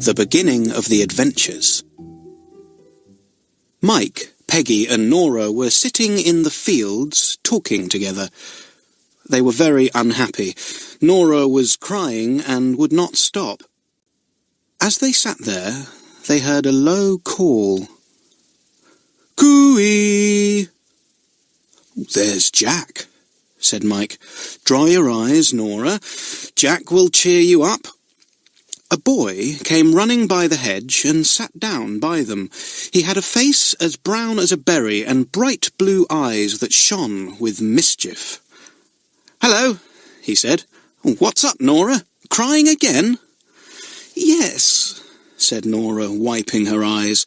The beginning of the adventures. Mike, Peggy and Nora were sitting in the fields talking together. They were very unhappy. Nora was crying and would not stop. As they sat there, they heard a low call. "Cooey!" "There's Jack," said Mike. "Dry your eyes, Nora. Jack will cheer you up." A boy came running by the hedge and sat down by them. He had a face as brown as a berry and bright blue eyes that shone with mischief. "Hello," he said. "What's up, Nora? Crying again?" "Yes," said Nora, wiping her eyes.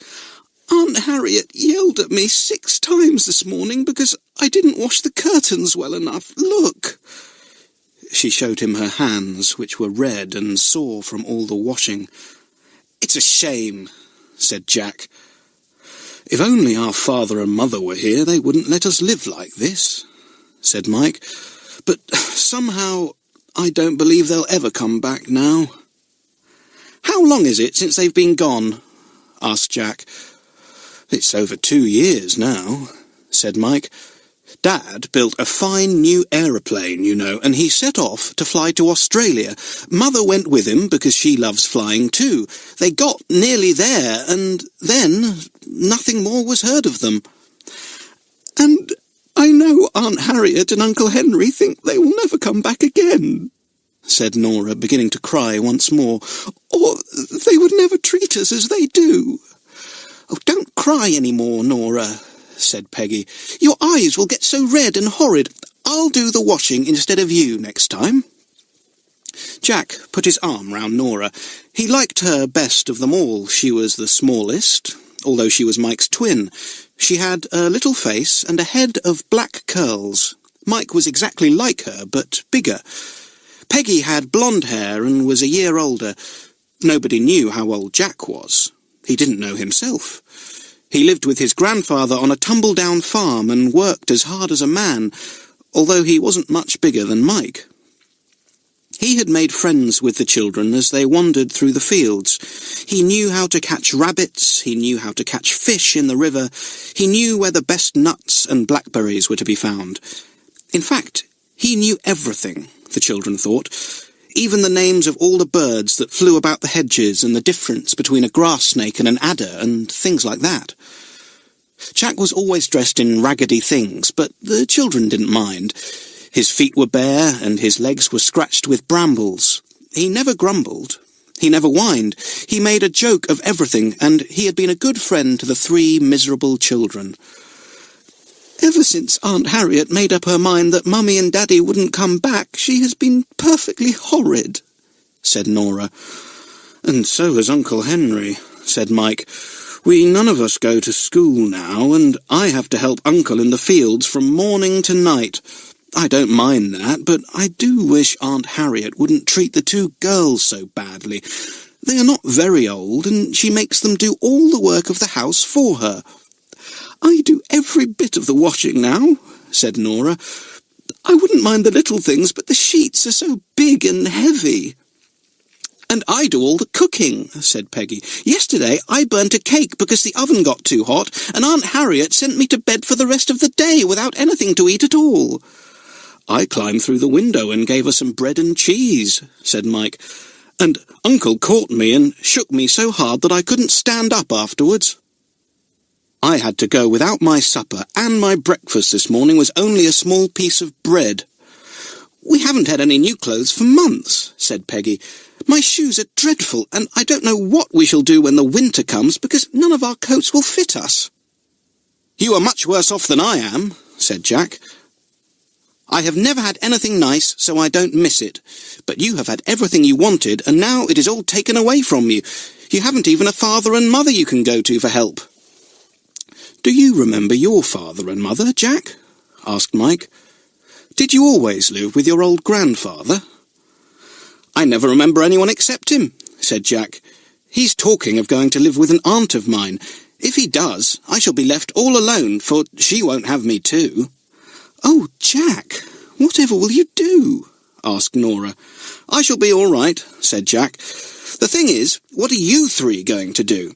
"Aunt Harriet yelled at me 6 times this morning because I didn't wash the curtains well enough. Look." She showed him her hands, which were red and sore from all the washing. "It's a shame," said Jack. "If only our father and mother were here, they wouldn't let us live like this," said Mike. "But somehow I don't believe they'll ever come back now." "How long is it since they've been gone?" asked Jack. "It's over 2 years now," said Mike. "Dad built a fine new aeroplane, you know, and he set off to fly to Australia. Mother went with him because she loves flying too. They got nearly there, and then nothing more was heard of them. And I know Aunt Harriet and Uncle Henry think they will never come back again," said Nora, beginning to cry once more. "Or they would never treat us as they do." "Oh, don't cry any more, Nora," said Peggy. "Your eyes will get so red and horrid. I'll do the washing instead of you next time." Jack put his arm round Nora. He liked her best of them all. She was the smallest, although she was Mike's twin. She had a little face and a head of black curls. Mike was exactly like her, but bigger. Peggy had blonde hair and was a year older. Nobody knew how old Jack was. He didn't know himself. He lived with his grandfather on a tumble-down farm and worked as hard as a man, although he wasn't much bigger than Mike. He had made friends with the children as they wandered through the fields. He knew how to catch rabbits, he knew how to catch fish in the river, he knew where the best nuts and blackberries were to be found. In fact, he knew everything, the children thought, even the names of all the birds that flew about the hedges and the difference between a grass snake and an adder and things like that. Jack was always dressed in raggedy things, but the children didn't mind. His feet were bare and his legs were scratched with brambles. He never grumbled. He never whined. He made a joke of everything, and he had been a good friend to the 3 miserable children. "Ever since Aunt Harriet made up her mind that Mummy and Daddy wouldn't come back, she has been perfectly horrid," said Nora. "And so has Uncle Henry," said Mike. "We none of us go to school now, and I have to help Uncle in the fields from morning to night. I don't mind that, but I do wish Aunt Harriet wouldn't treat the 2 girls so badly. They are not very old, and she makes them do all the work of the house for her." "I do every bit of the washing now," said Nora. "I wouldn't mind the little things, but the sheets are so big and heavy." "And I do all the cooking," said Peggy. "Yesterday I burnt a cake because the oven got too hot, and Aunt Harriet sent me to bed for the rest of the day without anything to eat at all." "I climbed through the window and gave her some bread and cheese," said Mike. "And Uncle caught me and shook me so hard that I couldn't stand up afterwards. I had to go without my supper, and my breakfast this morning was only a small piece of bread." "We haven't had any new clothes for months," said Peggy. "My shoes are dreadful, and I don't know what we shall do when the winter comes, because none of our coats will fit us." "You are much worse off than I am," said Jack. "I have never had anything nice, so I don't miss it. But you have had everything you wanted, and now it is all taken away from you. You haven't even a father and mother you can go to for help." "Do you remember your father and mother, Jack?" asked Mike. "Did you always live with your old grandfather?" "I never remember anyone except him," said Jack. "He's talking of going to live with an aunt of mine. If he does, I shall be left all alone, for she won't have me too." "Oh, Jack, whatever will you do?" asked Nora. "I shall be all right," said Jack. "The thing is, what are you three going to do?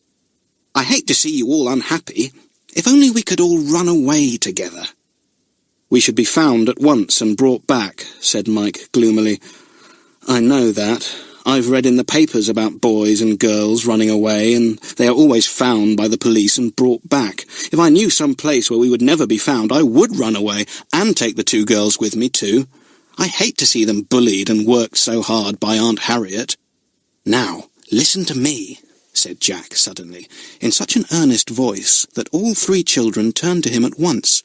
I hate to see you all unhappy. If only we could all run away together." "We should be found at once and brought back," said Mike gloomily. "I know that. I've read in the papers about boys and girls running away, and they are always found by the police and brought back. If I knew some place where we would never be found, I would run away, and take the 2 girls with me too. I hate to see them bullied and worked so hard by Aunt Harriet." "Now, listen to me," said Jack suddenly, in such an earnest voice that all 3 children turned to him at once.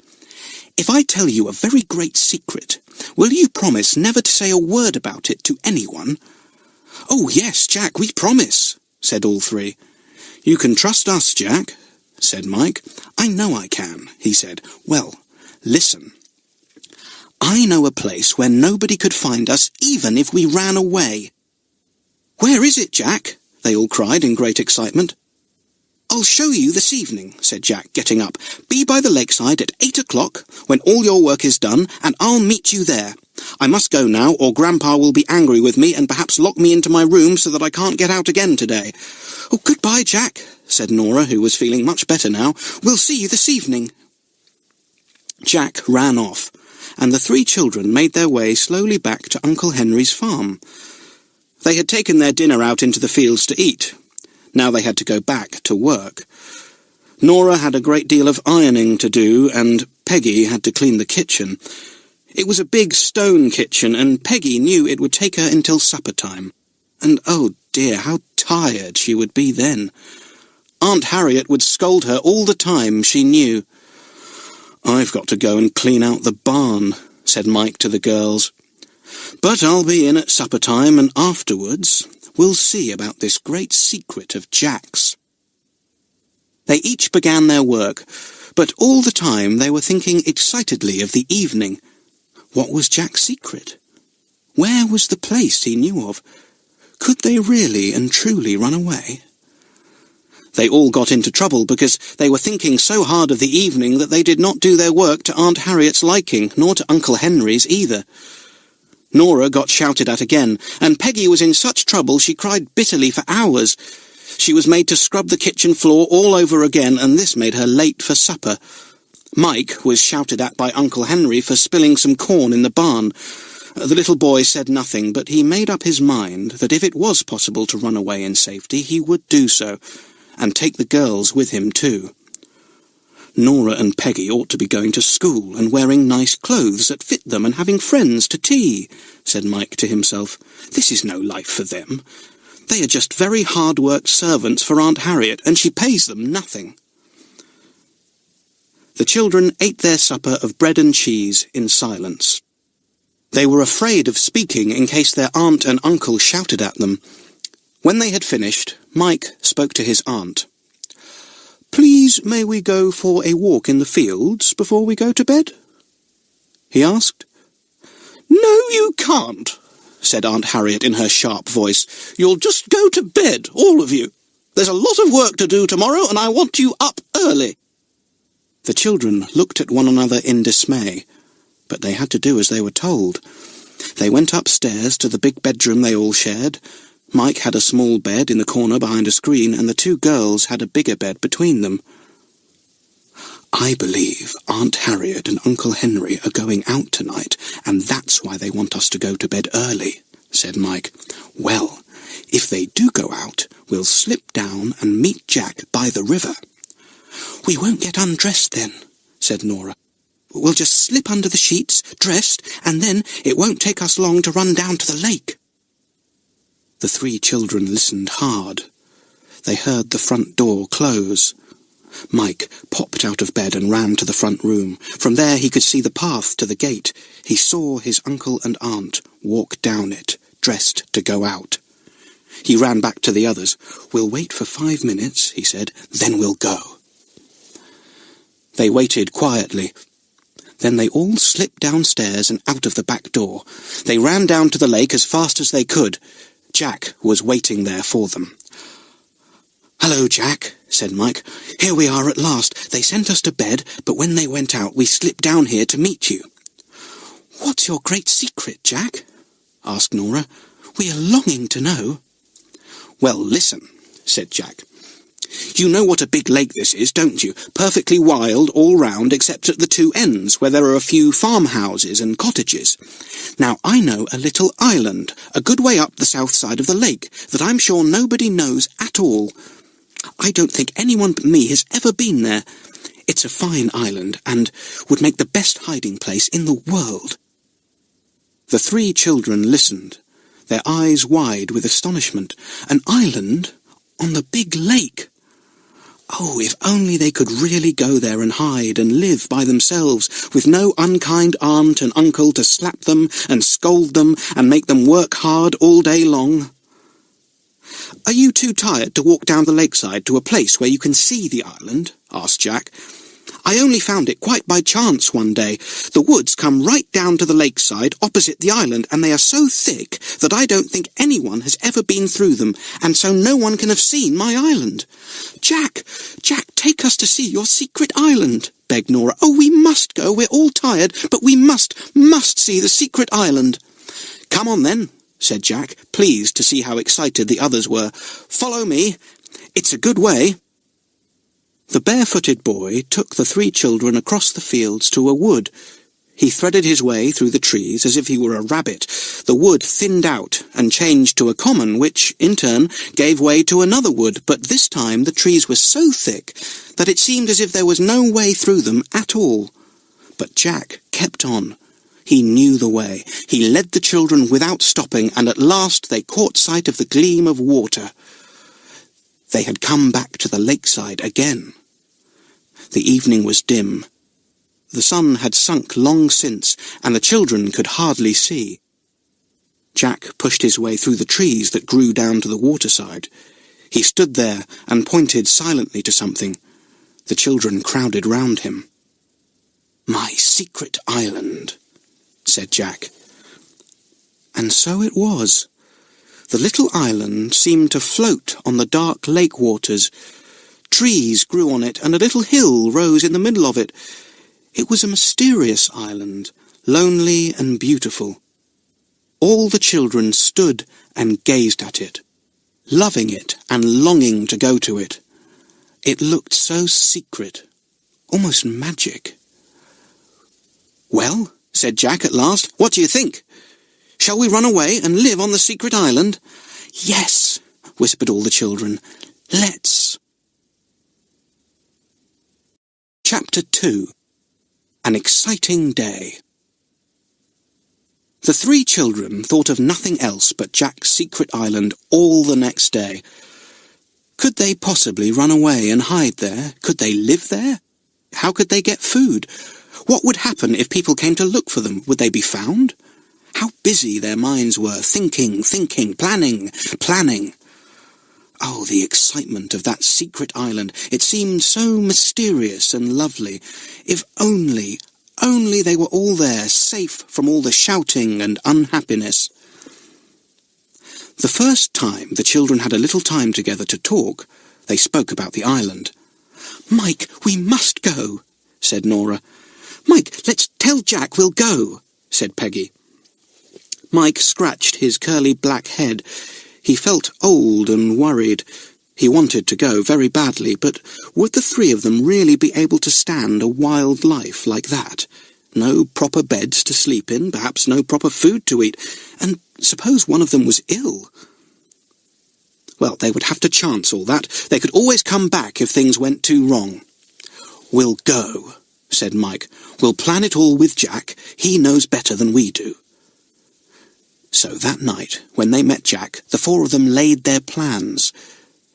"If I tell you a very great secret, will you promise never to say a word about it to anyone?" "Oh, yes, Jack, we promise," said all 3. "You can trust us, Jack," said Mike. "I know I can," he said. "Well, listen. I know a place where nobody could find us even if we ran away." "Where is it, Jack?" they all cried in great excitement. "I'll show you this evening," said Jack, getting up. "Be by the lakeside at 8 o'clock, when all your work is done, and I'll meet you there. I must go now, or Grandpa will be angry with me and perhaps lock me into my room so that I can't get out again today." "Oh, goodbye, Jack," said Nora, who was feeling much better now. "We'll see you this evening." Jack ran off, and the 3 children made their way slowly back to Uncle Henry's farm. They had taken their dinner out into the fields to eat. Now they had to go back to work. Nora had a great deal of ironing to do, and Peggy had to clean the kitchen. It was a big stone kitchen, and Peggy knew it would take her until supper time. And oh dear, how tired she would be then. Aunt Harriet would scold her all the time, she knew. "I've got to go and clean out the barn," said Mike to the girls. "But I'll be in at supper time, and afterwards we'll see about this great secret of Jack's." They each began their work, but all the time they were thinking excitedly of the evening. What was Jack's secret? Where was the place he knew of? Could they really and truly run away? They all got into trouble because they were thinking so hard of the evening that they did not do their work to Aunt Harriet's liking, nor to Uncle Henry's either. Nora got shouted at again, and Peggy was in such trouble she cried bitterly for hours. She was made to scrub the kitchen floor all over again, and this made her late for supper. Mike was shouted at by Uncle Henry for spilling some corn in the barn. The little boy said nothing, but he made up his mind that if it was possible to run away in safety, he would do so, and take the girls with him too. Nora and Peggy ought to be going to school and wearing nice clothes that fit them and having friends to tea, said Mike to himself. This is no life for them. They are just very hard-worked servants for Aunt Harriet, and she pays them nothing. The children ate their supper of bread and cheese in silence. They were afraid of speaking in case their aunt and uncle shouted at them. When they had finished, Mike spoke to his aunt. "Please, may we go for a walk in the fields before we go to bed?" he asked. "No, you can't," said Aunt Harriet in her sharp voice. "You'll just go to bed, all of you. There's a lot of work to do tomorrow, and I want you up early." The children looked at one another in dismay, but they had to do as they were told. They went upstairs to the big bedroom they all shared. Mike had a small bed in the corner behind a screen, and the two girls had a bigger bed between them. "I believe Aunt Harriet and Uncle Henry are going out tonight, and that's why they want us to go to bed early," said Mike. "Well, if they do go out, we'll slip down and meet Jack by the river." "We won't get undressed then," said Nora. "We'll just slip under the sheets, dressed, and then it won't take us long to run down to the lake." The three children listened hard. They heard the front door close. Mike popped out of bed and ran to the front room. From there he could see the path to the gate. He saw his uncle and aunt walk down it, dressed to go out. He ran back to the others. "We'll wait for 5 minutes," he said, "then we'll go." They waited quietly. Then they all slipped downstairs and out of the back door. They ran down to the lake as fast as they could. Jack was waiting there for them. "Hello, Jack," said Mike. "Here we are at last. They sent us to bed, but when they went out, we slipped down here to meet you." "What's your great secret, Jack?" asked Nora. "We are longing to know." "Well, listen," said Jack. "You know what a big lake this is, don't you? Perfectly wild all round except at the two ends, where there are a few farmhouses and cottages. Now, I know a little island, a good way up the south side of the lake, that I'm sure nobody knows at all. I don't think anyone but me has ever been there. It's a fine island, and would make the best hiding place in the world." The three children listened, their eyes wide with astonishment. An island on the big lake! Oh, if only they could really go there and hide and live by themselves, with no unkind aunt and uncle to slap them and scold them and make them work hard all day long. "Are you too tired to walk down the lakeside to a place where you can see the island?" asked Jack. "I only found it quite by chance one day. The woods come right down to the lakeside opposite the island, and they are so thick that I don't think anyone has ever been through them, and so no one can have seen my island." Jack, take us to see your secret island," begged Nora. "Oh, we must go. We're all tired, but we must see the secret island." "Come on then," said Jack, pleased to see how excited the others were. "Follow me. It's a good way." The barefooted boy took the three children across the fields to a wood. He threaded his way through the trees as if he were a rabbit. The wood thinned out and changed to a common, which, in turn, gave way to another wood, but this time the trees were so thick that it seemed as if there was no way through them at all. But Jack kept on. He knew the way. He led the children without stopping, and at last they caught sight of the gleam of water. They had come back to the lakeside again. The evening was dim. The sun had sunk long since, and the children could hardly see. Jack pushed his way through the trees that grew down to the waterside. He stood there and pointed silently to something. The children crowded round him. "My secret island," said Jack. And so it was. The little island seemed to float on the dark lake waters. Trees grew on it, and a little hill rose in the middle of it. It was a mysterious island, lonely and beautiful. All the children stood and gazed at it, loving it and longing to go to it. It looked so secret, almost magic. "Well," said Jack at last, "what do you think? Shall we run away and live on the secret island?" "Yes," whispered all the children. "Let's." Chapter 2. An Exciting Day. The three children thought of nothing else but Jack's secret island all the next day. Could they possibly run away and hide there? Could they live there? How could they get food? What would happen if people came to look for them? Would they be found? How busy their minds were, thinking, planning. Oh, the excitement of that secret island. It seemed so mysterious and lovely. If only they were all there, safe from all the shouting and unhappiness. The first time the children had a little time together to talk, they spoke about the island. "Mike, we must go," said Nora. "Mike, let's tell Jack we'll go," said Peggy. Mike scratched his curly black head. He felt old and worried. He wanted to go very badly, but would the three of them really be able to stand a wild life like that? No proper beds to sleep in, perhaps no proper food to eat, and suppose one of them was ill? Well, they would have to chance all that. They could always come back if things went too wrong. "We'll go," said Mike. "We'll plan it all with Jack. He knows better than we do." So that night, when they met Jack, the four of them laid their plans.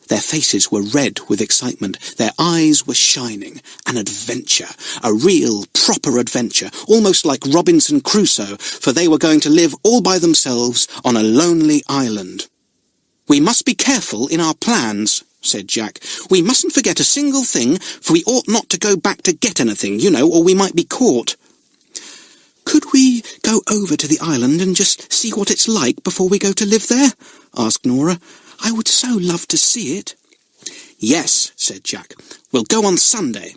Their faces were red with excitement. Their eyes were shining. An adventure. A real, proper adventure. Almost like Robinson Crusoe, for they were going to live all by themselves on a lonely island. "We must be careful in our plans," said Jack. "We mustn't forget a single thing, for we ought not to go back to get anything, or we might be caught." "Could we go over to the island and just see what it's like before we go to live there?" asked Nora. "I would so love to see it." "Yes," said Jack. "We'll go on Sunday."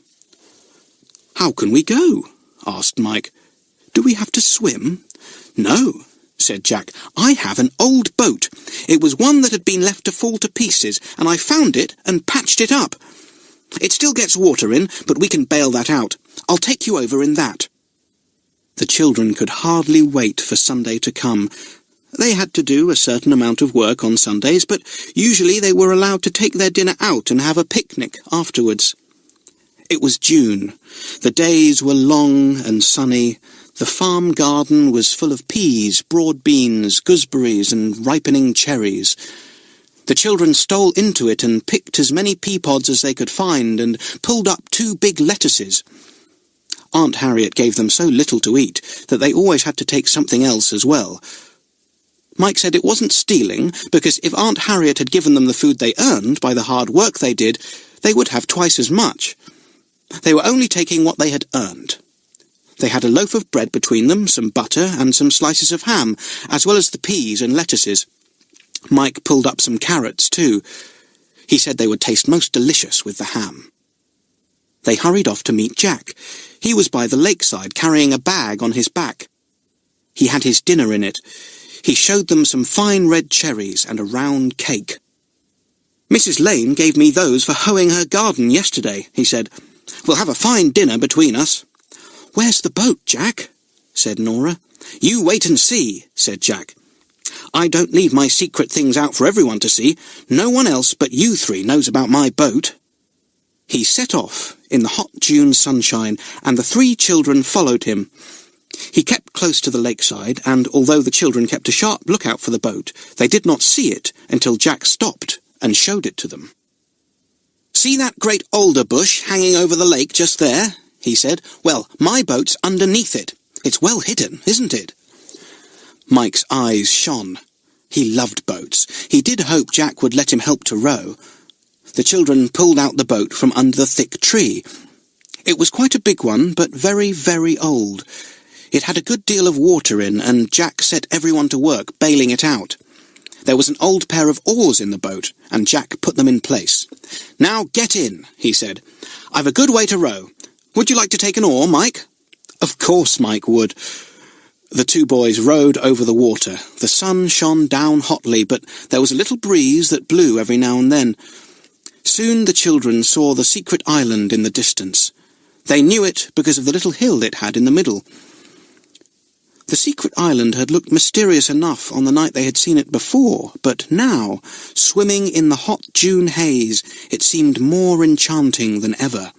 "How can we go?" asked Mike. "Do we have to swim?" "No," said Jack. "I have an old boat. It was one that had been left to fall to pieces, and I found it and patched it up. It still gets water in, but we can bail that out. I'll take you over in that." The children could hardly wait for Sunday to come. They had to do a certain amount of work on Sundays, but usually they were allowed to take their dinner out and have a picnic afterwards. It was June. The days were long and sunny. The farm garden was full of peas, broad beans, gooseberries, and ripening cherries. The children stole into it and picked as many pea pods as they could find and pulled up 2 big lettuces. Aunt Harriet gave them so little to eat that they always had to take something else as well. Mike said it wasn't stealing, because if Aunt Harriet had given them the food they earned by the hard work they did, they would have twice as much. They were only taking what they had earned. They had a loaf of bread between them, some butter, and some slices of ham, as well as the peas and lettuces. Mike pulled up some carrots, too. He said they would taste most delicious with the ham. They hurried off to meet Jack. He was by the lakeside, carrying a bag on his back. He had his dinner in it. He showed them some fine red cherries and a round cake. "Mrs. Lane gave me those for hoeing her garden yesterday," he said. "We'll have a fine dinner between us." "Where's the boat, Jack?" said Nora. "You wait and see," said Jack. "I don't leave my secret things out for everyone to see. No one else but you 3 knows about my boat." He set off in the hot June sunshine, and the 3 children followed him. He kept close to the lakeside, and although the children kept a sharp lookout for the boat, they did not see it until Jack stopped and showed it to them. "See that great alder bush hanging over the lake just there?" he said. "Well, my boat's underneath it. It's well hidden, isn't it?" Mike's eyes shone. He loved boats. He did hope Jack would let him help to row. The children pulled out the boat from under the thick tree. It was quite a big one, but very, very old. It had a good deal of water in, and Jack set everyone to work bailing it out. There was an old pair of oars in the boat, and Jack put them in place. "Now get in," he said. "I've a good way to row. Would you like to take an oar, Mike?" Of course Mike would. The 2 boys rowed over the water. The sun shone down hotly, but there was a little breeze that blew every now and then. Soon the children saw the secret island in the distance. They knew it because of the little hill it had in the middle. The secret island had looked mysterious enough on the night they had seen it before, but now, swimming in the hot June haze, it seemed more enchanting than ever.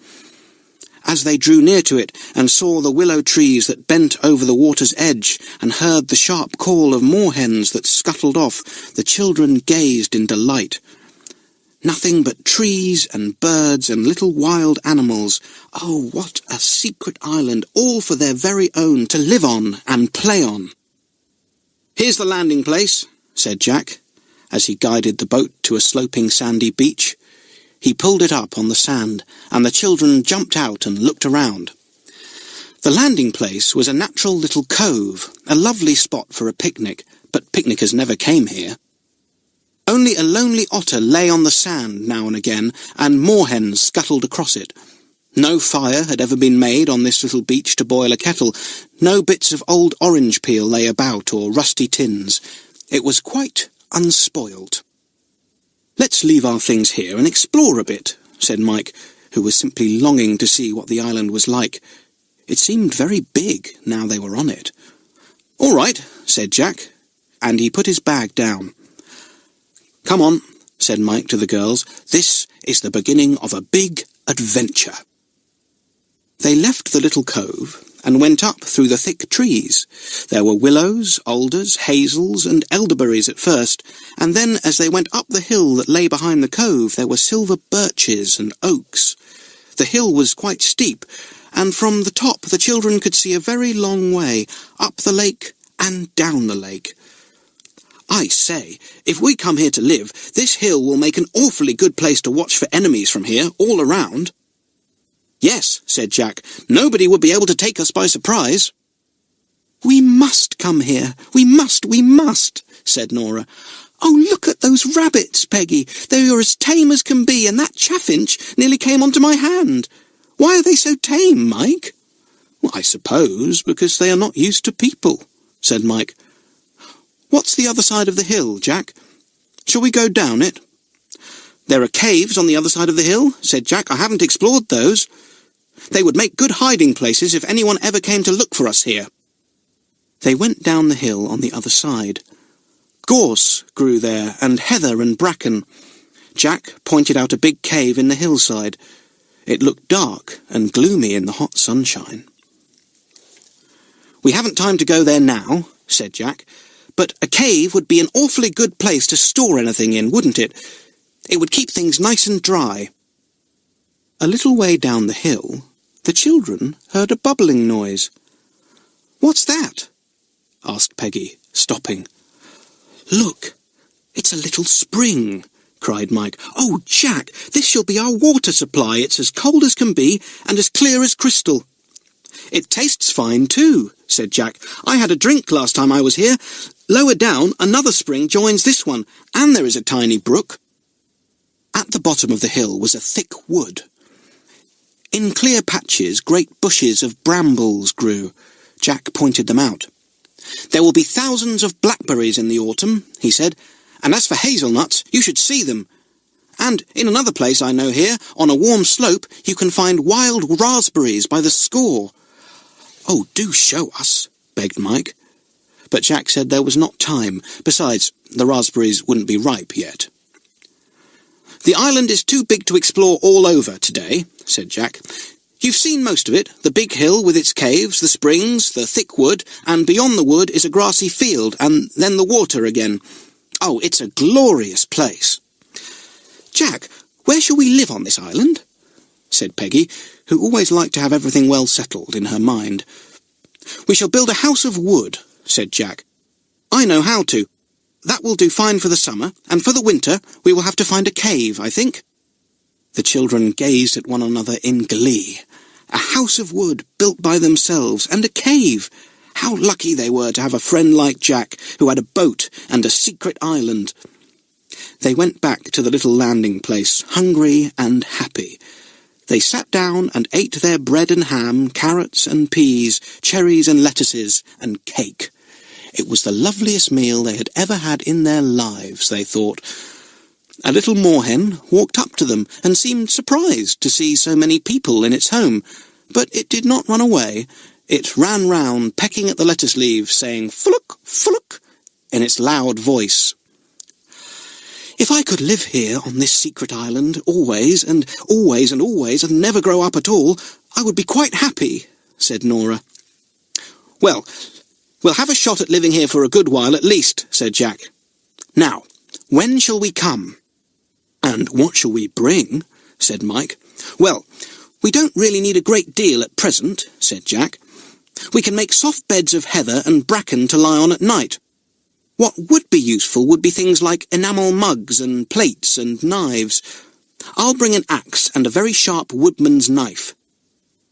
As they drew near to it and saw the willow trees that bent over the water's edge and heard the sharp call of moorhens that scuttled off, the children gazed in delight. Nothing but trees and birds and little wild animals. Oh, what a secret island, all for their very own, to live on and play on. "Here's the landing place," said Jack, as he guided the boat to a sloping sandy beach. He pulled it up on the sand, and the children jumped out and looked around. The landing place was a natural little cove, a lovely spot for a picnic, but picnickers never came here. Only a lonely otter lay on the sand now and again, and moorhens scuttled across it. No fire had ever been made on this little beach to boil a kettle. No bits of old orange peel lay about, or rusty tins. It was quite unspoilt. "Let's leave our things here and explore a bit," said Mike, who was simply longing to see what the island was like. It seemed very big now they were on it. "All right," said Jack, and he put his bag down. "Come on," said Mike to the girls. "This is the beginning of a big adventure." They left the little cove and went up through the thick trees. There were willows, alders, hazels, and elderberries at first, and then as they went up the hill that lay behind the cove, there were silver birches and oaks. The hill was quite steep, and from the top the children could see a very long way, up the lake and down the lake. "I say, if we come here to live, this hill will make an awfully good place to watch for enemies from here, all around." "Yes," said Jack, "nobody would be able to take us by surprise." "We must come here, we must," said Nora. "Oh, look at those rabbits, Peggy. They are as tame as can be, and that chaffinch nearly came onto my hand. Why are they so tame, Mike?" "Well, I suppose because they are not used to people," said Mike. "What's the other side of the hill, Jack? Shall we go down it?" "There are caves on the other side of the hill," said Jack. "I haven't explored those. They would make good hiding places if anyone ever came to look for us here." They went down the hill on the other side. Gorse grew there, and heather and bracken. Jack pointed out a big cave in the hillside. It looked dark and gloomy in the hot sunshine. "We haven't time to go there now," said Jack, "but a cave would be an awfully good place to store anything in, wouldn't it? It would keep things nice and dry." A little way down the hill, the children heard a bubbling noise. "What's that?" asked Peggy, stopping. "Look, it's a little spring," cried Mike. "Oh, Jack, this shall be our water supply. It's as cold as can be and as clear as crystal." "It tastes fine too," said Jack. "I had a drink last time I was here. Lower down, another spring joins this one, and there is a tiny brook." At the bottom of the hill was a thick wood. In clear patches, great bushes of brambles grew. Jack pointed them out. "There will be thousands of blackberries in the autumn," he said, "and as for hazelnuts, you should see them. And in another place I know here, on a warm slope, you can find wild raspberries by the score." "Oh, do show us," begged Mike. But Jack said there was not time. Besides, the raspberries wouldn't be ripe yet. "The island is too big to explore all over today," said Jack. "You've seen most of it, the big hill with its caves, the springs, the thick wood, and beyond the wood is a grassy field, and then the water again. Oh, it's a glorious place." "Jack, where shall we live on this island?" said Peggy, who always liked to have everything well settled in her mind. "We shall build a house of wood," said Jack. "I know how to. That will do fine for the summer, and for the winter we will have to find a cave, I think." The children gazed at one another in glee. A house of wood built by themselves, and a cave! How lucky they were to have a friend like Jack, who had a boat and a secret island. They went back to the little landing place, hungry and happy. They sat down and ate their bread and ham, carrots and peas, cherries and lettuces, and cake. It was the loveliest meal they had ever had in their lives, they thought. A little moorhen walked up to them and seemed surprised to see so many people in its home, but it did not run away. It ran round, pecking at the lettuce leaves, saying "Fullock, fullock," in its loud voice. "If I could live here on this secret island, always and always and always, and never grow up at all, I would be quite happy," said Nora. "Well, we'll have a shot at living here for a good while at least," said Jack. "Now, when shall we come?" "And what shall we bring?" said Mike. "Well, we don't really need a great deal at present," said Jack. "We can make soft beds of heather and bracken to lie on at night. What would be useful would be things like enamel mugs and plates and knives. I'll bring an axe and a very sharp woodman's knife.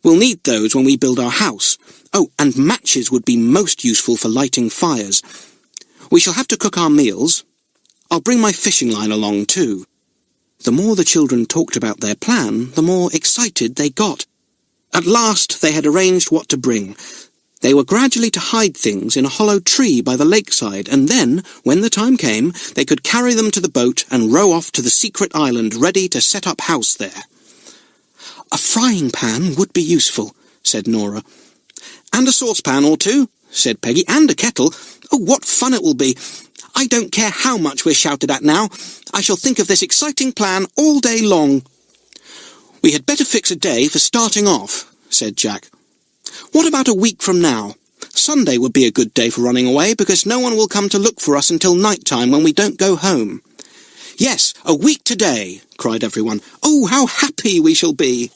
We'll need those when we build our house. Oh, and matches would be most useful for lighting fires. We shall have to cook our meals. I'll bring my fishing line along too." The more the children talked about their plan, the more excited they got. At last they had arranged what to bring. They were gradually to hide things in a hollow tree by the lakeside, and then, when the time came, they could carry them to the boat and row off to the secret island, ready to set up house there. "A frying pan would be useful," said Nora. "And a saucepan or two," said Peggy, "and a kettle. Oh, what fun it will be! I don't care how much we're shouted at now. I shall think of this exciting plan all day long." "We had better fix a day for starting off," said Jack. "What about a week from now? Sunday would be a good day for running away, because no one will come to look for us until night-time when we don't go home." "Yes, a week today," cried everyone. "Oh, how happy we shall be!"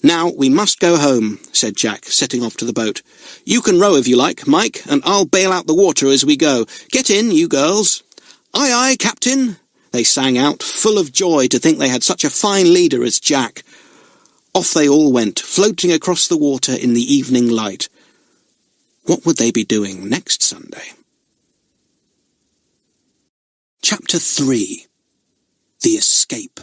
"Now we must go home," said Jack, setting off to the boat. "You can row if you like, Mike, and I'll bail out the water as we go. Get in, you girls." "Aye, aye, Captain," they sang out, full of joy to think they had such a fine leader as Jack. Off they all went, floating across the water in the evening light. What would they be doing next Sunday? Chapter 3. The Escape.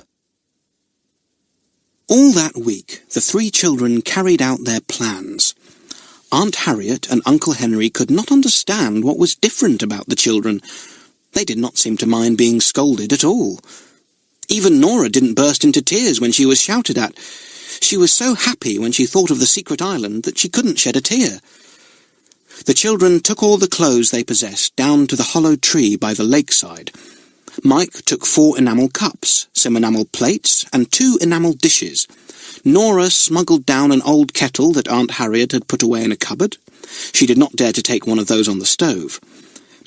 All that week, the three children carried out their plans. Aunt Harriet and Uncle Henry could not understand what was different about the children. They did not seem to mind being scolded at all. Even Nora didn't burst into tears when she was shouted at. She was so happy when she thought of the secret island that she couldn't shed a tear. The children took all the clothes they possessed down to the hollow tree by the lakeside. Mike took 4 enamel cups, some enamel plates, and 2 enamel dishes. Nora smuggled down an old kettle that Aunt Harriet had put away in a cupboard. She did not dare to take one of those on the stove.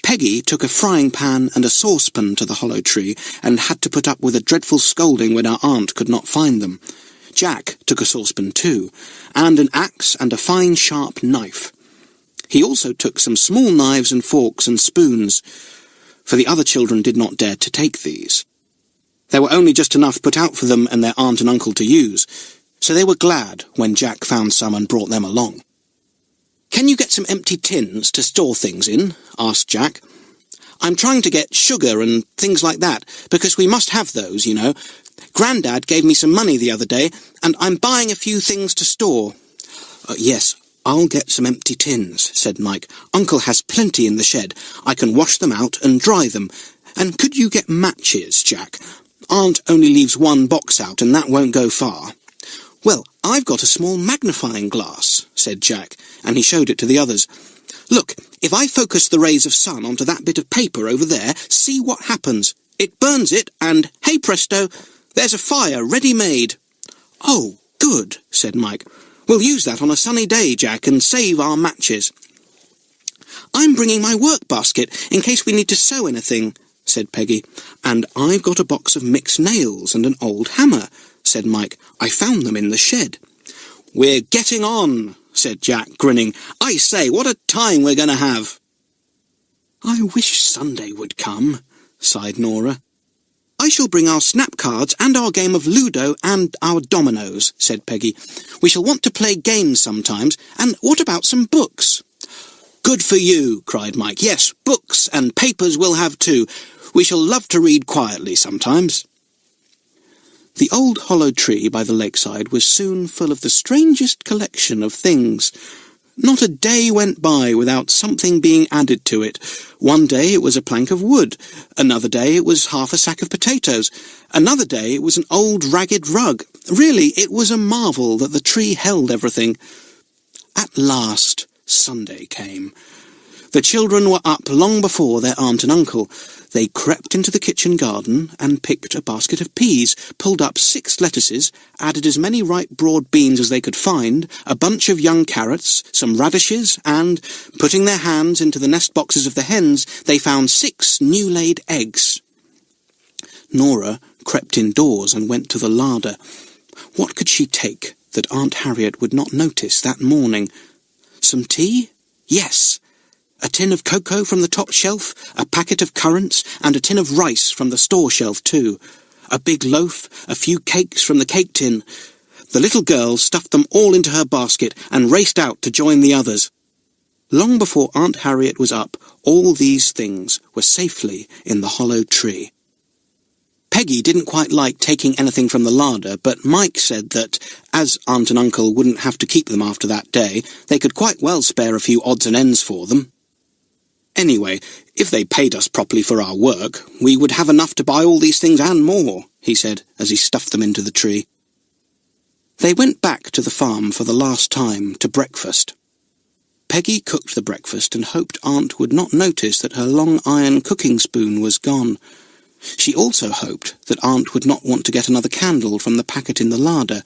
Peggy took a frying pan and a saucepan to the hollow tree, and had to put up with a dreadful scolding when our aunt could not find them. Jack took a saucepan too, and an axe and a fine sharp knife. He also took some small knives and forks and spoons, for the other children did not dare to take these. There were only just enough put out for them and their aunt and uncle to use, so they were glad when Jack found some and brought them along. "Can you get some empty tins to store things in?" asked Jack. "I'm trying to get sugar and things like that, because we must have those, you know. Grandad gave me some money the other day, and I'm buying a few things to store." "Yes, I'll get some empty tins," said Mike. "Uncle has plenty in the shed. I can wash them out and dry them. And could you get matches, Jack? Aunt only leaves 1 box out, and that won't go far." "Well, I've got a small magnifying glass," said Jack, and he showed it to the others. "Look, if I focus the rays of sun onto that bit of paper over there, see what happens. It burns it, and, hey presto, there's a fire ready-made." "Oh, good," said Mike. "We'll use that on a sunny day, Jack, and save our matches." "I'm bringing my work basket, in case we need to sew anything," said Peggy. "And I've got a box of mixed nails and an old hammer," said Mike. "I found them in the shed." "We're getting on," said Jack, grinning. "I say, what a time we're going to have." "I wish Sunday would come," sighed Nora. "I shall bring our snap cards and our game of Ludo and our dominoes," said Peggy. "We shall want to play games sometimes, and what about some books?" "Good for you," cried Mike. "Yes, books and papers we'll have too. We shall love to read quietly sometimes." The old hollow tree by the lakeside was soon full of the strangest collection of things. Not a day went by without something being added to it. One day it was a plank of wood, another day it was half a sack of potatoes, another day it was an old ragged rug. Really, it was a marvel that the tree held everything. At last, Sunday came. The children were up long before their aunt and uncle. They crept into the kitchen garden and picked a basket of peas, pulled up 6 lettuces, added as many ripe broad beans as they could find, a bunch of young carrots, some radishes, and, putting their hands into the nest boxes of the hens, they found 6 new-laid eggs. Nora crept indoors and went to the larder. What could she take that Aunt Harriet would not notice that morning? Some tea? Yes. A tin of cocoa from the top shelf, a packet of currants, and a tin of rice from the store shelf too. A big loaf, a few cakes from the cake tin. The little girl stuffed them all into her basket and raced out to join the others. Long before Aunt Harriet was up, all these things were safely in the hollow tree. Peggy didn't quite like taking anything from the larder, but Mike said that, as Aunt and Uncle wouldn't have to keep them after that day, they could quite well spare a few odds and ends for them. "Anyway, if they paid us properly for our work, we would have enough to buy all these things and more," he said, as he stuffed them into the tree. They went back to the farm for the last time to breakfast. Peggy cooked the breakfast and hoped Aunt would not notice that her long iron cooking spoon was gone. She also hoped that Aunt would not want to get another candle from the packet in the larder,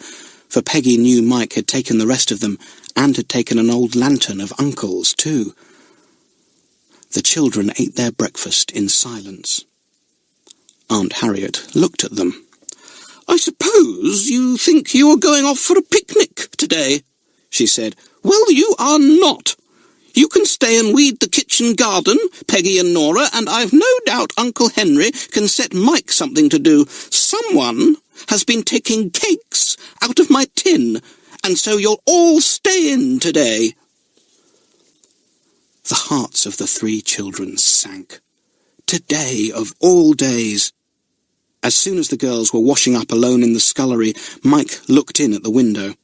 for Peggy knew Mike had taken the rest of them, and had taken an old lantern of Uncle's too. The children ate their breakfast in silence. Aunt Harriet looked at them. "I suppose you think you are going off for a picnic today," she said. "Well, you are not. You can stay and weed the kitchen garden, Peggy and Nora, and I've no doubt Uncle Henry can set Mike something to do. Someone has been taking cakes out of my tin, and so you'll all stay in today." The hearts of the 3 children sank. Today of all days! As soon as the girls were washing up alone in the scullery, Mike looked in at the window.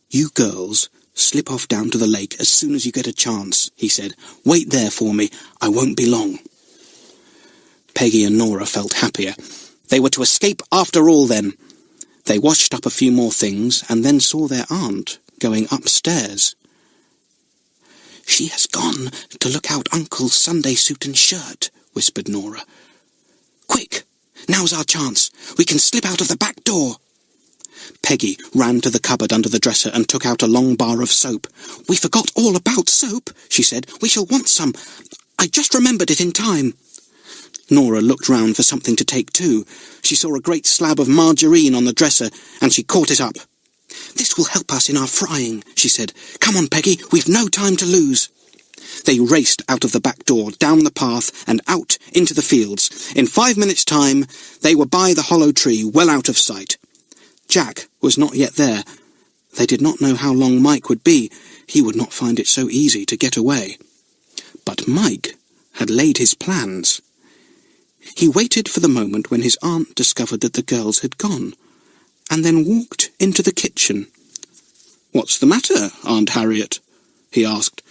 "You girls "Slip off down to the lake as soon as you get a chance," he said. "Wait there for me. I won't be long." Peggy and Nora felt happier. They were to escape after all, then. They washed up a few more things and then saw their aunt going upstairs. "She has gone to look out Uncle's Sunday suit and shirt," whispered Nora. "Quick! Now's our chance. We can slip out of the back door." Peggy ran to the cupboard under the dresser and took out a long bar of soap. "We forgot all about soap," she said. "We shall want some. I just remembered it in time." Nora looked round for something to take too. She saw a great slab of margarine on the dresser, and she caught it up. "This will help us in our frying," she said. "Come on, Peggy, we've no time to lose." They raced out of the back door, down the path, and out into the fields. In 5 minutes' time, they were by the hollow tree, well out of sight. Jack was not yet there. They did not know how long Mike would be. He would not find it so easy to get away. But Mike had laid his plans. He waited for the moment when his aunt discovered that the girls had gone, and then walked into the kitchen. "What's the matter, Aunt Harriet?" he asked,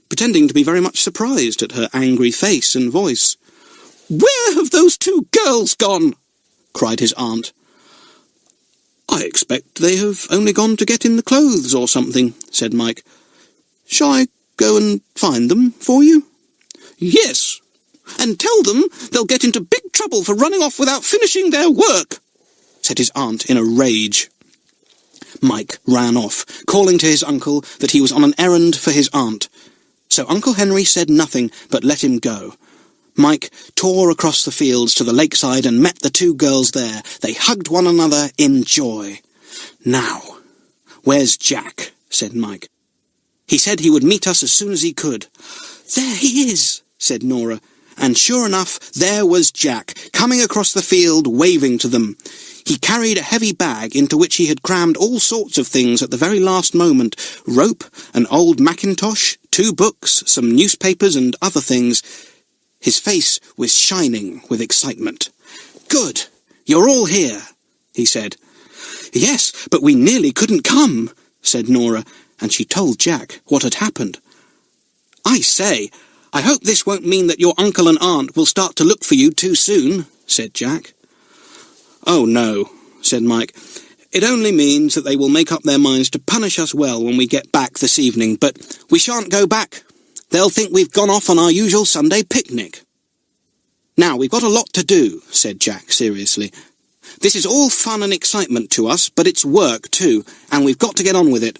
pretending to be very much surprised at her angry face and voice. "Where have those 2 girls gone?" cried his aunt. "I expect they have only gone to get in the clothes or something," said Mike. "Shall I go and find them for you?" "Yes, and tell them they'll get into big trouble for running off without finishing their work," said his aunt in a rage. Mike ran off, calling to his uncle that he was on an errand for his aunt. So Uncle Henry said nothing, but let him go. Mike tore across the fields to the lakeside and met the 2 girls there. They hugged one another in joy. "Now, where's Jack?" said Mike. "He said he would meet us as soon as he could." "There he is," said Nora. And sure enough, there was Jack, coming across the field, waving to them. He carried a heavy bag into which he had crammed all sorts of things at the very last moment: rope, an old mackintosh, 2 books, some newspapers and other things. His face was shining with excitement. "Good, you're all here," he said. "Yes, but we nearly couldn't come," said Nora, and she told Jack what had happened. "I say, I hope this won't mean that your uncle and aunt will start to look for you too soon," said Jack. "Oh, no," said Mike. "It only means that they will make up their minds to punish us well when we get back this evening, but we shan't go back. They'll think we've gone off on our usual Sunday picnic." "Now, we've got a lot to do," said Jack seriously. "This is all fun and excitement to us, but it's work too, and we've got to get on with it.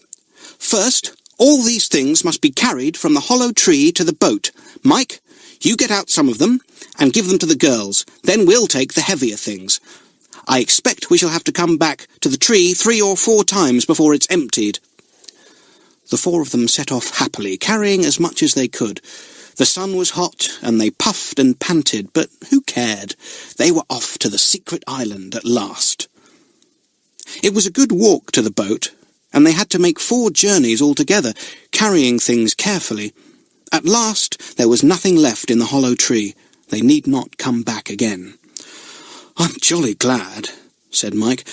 First, all these things must be carried from the hollow tree to the boat. Mike, you get out some of them and give them to the girls. Then we'll take the heavier things. I expect we shall have to come back to the tree 3 or 4 times before it's emptied." The 4 of them set off happily, carrying as much as they could. The sun was hot, and they puffed and panted, but who cared? They were off to the secret island at last. It was a good walk to the boat, and they had to make 4 journeys altogether, carrying things carefully. At last there was nothing left in the hollow tree. They need not come back again. "I'm jolly glad," said Mike.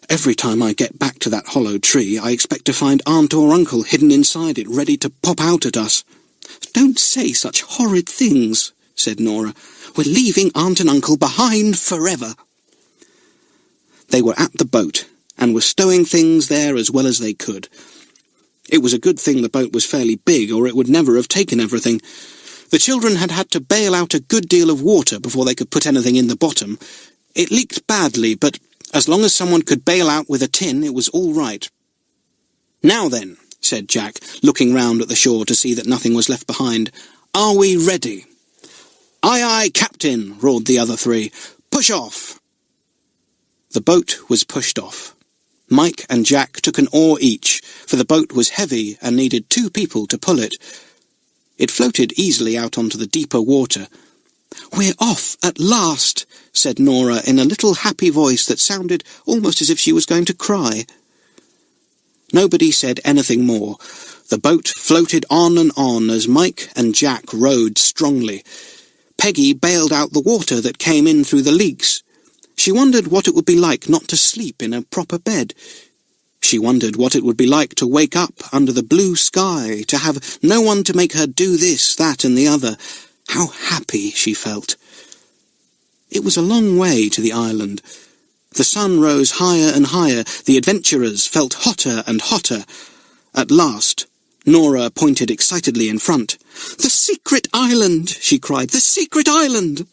"Every time I get back to that hollow tree, I expect to find Aunt or Uncle hidden inside it, ready to pop out at us." "Don't say such horrid things," said Nora. "We're leaving Aunt and Uncle behind forever." They were at the boat, and were stowing things there as well as they could. It was a good thing the boat was fairly big, or it would never have taken everything. The children had had to bail out a good deal of water before they could put anything in the bottom. It leaked badly, but as long as someone could bail out with a tin, it was all right. "Now then," said Jack, looking round at the shore to see that nothing was left behind, "are we ready?" "Aye, aye, Captain," roared the other 3. "Push off." The boat was pushed off. Mike and Jack took an oar each, for the boat was heavy and needed 2 people to pull it. It floated easily out onto the deeper water. "We're off at last," said Nora in a little happy voice that sounded almost as if she was going to cry. Nobody said anything more. The boat floated on as Mike and Jack rowed strongly. Peggy bailed out the water that came in through the leaks. She wondered what it would be like not to sleep in a proper bed. She wondered what it would be like to wake up under the blue sky, to have no one to make her do this, that, and the other. How happy she felt. It was a long way to the island. The sun rose higher and higher. The adventurers felt hotter and hotter. At last, Nora pointed excitedly in front. "The secret island!" she cried. "The secret island!"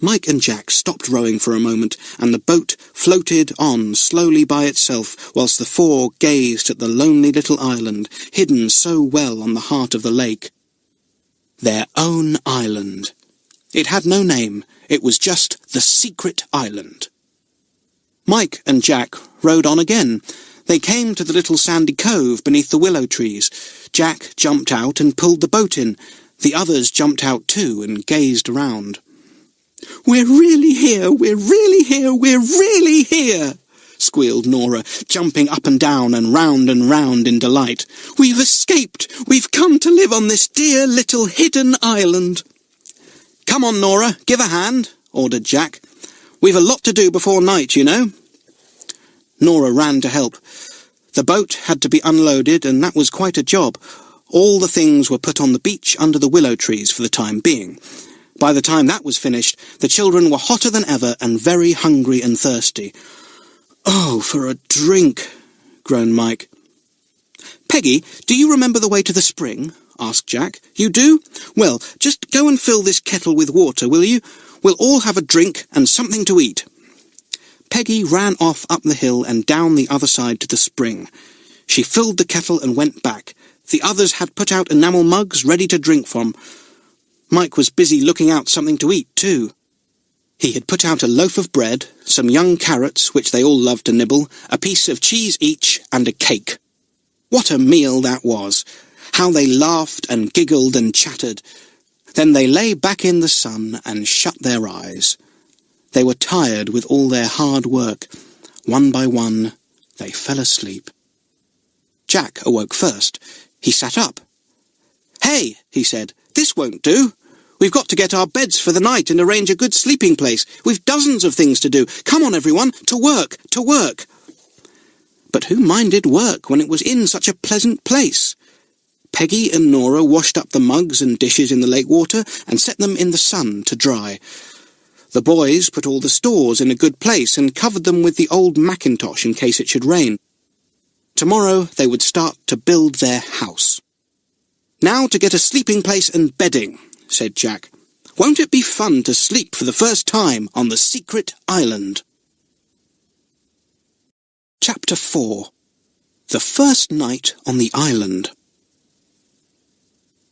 Mike and Jack stopped rowing for a moment, and the boat floated on slowly by itself, whilst the four gazed at the lonely little island, hidden so well on the heart of the lake. Their own island. It had no name. It was just the secret island. Mike and Jack rowed on again. They came to the little sandy cove beneath the willow trees. Jack jumped out and pulled the boat in. The others jumped out too and gazed around. "We're really here! We're really here! We're really here!" squealed Nora, jumping up and down and round in delight. "We've escaped! We've come to live on this dear little hidden island!" "Come on, Nora, give a hand," ordered Jack. "We've a lot to do before night, you know." Nora ran to help. The boat had to be unloaded, and that was quite a job. All the things were put on the beach under the willow trees for the time being. By the time that was finished, the children were hotter than ever and very hungry and thirsty. "Oh, for a drink," groaned Mike. "Peggy, do you remember the way to the spring?" asked Jack. "You do? Well, just go and fill this kettle with water, will you? We'll all have a drink and something to eat." Peggy ran off up the hill and down the other side to the spring. She filled the kettle and went back. The others had put out enamel mugs ready to drink from. Mike was busy looking out something to eat, too. He had put out a loaf of bread, some young carrots, which they all loved to nibble, a piece of cheese each, and a cake. What a meal that was! How they laughed and giggled and chattered. Then they lay back in the sun and shut their eyes. They were tired with all their hard work. One by one, they fell asleep. Jack awoke first. He sat up. "Hey," he said, "this won't do. We've got to get our beds for the night and arrange a good sleeping place. We've dozens of things to do. Come on, everyone, to work, to work." But who minded work when it was in such a pleasant place? Peggy and Nora washed up the mugs and dishes in the lake water and set them in the sun to dry. The boys put all the stores in a good place and covered them with the old mackintosh in case it should rain. Tomorrow they would start to build their house. "Now to get a sleeping place and bedding," said Jack. "Won't it be fun to sleep for the first time on the secret island?" Chapter 4. The First Night on the Island.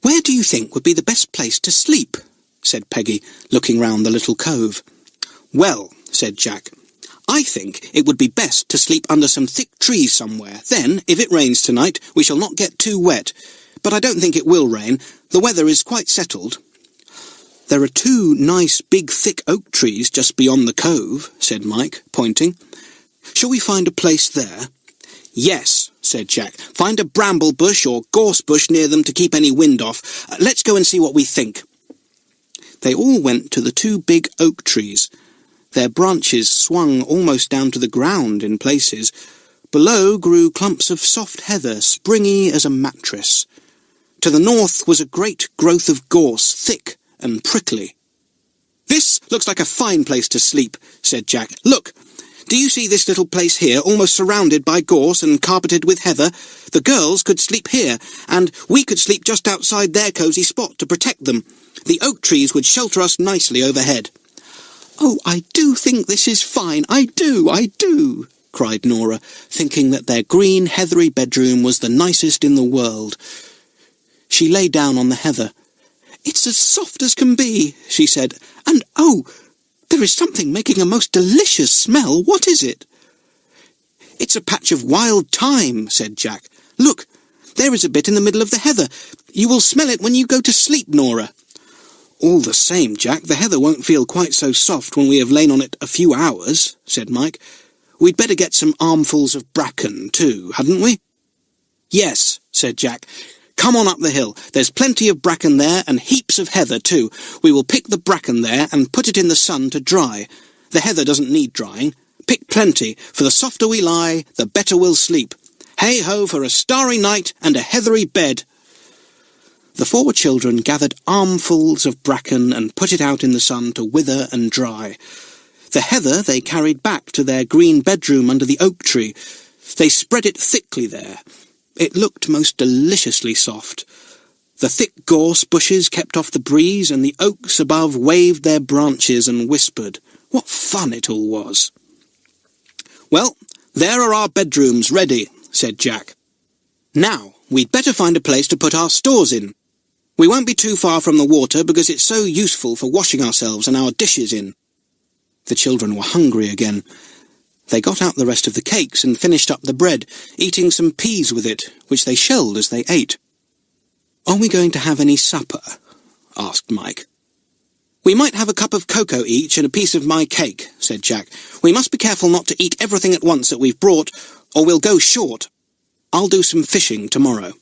"Where do you think would be the best place to sleep?" said Peggy, looking round the little cove. "Well," said Jack, "I think it would be best to sleep under some thick trees somewhere. Then, if it rains tonight, we shall not get too wet. But I don't think it will rain. The weather is quite settled." "There are 2 nice big thick oak trees just beyond the cove," said Mike, pointing. "Shall we find a place there?" "Yes," said Jack. "Find a bramble bush or gorse bush near them to keep any wind off. Let's go and see what we think." They all went to the 2 big oak trees. Their branches swung almost down to the ground in places. Below grew clumps of soft heather, springy as a mattress. To the north was a great growth of gorse, thick and prickly. "This looks like a fine place to sleep," said Jack. "Look, do you see this little place here, almost surrounded by gorse and carpeted with heather? The girls could sleep here, and we could sleep just outside their cosy spot to protect them. The oak trees would shelter us nicely overhead." "Oh, I do think this is fine, I do," cried Nora, thinking that their green, heathery bedroom was the nicest in the world. She lay down on the heather. "It's as soft as can be," she said, "and oh, there is something making a most delicious smell. What is it?" "It's a patch of wild thyme," said Jack. "Look, there is a bit in the middle of the heather. You will smell it when you go to sleep, Nora." "All the same, Jack, the heather won't feel quite so soft when we have lain on it a few hours," said Mike. "We'd better get some armfuls of bracken, too, hadn't we?" "Yes," said Jack. "Come on up the hill. There's plenty of bracken there, and heaps of heather, too. We will pick the bracken there and put it in the sun to dry. The heather doesn't need drying. pick plenty, for the softer we lie, the better we'll sleep. Hey-ho for a starry night and a heathery bed." The 4 children gathered armfuls of bracken and put it out in the sun to wither and dry. The heather they carried back to their green bedroom under the oak tree. They spread it thickly there. It looked most deliciously soft. The thick gorse bushes kept off the breeze, and the oaks above waved their branches and whispered. What fun it all was! "Well, there are our bedrooms ready," said Jack. "Now, we'd better find a place to put our stores in. We won't be too far from the water because it's so useful for washing ourselves and our dishes in." The children were hungry again. They got out the rest of the cakes and finished up the bread, eating some peas with it, which they shelled as they ate. "Are we going to have any supper?" asked Mike. "We might have a cup of cocoa each and a piece of my cake," said Jack. "We must be careful not to eat everything at once that we've brought, or we'll go short. I'll do some fishing tomorrow."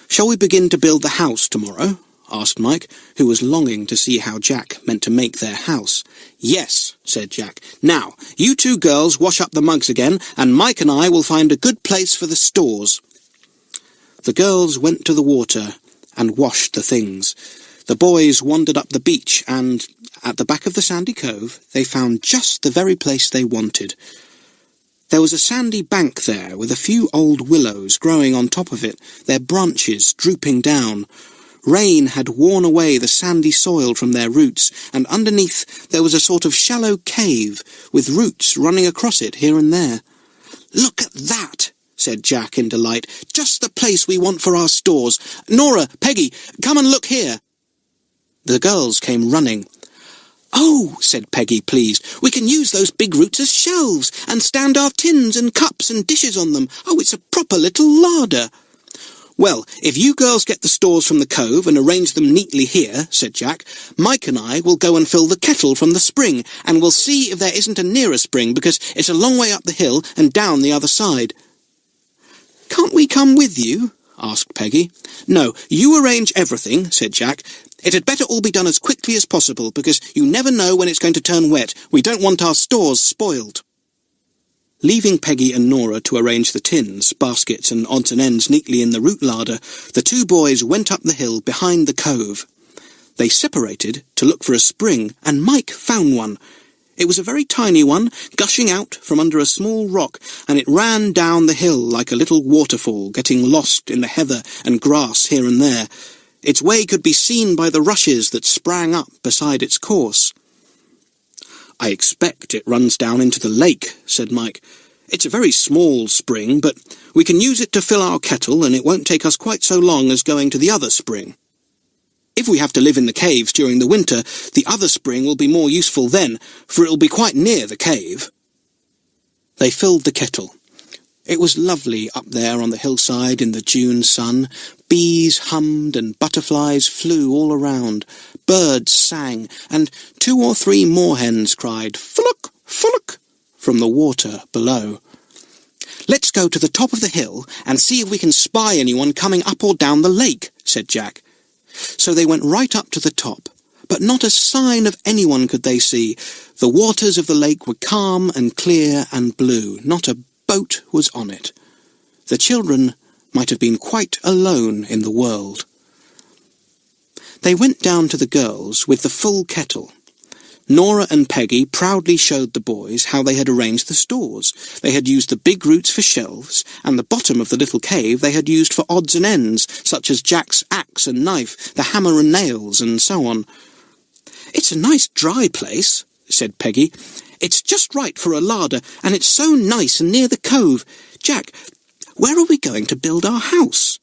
"Shall we begin to build the house tomorrow?" asked Mike, who was longing to see how Jack meant to make their house. "Yes," said Jack. "Now, you 2 girls wash up the mugs again, and Mike and I will find a good place for the stores." The girls went to the water and washed the things. The boys wandered up the beach, and at the back of the sandy cove they found just the very place they wanted. There was a sandy bank there with a few old willows growing on top of it, their branches drooping down. Rain had worn away the sandy soil from their roots, and underneath there was a sort of shallow cave with roots running across it here and there. "Look at that!" said Jack in delight. "Just the place we want for our stores. Nora, Peggy, come and look here." The girls came running. "Oh," said Peggy, pleased, "we can use those big roots as shelves, and stand our tins and cups and dishes on them. Oh, it's a proper little larder." "Well, if you girls get the stores from the cove and arrange them neatly here," said Jack, "Mike and I will go and fill the kettle from the spring, and we'll see if there isn't a nearer spring, because it's a long way up the hill and down the other side." "Can't we come with you?" asked Peggy. "No, you arrange everything," said Jack. "It had better all be done as quickly as possible, because you never know when it's going to turn wet. We don't want our stores spoiled." Leaving Peggy and Nora to arrange the tins, baskets and odds and ends neatly in the root larder, the 2 boys went up the hill behind the cove. They separated to look for a spring, and Mike found one. It was a very tiny one, gushing out from under a small rock, and it ran down the hill like a little waterfall, getting lost in the heather and grass here and there. Its way could be seen by the rushes that sprang up beside its course. "I expect it runs down into the lake," said Mike. "It's a very small spring, but we can use it to fill our kettle, and it won't take us quite so long as going to the other spring. If we have to live in the caves during the winter, the other spring will be more useful then, for it will be quite near the cave." They filled the kettle. It was lovely up there on the hillside in the June sun. Bees hummed and butterflies flew all around. Birds sang, and 2 or 3 moorhens cried, "Fullock, fullock," from the water below. "Let's go to the top of the hill and see if we can spy anyone coming up or down the lake," said Jack. So they went right up to the top, but not a sign of anyone could they see. The waters of the lake were calm and clear and blue. Not a boat was on it. The children might have been quite alone in the world. They went down to the girls with the full kettle. Nora and Peggy proudly showed the boys how they had arranged the stores. They had used the big roots for shelves, and the bottom of the little cave they had used for odds and ends, such as Jack's axe and knife, the hammer and nails, and so on. "It's a nice dry place," said Peggy. "It's just right for a larder, and it's so nice and near the cove. Jack, where are we going to build our house?"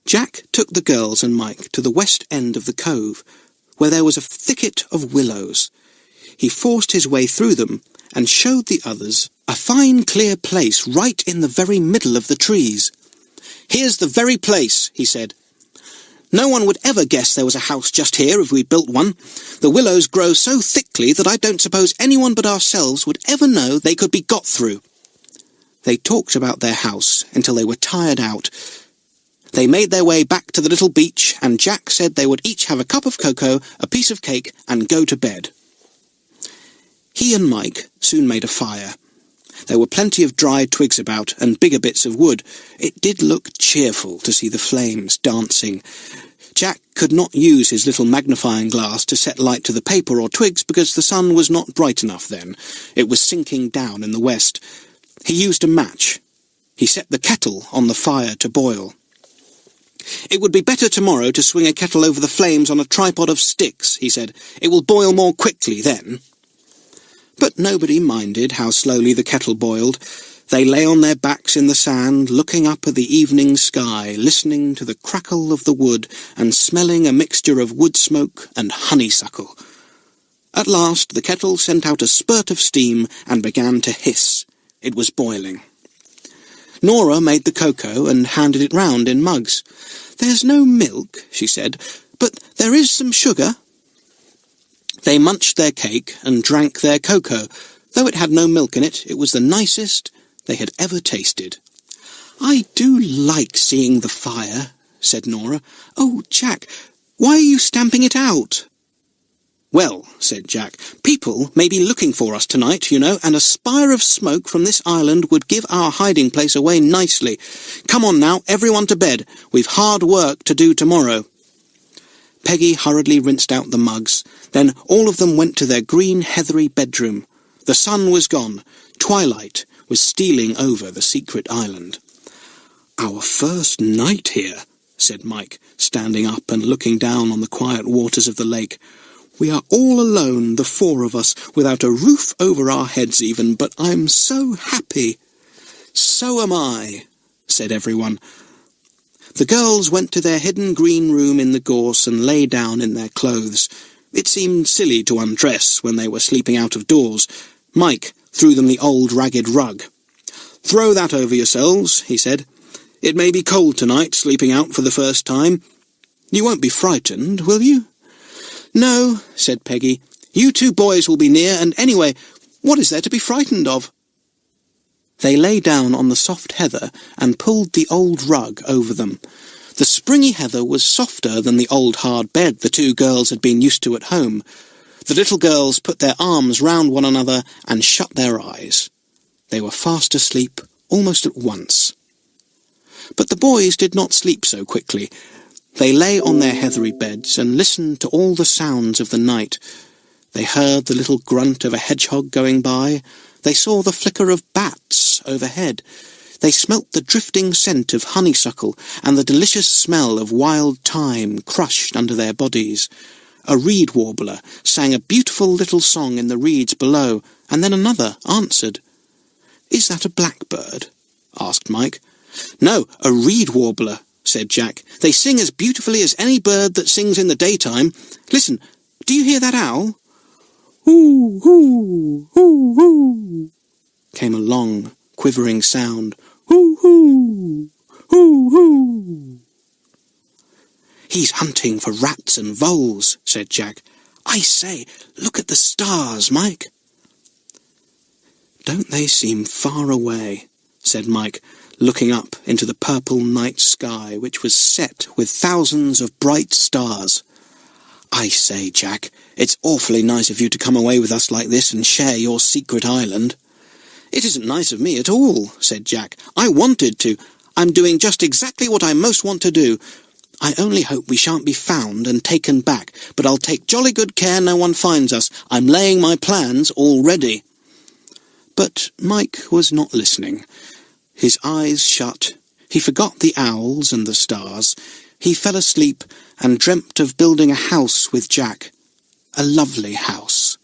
Jack took the girls and Mike to the west end of the cove, where there was a thicket of willows. He forced his way through them and showed the others a fine clear place right in the very middle of the trees. "Here's the very place," he said. "No one would ever guess there was a house just here if we built one. The willows grow so thickly that I don't suppose anyone but ourselves would ever know they could be got through." They talked about their house until they were tired out. They made their way back to the little beach, and Jack said they would each have a cup of cocoa, a piece of cake, and go to bed. He and Mike soon made a fire. There were plenty of dry twigs about and bigger bits of wood. It did look cheerful to see the flames dancing. Jack could not use his little magnifying glass to set light to the paper or twigs because the sun was not bright enough then. It was sinking down in the west. He used a match. He set the kettle on the fire to boil. "It would be better tomorrow to swing a kettle over the flames on a tripod of sticks," he said. "It will boil more quickly then." But nobody minded how slowly the kettle boiled. They lay on their backs in the sand, looking up at the evening sky, listening to the crackle of the wood and smelling a mixture of wood smoke and honeysuckle. At last the kettle sent out a spurt of steam and began to hiss. It was boiling. Nora made the cocoa and handed it round in mugs. "There's no milk," she said, "but there is some sugar." They munched their cake and drank their cocoa. Though it had no milk in it, it was the nicest they had ever tasted. "I do like seeing the fire," said Nora. "Oh, Jack, why are you stamping it out?" "Well," said Jack, "people may be looking for us tonight, you know, and a spire of smoke from this island would give our hiding place away nicely. Come on now, everyone to bed. We've hard work to do tomorrow." Peggy hurriedly rinsed out the mugs. Then all of them went to their green heathery bedroom. The sun was gone. Twilight was stealing over the secret island. "Our first night here," said Mike, standing up and looking down on the quiet waters of the lake. "We are all alone, the four of us, without a roof over our heads even, but I'm so happy." "So am I," said everyone. The girls went to their hidden green room in the gorse and lay down in their clothes. It seemed silly to undress when they were sleeping out of doors. Mike threw them the old ragged rug. "Throw that over yourselves," he said. "It may be cold tonight, sleeping out for the first time. You won't be frightened, will you?" "No," said Peggy. "You two boys will be near, and anyway, what is there to be frightened of?" They lay down on the soft heather and pulled the old rug over them. The springy heather was softer than the old hard bed the two girls had been used to at home. The little girls put their arms round one another and shut their eyes. They were fast asleep almost at once. But the boys did not sleep so quickly. They lay on their heathery beds and listened to all the sounds of the night. They heard the little grunt of a hedgehog going by. They saw the flicker of bats overhead. They smelt the drifting scent of honeysuckle and the delicious smell of wild thyme crushed under their bodies. A reed warbler sang a beautiful little song in the reeds below, and then another answered. "Is that a blackbird?" asked Mike. "No, a reed warbler," said Jack. "They sing as beautifully as any bird that sings in the daytime. Listen, do you hear that owl?" "Hoo, hoo, hoo, hoo," came a long, quivering sound. "Hoo, hoo, hoo, hoo." "He's hunting for rats and voles," said Jack. "I say, look at the stars, Mike." "Don't they seem far away?" said Mike, looking up into the purple night sky, which was set with thousands of bright stars. "I say, Jack, it's awfully nice of you to come away with us like this and share your secret island." "It isn't nice of me at all," said Jack. "I wanted to. I'm doing just exactly what I most want to do. I only hope we shan't be found and taken back, but I'll take jolly good care no one finds us. I'm laying my plans already." But Mike was not listening. His eyes shut. He forgot the owls and the stars. He fell asleep and dreamt of building a house with Jack. A lovely house.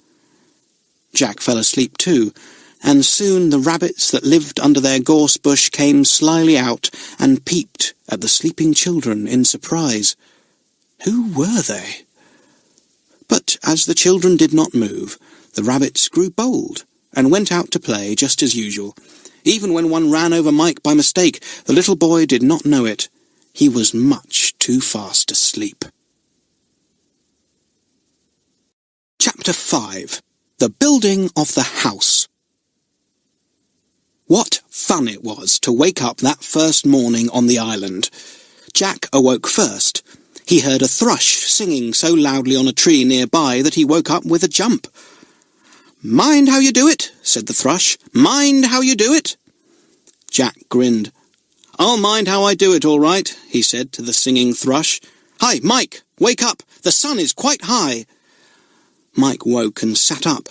Jack fell asleep too, and soon the rabbits that lived under their gorse bush came slyly out and peeped at the sleeping children in surprise. Who were they? But as the children did not move, the rabbits grew bold and went out to play just as usual. Even when one ran over Mike by mistake, the little boy did not know it. He was much too fast asleep. Chapter 5. The Building of the House. What fun it was to wake up that first morning on the island. Jack awoke first. He heard a thrush singing so loudly on a tree nearby that he woke up with a jump. "Mind how you do it," said the thrush. "Mind how you do it." Jack grinned. "I'll mind how I do it, all right," he said to the singing thrush. "Hi, Mike, wake up! The sun is quite high." Mike woke and sat up.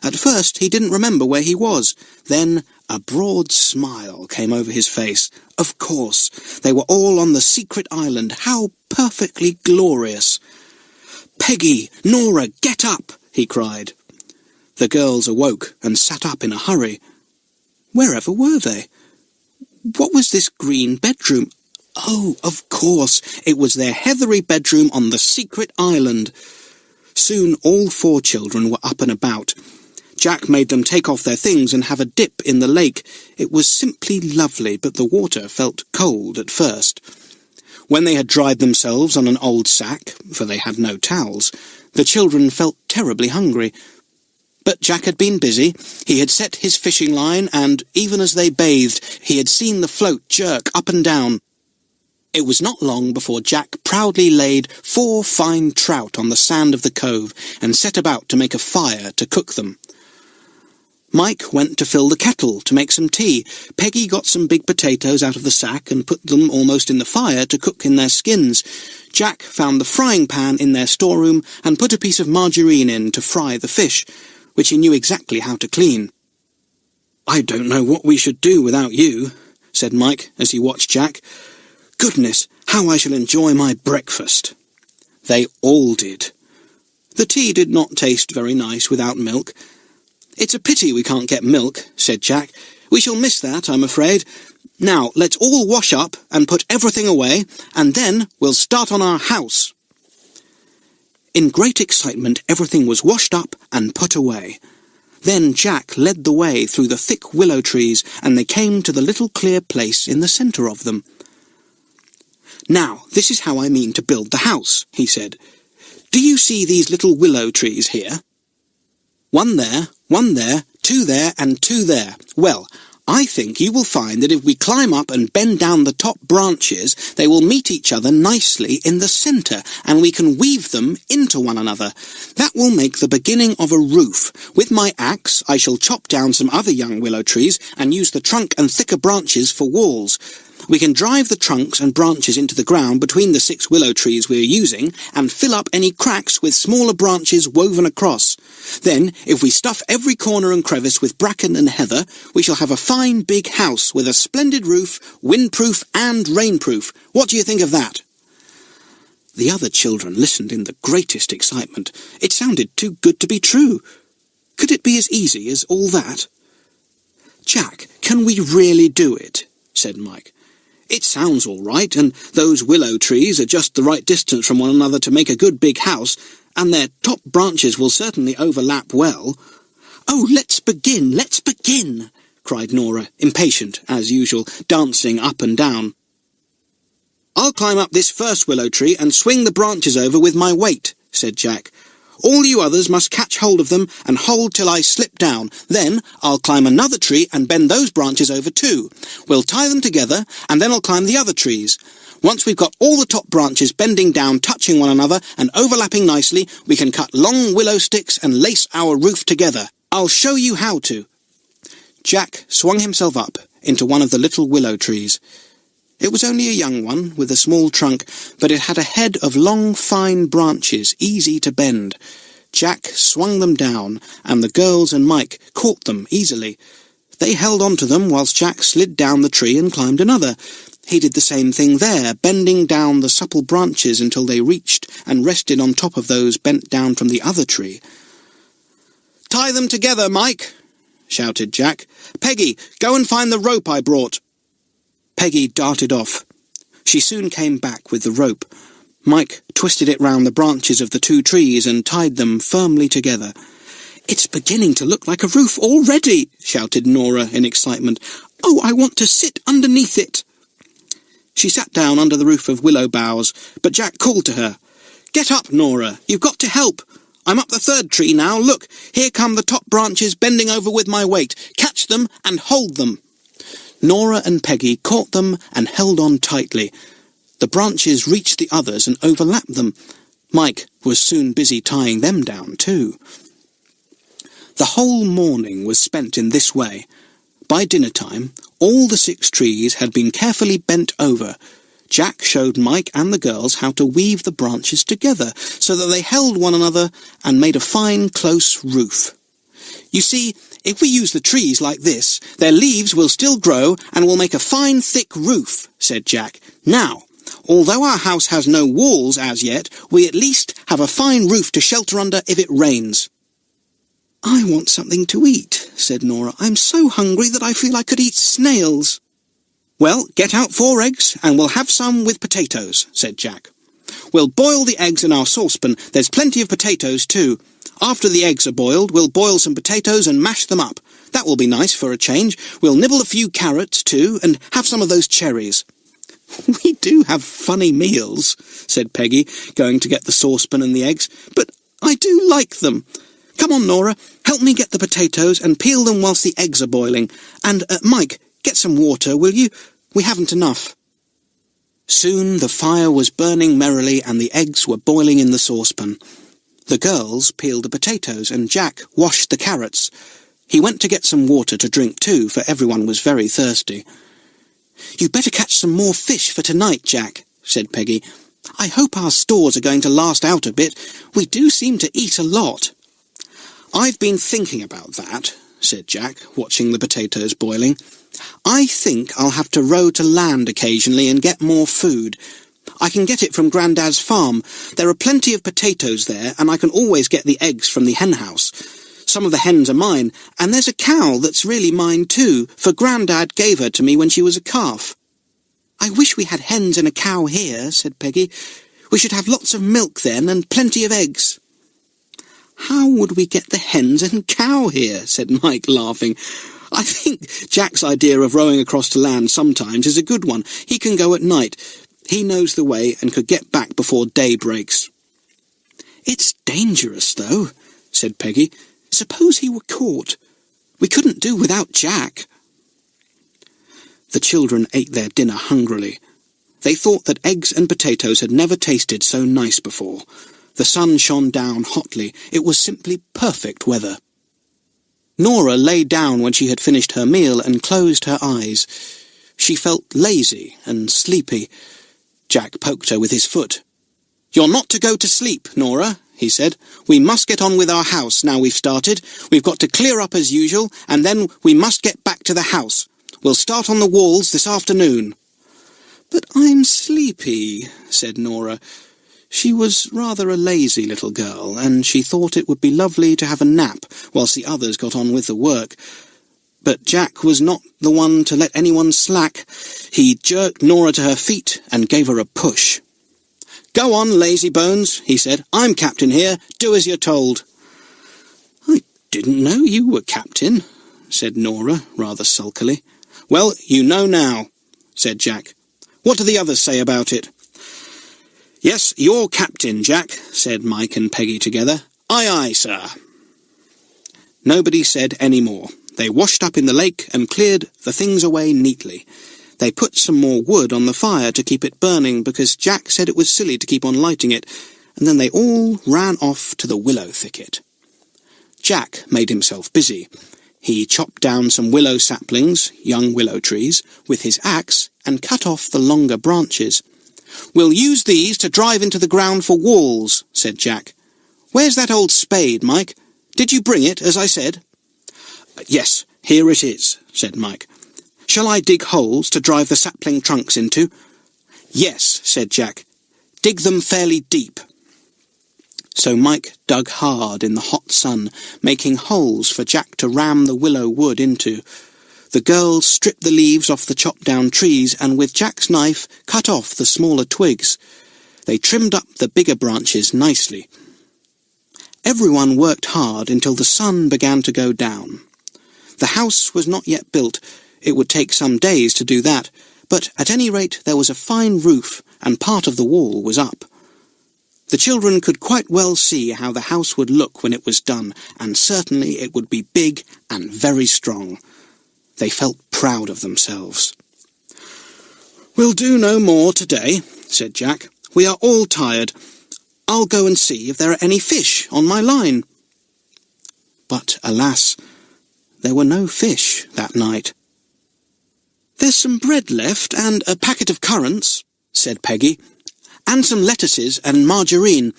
At first he didn't remember where he was. Then a broad smile came over his face. Of course, they were all on the secret island. How perfectly glorious! "Peggy, Nora, get up!" he cried. The girls awoke and sat up in a hurry. Wherever were they? What was this green bedroom? Oh, of course, it was their heathery bedroom on the secret island. Soon all 4 children were up and about. Jack made them take off their things and have a dip in the lake. It was simply lovely, but the water felt cold at first. When they had dried themselves on an old sack, for they had no towels, the children felt terribly hungry. But Jack had been busy. He had set his fishing line, and even as they bathed, he had seen the float jerk up and down. It was not long before Jack proudly laid 4 fine trout on the sand of the cove and set about to make a fire to cook them. Mike went to fill the kettle to make some tea. Peggy got some big potatoes out of the sack and put them almost in the fire to cook in their skins. Jack found the frying pan in their storeroom and put a piece of margarine in to fry the fish, which he knew exactly how to clean. "I don't know what we should do without you," said Mike as he watched Jack. "Goodness, how I shall enjoy my breakfast." They all did. The tea did not taste very nice without milk. "It's a pity we can't get milk," said Jack. "We shall miss that, I'm afraid. Now, let's all wash up and put everything away, and then we'll start on our house." In great excitement, everything was washed up and put away. Then Jack led the way through the thick willow trees, and they came to the little clear place in the centre of them. "Now, this is how I mean to build the house," he said. "Do you see these little willow trees here? 1 there, 1 there, 2 there, and 2 there. Well, I think you will find that if we climb up and bend down the top branches, they will meet each other nicely in the centre, and we can weave them into one another. That will make the beginning of a roof. With my axe, I shall chop down some other young willow trees and use the trunk and thicker branches for walls. We can drive the trunks and branches into the ground between the 6 willow trees we are using and fill up any cracks with smaller branches woven across. Then, if we stuff every corner and crevice with bracken and heather, we shall have a fine big house with a splendid roof, windproof and rainproof. What do you think of that?" The other children listened in the greatest excitement. It sounded too good to be true. Could it be as easy as all that? "Jack, can we really do it?" said Mike. "It sounds all right, and those willow trees are just the right distance from one another to make a good big house, and their top branches will certainly overlap well." "Oh, let's begin," cried Nora, impatient, as usual, dancing up and down. "I'll climb up this first willow tree and swing the branches over with my weight," said Jack. "All you others must catch hold of them and hold till I slip down. Then I'll climb another tree and bend those branches over too. We'll tie them together, and then I'll climb the other trees. Once we've got all the top branches bending down, touching one another, and overlapping nicely, we can cut long willow sticks and lace our roof together. I'll show you how to." Jack swung himself up into one of the little willow trees. It was only a young one, with a small trunk, but it had a head of long, fine branches, easy to bend. Jack swung them down, and the girls and Mike caught them easily. They held on to them whilst Jack slid down the tree and climbed another. He did the same thing there, bending down the supple branches until they reached and rested on top of those bent down from the other tree. "Tie them together, Mike," shouted Jack. "Peggy, go and find the rope I brought." Peggy darted off. She soon came back with the rope. Mike twisted it round the branches of the 2 trees and tied them firmly together. "It's beginning to look like a roof already," shouted Nora in excitement. "Oh, I want to sit underneath it." She sat down under the roof of willow boughs, but Jack called to her. "Get up, Nora. You've got to help. I'm up the 3rd tree now. Look, here come the top branches bending over with my weight. Catch them and hold them." Nora and Peggy caught them and held on tightly. The branches reached the others and overlapped them. Mike was soon busy tying them down too. The whole morning was spent in this way. By dinner-time, all the 6 trees had been carefully bent over. Jack showed Mike and the girls how to weave the branches together so that they held one another and made a fine, close roof. You see, if we use the trees like this, their leaves will still grow and will make a fine, thick roof, said Jack. Now, although our house has no walls as yet, we at least have a fine roof to shelter under if it rains. I want something to eat, said Nora. I'm so hungry that I feel I could eat snails. Well, get out 4 eggs, and we'll have some with potatoes, said Jack. We'll boil the eggs in our saucepan. There's plenty of potatoes, too. After the eggs are boiled, we'll boil some potatoes and mash them up. That will be nice for a change. We'll nibble a few carrots, too, and have some of those cherries. We do have funny meals, said Peggy, going to get the saucepan and the eggs, but I do like them. Come on, Nora, help me get the potatoes and peel them whilst the eggs are boiling. And, Mike, get some water, will you? We haven't enough. Soon the fire was burning merrily and the eggs were boiling in the saucepan. The girls peeled the potatoes and Jack washed the carrots. He went to get some water to drink too, for everyone was very thirsty. You'd better catch some more fish for tonight, Jack, said Peggy. I hope our stores are going to last out a bit. We do seem to eat a lot. I've been thinking about that, said Jack, watching the potatoes boiling. I think I'll have to row to land occasionally and get more food. I can get it from Grandad's farm. There are plenty of potatoes there, and I can always get the eggs from the hen house. Some of the hens are mine, and there's a cow that's really mine too, for Grandad gave her to me when she was a calf. I wish we had hens and a cow here, said Peggy. We should have lots of milk then, and plenty of eggs. How would we get the hens and cow here, said Mike, laughing. I think Jack's idea of rowing across to land sometimes is a good one. He can go at night. He knows the way and could get back before day breaks. It's dangerous, though, said Peggy. Suppose he were caught. We couldn't do without Jack. The children ate their dinner hungrily. They thought that eggs and potatoes had never tasted so nice before. The sun shone down hotly. It was simply perfect weather. Nora lay down when she had finished her meal and closed her eyes. She felt lazy and sleepy. Jack poked her with his foot. You're not to go to sleep, Nora, he said. We must get on with our house now we've started. We've got to clear up as usual, and then we must get back to the house. We'll start on the walls this afternoon. But I'm sleepy, said Nora. She was rather a lazy little girl, and she thought it would be lovely to have a nap whilst the others got on with the work. But Jack was not the one to let anyone slack. He jerked Nora to her feet and gave her a push. Go on, lazy bones, he said. I'm captain here. Do as you're told. I didn't know you were captain, said Nora, rather sulkily. Well, you know now, said Jack. What do the others say about it? Yes, you're captain, Jack, said Mike and Peggy together. Aye, aye, sir. Nobody said any more. They washed up in the lake and cleared the things away neatly. They put some more wood on the fire to keep it burning because Jack said it was silly to keep on lighting it, and then they all ran off to the willow thicket. Jack made himself busy. He chopped down some willow saplings, young willow trees, with his axe and cut off the longer branches. We'll use these to drive into the ground for walls, said Jack. Where's that old spade, Mike? Did you bring it, as I said? Yes, here it is, said Mike. Shall I dig holes to drive the sapling trunks into? Yes, said Jack. Dig them fairly deep. So Mike dug hard in the hot sun, making holes for Jack to ram the willow wood into. The girls stripped the leaves off the chopped-down trees and with Jack's knife cut off the smaller twigs. They trimmed up the bigger branches nicely. Everyone worked hard until the sun began to go down. The house was not yet built. It would take some days to do that, but at any rate there was a fine roof and part of the wall was up. The children could quite well see how the house would look when it was done, and certainly it would be big and very strong. They felt proud of themselves. We'll do no more today, said Jack. We are all tired. I'll go and see if there are any fish on my line. But, alas, there were no fish that night. "There's some bread left and a packet of currants," said Peggy, "and some lettuces and margarine.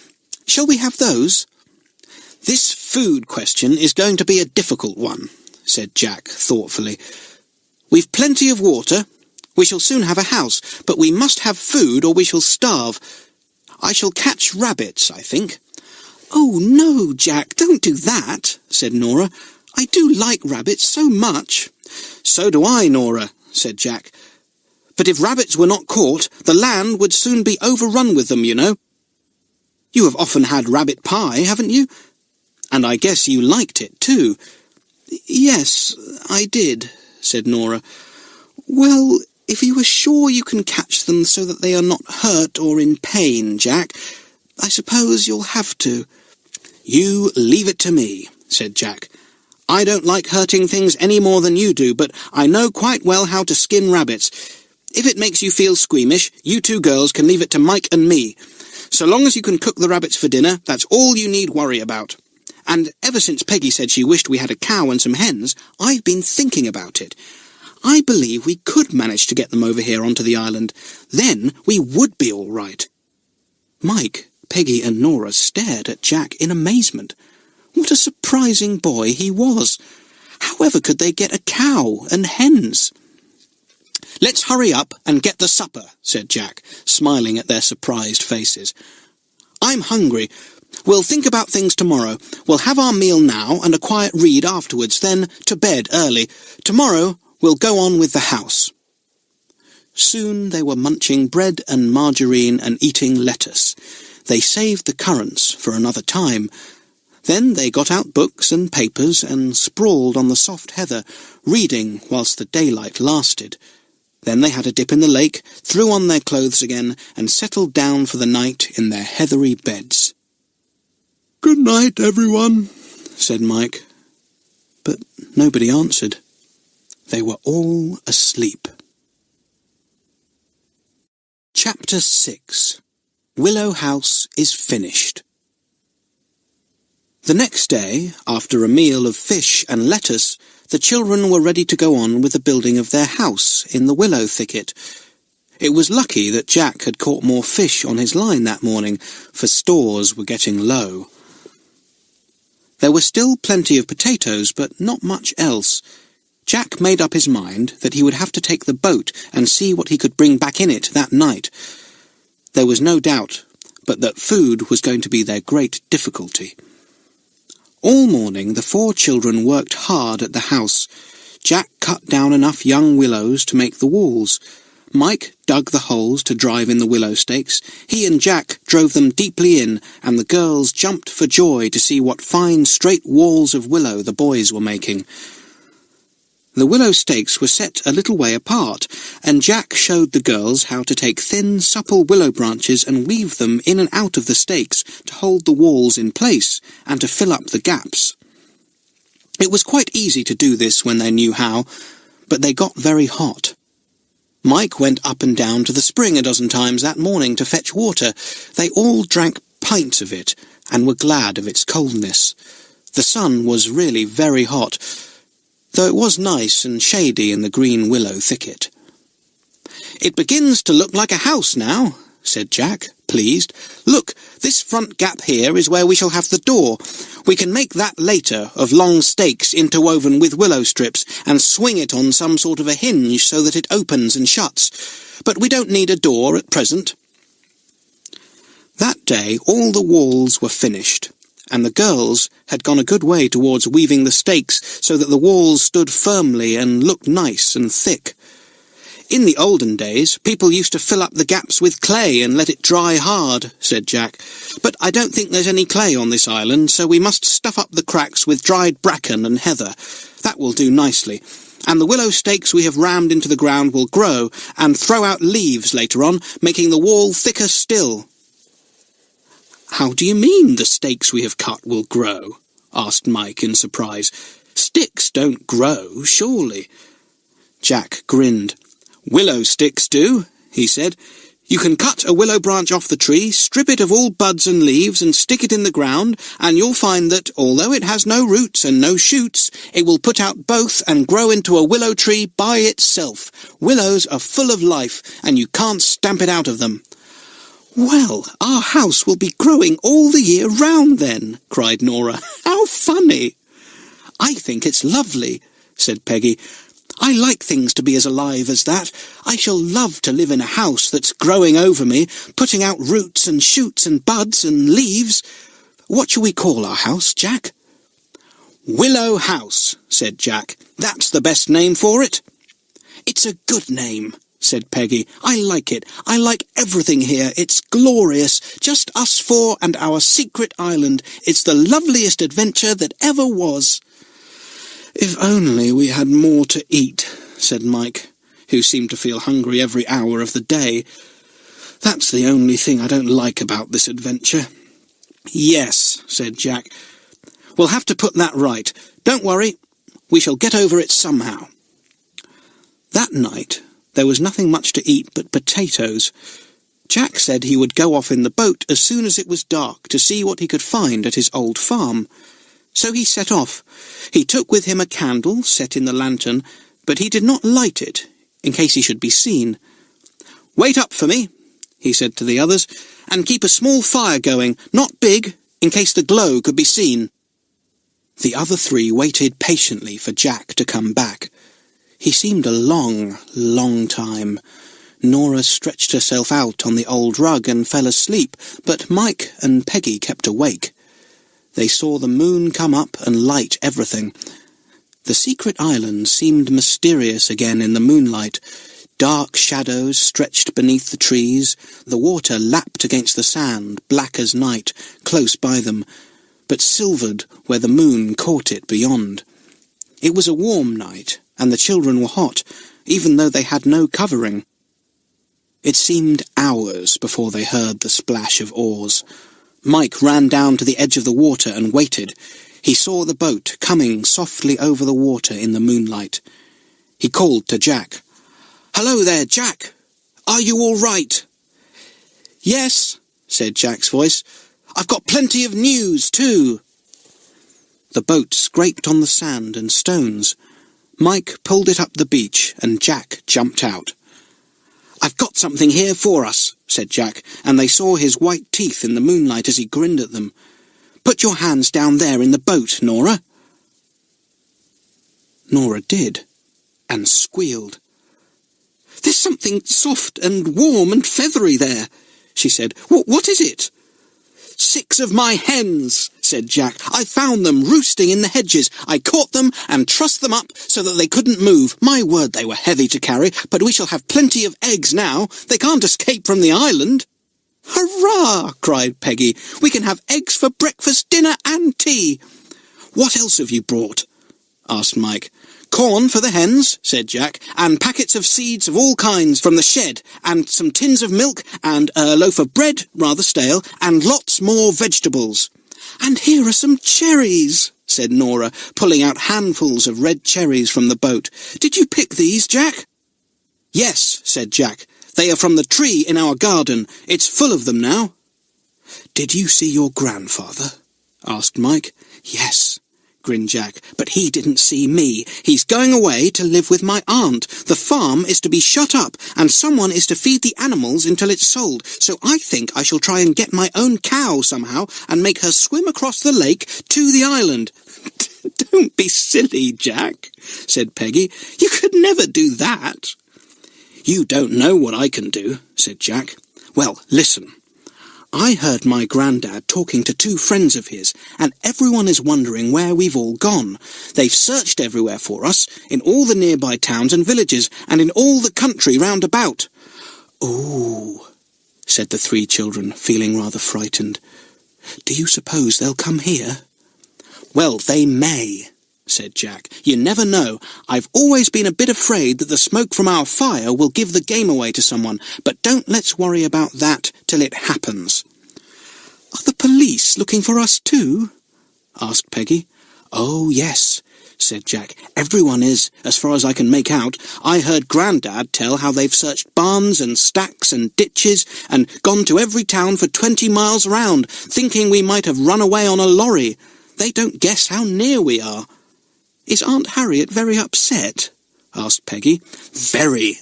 Shall we have those?" "This food question is going to be a difficult one," said Jack thoughtfully. "We've plenty of water. We shall soon have a house, but we must have food or we shall starve. I shall catch rabbits, I think." "Oh, no, Jack, don't do that," said Nora. "I do like rabbits so much." "So do I, Nora," said Jack. "But if rabbits were not caught, the land would soon be overrun with them, you know. You have often had rabbit pie, haven't you? And I guess you liked it, too." "Yes, I did," said Nora. "Well, if you are sure you can catch them so that they are not hurt or in pain, Jack, I suppose you'll have to." "You leave it to me," said Jack. "I don't like hurting things any more than you do, but I know quite well how to skin rabbits. If it makes you feel squeamish, you two girls can leave it to Mike and me. So long as you can cook the rabbits for dinner, that's all you need worry about. And ever since Peggy said she wished we had a cow and some hens, I've been thinking about it. I believe we could manage to get them over here onto the island. Then we would be all right." Mike, Peggy and Nora stared at Jack in amazement. What a surprising boy he was! However could they get a cow and hens? "Let's hurry up and get the supper," said Jack, smiling at their surprised faces. "I'm hungry. We'll think about things tomorrow. We'll have our meal now and a quiet read afterwards, then to bed early. Tomorrow we'll go on with the house." Soon they were munching bread and margarine and eating lettuce. They saved the currants for another time. Then they got out books and papers and sprawled on the soft heather, reading whilst the daylight lasted. Then they had a dip in the lake, threw on their clothes again, and settled down for the night in their heathery beds. "Good night, everyone," said Mike. But nobody answered. They were all asleep. Chapter 6. Willow House is Finished. The next day, after a meal of fish and lettuce, the children were ready to go on with the building of their house in the willow thicket. It was lucky that Jack had caught more fish on his line that morning, for stores were getting low. There were still plenty of potatoes, but not much else. Jack made up his mind that he would have to take the boat and see what he could bring back in it that night. There was no doubt but that food was going to be their great difficulty. All morning the 4 children worked hard at the house. Jack cut down enough young willows to make the walls. Mike dug the holes to drive in the willow stakes. He and Jack drove them deeply in, and the girls jumped for joy to see what fine straight walls of willow the boys were making. The willow stakes were set a little way apart, and Jack showed the girls how to take thin, supple willow branches and weave them in and out of the stakes to hold the walls in place and to fill up the gaps. It was quite easy to do this when they knew how, but they got very hot. Mike went up and down to the spring a dozen times that morning to fetch water. They all drank pints of it and were glad of its coldness. The sun was really very hot, though it was nice and shady in the green willow thicket. "It begins to look like a house now," said Jack, pleased. "Look, this front gap here is where we shall have the door. We can make that later, of long stakes interwoven with willow strips, and swing it on some sort of a hinge so that it opens and shuts. But we don't need a door at present." That day all the walls were finished, and the girls had gone a good way towards weaving the stakes so that the walls stood firmly and looked nice and thick. "In the olden days, people used to fill up the gaps with clay and let it dry hard," said Jack. "But I don't think there's any clay on this island, so we must stuff up the cracks with dried bracken and heather. That will do nicely. And the willow stakes we have rammed into the ground will grow and throw out leaves later on, making the wall thicker still." "How do you mean the stakes we have cut will grow?" asked Mike in surprise. "Sticks don't grow, surely?" Jack grinned. "Willow sticks do," he said. You can cut a willow branch off the tree, strip it of all buds and leaves and stick it in the ground, and you'll find that, although it has no roots and no shoots, it will put out both and grow into a willow tree by itself. Willows are full of life, and you can't stamp it out of them." "Well, our house will be growing all the year round then," cried Nora. "How funny!" "I think it's lovely," said Peggy. "I like things to be as alive as that. I shall love to live in a house that's growing over me, putting out roots and shoots and buds and leaves. What shall we call our house, Jack?" "Willow House," said Jack. "That's the best name for it." "It's a good name," said Peggy. "I like it. I like everything here. It's glorious. Just us four and our secret island. It's the loveliest adventure that ever was." "If only we had more to eat," said Mike, who seemed to feel hungry every hour of the day. "That's the only thing I don't like about this adventure." "Yes," said Jack. "We'll have to put that right. Don't worry. We shall get over it somehow." That night there was nothing much to eat but potatoes. Jack said he would go off in the boat as soon as it was dark to see what he could find at his old farm. So he set off. He took with him a candle set in the lantern, but he did not light it, in case he should be seen. "Wait up for me," he said to the others, "and keep a small fire going, not big, in case the glow could be seen." The other three waited patiently for Jack to come back. He seemed a long, long time. Nora stretched herself out on the old rug and fell asleep, but Mike and Peggy kept awake. They saw the moon come up and light everything. The secret island seemed mysterious again in the moonlight. Dark shadows stretched beneath the trees. The water lapped against the sand, black as night, close by them, but silvered where the moon caught it beyond. It was a warm night, and the children were hot, even though they had no covering. It seemed hours before they heard the splash of oars. Mike ran down to the edge of the water and waited. He saw the boat coming softly over the water in the moonlight. He called to Jack. "Hello there, Jack! Are you all right?" "Yes," said Jack's voice. "I've got plenty of news, too." The boat scraped on the sand and stones. Mike pulled it up the beach, and Jack jumped out. "I've got something here for us," said Jack, and they saw his white teeth in the moonlight as he grinned at them. "Put your hands down there in the boat, Nora." Nora did, and squealed. "There's something soft and warm and feathery there," she said. What is it?" "6 of my hens," said Jack. "I found them roosting in the hedges. I caught them and trussed them up so that they couldn't move. My word, they were heavy to carry, but we shall have plenty of eggs now. They can't escape from the island." "Hurrah!" cried Peggy. "We can have eggs for breakfast, dinner and tea." "What else have you brought?" asked Mike. "Corn for the hens," said Jack, "and packets of seeds of all kinds from the shed, and some tins of milk, and a loaf of bread, rather stale, and lots more vegetables." "And here are some cherries," said Nora, pulling out handfuls of red cherries from the boat. "Did you pick these, Jack?" "Yes," said Jack. "They are from the tree in our garden. It's full of them now." "Did you see your grandfather?" asked Mike. "Yes," grinned Jack, "but he didn't see me. He's going away to live with my aunt. The farm is to be shut up, and someone is to feed the animals until it's sold. So I think I shall try and get my own cow somehow and make her swim across the lake to the island." "Don't be silly, Jack," said Peggy. "You could never do that." "You don't know what I can do," said Jack. "Well, listen. I heard my granddad talking to 2 friends of his, and everyone is wondering where we've all gone. They've searched everywhere for us, in all the nearby towns and villages, and in all the country round about." "Oh," said the 3 children, feeling rather frightened. "Do you suppose they'll come here?" "Well, they may," said Jack. "You never know. I've always been a bit afraid that the smoke from our fire will give the game away to someone, but don't let's worry about that till it happens." "Are the police looking for us too?" asked Peggy. "Oh, yes. said Jack. "Everyone is, as far as I can make out. I heard Grandad tell how they've searched barns and stacks and ditches and gone to every town for 20 miles round, thinking we might have run away on a lorry. They don't guess how near we are." "Is Aunt Harriet very upset?" asked Peggy. "Very,"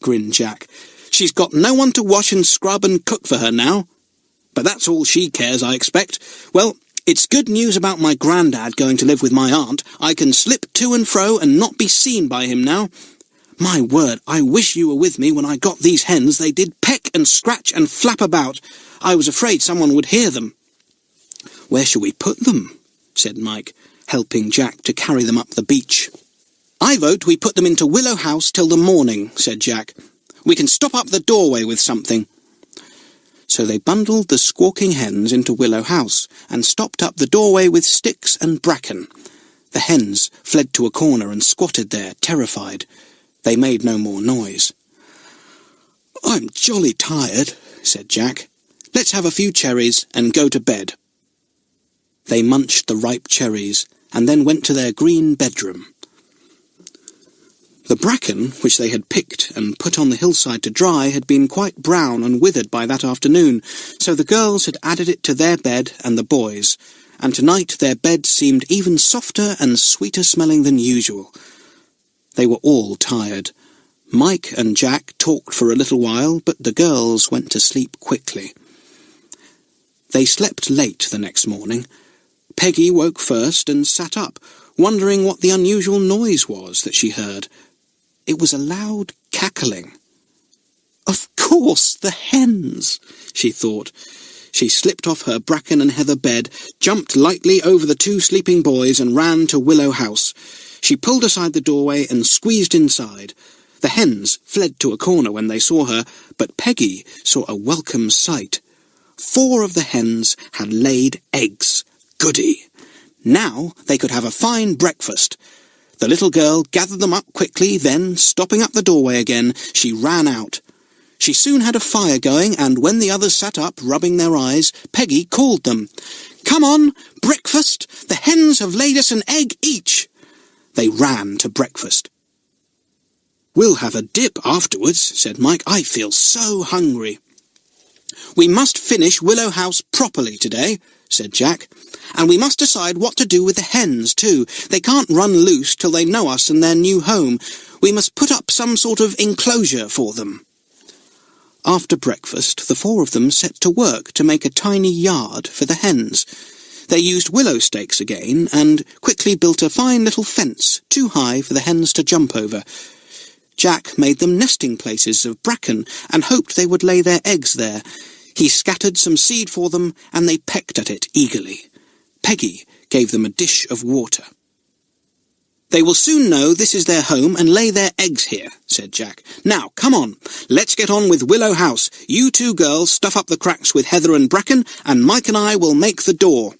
grinned Jack. "She's got no one to wash and scrub and cook for her now. But that's all she cares, I expect. Well, it's good news about my Grandad going to live with my aunt. I can slip to and fro and not be seen by him now. My word, I wish you were with me when I got these hens. They did peck and scratch and flap about. I was afraid someone would hear them." "Where shall we put them?" said Mike, helping Jack to carry them up the beach. "I vote we put them into Willow House till the morning," said Jack. "We can stop up the doorway with something." So they bundled the squawking hens into Willow House and stopped up the doorway with sticks and bracken. The hens fled to a corner and squatted there, terrified. They made no more noise. "I'm jolly tired," said Jack. "Let's have a few cherries and go to bed." They munched the ripe cherries and then went to their green bedroom. The bracken, which they had picked and put on the hillside to dry, had been quite brown and withered by that afternoon, so the girls had added it to their bed and the boys', and tonight their bed seemed even softer and sweeter smelling than usual. They were all tired. Mike and Jack talked for a little while, but the girls went to sleep quickly. They slept late the next morning. Peggy woke first and sat up, wondering what the unusual noise was that she heard. It was a loud cackling. "Of course, the hens," she thought. She slipped off her bracken and heather bed, jumped lightly over the two sleeping boys and ran to Willow House. She pulled aside the doorway and squeezed inside. The hens fled to a corner when they saw her, but Peggy saw a welcome sight. 4 of the hens had laid eggs. Goody! Now they could have a fine breakfast. The little girl gathered them up quickly, then, stopping up the doorway again, she ran out. She soon had a fire going, and when the others sat up, rubbing their eyes, Peggy called them. "Come on, breakfast! The hens have laid us an egg each!" They ran to breakfast. "We'll have a dip afterwards," said Mike. "I feel so hungry." "We must finish Willow House properly today," said Jack. "And we must decide what to do with the hens, too. They can't run loose till they know us and their new home. We must put up some sort of enclosure for them." After breakfast, the 4 of them set to work to make a tiny yard for the hens. They used willow stakes again and quickly built a fine little fence, too high for the hens to jump over. Jack made them nesting places of bracken and hoped they would lay their eggs there. He scattered some seed for them, and they pecked at it eagerly. Peggy gave them a dish of water. "They will soon know this is their home and lay their eggs here," said Jack. "Now, come on, let's get on with Willow House. You 2 girls stuff up the cracks with heather and bracken, and Mike and I will make the door."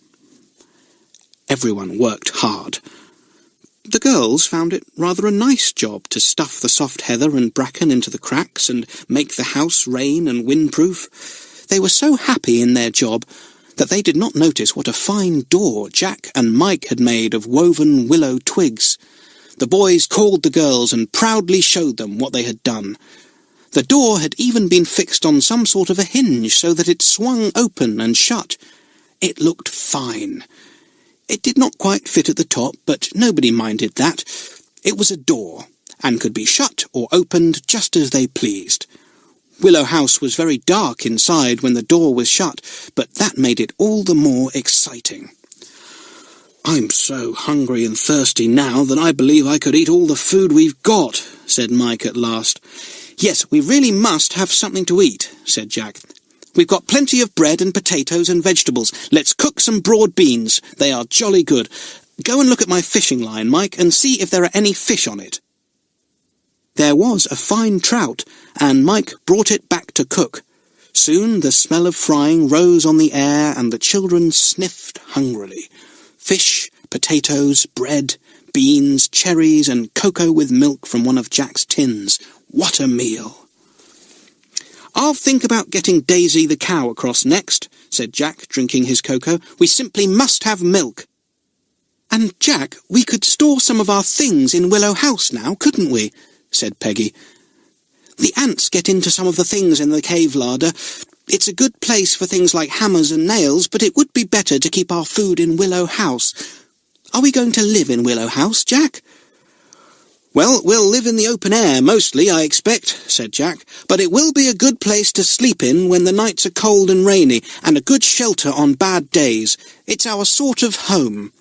Everyone worked hard. The girls found it rather a nice job to stuff the soft heather and bracken into the cracks and make the house rain and windproof. They were so happy in their job that they did not notice what a fine door Jack and Mike had made of woven willow twigs. The boys called the girls and proudly showed them what they had done. The door had even been fixed on some sort of a hinge so that it swung open and shut. It looked fine. It did not quite fit at the top, but nobody minded that. It was a door, and could be shut or opened just as they pleased. Willow House was very dark inside when the door was shut, but that made it all the more exciting. "I'm so hungry and thirsty now that I believe I could eat all the food we've got," said Mike at last. "Yes, we really must have something to eat," said Jack. "We've got plenty of bread and potatoes and vegetables. Let's cook some broad beans. They are jolly good. Go and look at my fishing line, Mike, and see if there are any fish on it." There was a fine trout, and Mike brought it back to cook. Soon the smell of frying rose on the air, and the children sniffed hungrily. Fish, potatoes, bread, beans, cherries, and cocoa with milk from one of Jack's tins. What a meal! "I'll think about getting Daisy the cow across next," said Jack, drinking his cocoa. "We simply must have milk." "And, Jack, we could store some of our things in Willow House now, couldn't we?" said Peggy. "The ants get into some of the things in the cave larder. It's a good place for things like hammers and nails, but it would be better to keep our food in Willow House. Are we going to live in Willow House, Jack?" "Well, we'll live in the open air, mostly, I expect," said Jack, "but it will be a good place to sleep in when the nights are cold and rainy, and a good shelter on bad days. It's our sort of home."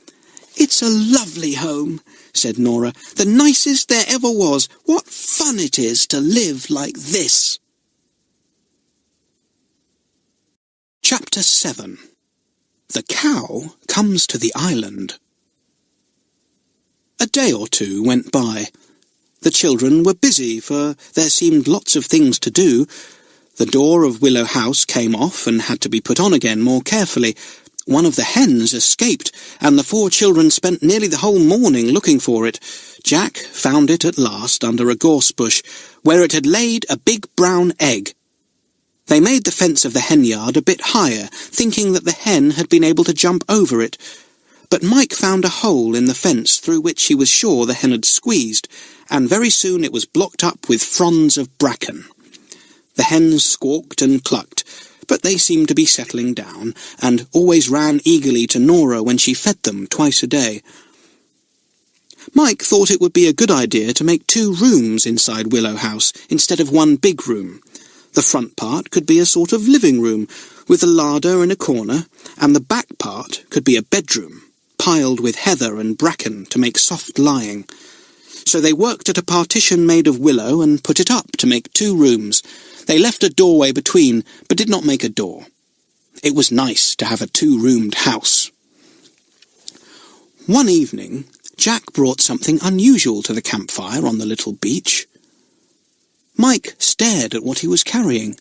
"It's a lovely home," said Nora. "The nicest there ever was. What fun it is to live like this." Chapter 7. The Cow Comes to the Island. A day or two went by. The children were busy, for there seemed lots of things to do. The door of Willow House came off and had to be put on again more carefully. One of the hens escaped, and the 4 children spent nearly the whole morning looking for it. Jack found it at last under a gorse bush, where it had laid a big brown egg. They made the fence of the hen yard a bit higher, thinking that the hen had been able to jump over it. But Mike found a hole in the fence through which he was sure the hen had squeezed, and very soon it was blocked up with fronds of bracken. The hens squawked and clucked, but they seemed to be settling down, and always ran eagerly to Nora when she fed them twice a day. Mike thought it would be a good idea to make 2 rooms inside Willow House instead of one big room. The front part could be a sort of living room, with a larder in a corner, and the back part could be a bedroom, piled with heather and bracken to make soft lying. So they worked at a partition made of willow and put it up to make 2 rooms. They left a doorway between, but did not make a door. It was nice to have a 2-roomed house. One evening, Jack brought something unusual to the campfire on the little beach. Mike stared at what he was carrying.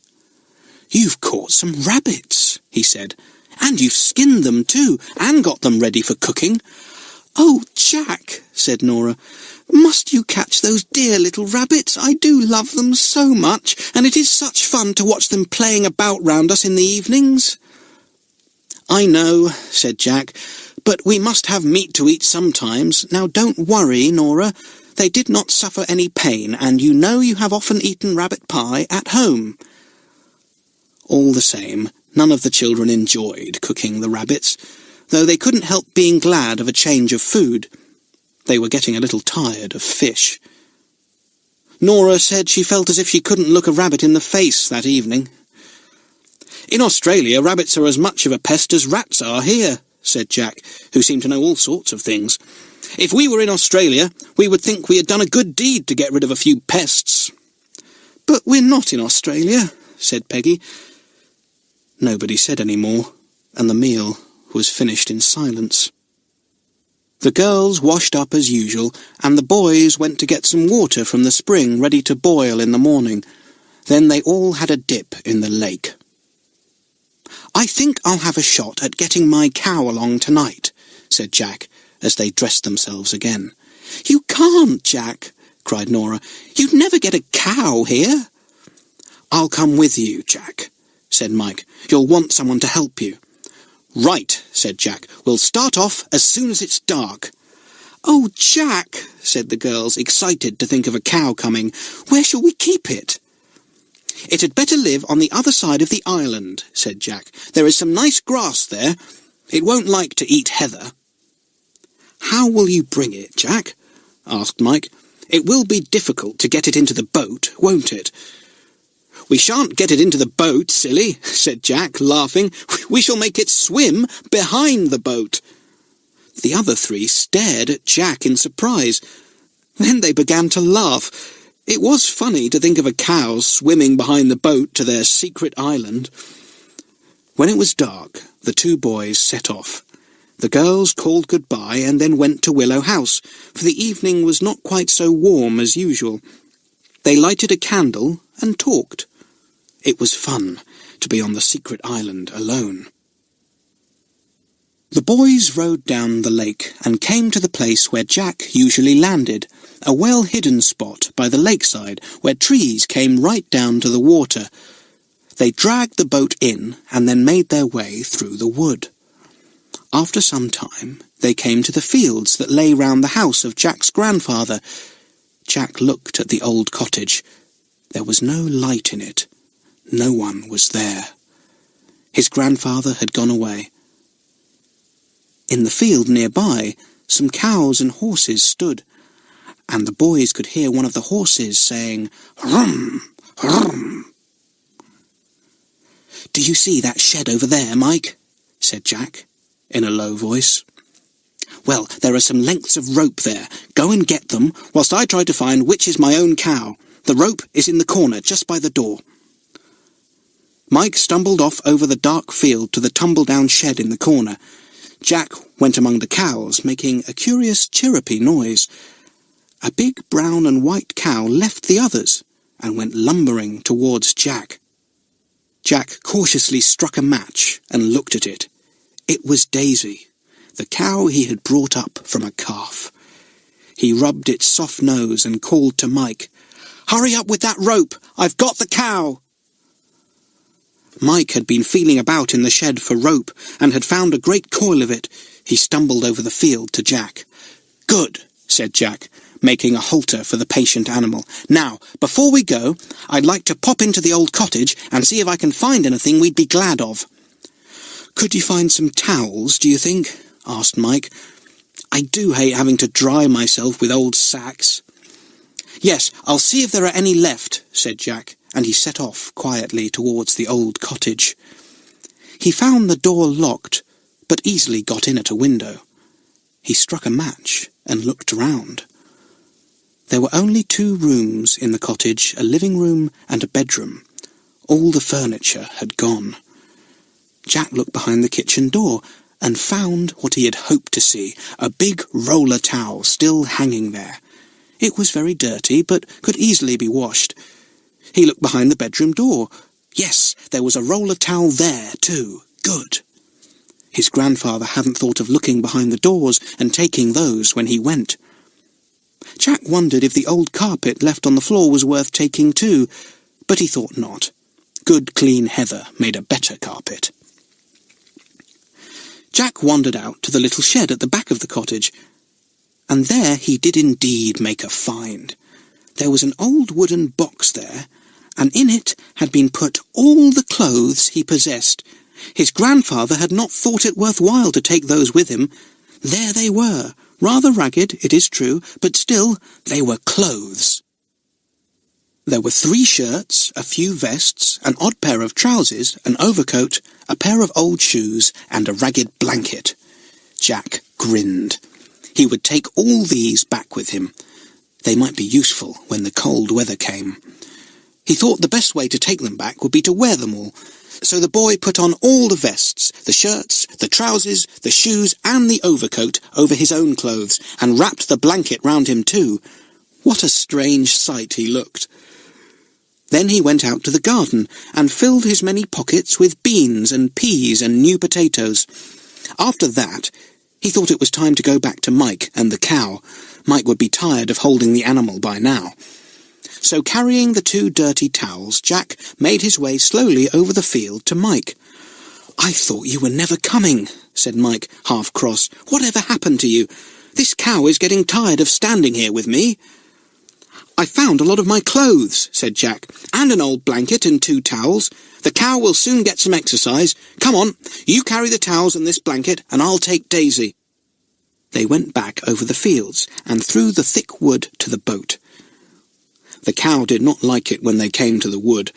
"You've caught some rabbits," he said, "and you've skinned them too, and got them ready for cooking." "Oh, Jack," said Nora, "must you catch those dear little rabbits? I do love them so much, and it is such fun to watch them playing about round us in the evenings." "I know," said Jack, "but we must have meat to eat sometimes. Now don't worry, Nora. They did not suffer any pain, and you know you have often eaten rabbit pie at home." All the same, none of the children enjoyed cooking the rabbits, though they couldn't help being glad of a change of food. They were getting a little tired of fish. Nora said she felt as if she couldn't look a rabbit in the face that evening. "In Australia, rabbits are as much of a pest as rats are here," said Jack, who seemed to know all sorts of things. "If we were in Australia, we would think we had done a good deed to get rid of a few pests." "But we're not in Australia," said Peggy. Nobody said any more, and the meal was finished in silence. The girls washed up as usual, and the boys went to get some water from the spring ready to boil in the morning. Then they all had a dip in the lake. "I think I'll have a shot at getting my cow along tonight," said Jack, as they dressed themselves again. "You can't, Jack," cried Nora. "You'd never get a cow here." "I'll come with you, Jack," said Mike. "You'll want someone to help you." "Right," said Jack. "We'll start off as soon as it's dark." "Oh, Jack," said the girls, excited to think of a cow coming. "Where shall we keep it?" "It had better live on the other side of the island," said Jack. "There is some nice grass there. It won't like to eat heather." "How will you bring it, Jack?" asked Mike. "It will be difficult to get it into the boat, won't it?" "We shan't get it into the boat, silly," said Jack, laughing. "We shall make it swim behind the boat." The other 3 stared at Jack in surprise. Then they began to laugh. It was funny to think of a cow swimming behind the boat to their secret island. When it was dark, the 2 boys set off. The girls called goodbye and then went to Willow House, for the evening was not quite so warm as usual. They lighted a candle and talked. It was fun to be on the secret island alone. The boys rowed down the lake and came to the place where Jack usually landed, a well-hidden spot by the lakeside where trees came right down to the water. They dragged the boat in and then made their way through the wood. After some time, they came to the fields that lay round the house of Jack's grandfather. Jack looked at the old cottage. There was no light in it. No one was there. His grandfather had gone away. In the field nearby, some cows and horses stood, and the boys could hear one of the horses saying, "Hrum, hrum." "Do you see that shed over there, Mike?" said Jack, in a low voice. "Well, there are some lengths of rope there. Go and get them, whilst I try to find which is my own cow. The rope is in the corner, just by the door." Mike stumbled off over the dark field to the tumble-down shed in the corner. Jack went among the cows, making a curious chirrupy noise. A big brown and white cow left the others and went lumbering towards Jack. Jack cautiously struck a match and looked at it. It was Daisy, the cow he had brought up from a calf. He rubbed its soft nose and called to Mike, "Hurry up with that rope! I've got the cow!" Mike had been feeling about in the shed for rope and had found a great coil of it. He stumbled over the field to Jack. "Good," said Jack, making a halter for the patient animal. "Now, before we go, I'd like to pop into the old cottage and see if I can find anything we'd be glad of." "Could you find some towels, do you think?" asked Mike. "I do hate having to dry myself with old sacks." "Yes, I'll see if there are any left," said Jack, and he set off quietly towards the old cottage. He found the door locked, but easily got in at a window. He struck a match and looked round. There were only 2 rooms in the cottage, a living room and a bedroom. All the furniture had gone. Jack looked behind the kitchen door and found what he had hoped to see, a big roller towel still hanging there. It was very dirty, but could easily be washed. He looked behind the bedroom door. Yes, there was a roller towel there too. Good. His grandfather hadn't thought of looking behind the doors and taking those when he went. Jack wondered if the old carpet left on the floor was worth taking too, but he thought not. Good clean heather made a better carpet. Jack wandered out to the little shed at the back of the cottage, and there he did indeed make a find. There was an old wooden box there, and in it had been put all the clothes he possessed. His grandfather had not thought it worth while to take those with him. There they were, rather ragged, it is true, but still they were clothes. There were 3 shirts, a few vests, an odd pair of trousers, an overcoat, a pair of old shoes, and a ragged blanket. Jack grinned. He would take all these back with him. They might be useful when the cold weather came. He thought the best way to take them back would be to wear them all. So the boy put on all the vests, the shirts, the trousers, the shoes, and the overcoat over his own clothes, and wrapped the blanket round him too. What a strange sight he looked. Then he went out to the garden, and filled his many pockets with beans and peas and new potatoes. After that, he thought it was time to go back to Mike and the cow. Mike would be tired of holding the animal by now. So carrying the 2 dirty towels, Jack made his way slowly over the field to Mike. "I thought you were never coming," said Mike, half cross. "Whatever happened to you? This cow is getting tired of standing here with me." "I found a lot of my clothes," said Jack, "and an old blanket and 2 towels. The cow will soon get some exercise. Come on, you carry the towels and this blanket, and I'll take Daisy." They went back over the fields and through the thick wood to the boat. The cow did not like it when they came to the wood.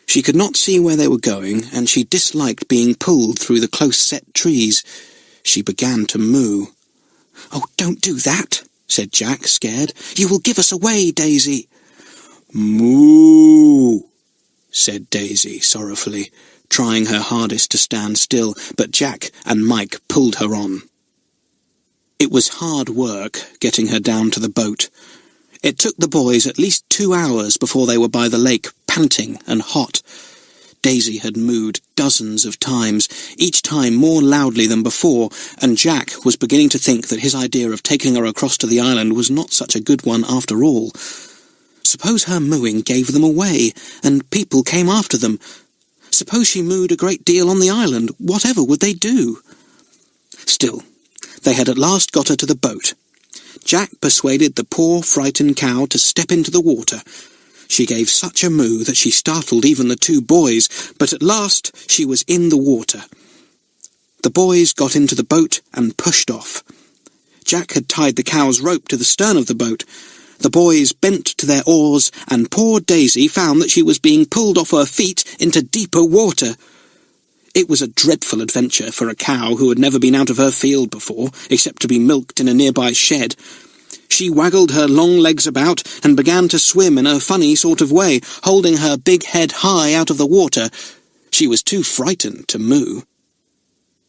She could not see where they were going, and she disliked being pulled through the close-set trees. She began to moo. "Oh, don't do that," said Jack, scared. "You will give us away, Daisy." "Moo," said Daisy sorrowfully, trying her hardest to stand still, but Jack and Mike pulled her on. It was hard work getting her down to the boat. It took the boys at least 2 hours before they were by the lake, panting and hot. Daisy had mooed dozens of times, each time more loudly than before, and Jack was beginning to think that his idea of taking her across to the island was not such a good one after all. Suppose her mooing gave them away, and people came after them. Suppose she mooed a great deal on the island, whatever would they do? Still, They had at last got her to the boat. Jack persuaded the poor frightened cow to step into the water. She gave such a moo that she startled even the two boys, but at last she was in the water. The boys got into the boat and pushed off. Jack had tied the cow's rope to the stern of the boat. The boys bent to their oars, and poor Daisy found that she was being pulled off her feet into deeper water. It was a dreadful adventure for a cow who had never been out of her field before, except to be milked in a nearby shed. She waggled her long legs about and began to swim in a funny sort of way, holding her big head high out of the water. She was too frightened to moo.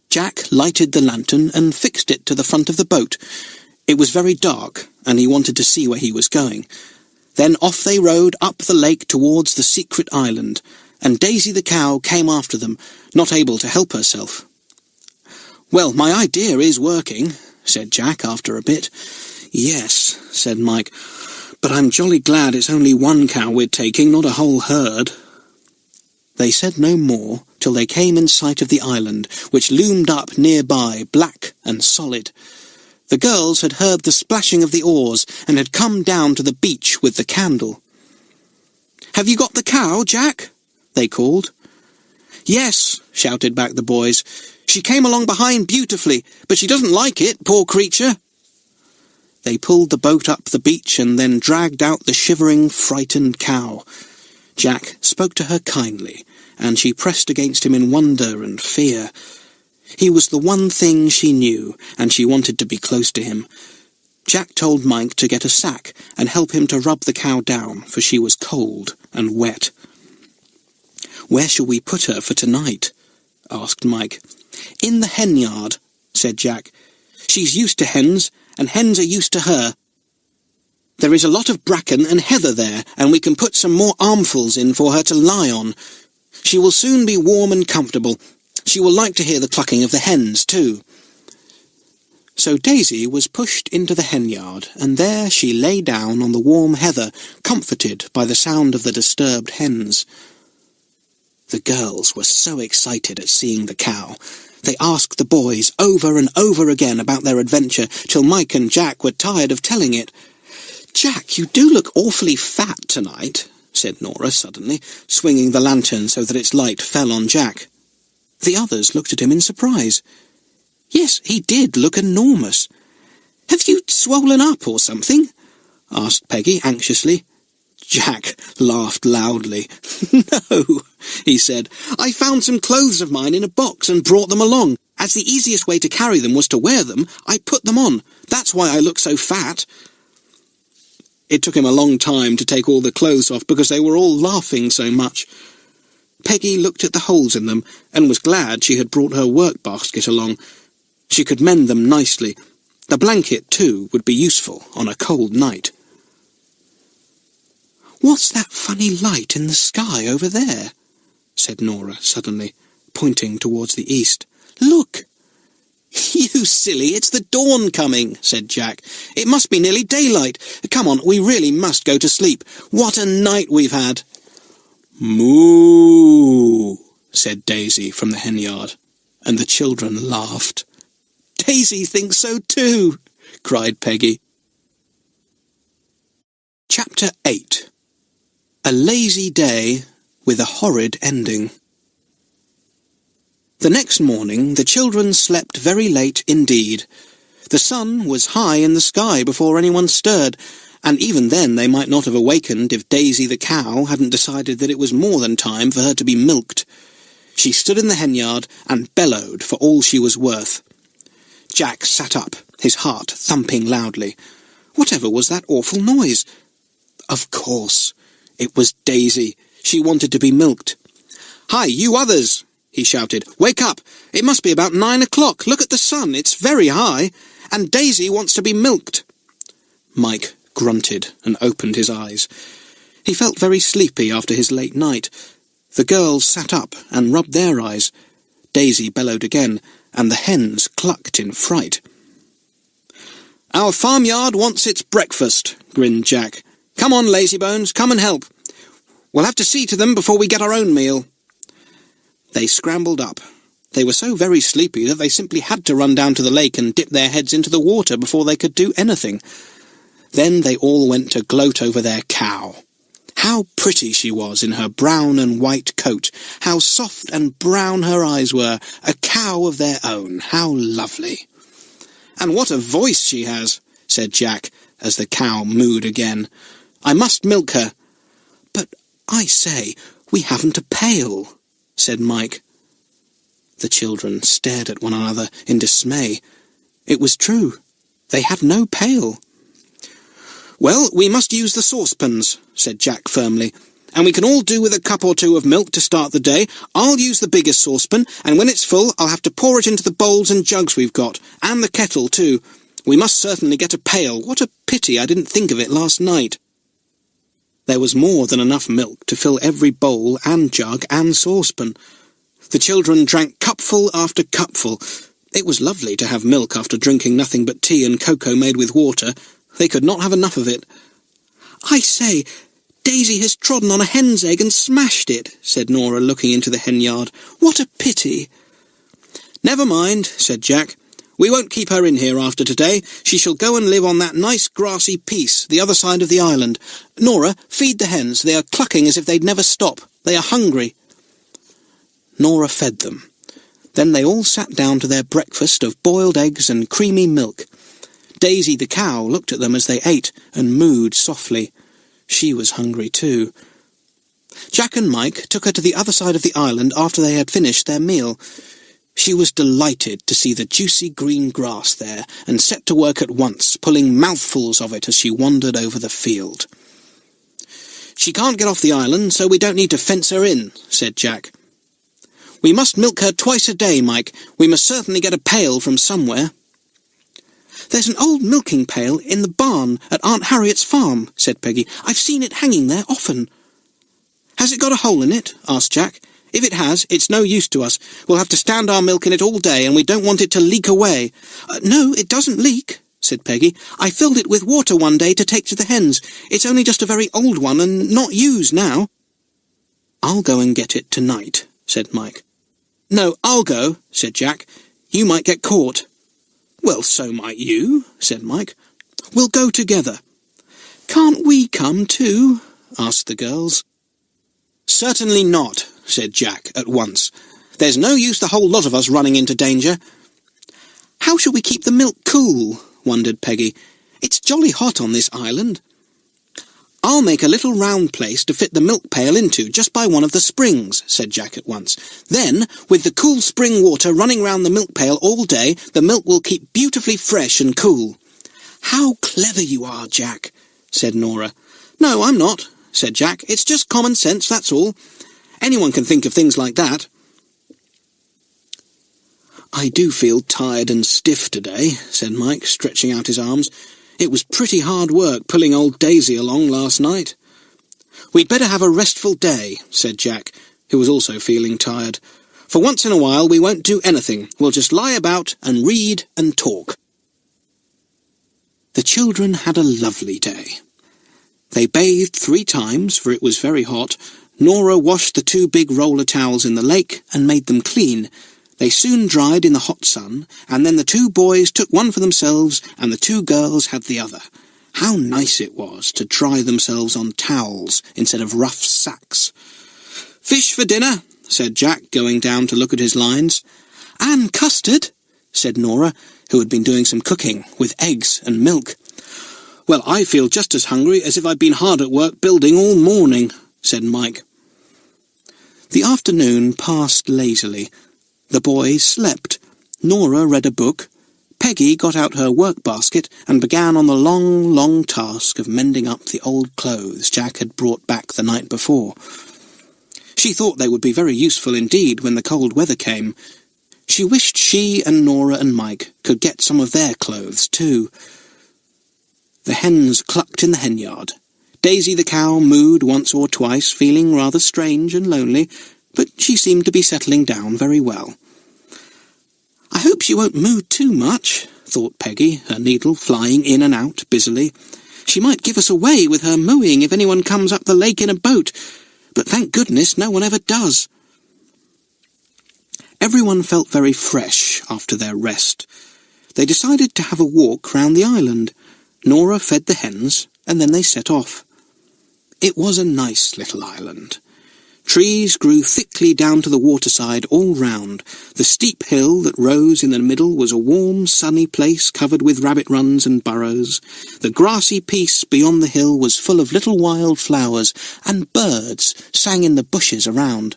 Jack lighted the lantern and fixed it to the front of the boat. It was very dark, and he wanted to see where he was going. Then off they rowed up the lake towards the secret island, and Daisy the cow came after them, not able to help herself. "Well, my idea is working," said Jack after a bit. "Yes," said Mike, "but I'm jolly glad it's only one cow we're taking, not a whole herd." They said no more till they came in sight of the island, which loomed up nearby, black and solid. The girls had heard the splashing of the oars and had come down to the beach with the candle. "Have you got the cow, Jack?" they called. "Yes," shouted back the boys. "She came along behind beautifully, but she doesn't like it, poor creature." They pulled the boat up the beach and then dragged out the shivering, frightened cow. Jack spoke to her kindly, and she pressed against him in wonder and fear. He was the one thing she knew, and she wanted to be close to him. Jack told Mike to get a sack and help him to rub the cow down, for she was cold and wet. "Where shall we put her for tonight?" asked Mike. "In the hen yard," said Jack. "She's used to hens, and hens are used to her. There is a lot of bracken and heather there, and we can put some more armfuls in for her to lie on. She will soon be warm and comfortable. She will like to hear the clucking of the hens, too." So Daisy was pushed into the hen yard, and there she lay down on the warm heather, comforted by the sound of the disturbed hens. The girls were so excited at seeing the cow. They asked the boys over and over again about their adventure, till Mike and Jack were tired of telling it. "Jack, you do look awfully fat tonight," said Nora suddenly, swinging the lantern so that its light fell on Jack. The others looked at him in surprise. Yes, he did look enormous. "Have you swollen up or something?" asked Peggy anxiously. Jack laughed loudly. "No," he said. "I found some clothes of mine in a box and brought them along. As the easiest way to carry them was to wear them, I put them on. That's why I look so fat." It took him a long time to take all the clothes off because they were all laughing so much. Peggy looked at the holes in them and was glad she had brought her work basket along. She could mend them nicely. The blanket, too, would be useful on a cold night. "What's that funny light in the sky over there?" said Nora suddenly, pointing towards the east. "Look!" "You silly, it's the dawn coming," said Jack. "It must be nearly daylight. Come on, we really must go to sleep. What a night we've had." "Moo," said Daisy from the hen yard, and the children laughed. "Daisy thinks so too," cried Peggy. Chapter 8. A lazy day with a horrid ending. The next morning the children slept very late indeed. The sun was high in the sky before anyone stirred, and even then they might not have awakened if Daisy the cow hadn't decided that it was more than time for her to be milked. She stood in the hen yard and bellowed for all she was worth. Jack sat up, his heart thumping loudly. Whatever was that awful noise? Of course, it was Daisy. She wanted to be milked. "Hi, you others!" he shouted. "Wake up! It must be about 9 o'clock. Look at the sun, it's very high. And Daisy wants to be milked." Mike grunted and opened his eyes. He felt very sleepy after his late night. The girls sat up and rubbed their eyes. Daisy bellowed again, and the hens clucked in fright. "Our farmyard wants its breakfast," grinned Jack. "Come on, lazybones, come and help. We'll have to see to them before we get our own meal." They scrambled up. They were so very sleepy that they simply had to run down to the lake and dip their heads into the water before they could do anything. Then they all went to gloat over their cow. How pretty she was in her brown and white coat, how soft and brown her eyes were, a cow of their own, how lovely. "And what a voice she has," said Jack, as the cow mooed again. "I must milk her." "But I say, we haven't a pail," said Mike. The children stared at one another in dismay. It was true. They had no pail. "Well, we must use the saucepans," said Jack firmly, "and we can all do with a cup or two of milk to start the day. I'll use the biggest saucepan, and when it's full I'll have to pour it into the bowls and jugs we've got, and the kettle too. We must certainly get a pail. What a pity I didn't think of it last night." There was more than enough milk to fill every bowl and jug and saucepan. The children drank cupful after cupful. It was lovely to have milk after drinking nothing but tea and cocoa made with water. They could not have enough of it. "I say, Daisy has trodden on a hen's egg and smashed it," said Nora, looking into the hen yard. "What a pity." "Never mind," said Jack. "We won't keep her in here after today. She shall go and live on that nice grassy piece, the other side of the island. Nora, feed the hens. They are clucking as if they'd never stop. They are hungry." Nora fed them. Then they all sat down to their breakfast of boiled eggs and creamy milk. Daisy the cow looked at them as they ate and mooed softly. She was hungry too. Jack and Mike took her to the other side of the island after they had finished their meal. She was delighted to see the juicy green grass there, and set to work at once, pulling mouthfuls of it as she wandered over the field. "She can't get off the island, so we don't need to fence her in," said Jack. "We must milk her twice a day, Mike. We must certainly get a pail from somewhere." "There's an old milking pail in the barn at Aunt Harriet's farm," said Peggy. "I've seen it hanging there often." "Has it got a hole in it?" asked Jack. "If it has, it's no use to us. We'll have to stand our milk in it all day, and we don't want it to leak away." "No, it doesn't leak," said Peggy. "I filled it with water one day to take to the hens. It's only just a very old one, and not used now." "I'll go and get it tonight," said Mike. "No, I'll go," said Jack. "You might get caught." "Well, so might you," said Mike. "We'll go together." "Can't we come too?" asked the girls. "Certainly not," said Jack at once. "There's no use the whole lot of us running into danger." "How shall we keep the milk cool?" wondered Peggy. "It's jolly hot on this island." "I'll make a little round place to fit the milk pail into, just by one of the springs," said Jack at once. "Then, with the cool spring water running round the milk pail all day, the milk will keep beautifully fresh and cool." "How clever you are, Jack," said Nora. "No, I'm not," said Jack. "It's just common sense, that's all. Anyone can think of things like that." "I do feel tired and stiff today," said Mike, stretching out his arms. "It was pretty hard work pulling old Daisy along last night." "We'd better have a restful day," said Jack, who was also feeling tired. "For once in a while we won't do anything. We'll just lie about and read and talk." The children had a lovely day. They bathed 3 times, for it was very hot. Nora washed the 2 big roller towels in the lake and made them clean. They soon dried in the hot sun, and then the 2 boys took one for themselves, and the 2 girls had the other. How nice it was to dry themselves on towels instead of rough sacks. "Fish for dinner," said Jack, going down to look at his lines. "And custard," said Nora, who had been doing some cooking, with eggs and milk. "Well, I feel just as hungry as if I'd been hard at work building all morning," said Mike. The afternoon passed lazily. The boys slept. Nora read a book. Peggy got out her work-basket and began on the long, long task of mending up the old clothes Jack had brought back the night before. She thought they would be very useful indeed when the cold weather came. She wished she and Nora and Mike could get some of their clothes too. The hens clucked in the hen yard. Daisy the cow mooed once or twice, feeling rather strange and lonely, but she seemed to be settling down very well. "I hope she won't moo too much," thought Peggy, her needle flying in and out busily. "She might give us away with her mooing if anyone comes up the lake in a boat, but thank goodness no one ever does." Everyone felt very fresh after their rest. They decided to have a walk round the island. Nora fed the hens, and then they set off. It was a nice little island. Trees grew thickly down to the waterside all round. The steep hill that rose in the middle was a warm, sunny place covered with rabbit runs and burrows. The grassy piece beyond the hill was full of little wild flowers, and birds sang in the bushes around.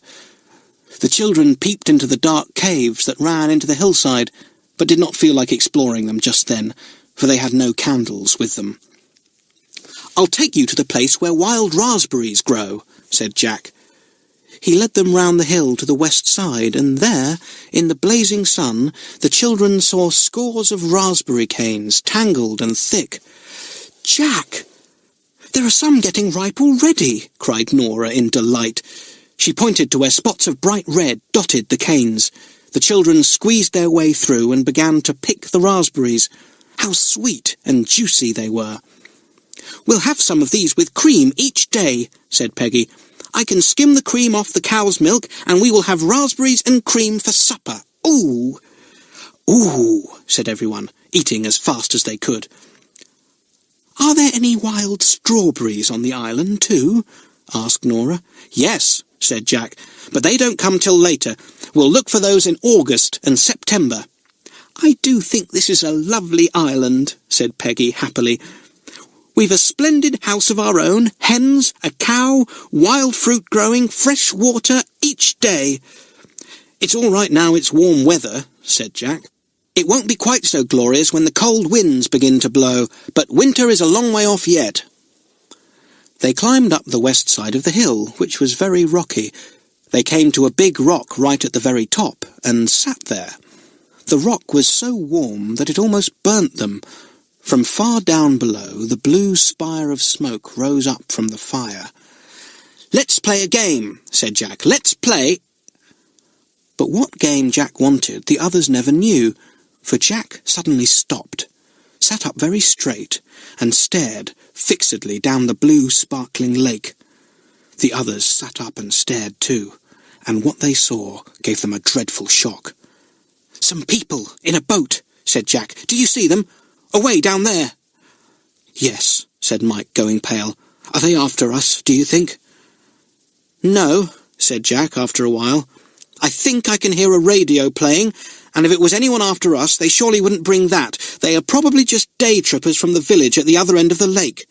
The children peeped into the dark caves that ran into the hillside, but did not feel like exploring them just then, for they had no candles with them. "I'll take you to the place where wild raspberries grow," said Jack. He led them round the hill to the west side, and there, in the blazing sun, the children saw scores of raspberry canes, tangled and thick. "Jack! There are some getting ripe already," cried Nora in delight. She pointed to where spots of bright red dotted the canes. The children squeezed their way through and began to pick the raspberries. How sweet and juicy they were. "We'll have some of these with cream each day," said Peggy. "I can skim the cream off the cow's milk, and we will have raspberries and cream for supper. Ooh!" "Ooh!" said everyone, eating as fast as they could. "Are there any wild strawberries on the island too?" asked Nora. "Yes," said Jack, "but they don't come till later. We'll look for those in August and September." "I do think this is a lovely island," said Peggy happily. "We've a splendid house of our own, hens, a cow, wild fruit growing, fresh water each day." "It's all right now it's warm weather," said Jack. "It won't be quite so glorious when the cold winds begin to blow, but winter is a long way off yet." They climbed up the west side of the hill, which was very rocky. They came to a big rock right at the very top, and sat there. The rock was so warm that it almost burnt them. From far down below, the blue spire of smoke rose up from the fire. "Let's play a game," said Jack. "Let's play—" But what game Jack wanted, the others never knew, for Jack suddenly stopped, sat up very straight, and stared fixedly down the blue, sparkling lake. The others sat up and stared too, and what they saw gave them a dreadful shock. "Some people in a boat," said Jack. "Do you see them? Away down there." "Yes," said Mike, going pale. "Are they after us, do you think?" "No," said Jack after a while. "I think I can hear a radio playing, and if it was anyone after us, they surely wouldn't bring that. They are probably just day trippers from the village at the other end of the lake."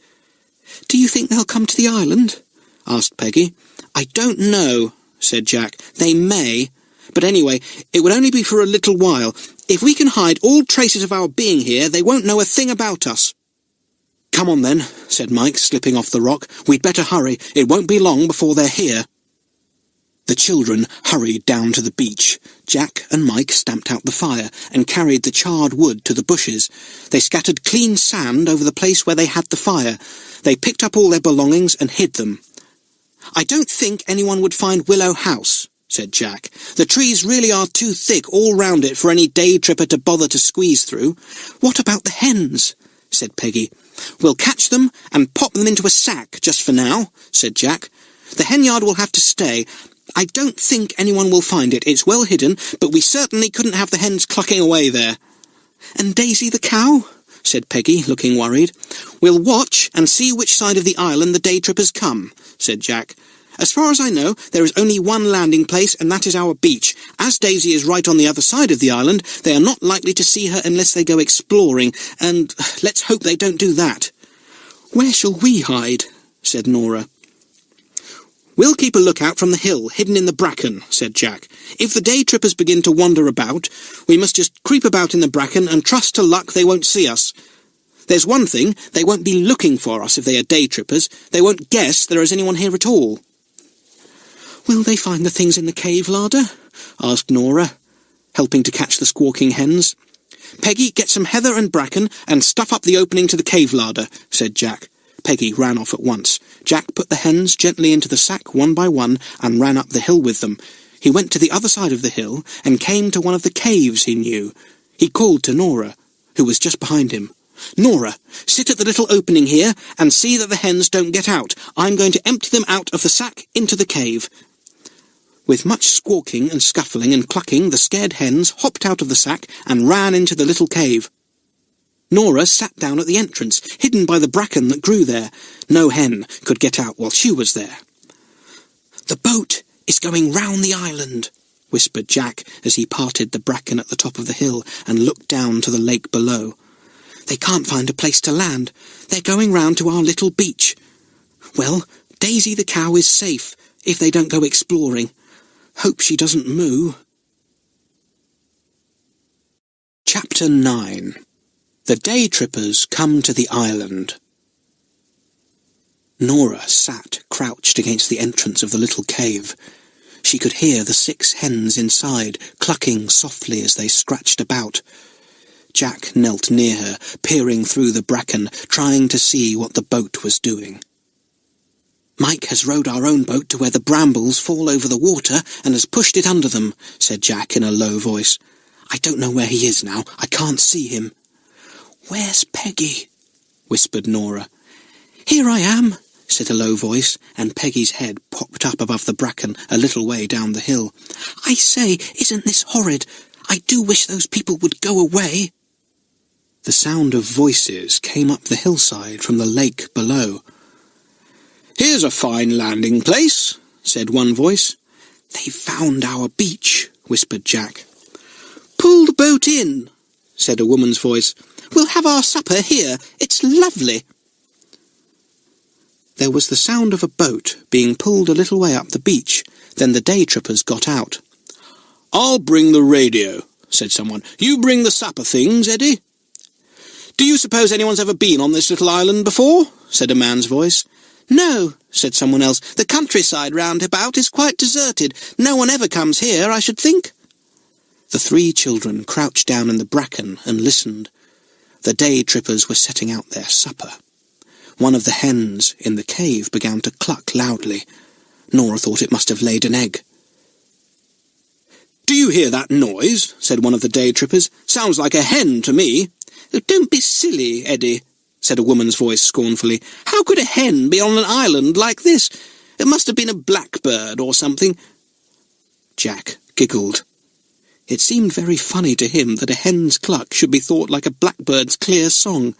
"Do you think they'll come to the island?" asked Peggy. "I don't know," said Jack. "They may. But anyway, it would only be for a little while. If we can hide all traces of our being here, they won't know a thing about us." "Come on then," said Mike, slipping off the rock. "We'd better hurry. It won't be long before they're here." The children hurried down to the beach. Jack and Mike stamped out the fire and carried the charred wood to the bushes. They scattered clean sand over the place where they had the fire. They picked up all their belongings and hid them. "I don't think anyone would find Willow House," said Jack. "The trees really are too thick all round it for any day tripper to bother to squeeze through." "What about the hens?" said Peggy. "We'll catch them and pop them into a sack just for now," said Jack. "The henyard will have to stay. I don't think anyone will find it. It's well hidden, but we certainly couldn't have the hens clucking away there." "And Daisy the cow?" said Peggy, looking worried. "We'll watch and see which side of the island the day trippers come," said Jack. "As far as I know, there is only one landing place, and that is our beach. As Daisy is right on the other side of the island, they are not likely to see her unless they go exploring, and let's hope they don't do that." "Where shall we hide?" said Nora. "We'll keep a lookout from the hill, hidden in the bracken," said Jack. "If the day trippers begin to wander about, we must just creep about in the bracken and trust to luck they won't see us. There's one thing, they won't be looking for us if they are day trippers. They won't guess there is anyone here at all." "Will they find the things in the cave larder?" asked Nora, helping to catch the squawking hens. "Peggy, get some heather and bracken and stuff up the opening to the cave larder," said Jack. Peggy ran off at once. Jack put the hens gently into the sack one by one and ran up the hill with them. He went to the other side of the hill and came to one of the caves he knew. He called to Nora, who was just behind him. "Nora, sit at the little opening here and see that the hens don't get out. I'm going to empty them out of the sack into the cave." With much squawking and scuffling and clucking, the scared hens hopped out of the sack and ran into the little cave. Nora sat down at the entrance, hidden by the bracken that grew there. No hen could get out while she was there. "The boat is going round the island," whispered Jack as he parted the bracken at the top of the hill and looked down to the lake below. "They can't find a place to land. They're going round to our little beach. Well, Daisy the cow is safe, if they don't go exploring. Hope she doesn't moo." Chapter 9. The Day Trippers Come to the Island. Nora sat crouched against the entrance of the little cave. She could hear the 6 hens inside, clucking softly as they scratched about. Jack knelt near her, peering through the bracken, trying to see what the boat was doing. "Mike has rowed our own boat to where the brambles fall over the water and has pushed it under them," said Jack in a low voice. "I don't know where he is now. I can't see him." "Where's Peggy?" whispered Nora. "Here I am," said a low voice, and Peggy's head popped up above the bracken a little way down the hill. "I say, isn't this horrid? I do wish those people would go away." The sound of voices came up the hillside from the lake below. "Here's a fine landing place," said one voice. "They've found our beach," whispered Jack. "Pull the boat in," said a woman's voice. "We'll have our supper here. It's lovely." There was the sound of a boat being pulled a little way up the beach. Then the day trippers got out. "I'll bring the radio," said someone. "You bring the supper things, Eddie." "Do you suppose anyone's ever been on this little island before?" said a man's voice. "No," said someone else. "The countryside round about is quite deserted. No one ever comes here, I should think." The 3 children crouched down in the bracken and listened. The day trippers were setting out their supper. One of the hens in the cave began to cluck loudly. Nora thought it must have laid an egg. "Do you hear that noise?" said one of the day trippers. "Sounds like a hen to me." "Oh, don't be silly, Eddie," said a woman's voice scornfully. "How could a hen be on an island like this? It must have been a blackbird or something." Jack giggled. It seemed very funny to him that a hen's cluck should be thought like a blackbird's clear song.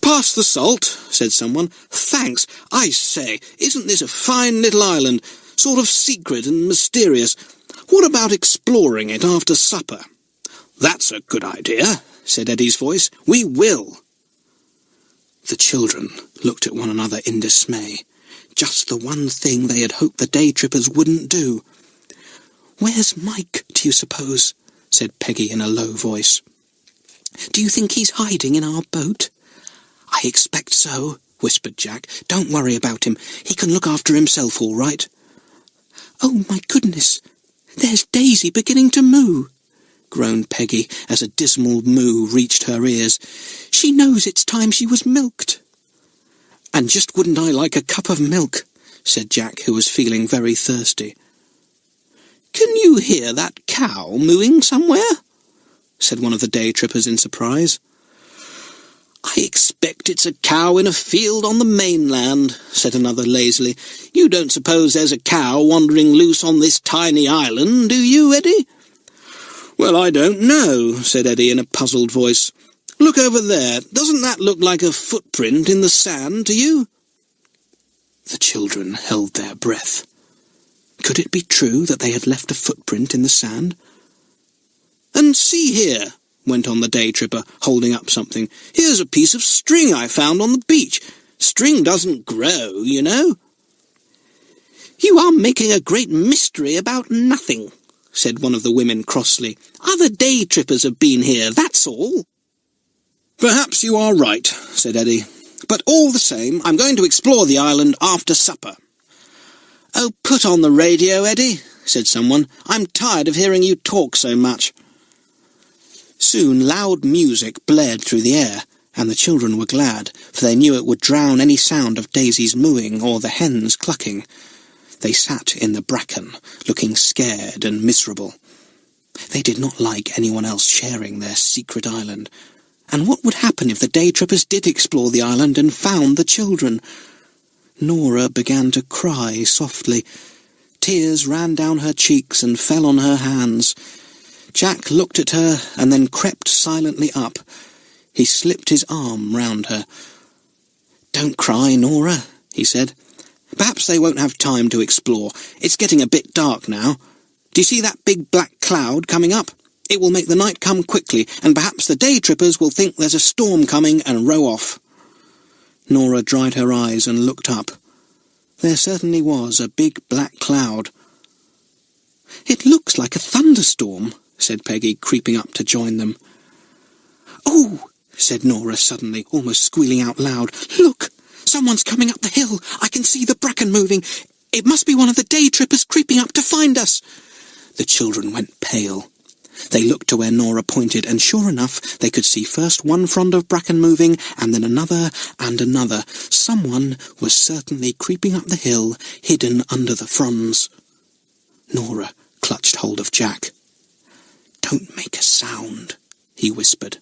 "Pass the salt," said someone. "Thanks. I say, isn't this a fine little island? Sort of secret and mysterious. What about exploring it after supper?" "That's a good idea," said Eddie's voice. "We will." The children looked at one another in dismay. Just the one thing they had hoped the day trippers wouldn't do. "Where's Mike, do you suppose?" said Peggy in a low voice. "Do you think he's hiding in our boat?" "I expect so," whispered Jack. "Don't worry about him. He can look after himself all right." "Oh, my goodness! There's Daisy beginning to moo," groaned Peggy as a dismal moo reached her ears. "She knows it's time she was milked." "And just wouldn't I like a cup of milk," said Jack, who was feeling very thirsty. "Can you hear that cow mooing somewhere?" said one of the day trippers in surprise. "I expect it's a cow in a field on the mainland," said another lazily. "You don't suppose there's a cow wandering loose on this tiny island, do you, Eddie?" "Well, I don't know," said Eddie in a puzzled voice. "Look over there. Doesn't that look like a footprint in the sand to you?" The children held their breath. Could it be true that they had left a footprint in the sand? "And see here," went on the day tripper, holding up something. "Here's a piece of string I found on the beach. String doesn't grow, you know." "You are making a great mystery about nothing," said one of the women crossly. "Other day trippers have been here, that's all." "Perhaps you are right," said Eddie. "But all the same, I'm going to explore the island after supper." "Oh, put on the radio, Eddie," said someone. "I'm tired of hearing you talk so much." Soon loud music blared through the air, and the children were glad, for they knew it would drown any sound of Daisy's mooing or the hens clucking. They sat in the bracken, looking scared and miserable. They did not like anyone else sharing their secret island. And what would happen if the day trippers did explore the island and found the children? Nora began to cry softly. Tears ran down her cheeks and fell on her hands. Jack looked at her and then crept silently up. He slipped his arm round her. "Don't cry, Nora," he said. "Perhaps they won't have time to explore. It's getting a bit dark now. Do you see that big black cloud coming up? It will make the night come quickly, and perhaps the day trippers will think there's a storm coming and row off." Nora dried her eyes and looked up. There certainly was a big black cloud. "It looks like a thunderstorm," said Peggy, creeping up to join them. "Oh," said Nora suddenly, almost squealing out loud. "Look! Someone's coming up the hill. I can see the bracken moving. It must be one of the day trippers creeping up to find us." The children went pale. They looked to where Nora pointed, and sure enough, they could see first one frond of bracken moving, and then another and another. Someone was certainly creeping up the hill, hidden under the fronds. Nora clutched hold of Jack. "Don't make a sound," he whispered.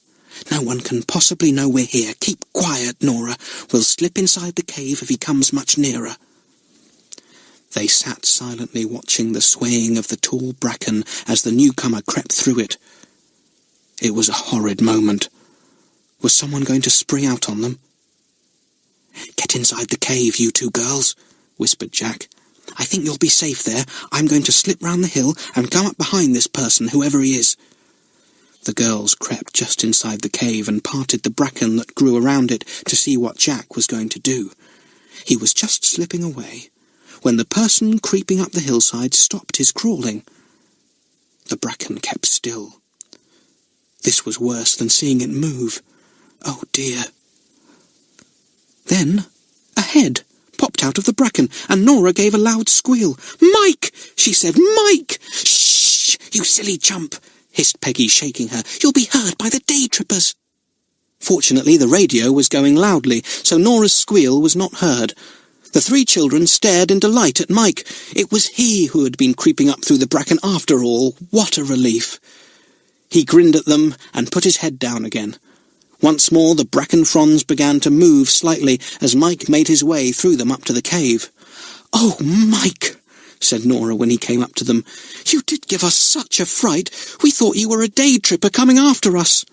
"No one can possibly know we're here. Keep quiet, Nora. We'll slip inside the cave if he comes much nearer." They sat silently watching the swaying of the tall bracken as the newcomer crept through it. It was a horrid moment. Was someone going to spring out on them? "Get inside the cave, you two girls," whispered Jack. "I think you'll be safe there. I'm going to slip round the hill and come up behind this person, whoever he is." The girls crept just inside the cave and parted the bracken that grew around it to see what Jack was going to do. He was just slipping away when the person creeping up the hillside stopped his crawling. The bracken kept still. This was worse than seeing it move. Oh dear. Then a head popped out of the bracken, and Nora gave a loud squeal. "Mike!" she said. "Mike!" "Shh, you silly chump!" hissed Peggy, shaking her. "You'll be heard by the day trippers." Fortunately, the radio was going loudly, so Nora's squeal was not heard. The three children stared in delight at Mike. It was he who had been creeping up through the bracken after all. What a relief! He grinned at them and put his head down again. Once more the bracken fronds began to move slightly as Mike made his way through them up to the cave. "Oh, Mike," said Nora when he came up to them. "You did give us such a fright. We thought you were a day tripper coming after us."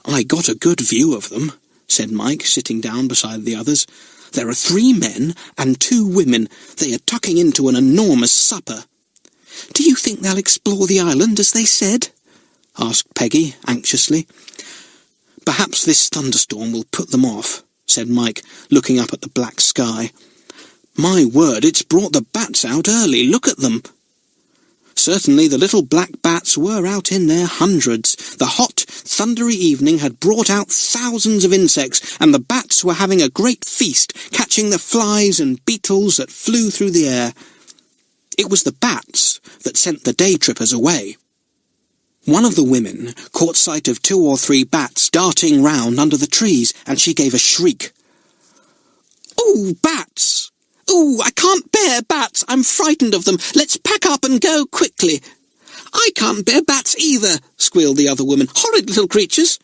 "I got a good view of them," said Mike, sitting down beside the others. "There are 3 men and 2 women. They are tucking into an enormous supper." "Do you think they'll explore the island as they said?" asked Peggy anxiously. "Perhaps this thunderstorm will put them off," said Mike, looking up at the black sky. "My word, it's brought the bats out early. Look at them." Certainly the little black bats were out in their hundreds. The hot, thundery evening had brought out thousands of insects, and the bats were having a great feast, catching the flies and beetles that flew through the air. It was the bats that sent the day trippers away. One of the women caught sight of 2 or 3 bats darting round under the trees, and she gave a shriek. "Oh, bats! Oh, I can't bear bats. I'm frightened of them. Let's pack up and go quickly." "I can't bear bats either," squealed the other woman. "Horrid little creatures."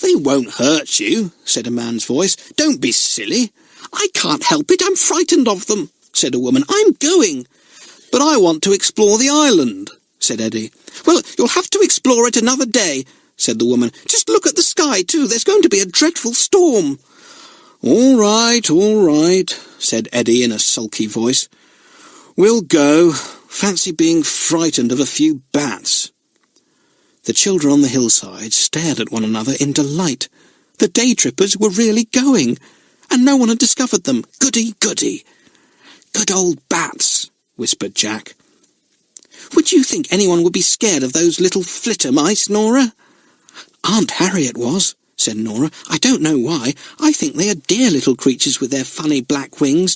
"They won't hurt you," said a man's voice. "Don't be silly." "I can't help it. I'm frightened of them," said a woman. "I'm going." "But I want to explore the island," said Eddie. "Well, you'll have to explore it another day," said the woman. "Just look at the sky, too. There's going to be a dreadful storm." All right, said Eddie in a sulky voice. "We'll go. Fancy being frightened of a few bats." The children on the hillside stared at one another in delight. The day trippers were really going, and no one had discovered them. Goody, goody. "Good old bats," whispered Jack. "Would you think anyone would be scared of those little flitter mice, Nora?" "Aunt Harriet was," said Nora. "I don't know why. I think they are dear little creatures with their funny black wings.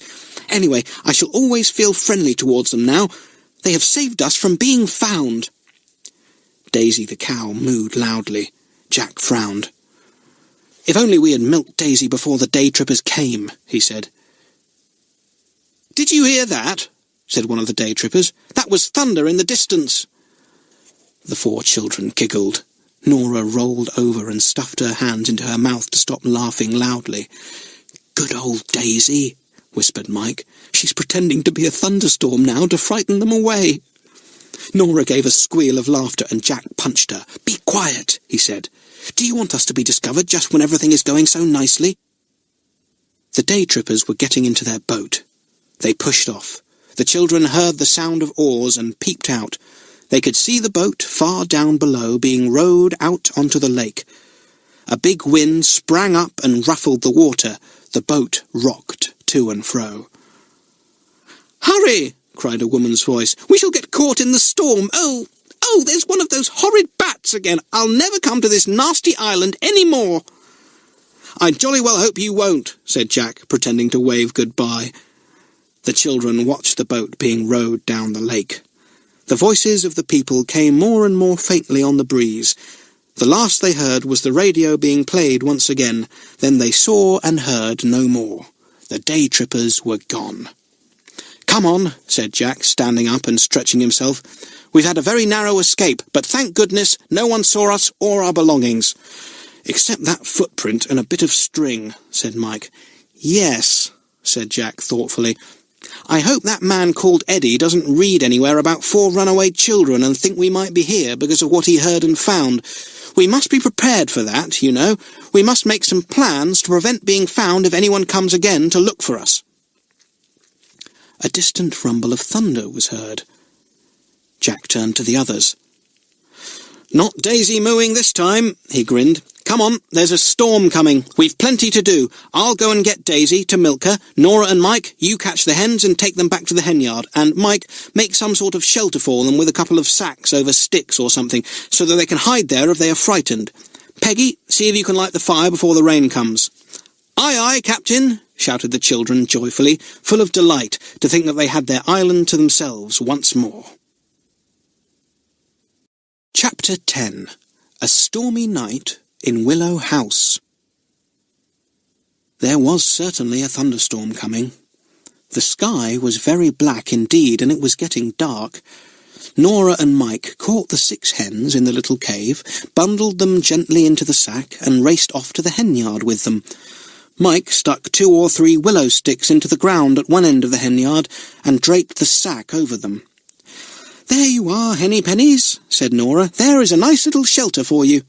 Anyway, I shall always feel friendly towards them now. They have saved us from being found." Daisy the cow mooed loudly. Jack frowned. "If only we had milked Daisy before the day trippers came," he said. "Did you hear that?" said one of the day trippers. "That was thunder in the distance." The 4 children giggled. Nora rolled over and stuffed her hands into her mouth to stop laughing loudly. "Good old Daisy," whispered Mike. "She's pretending to be a thunderstorm now to frighten them away." Nora gave a squeal of laughter and Jack punched her. "Be quiet," he said. "Do you want us to be discovered just when everything is going so nicely?" The day trippers were getting into their boat. They pushed off. The children heard the sound of oars and peeped out. They could see the boat far down below being rowed out onto the lake. A big wind sprang up and ruffled the water. The boat rocked to and fro. "Hurry!" cried a woman's voice. "We shall get caught in the storm. Oh, there's one of those horrid bats again. I'll never come to this nasty island any more." "I jolly well hope you won't," said Jack, pretending to wave goodbye. The children watched the boat being rowed down the lake. The voices of the people came more and more faintly on the breeze. The last they heard was the radio being played once again. Then they saw and heard no more. The day trippers were gone. "Come on," said Jack, standing up and stretching himself. "We've had a very narrow escape, but thank goodness no one saw us or our belongings." "Except that footprint and a bit of string," said Mike. "Yes," said Jack thoughtfully. "I hope that man called Eddie doesn't read anywhere about 4 runaway children and think we might be here because of what he heard and found. We must be prepared for that, you know. We must make some plans to prevent being found if anyone comes again to look for us." A distant rumble of thunder was heard. Jack turned to the others. "Not Daisy mooing this time," he grinned. "Come on, there's a storm coming. We've plenty to do. I'll go and get Daisy to milk her. Nora and Mike, you catch the hens and take them back to the hen yard. And Mike, make some sort of shelter for them with a couple of sacks over sticks or something, so that they can hide there if they are frightened. Peggy, see if you can light the fire before the rain comes." "Aye, aye, Captain," shouted the children joyfully, full of delight to think that they had their island to themselves once more. Chapter 10. A Stormy Night in Willow House. There was certainly a thunderstorm coming. The sky was very black indeed, and it was getting dark. Nora and Mike caught the 6 hens in the little cave, bundled them gently into the sack, and raced off to the hen yard with them. Mike stuck 2 or 3 willow sticks into the ground at one end of the hen yard, and draped the sack over them. "There you are, Henny Pennies," said Nora. "There is a nice little shelter for you."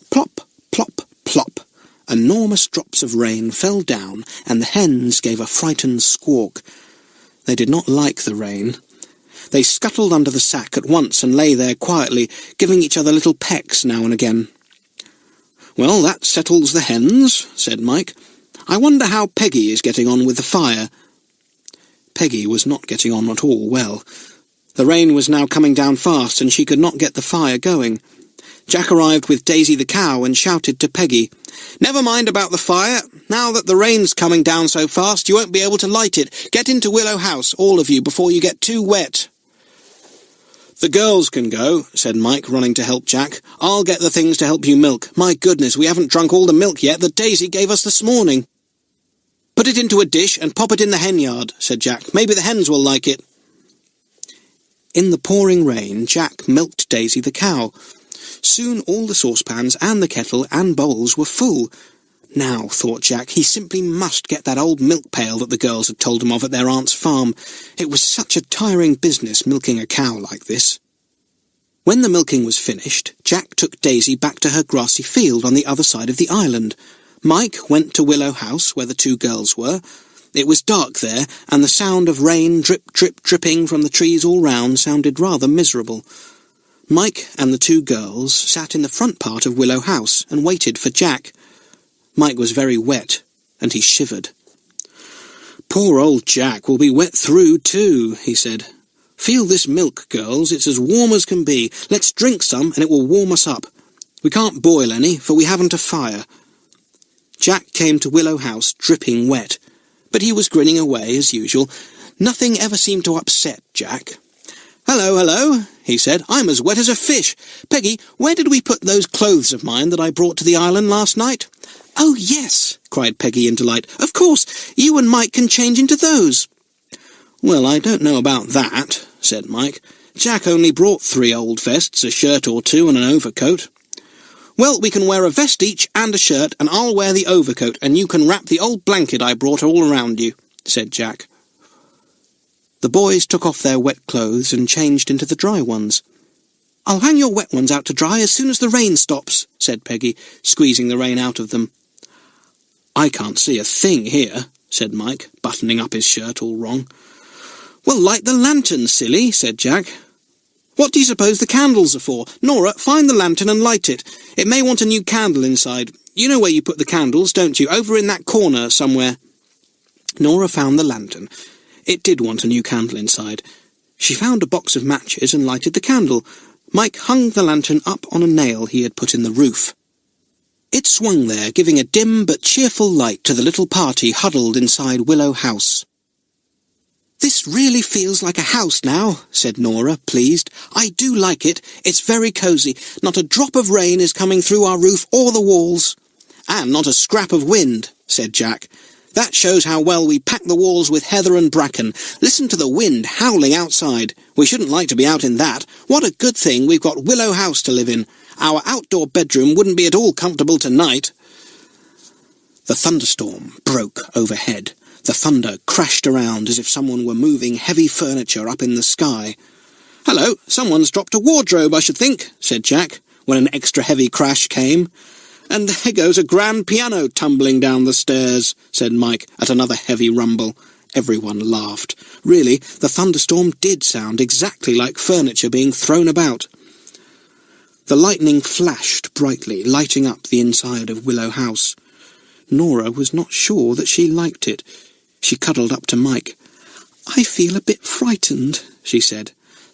Plop, plop, plop. Enormous drops of rain fell down, and the hens gave a frightened squawk. They did not like the rain. They scuttled under the sack at once and lay there quietly, giving each other little pecks now and again. "Well, that settles the hens," said Mike. "I wonder how Peggy is getting on with the fire." Peggy was not getting on at all well. The rain was now coming down fast, and she could not get the fire going. Jack arrived with Daisy the cow and shouted to Peggy, "Never mind about the fire. Now that the rain's coming down so fast, you won't be able to light it. Get into Willow House, all of you, before you get too wet." "The girls can go," said Mike, running to help Jack. "I'll get the things to help you milk. My goodness, we haven't drunk all the milk yet that Daisy gave us this morning." "Put it into a dish and pop it in the hen yard," said Jack. "Maybe the hens will like it." In the pouring rain, Jack milked Daisy the cow. Soon all the saucepans and the kettle and bowls were full. Now, thought Jack, he simply must get that old milk pail that the girls had told him of at their aunt's farm. It was such a tiring business milking a cow like this. When the milking was finished, Jack took Daisy back to her grassy field on the other side of the island. Mike went to Willow House, where the 2 girls were. It was dark there, and the sound of rain drip, drip, dripping from the trees all round sounded rather miserable. Mike and the 2 girls sat in the front part of Willow House and waited for Jack. Mike was very wet, and he shivered. "Poor old Jack will be wet through too," he said. "Feel this milk, girls. It's as warm as can be. Let's drink some, and it will warm us up. We can't boil any, for we haven't a fire." Jack came to Willow House dripping wet, but he was grinning away as usual. Nothing ever seemed to upset Jack. "Hello, hello," he said. "I'm as wet as a fish. Peggy, where did we put those clothes of mine that I brought to the island last night?" "Oh, yes," cried Peggy in delight. "Of course, you and Mike can change into those." "Well, I don't know about that," said Mike. "Jack only brought 3 old vests, a shirt or 2, and an overcoat." "Well, we can wear a vest each and a shirt, and I'll wear the overcoat, and you can wrap the old blanket I brought all around you." said Jack. The boys took off their wet clothes and changed into the dry ones. "I'll hang your wet ones out to dry as soon as the rain stops," said Peggy, squeezing the rain out of them. "I can't see a thing here," said Mike, buttoning up his shirt all wrong. "Well, light the lantern, silly," said Jack. "What do you suppose the candles are for? Nora, find the lantern and light it. It may want a new candle inside. You know where you put the candles, don't you? Over in that corner somewhere." Nora found the lantern. It did want a new candle inside. She found a box of matches and lighted the candle. Mike hung the lantern up on a nail he had put in the roof. It swung there, giving a dim but cheerful light to the little party huddled inside Willow House. "This really feels like a house now," said Nora, pleased. "I do like it. It's very cosy. Not a drop of rain is coming through our roof or the walls." "And not a scrap of wind," said Jack. "That shows how well we pack the walls with heather and bracken. Listen to the wind howling outside. We shouldn't like to be out in that. What a good thing we've got Willow House to live in. Our outdoor bedroom wouldn't be at all comfortable tonight." The thunderstorm broke overhead. The thunder crashed around as if someone were moving heavy furniture up in the sky. "Hello, someone's dropped a wardrobe, I should think," said Jack, when an extra heavy crash came. "And there goes a grand piano tumbling down the stairs," said Mike at another heavy rumble. Everyone laughed. Really, the thunderstorm did sound exactly like furniture being thrown about. The lightning flashed brightly, lighting up the inside of Willow House. Nora was not sure that she liked it. She cuddled up to Mike. "I feel a bit frightened," she said.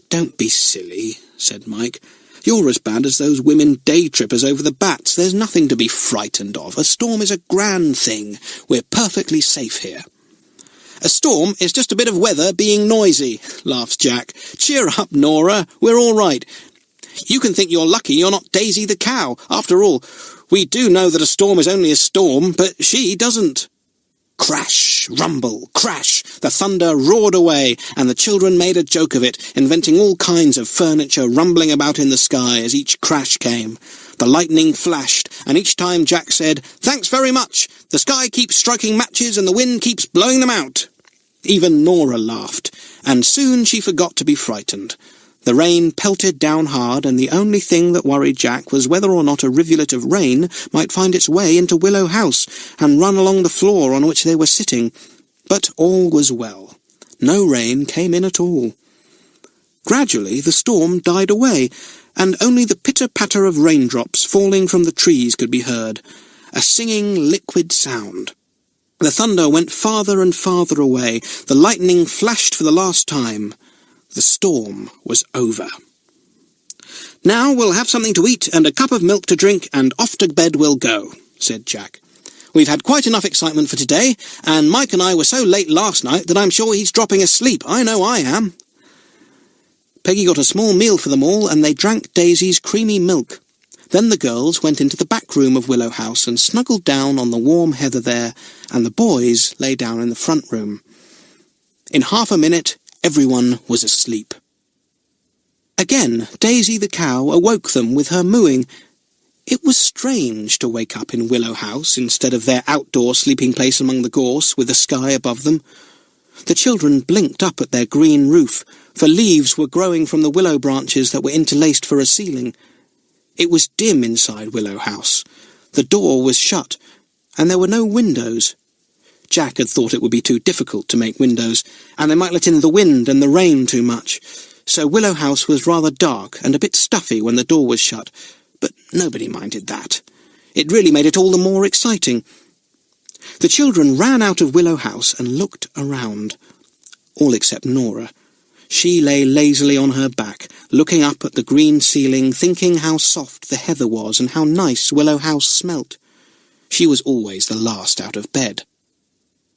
"Don't be silly," said Mike. "You're as bad as those women day trippers over the bats. There's nothing to be frightened of. A storm is a grand thing. We're perfectly safe here." "A storm is just a bit of weather being noisy," laughed Jack. "Cheer up, Nora. We're all right. You can think you're lucky you're not Daisy the cow. After all, we do know that a storm is only a storm, but she doesn't." Crash, rumble, crash! The thunder roared away, and the children made a joke of it, inventing all kinds of furniture rumbling about in the sky as each crash came. The lightning flashed, and each time Jack said, "Thanks very much. The sky keeps striking matches and the wind keeps blowing them out." Even Nora laughed, and soon she forgot to be frightened. The rain pelted down hard, and the only thing that worried Jack was whether or not a rivulet of rain might find its way into Willow House and run along the floor on which they were sitting. But all was well. No rain came in at all. Gradually the storm died away, and only the pitter-patter of raindrops falling from the trees could be heard, a singing liquid sound. The thunder went farther and farther away. The lightning flashed for the last time. The storm was over. "Now we'll have something to eat and a cup of milk to drink, and off to bed we'll go," said Jack. "We've had quite enough excitement for today, and Mike and I were so late last night that I'm sure he's dropping asleep. I know I am." Peggy got a small meal for them all, and they drank Daisy's creamy milk. Then the girls went into the back room of Willow House and snuggled down on the warm heather there, and the boys lay down in the front room. In half a minute, everyone was asleep. Again, Daisy the cow awoke them with her mooing. It was strange to wake up in Willow House instead of their outdoor sleeping place among the gorse with the sky above them. The children blinked up at their green roof, for leaves were growing from the willow branches that were interlaced for a ceiling. It was dim inside Willow House. The door was shut, and there were no windows. Jack had thought it would be too difficult to make windows, and they might let in the wind and the rain too much. So Willow House was rather dark and a bit stuffy when the door was shut, but nobody minded that. It really made it all the more exciting. The children ran out of Willow House and looked around. All except Nora. She lay lazily on her back, looking up at the green ceiling, thinking how soft the heather was and how nice Willow House smelt. She was always the last out of bed.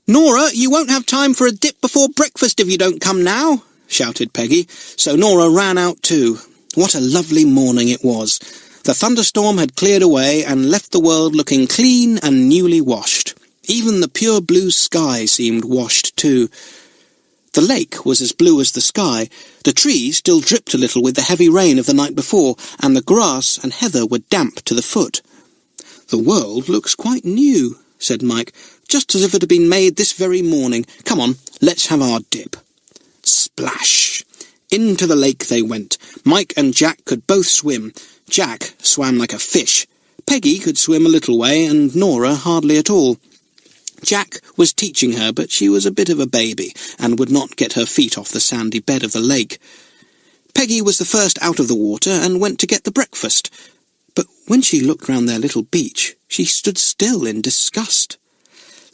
"Nora, you won't have time for a dip before breakfast if you don't come now," shouted Peggy, so Nora ran out too. What a lovely morning it was. The thunderstorm had cleared away and left the world looking clean and newly washed. Even the pure blue sky seemed washed too. The lake was as blue as the sky. The trees still dripped a little with the heavy rain of the night before, and the grass and heather were damp to the foot. "The world looks quite new," said Mike, just as if it had been made this very morning. Come on, let's have our dip. Splash! Into the lake they went. Mike and Jack could both swim. Jack swam like a fish. Peggy could swim a little way, and Nora hardly at all. Jack was teaching her, but she was a bit of a baby, and would not get her feet off the sandy bed of the lake. Peggy was the first out of the water, and went to get the breakfast. But when she looked round their little beach, she stood still in disgust.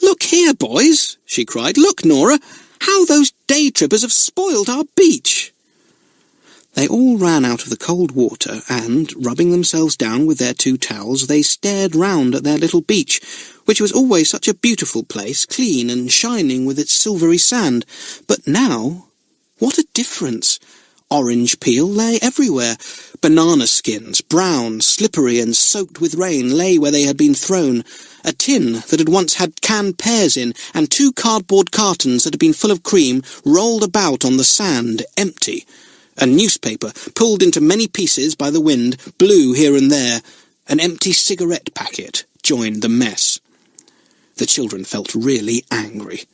"Look here, boys," she cried. "Look, Nora, how those day-trippers have spoiled our beach." They all ran out of the cold water, and, rubbing themselves down with their 2 towels, they stared round at their little beach, which was always such a beautiful place, clean and shining with its silvery sand. But now, what a difference! Orange peel lay everywhere. Banana skins, brown, slippery and soaked with rain, lay where they had been thrown. A tin that had once had canned pears in, and 2 cardboard cartons that had been full of cream, rolled about on the sand, empty. A newspaper, pulled into many pieces by the wind, blew here and there. An empty cigarette packet joined the mess. The children felt really angry.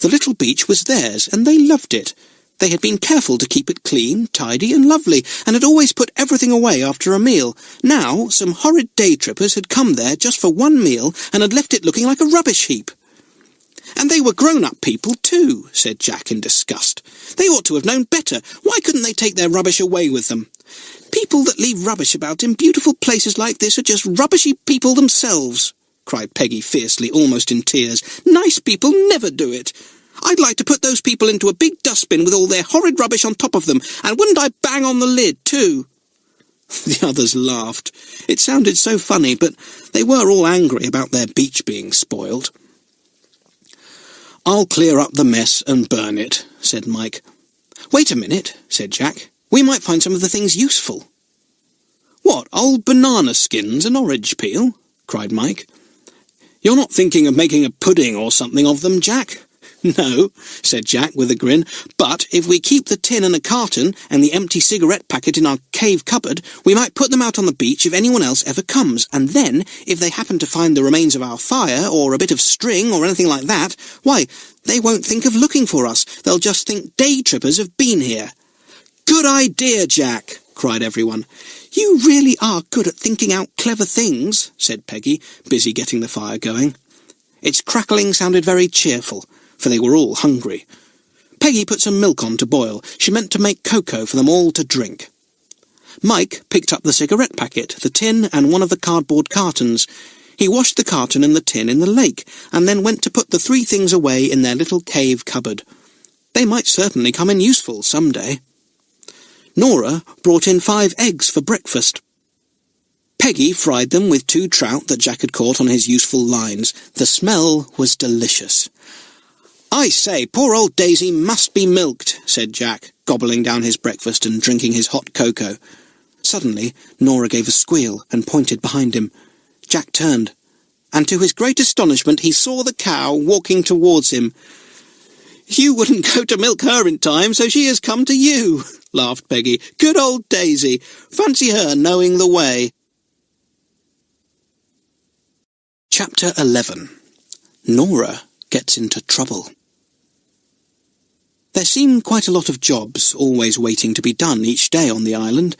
The little beach was theirs, and they loved it. They had been careful to keep it clean, tidy and lovely, and had always put everything away after a meal. Now some horrid day-trippers had come there just for one meal, and had left it looking like a rubbish heap. "And they were grown-up people, too," said Jack in disgust. "They ought to have known better. Why couldn't they take their rubbish away with them? People that leave rubbish about in beautiful places like this are just rubbishy people themselves," cried Peggy fiercely, almost in tears. "Nice people never do it. I'd like to put those people into a big dustbin with all their horrid rubbish on top of them, and wouldn't I bang on the lid, too?" The others laughed. It sounded so funny, but they were all angry about their beach being spoiled. "I'll clear up the mess and burn it," said Mike. "Wait a minute," said Jack. "We might find some of the things useful." "What, old banana skins and orange peel?" cried Mike. "You're not thinking of making a pudding or something of them, Jack?" "No," said Jack with a grin, "but if we keep the tin and a carton and the empty cigarette packet in our cave cupboard, we might put them out on the beach if anyone else ever comes, and then, if they happen to find the remains of our fire, or a bit of string, or anything like that, why, they won't think of looking for us. They'll just think day-trippers have been here." "Good idea, Jack!" cried everyone. "You really are good at thinking out clever things," said Peggy, busy getting the fire going. Its crackling sounded very cheerful, for they were all hungry. Peggy put some milk on to boil. She meant to make cocoa for them all to drink. Mike picked up the cigarette packet, the tin, and one of the cardboard cartons. He washed the carton and the tin in the lake, and then went to put the 3 things away in their little cave cupboard. They might certainly come in useful some day. Nora brought in 5 eggs for breakfast. Peggy fried them with 2 trout that Jack had caught on his useful lines. The smell was delicious. "I say, poor old Daisy must be milked," said Jack, gobbling down his breakfast and drinking his hot cocoa. Suddenly, Nora gave a squeal and pointed behind him. Jack turned, and to his great astonishment he saw the cow walking towards him. "You wouldn't go to milk her in time, so she has come to you," laughed Peggy. "Good old Daisy. Fancy her knowing the way." Chapter 11. Nora Gets into Trouble. There seemed quite a lot of jobs always waiting to be done each day on the island.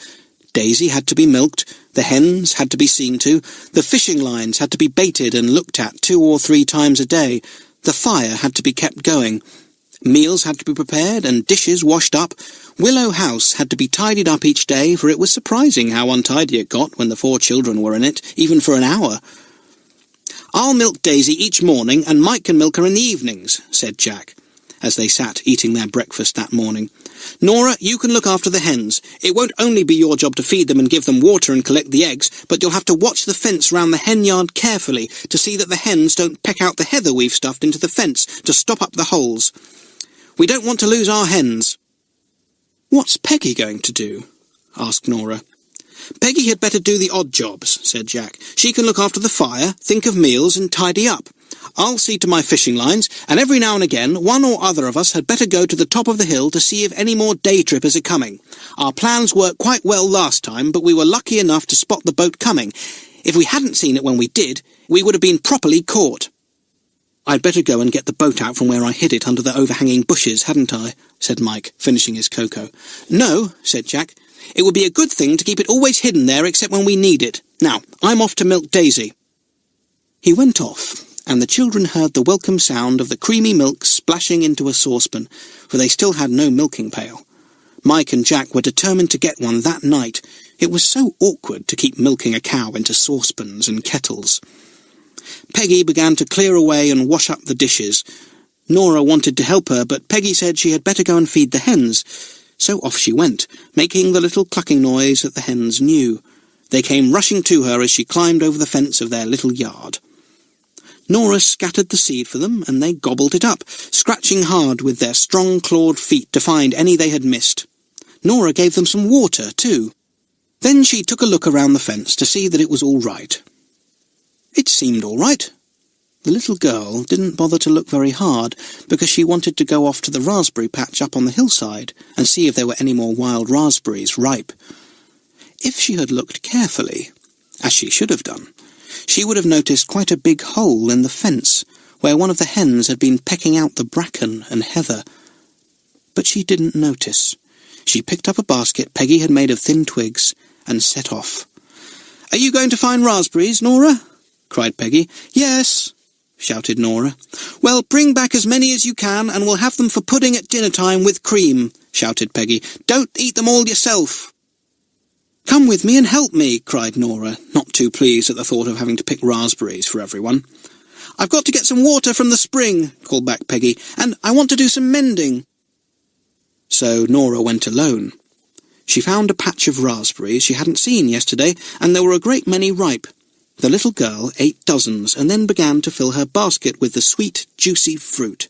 Daisy had to be milked, the hens had to be seen to, the fishing lines had to be baited and looked at 2 or 3 times a day, the fire had to be kept going, meals had to be prepared and dishes washed up, Willow House had to be tidied up each day, for it was surprising how untidy it got when the 4 children were in it, even for an hour. "I'll milk Daisy each morning, and Mike can milk her in the evenings," said Jack, as they sat eating their breakfast that morning. "Nora, you can look after the hens. It won't only be your job to feed them and give them water and collect the eggs, but you'll have to watch the fence round the hen yard carefully to see that the hens don't peck out the heather we've stuffed into the fence to stop up the holes. We don't want to lose our hens." "What's Peggy going to do?" asked Nora. "Peggy had better do the odd jobs," said Jack. "She can look after the fire, think of meals, and tidy up. I'll see to my fishing lines, and every now and again one or other of us had better go to the top of the hill to see if any more day-trippers are coming. Our plans worked quite well last time, but we were lucky enough to spot the boat coming. If we hadn't seen it when we did, we would have been properly caught." "I'd better go and get the boat out from where I hid it under the overhanging bushes, hadn't I?" said Mike, finishing his cocoa. "No," said Jack. "It would be a good thing to keep it always hidden there except when we need it. Now, I'm off to milk Daisy." He went off, and the children heard the welcome sound of the creamy milk splashing into a saucepan, for they still had no milking pail. Mike and Jack were determined to get one that night. It was so awkward to keep milking a cow into saucepans and kettles. Peggy began to clear away and wash up the dishes. Nora wanted to help her, but Peggy said she had better go and feed the hens. So off she went, making the little clucking noise that the hens knew. They came rushing to her as she climbed over the fence of their little yard. Nora scattered the seed for them, and they gobbled it up, scratching hard with their strong clawed feet to find any they had missed. Nora gave them some water, too. Then she took a look around the fence to see that it was all right. It seemed all right. The little girl didn't bother to look very hard, because she wanted to go off to the raspberry patch up on the hillside and see if there were any more wild raspberries ripe. If she had looked carefully, as she should have done, she would have noticed quite a big hole in the fence, where one of the hens had been pecking out the bracken and heather. But she didn't notice. She picked up a basket Peggy had made of thin twigs and set off. "Are you going to find raspberries, Nora?" cried Peggy. "Yes," shouted Nora. "Well, bring back as many as you can, and we'll have them for pudding at dinner time with cream," shouted Peggy. "Don't eat them all yourself." "Come with me and help me," cried Nora, not too pleased at the thought of having to pick raspberries for everyone. "I've got to get some water from the spring," called back Peggy, "and I want to do some mending." So Nora went alone. She found a patch of raspberries she hadn't seen yesterday, and there were a great many ripe. The little girl ate dozens, and then began to fill her basket with the sweet, juicy fruit.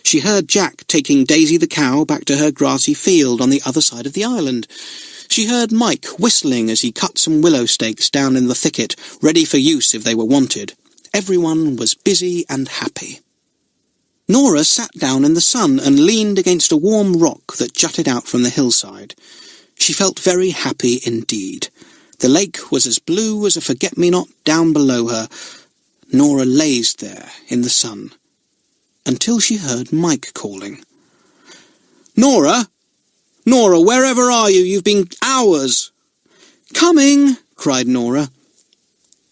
She heard Jack taking Daisy the cow back to her grassy field on the other side of the island. She heard Mike whistling as he cut some willow stakes down in the thicket, ready for use if they were wanted. Everyone was busy and happy. Nora sat down in the sun and leaned against a warm rock that jutted out from the hillside. She felt very happy indeed. The lake was as blue as a forget-me-not down below her. Nora lazed there in the sun, until she heard Mike calling. "Nora! Nora, wherever are you? You've been hours!" "Coming!" cried Nora.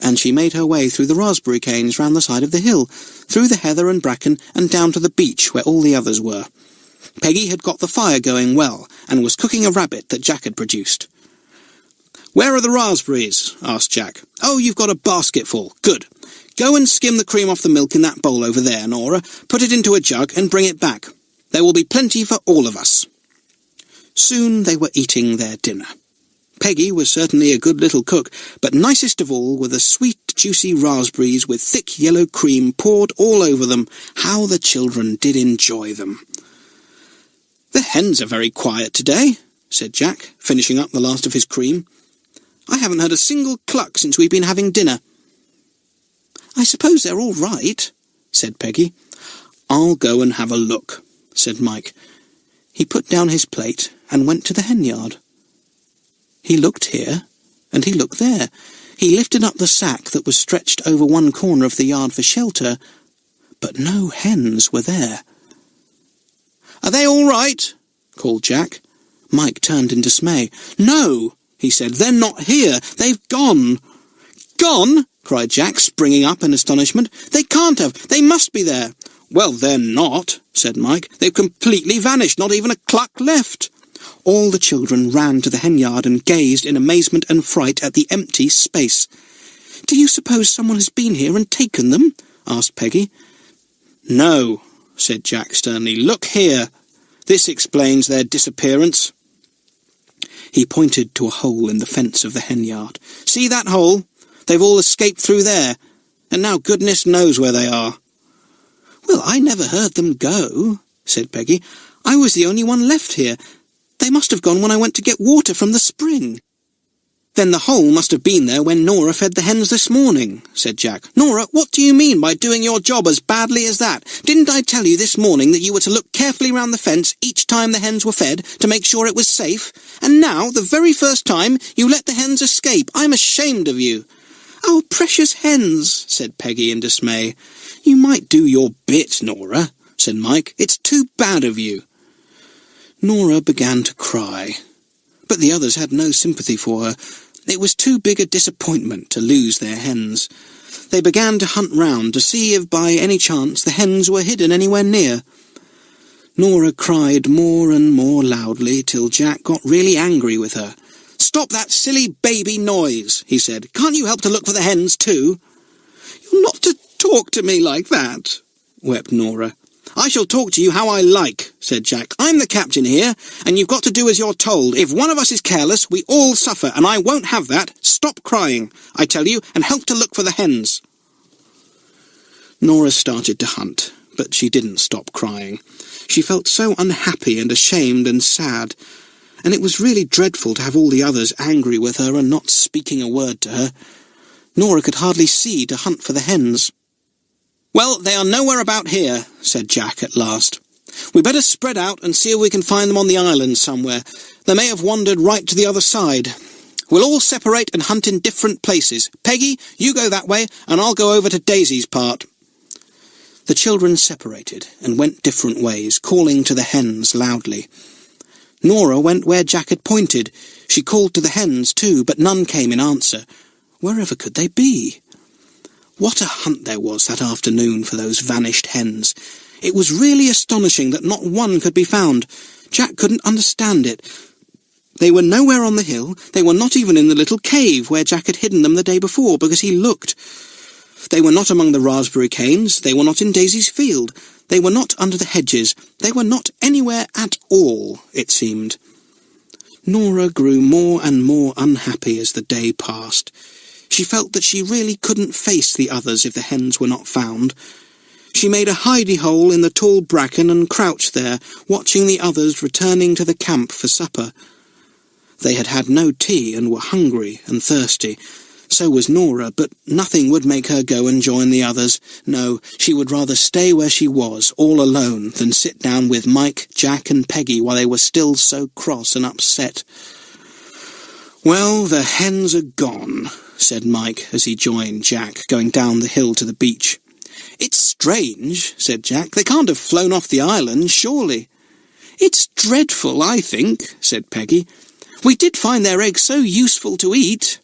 And she made her way through the raspberry canes round the side of the hill, through the heather and bracken, and down to the beach where all the others were. Peggy had got the fire going well, and was cooking a rabbit that Jack had produced. "Where are the raspberries?" asked Jack. "Oh, you've got a basket full. Good. Go and skim the cream off the milk in that bowl over there, Nora. Put it into a jug and bring it back. There will be plenty for all of us." Soon they were eating their dinner. Peggy was certainly a good little cook, but nicest of all were the sweet, juicy raspberries with thick yellow cream poured all over them. How the children did enjoy them. "The hens are very quiet today," said Jack, finishing up the last of his cream. "I haven't heard a single cluck since we've been having dinner." "I suppose they're all right," said Peggy. "I'll go and have a look," said Mike. He put down his plate and went to the henyard. He looked here, and he looked there. He lifted up the sack that was stretched over one corner of the yard for shelter, but no hens were there. "Are they all right?" called Jack. Mike turned in dismay. "No," he said, "they're not here. They've gone." "Gone?" cried Jack, springing up in astonishment. "They can't have. They must be there." "Well, they're not," said Mike. "They've completely vanished, not even a cluck left." All the children ran to the henyard and gazed in amazement and fright at the empty space. "Do you suppose someone has been here and taken them?" asked Peggy. "No," said Jack sternly. "Look here. This explains their disappearance." He pointed to a hole in the fence of the henyard. "See that hole? They've all escaped through there, and now goodness knows where they are." "Well, I never heard them go," said Peggy. "I was the only one left here. They must have gone when I went to get water from the spring." "Then the hole must have been there when Nora fed the hens this morning," said Jack. "Nora, what do you mean by doing your job as badly as that? Didn't I tell you this morning that you were to look carefully round the fence each time the hens were fed to make sure it was safe? And now, the very first time, you let the hens escape. I'm ashamed of you." "Our precious hens," said Peggy in dismay. "You might do your bit, Nora," said Mike. "It's too bad of you." Nora began to cry, but the others had no sympathy for her. It was too big a disappointment to lose their hens. They began to hunt round to see if by any chance the hens were hidden anywhere near. Nora cried more and more loudly till Jack got really angry with her. "Stop that silly baby noise," he said. "Can't you help to look for the hens too?" "You're not to talk to me like that," wept Nora. "I shall talk to you how I like," said Jack. "I'm the captain here, and you've got to do as you're told. If one of us is careless, we all suffer, and I won't have that. Stop crying, I tell you, and help to look for the hens." Nora started to hunt, but she didn't stop crying. She felt so unhappy and ashamed and sad, and it was really dreadful to have all the others angry with her and not speaking a word to her. Nora could hardly see to hunt for the hens. "Well, they are nowhere about here," said Jack at last. "We better spread out and see if we can find them on the island somewhere. They may have wandered right to the other side. We'll all separate and hunt in different places. Peggy, you go that way, and I'll go over to Daisy's part." The children separated and went different ways, calling to the hens loudly. Nora went where Jack had pointed. She called to the hens too, but none came in answer. Wherever could they be? What a hunt there was that afternoon for those vanished hens. It was really astonishing that not one could be found. Jack couldn't understand it. They were nowhere on the hill. They were not even in the little cave where Jack had hidden them the day before, because he looked. They were not among the raspberry canes. They were not in Daisy's field. They were not under the hedges. They were not anywhere at all, it seemed. Nora grew more and more unhappy as the day passed. She felt that she really couldn't face the others if the hens were not found. She made a hidey-hole in the tall bracken and crouched there, watching the others returning to the camp for supper. They had had no tea and were hungry and thirsty. So was Nora, but nothing would make her go and join the others. No, she would rather stay where she was, all alone, than sit down with Mike, Jack and Peggy while they were still so cross and upset. "Well, the hens are gone," said Mike as he joined Jack, going down the hill to the beach. "It's strange," said Jack. "They can't have flown off the island, surely." "It's dreadful, I think," said Peggy. "We did find their eggs so useful to eat."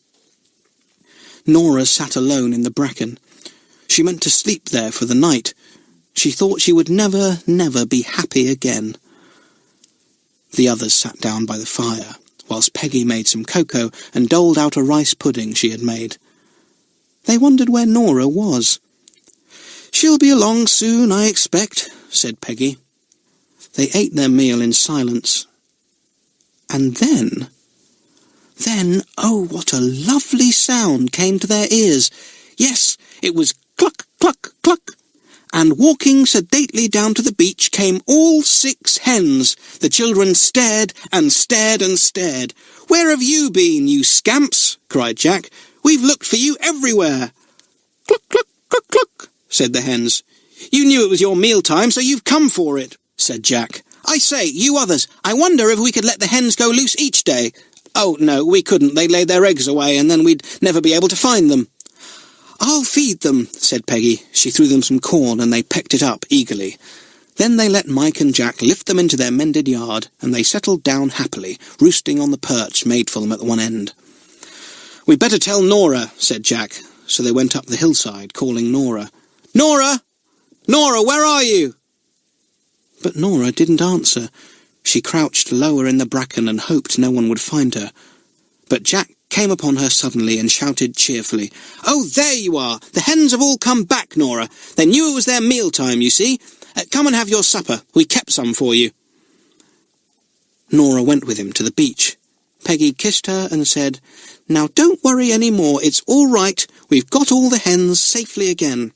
Nora sat alone in the bracken. She meant to sleep there for the night. She thought she would never, never be happy again. The others sat down by the fire, whilst Peggy made some cocoa and doled out a rice pudding she had made. They wondered where Nora was. "She'll be along soon, I expect," said Peggy. They ate their meal in silence. And then, oh, what a lovely sound came to their ears. Yes, it was cluck, cluck, cluck. And walking sedately down to the beach came all 6 hens. The children stared and stared and stared. "Where have you been, you scamps?" cried Jack. "We've looked for you everywhere." "Cluck, cluck, cluck, cluck," said the hens. "You knew it was your mealtime, so you've come for it," said Jack. "I say, you others, I wonder if we could let the hens go loose each day." "Oh, no, we couldn't. They'd lay their eggs away, and then we'd never be able to find them." "I'll feed them," said Peggy. She threw them some corn, and they pecked it up eagerly. Then they let Mike and Jack lift them into their mended yard, and they settled down happily, roosting on the perch made for them at one end. "We'd better tell Nora," said Jack, so they went up the hillside, calling Nora. "Nora! Nora, where are you?" But Nora didn't answer. She crouched lower in the bracken and hoped no one would find her. But Jack came upon her suddenly and shouted cheerfully, "Oh, there you are! The hens have all come back, Nora. They knew it was their mealtime, you see. Come and have your supper. We kept some for you." Nora went with him to the beach. Peggy kissed her and said, "Now don't worry any more. It's all right. We've got all the hens safely again."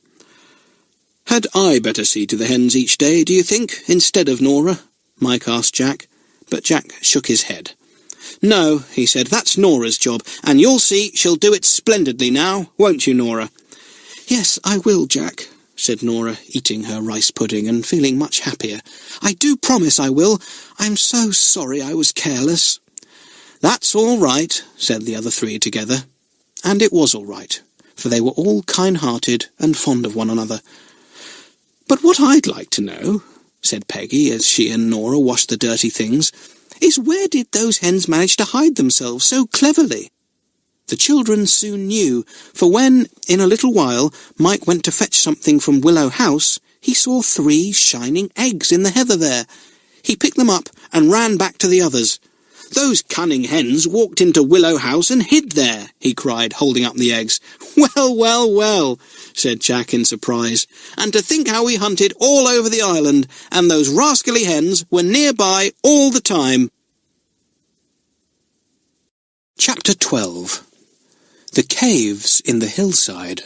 "Had I better see to the hens each day, do you think, instead of Nora?" Mike asked Jack, but Jack shook his head. "No," he said, "that's Nora's job, and you'll see she'll do it splendidly now, won't you, Nora?" "Yes, I will, Jack," said Nora, eating her rice pudding and feeling much happier. "I do promise I will. I'm so sorry I was careless." "That's all right," said the other 3 together. And it was all right. for they were all kind-hearted and fond of one another. "But what I'd like to know," said Peggy, as she and Nora washed the dirty things, "is where did those hens manage to hide themselves so cleverly?" The children soon knew, for when, in a little while, Mike went to fetch something from Willow House, he saw 3 shining eggs in the heather there. He picked them up and ran back to the others. "Those cunning hens walked into Willow House and hid there," he cried, holding up the eggs. "Well, well, well," said Jack in surprise, "and to think how we hunted all over the island, and those rascally hens were nearby all the time." Chapter 12. The Caves in the Hillside.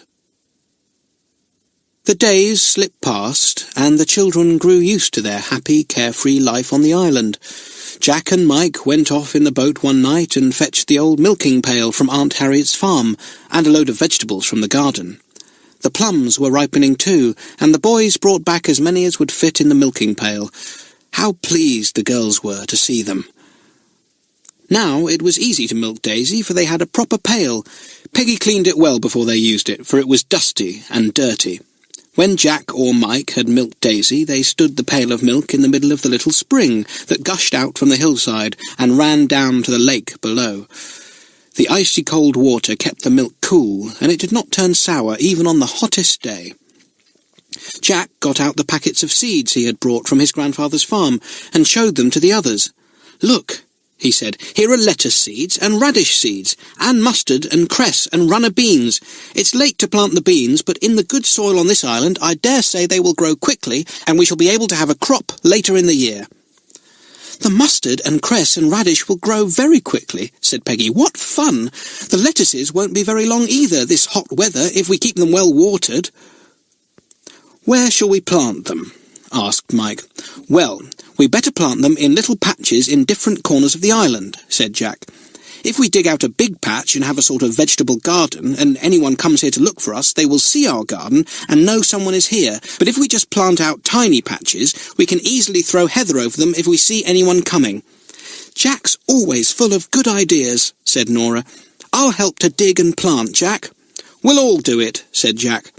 The days slipped past, and the children grew used to their happy, carefree life on the island. Jack and Mike went off in the boat one night and fetched the old milking pail from Aunt Harriet's farm, and a load of vegetables from the garden. The plums were ripening too, and the boys brought back as many as would fit in the milking pail. How pleased the girls were to see them. Now it was easy to milk Daisy, for they had a proper pail. Peggy cleaned it well before they used it, for it was dusty and dirty. When Jack or Mike had milked Daisy, they stood the pail of milk in the middle of the little spring that gushed out from the hillside and ran down to the lake below. The icy cold water kept the milk cool, and it did not turn sour even on the hottest day. Jack got out the packets of seeds he had brought from his grandfather's farm and showed them to the others. "Look," he said, "here are lettuce seeds and radish seeds, and mustard and cress and runner beans. It's late to plant the beans, but in the good soil on this island I dare say they will grow quickly, and we shall be able to have a crop later in the year." "The mustard and cress and radish will grow very quickly," said Peggy. "What fun! The lettuces won't be very long either, this hot weather, if we keep them well watered." "Where shall we plant them?" asked Mike. "Well, we better plant them in little patches in different corners of the island," said Jack. "If we dig out a big patch and have a sort of vegetable garden, and anyone comes here to look for us, they will see our garden and know someone is here. But if we just plant out tiny patches, we can easily throw heather over them if we see anyone coming." "Jack's always full of good ideas," said Nora. "I'll help to dig and plant, Jack." "We'll all do it," said Jack.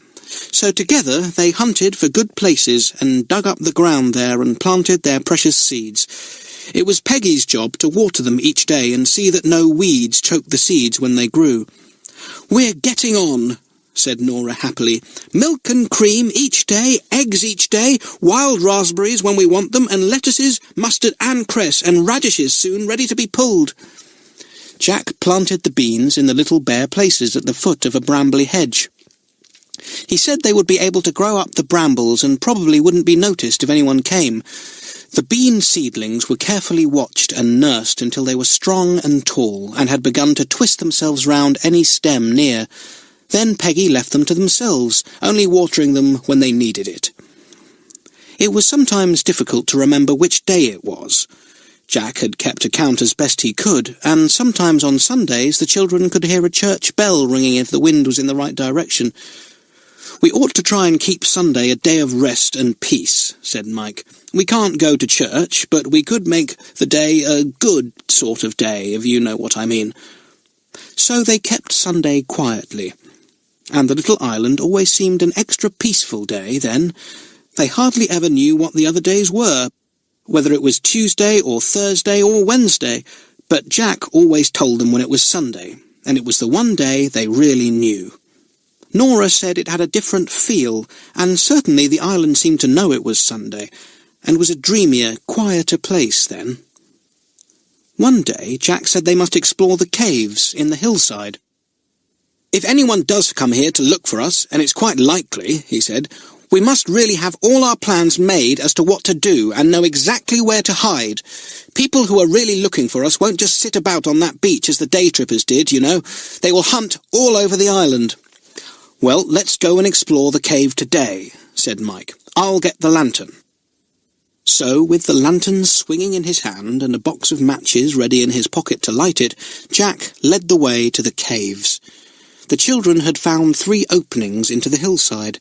So together they hunted for good places and dug up the ground there and planted their precious seeds. It was Peggy's job to water them each day and see that no weeds choked the seeds when they grew. "We're getting on," said Nora happily. "Milk and cream each day, eggs each day, wild raspberries when we want them, and lettuces, mustard and cress, and radishes soon ready to be pulled." Jack planted the beans in the little bare places at the foot of a brambly hedge. He said they would be able to grow up the brambles and probably wouldn't be noticed if anyone came. The bean seedlings were carefully watched and nursed until they were strong and tall, and had begun to twist themselves round any stem near. Then Peggy left them to themselves, only watering them when they needed it. It was sometimes difficult to remember which day it was. Jack had kept account as best he could, and sometimes on Sundays the children could hear a church bell ringing if the wind was in the right direction. "We ought to try and keep Sunday a day of rest and peace," said Mike. "We can't go to church, but we could make the day a good sort of day, if you know what I mean." So they kept Sunday quietly, and the little island always seemed an extra peaceful day then. They hardly ever knew what the other days were, whether it was Tuesday or Thursday or Wednesday, but Jack always told them when it was Sunday, and it was the one day they really knew. Nora said it had a different feel, and certainly the island seemed to know it was Sunday, and was a dreamier, quieter place then. One day Jack said they must explore the caves in the hillside. "If anyone does come here to look for us, and it's quite likely," he said, "we must really have all our plans made as to what to do, and know exactly where to hide. People who are really looking for us won't just sit about on that beach as the day trippers did, you know. They will hunt all over the island." "Well, let's go and explore the cave today," said Mike. "I'll get the lantern." So, with the lantern swinging in his hand and a box of matches ready in his pocket to light it, Jack led the way to the caves. The children had found 3 openings into the hillside,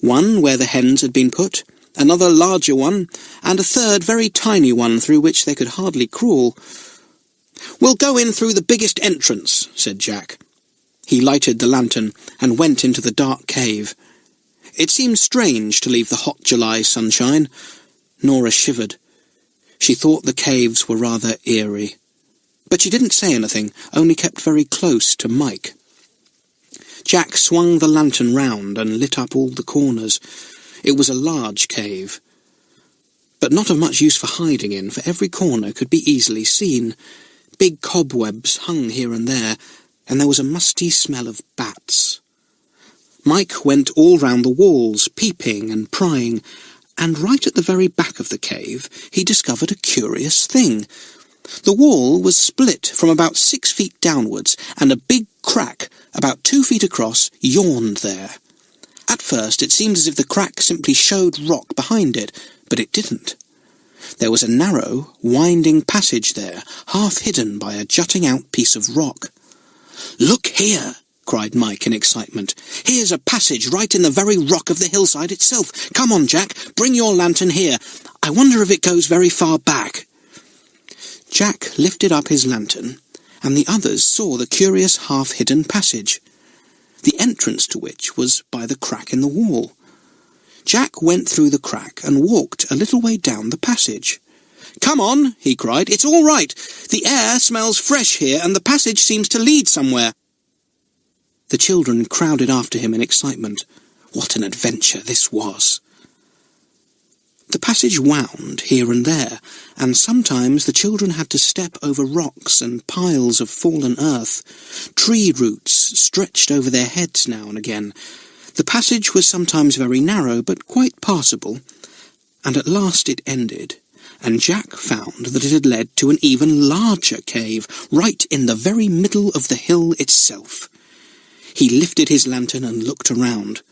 one where the hens had been put, another larger one, and a third very tiny one through which they could hardly crawl. "We'll go in through the biggest entrance," said Jack. He lighted the lantern and went into the dark cave. It seemed strange to leave the hot July sunshine. Nora shivered. She thought the caves were rather eerie. But she didn't say anything, only kept very close to Mike. Jack swung the lantern round and lit up all the corners. It was a large cave, but not of much use for hiding in, for every corner could be easily seen. Big cobwebs hung here and there, and there was a musty smell of bats. Mike went all round the walls, peeping and prying, and right at the very back of the cave he discovered a curious thing. The wall was split from about 6 feet downwards, and a big crack, about 2 feet across, yawned there. At first it seemed as if the crack simply showed rock behind it, but it didn't. There was a narrow, winding passage there, half hidden by a jutting-out piece of rock. "Look here!" cried Mike in excitement. "Here's a passage right in the very rock of the hillside itself. Come on, Jack, bring your lantern here. I wonder if it goes very far back." Jack lifted up his lantern, and the others saw the curious half-hidden passage, the entrance to which was by the crack in the wall. Jack went through the crack and walked a little way down the passage. "Come on," he cried. "It's all right. The air smells fresh here, and the passage seems to lead somewhere." The children crowded after him in excitement. What an adventure this was! The passage wound here and there, and sometimes the children had to step over rocks and piles of fallen earth. Tree roots stretched over their heads now and again. The passage was sometimes very narrow, but quite passable, and at last it ended, and Jack found that it had led to an even larger cave, right in the very middle of the hill itself. He lifted his lantern and looked around.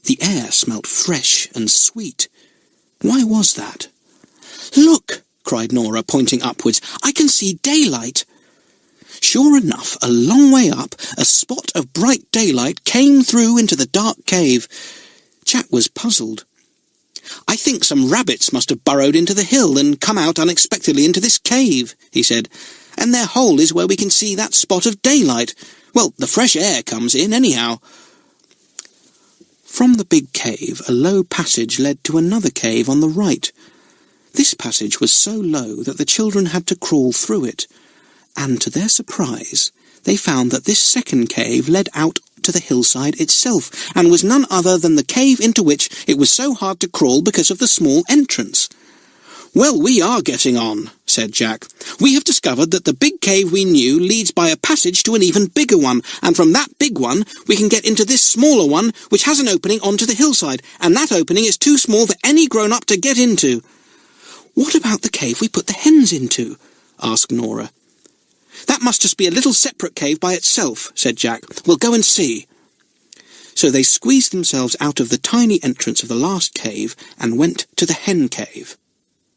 The air smelt fresh and sweet. Why was that? "Look!" cried Nora, pointing upwards. "I can see daylight." Sure enough, a long way up, a spot of bright daylight came through into the dark cave. Jack was puzzled. "I think some rabbits must have burrowed into the hill and come out unexpectedly into this cave," he said, "and their hole is where we can see that spot of daylight. Well, the fresh air comes in, anyhow." From the big cave, a low passage led to another cave on the right. This passage was so low that the children had to crawl through it, and to their surprise, they found that this second cave led out to the hillside itself, and was none other than the cave into which it was so hard to crawl because of the small entrance. "Well, we are getting on," said Jack. "We have discovered that the big cave we knew leads by a passage to an even bigger one, and from that big one we can get into this smaller one, which has an opening onto the hillside, and that opening is too small for any grown-up to get into." "What about the cave we put the hens into?" asked Nora. "That must just be a little separate cave by itself," said Jack. "We'll go and see." So they squeezed themselves out of the tiny entrance of the last cave and went to the hen cave.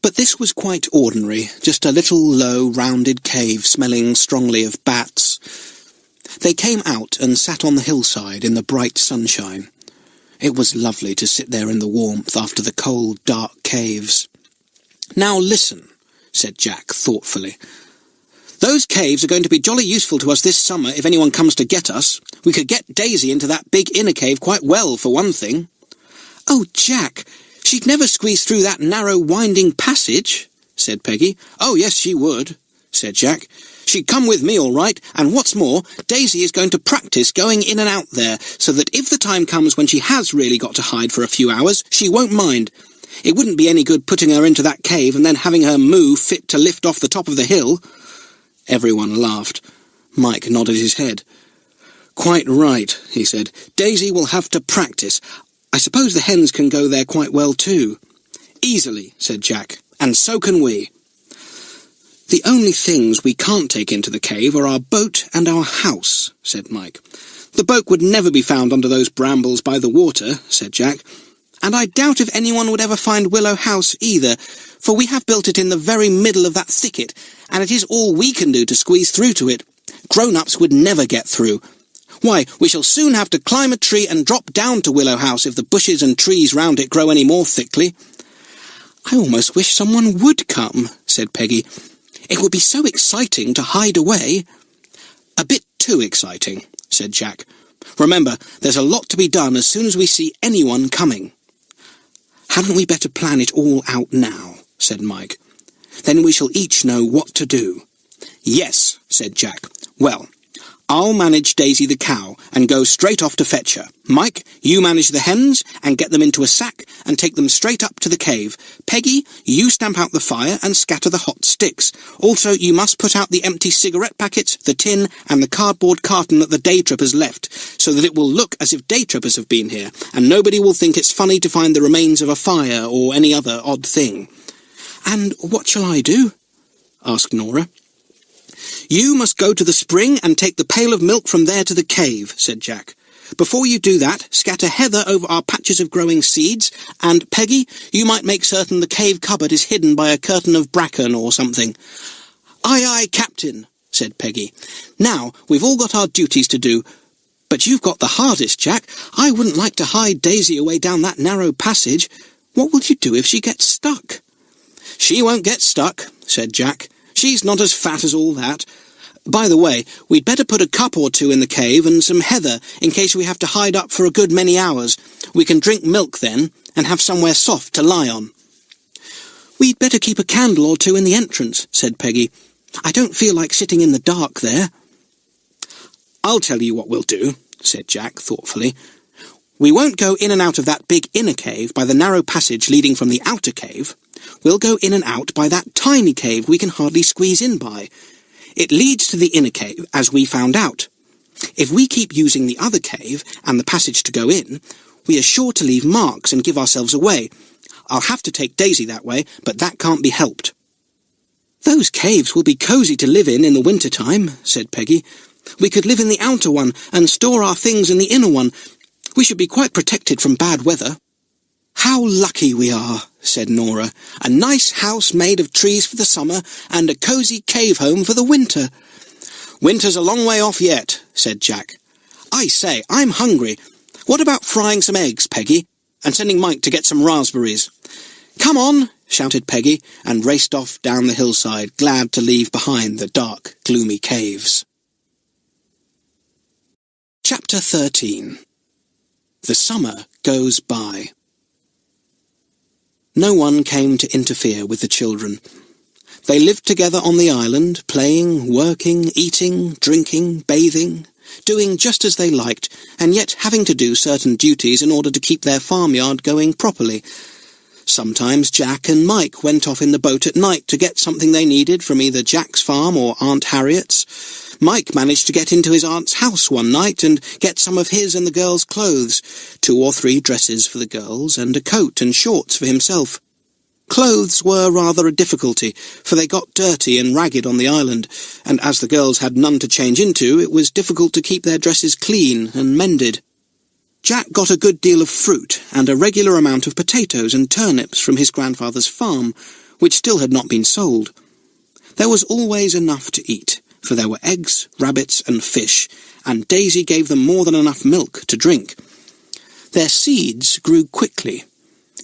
But this was quite ordinary, just a little low, rounded cave smelling strongly of bats. They came out and sat on the hillside in the bright sunshine. It was lovely to sit there in the warmth after the cold, dark caves. "Now listen," said Jack thoughtfully. "Those caves are going to be jolly useful to us this summer if anyone comes to get us. We could get Daisy into that big inner cave quite well, for one thing." "Oh, Jack, she'd never squeeze through that narrow, winding passage," said Peggy. "Oh, yes, she would," said Jack. "She'd come with me all right, and what's more, Daisy is going to practice going in and out there, so that if the time comes when she has really got to hide for a few hours, she won't mind. It wouldn't be any good putting her into that cave and then having her moo fit to lift off the top of the hill." Everyone laughed. Mike nodded his head. "Quite right," he said. "Daisy will have to practice. I suppose the hens can go there quite well too." "Easily," said Jack, "and so can we." "The only things we can't take into the cave are our boat and our house," said Mike. "The boat would never be found under those brambles by the water," said Jack. "And I doubt if anyone would ever find Willow House either, for we have built it in the very middle of that thicket, and it is all we can do to squeeze through to it. Grown-ups would never get through. Why, we shall soon have to climb a tree and drop down to Willow House if the bushes and trees round it grow any more thickly." "I almost wish someone would come," said Peggy. "It would be so exciting to hide away." "A bit too exciting," said Jack. "Remember, there's a lot to be done as soon as we see anyone coming." "Hadn't we better plan it all out now?" said Mike. "Then we shall each know what to do." "Yes," said Jack. "Well, I'll manage Daisy the cow and go straight off to fetch her. Mike, you manage the hens and get them into a sack and take them straight up to the cave. Peggy, you stamp out the fire and scatter the hot sticks. Also, you must put out the empty cigarette packets, the tin, and the cardboard carton that the day trippers left, so that it will look as if day trippers have been here, and nobody will think it's funny to find the remains of a fire or any other odd thing." "And what shall I do?" asked Nora. "You must go to the spring and take the pail of milk from there to the cave," said Jack. "Before you do that, scatter heather over our patches of growing seeds, and, Peggy, you might make certain the cave cupboard is hidden by a curtain of bracken or something." "Aye, aye, Captain," said Peggy. "Now, we've all got our duties to do, but you've got the hardest, Jack. I wouldn't like to hide Daisy away down that narrow passage. What will you do if she gets stuck?" "She won't get stuck," said Jack. "She's not as fat as all that. By the way, we'd better put a cup or two in the cave and some heather in case we have to hide up for a good many hours. We can drink milk then and have somewhere soft to lie on." "We'd better keep a candle or two in the entrance," said Peggy. "I don't feel like sitting in the dark there." "I'll tell you what we'll do," said Jack thoughtfully. "We won't go in and out of that big inner cave by the narrow passage leading from the outer cave. We'll go in and out by that tiny cave we can hardly squeeze in by. It leads to the inner cave, as we found out. If we keep using the other cave and the passage to go in, we are sure to leave marks and give ourselves away. I'll have to take Daisy that way, but that can't be helped." "Those caves will be cosy to live in the winter time," said Peggy. "We could live in the outer one and store our things in the inner one. We should be quite protected from bad weather." "How lucky we are," said Nora. "A nice house made of trees for the summer and a cosy cave home for the winter." "Winter's a long way off yet," said Jack. "I say, I'm hungry. What about frying some eggs, Peggy, and sending Mike to get some raspberries?" "Come on," shouted Peggy, and raced off down the hillside, glad to leave behind the dark, gloomy caves. Chapter 13. The summer goes by. No one came to interfere with the children. They lived together on the island, playing, working, eating, drinking, bathing, doing just as they liked, and yet having to do certain duties in order to keep their farmyard going properly. Sometimes Jack and Mike went off in the boat at night to get something they needed from either Jack's farm or Aunt Harriet's. Mike managed to get into his aunt's house one night and get some of his and the girls' clothes, 2 or 3 dresses for the girls and a coat and shorts for himself. Clothes were rather a difficulty, for they got dirty and ragged on the island, and as the girls had none to change into, it was difficult to keep their dresses clean and mended. Jack got a good deal of fruit and a regular amount of potatoes and turnips from his grandfather's farm, which still had not been sold. There was always enough to eat, for there were eggs, rabbits, and fish, and Daisy gave them more than enough milk to drink. Their seeds grew quickly.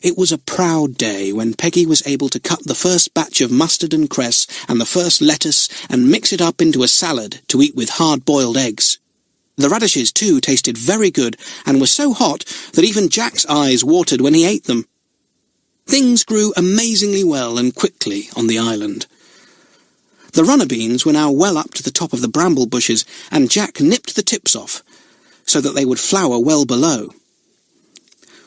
It was a proud day when Peggy was able to cut the first batch of mustard and cress and the first lettuce and mix it up into a salad to eat with hard-boiled eggs. The radishes, too, tasted very good and were so hot that even Jack's eyes watered when he ate them. Things grew amazingly well and quickly on the island. The runner beans were now well up to the top of the bramble bushes, and Jack nipped the tips off, so that they would flower well below.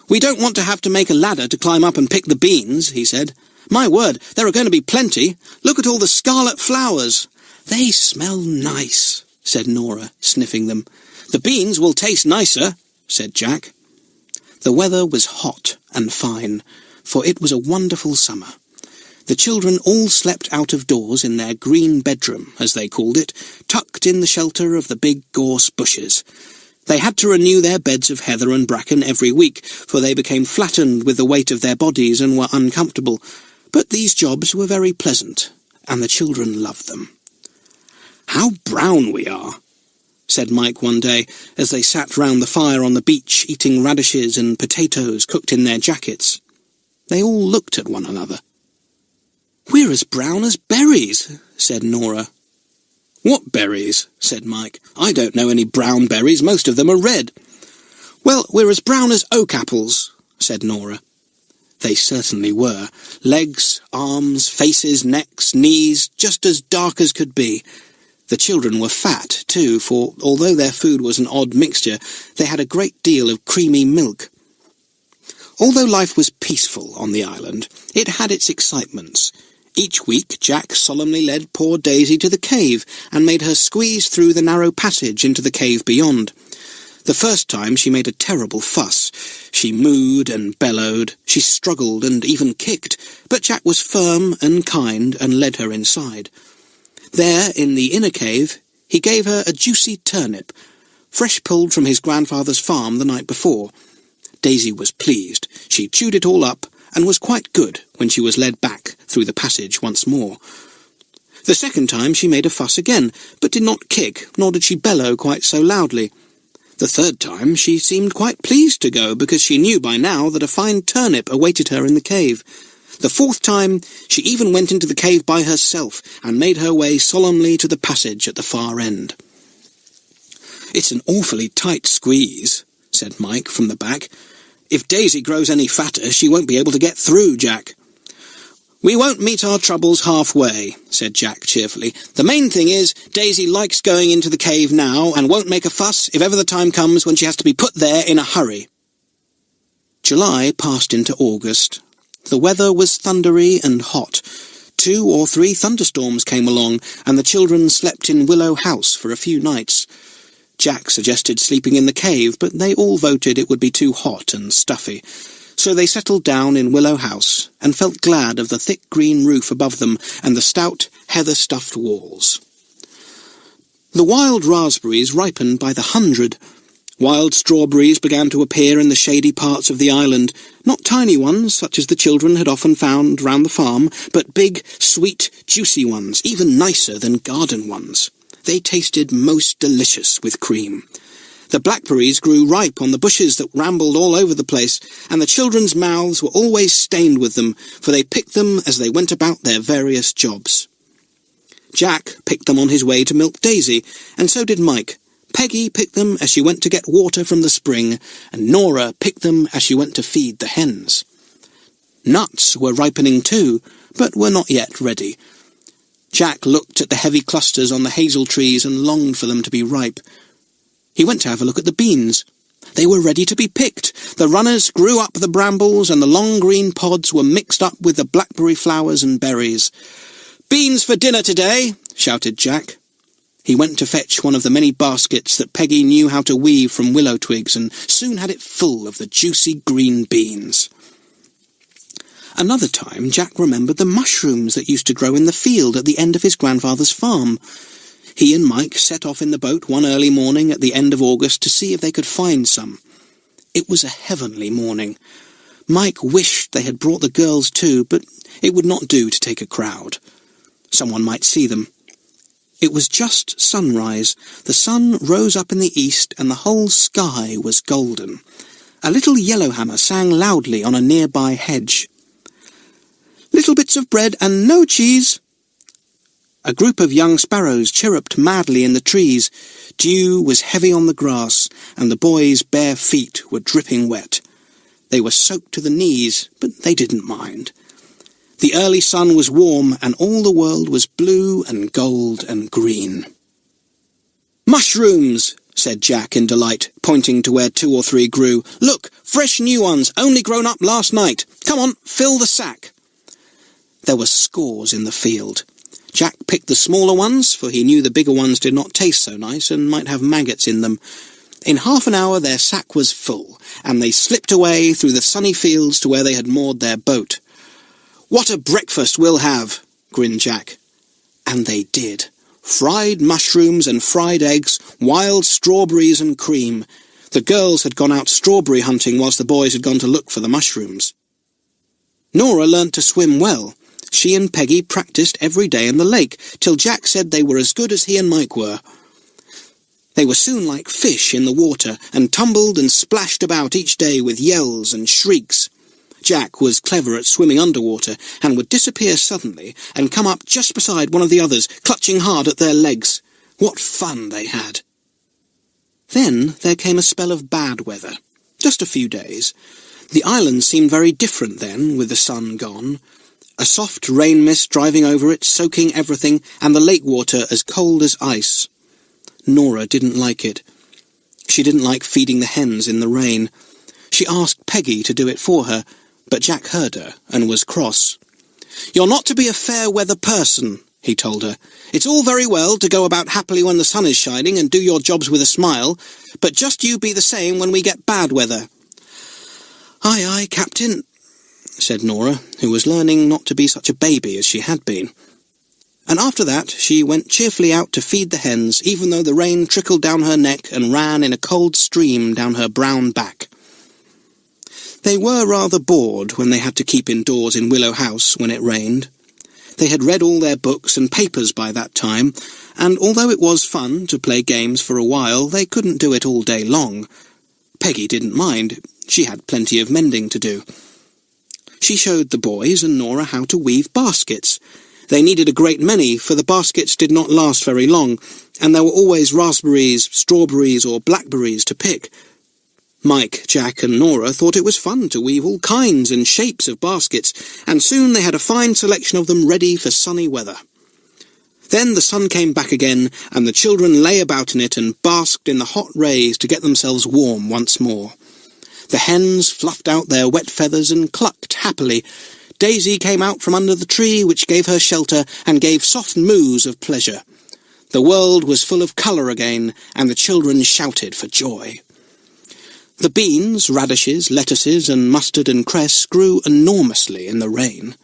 "We don't want to have to make a ladder to climb up and pick the beans," he said. "My word, there are going to be plenty. Look at all the scarlet flowers." "They smell nice," said Nora, sniffing them. "The beans will taste nicer," said Jack. The weather was hot and fine, for it was a wonderful summer. The children all slept out of doors in their green bedroom, as they called it, tucked in the shelter of the big gorse bushes. They had to renew their beds of heather and bracken every week, for they became flattened with the weight of their bodies and were uncomfortable. But these jobs were very pleasant, and the children loved them. "How brown we are," said Mike one day, as they sat round the fire on the beach, eating radishes and potatoes cooked in their jackets. They all looked at one another. "We're as brown as berries," said Nora. "What berries?" said Mike. "I don't know any brown berries. Most of them are red." "Well, we're as brown as oak apples," said Nora. They certainly were. Legs, arms, faces, necks, knees, just as dark as could be. The children were fat, too, for although their food was an odd mixture, they had a great deal of creamy milk. Although life was peaceful on the island, it had its excitements. Each week Jack solemnly led poor Daisy to the cave and made her squeeze through the narrow passage into the cave beyond. The first time she made a terrible fuss. She mooed and bellowed, she struggled and even kicked, but Jack was firm and kind and led her inside. There, in the inner cave, he gave her a juicy turnip, fresh pulled from his grandfather's farm the night before. Daisy was pleased. She chewed it all up and was quite good when she was led back through the passage once more. The second time she made a fuss again, but did not kick, nor did she bellow quite so loudly. The third time she seemed quite pleased to go, because she knew by now that a fine turnip awaited her in the cave. The fourth time she even went into the cave by herself and made her way solemnly to the passage at the far end. "It's an awfully tight squeeze," said Mike from the back. "If Daisy grows any fatter, she won't be able to get through, Jack." "We won't meet our troubles halfway," said Jack cheerfully. "The main thing is, Daisy likes going into the cave now and won't make a fuss if ever the time comes when she has to be put there in a hurry." July passed into August. The weather was thundery and hot. 2 or 3 thunderstorms came along, and the children slept in Willow House for a few nights. Jack suggested sleeping in the cave, but they all voted it would be too hot and stuffy. So they settled down in Willow House and felt glad of the thick green roof above them and the stout heather-stuffed walls. The wild raspberries ripened by the 100. Wild strawberries began to appear in the shady parts of the island, not tiny ones, such as the children had often found round the farm, but big, sweet, juicy ones, even nicer than garden ones. They tasted most delicious with cream. The blackberries grew ripe on the bushes that rambled all over the place, and the children's mouths were always stained with them, for they picked them as they went about their various jobs. Jack picked them on his way to milk Daisy, and so did Mike. Peggy picked them as she went to get water from the spring, and Nora picked them as she went to feed the hens. Nuts were ripening too, but were not yet ready. Jack looked at the heavy clusters on the hazel trees and longed for them to be ripe. He went to have a look at the beans. They were ready to be picked. The runners grew up the brambles, and the long green pods were mixed up with the blackberry flowers and berries. "Beans for dinner today," shouted Jack. He went to fetch one of the many baskets that Peggy knew how to weave from willow twigs, and soon had it full of the juicy green beans. Another time Jack remembered the mushrooms that used to grow in the field at the end of his grandfather's farm. He and Mike set off in the boat one early morning at the end of August to see if they could find some. It was a heavenly morning. Mike wished they had brought the girls too, but it would not do to take a crowd. Someone might see them. It was just sunrise. The sun rose up in the east, and the whole sky was golden. A little yellowhammer sang loudly on a nearby hedge. "Little bits of bread and no cheese." A group of young sparrows chirruped madly in the trees. Dew was heavy on the grass, and the boys' bare feet were dripping wet. They were soaked to the knees, but they didn't mind. The early sun was warm, and all the world was blue and gold and green. "Mushrooms," said Jack in delight, pointing to where 2 or 3 grew. "Look, fresh new ones, only grown up last night. Come on, fill the sack." There were scores in the field. Jack picked the smaller ones, for he knew the bigger ones did not taste so nice and might have maggots in them. In half an hour their sack was full, and they slipped away through the sunny fields to where they had moored their boat. "What a breakfast we'll have," grinned Jack. And they did. Fried mushrooms and fried eggs, wild strawberries and cream. The girls had gone out strawberry hunting whilst the boys had gone to look for the mushrooms. Nora learnt to swim well. She and Peggy practised every day in the lake, till Jack said they were as good as he and Mike were. They were soon like fish in the water, and tumbled and splashed about each day with yells and shrieks. Jack was clever at swimming underwater, and would disappear suddenly, and come up just beside one of the others, clutching hard at their legs. What fun they had! Then there came a spell of bad weather. Just a few days. The island seemed very different then, with the sun gone. A soft rain mist driving over it, soaking everything, and the lake water as cold as ice. Nora didn't like it. She didn't like feeding the hens in the rain. She asked Peggy to do it for her, but Jack heard her and was cross. "You're not to be a fair-weather person," he told her. "It's all very well to go about happily when the sun is shining and do your jobs with a smile, but just you be the same when we get bad weather." "Aye, aye, Captain," said Nora, who was learning not to be such a baby as she had been. And after that she went cheerfully out to feed the hens, even though the rain trickled down her neck and ran in a cold stream down her brown back. They were rather bored when they had to keep indoors in Willow House when it rained. They had read all their books and papers by that time, and although it was fun to play games for a while, they couldn't do it all day long. Peggy didn't mind. She had plenty of mending to do. She showed the boys and Nora how to weave baskets. They needed a great many, for the baskets did not last very long, and there were always raspberries, strawberries, or blackberries to pick. Mike, Jack, and Nora thought it was fun to weave all kinds and shapes of baskets, and soon they had a fine selection of them ready for sunny weather. Then the sun came back again, and the children lay about in it and basked in the hot rays to get themselves warm once more. The hens fluffed out their wet feathers and clucked happily. Daisy came out from under the tree which gave her shelter and gave soft moos of pleasure. The world was full of colour again, and the children shouted for joy. The beans, radishes, lettuces, and mustard and cress grew enormously in the rain.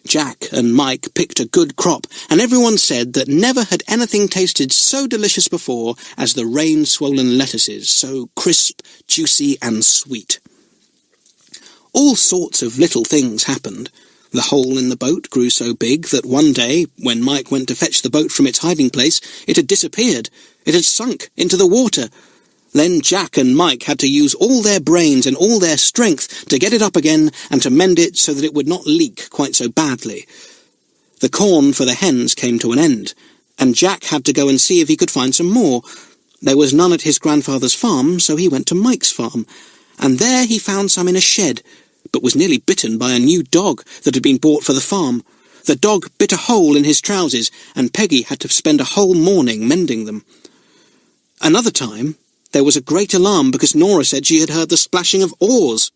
Jack and Mike picked a good crop, and everyone said that never had anything tasted so delicious before as the rain-swollen lettuces, so crisp, juicy, and sweet. All sorts of little things happened. The hole in the boat grew so big that one day, when Mike went to fetch the boat from its hiding place, it had disappeared. It had sunk into the water. Then Jack and Mike had to use all their brains and all their strength to get it up again and to mend it so that it would not leak quite so badly. The corn for the hens came to an end, and Jack had to go and see if he could find some more. There was none at his grandfather's farm, so he went to Mike's farm, and there he found some in a shed, but was nearly bitten by a new dog that had been bought for the farm. The dog bit a hole in his trousers, and Peggy had to spend a whole morning mending them. Another time, there was a great alarm because Nora said she had heard the splashing of oars.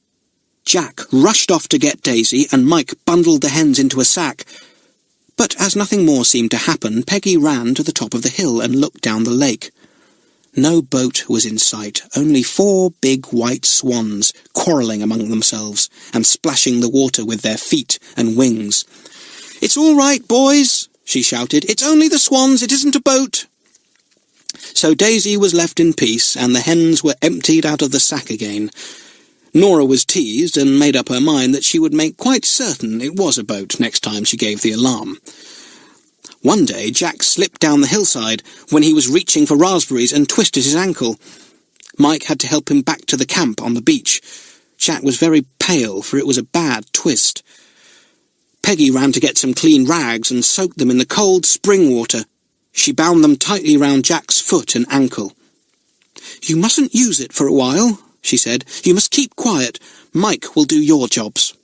Jack rushed off to get Daisy, and Mike bundled the hens into a sack. But as nothing more seemed to happen, Peggy ran to the top of the hill and looked down the lake. No boat was in sight, only 4 big white swans quarrelling among themselves and splashing the water with their feet and wings. "It's all right, boys," she shouted. "It's only the swans, it isn't a boat." So Daisy was left in peace, and the hens were emptied out of the sack again. Nora was teased and made up her mind that she would make quite certain it was a boat next time she gave the alarm. One day Jack slipped down the hillside when he was reaching for raspberries and twisted his ankle. Mike had to help him back to the camp on the beach. Jack was very pale, for it was a bad twist. Peggy ran to get some clean rags and soaked them in the cold spring water. She bound them tightly round Jack's foot and ankle. "You mustn't use it for a while," she said. "You must keep quiet. Mike will do your jobs."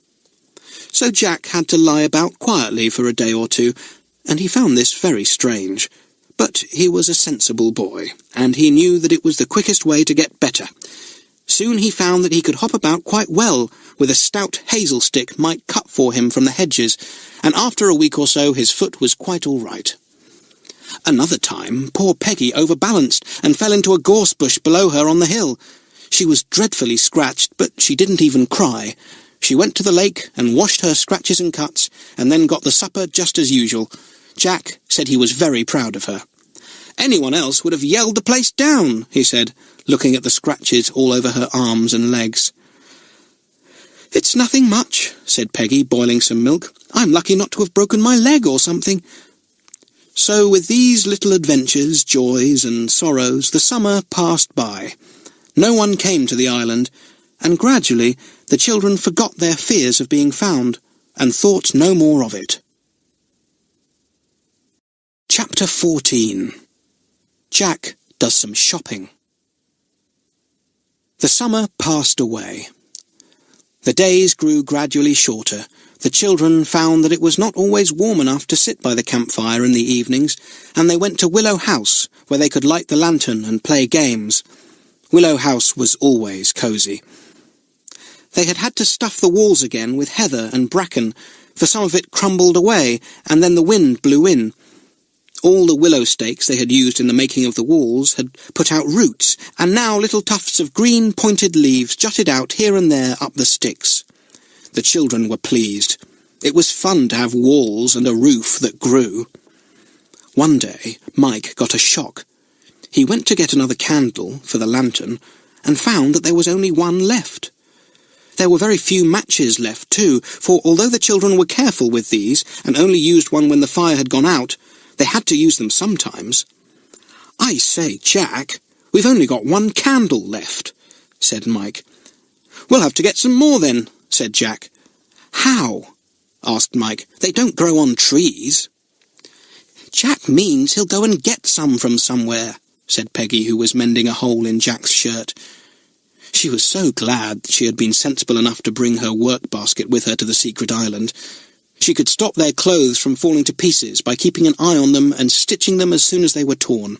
So Jack had to lie about quietly for a day or two, and he found this very strange. But he was a sensible boy, and he knew that it was the quickest way to get better. Soon he found that he could hop about quite well, with a stout hazel stick Mike cut for him from the hedges, and after a week or so his foot was quite all right. Another time, poor Peggy overbalanced and fell into a gorse bush below her on the hill. She was dreadfully scratched, but she didn't even cry. She went to the lake and washed her scratches and cuts, and then got the supper just as usual. Jack said he was very proud of her. "Anyone else would have yelled the place down," he said, looking at the scratches all over her arms and legs. "It's nothing much," said Peggy, boiling some milk. "I'm lucky not to have broken my leg or something." So with these little adventures, joys and sorrows, the summer passed by. No one came to the island, and gradually the children forgot their fears of being found, and thought no more of it. Chapter 14. Jack does some shopping. The summer passed away. The days grew gradually shorter. The children found that it was not always warm enough to sit by the campfire in the evenings, and they went to Willow House, where they could light the lantern and play games. Willow House was always cosy. They had to stuff the walls again with heather and bracken, for some of it crumbled away, and then the wind blew in. All the willow stakes they had used in the making of the walls had put out roots, and now little tufts of green pointed leaves jutted out here and there up the sticks. The children were pleased. It was fun to have walls and a roof that grew. One day, Mike got a shock. He went to get another candle for the lantern, and found that there was only one left. There were very few matches left, too, for although the children were careful with these, and only used one when the fire had gone out, they had to use them sometimes. "I say, Jack, we've only got one candle left," said Mike. "We'll have to get some more then," said Jack. "How?" asked Mike. "They don't grow on trees." "Jack means he'll go and get some from somewhere," said Peggy, who was mending a hole in Jack's shirt. She was so glad that she had been sensible enough to bring her work basket with her to the secret island. She could stop their clothes from falling to pieces by keeping an eye on them and stitching them as soon as they were torn.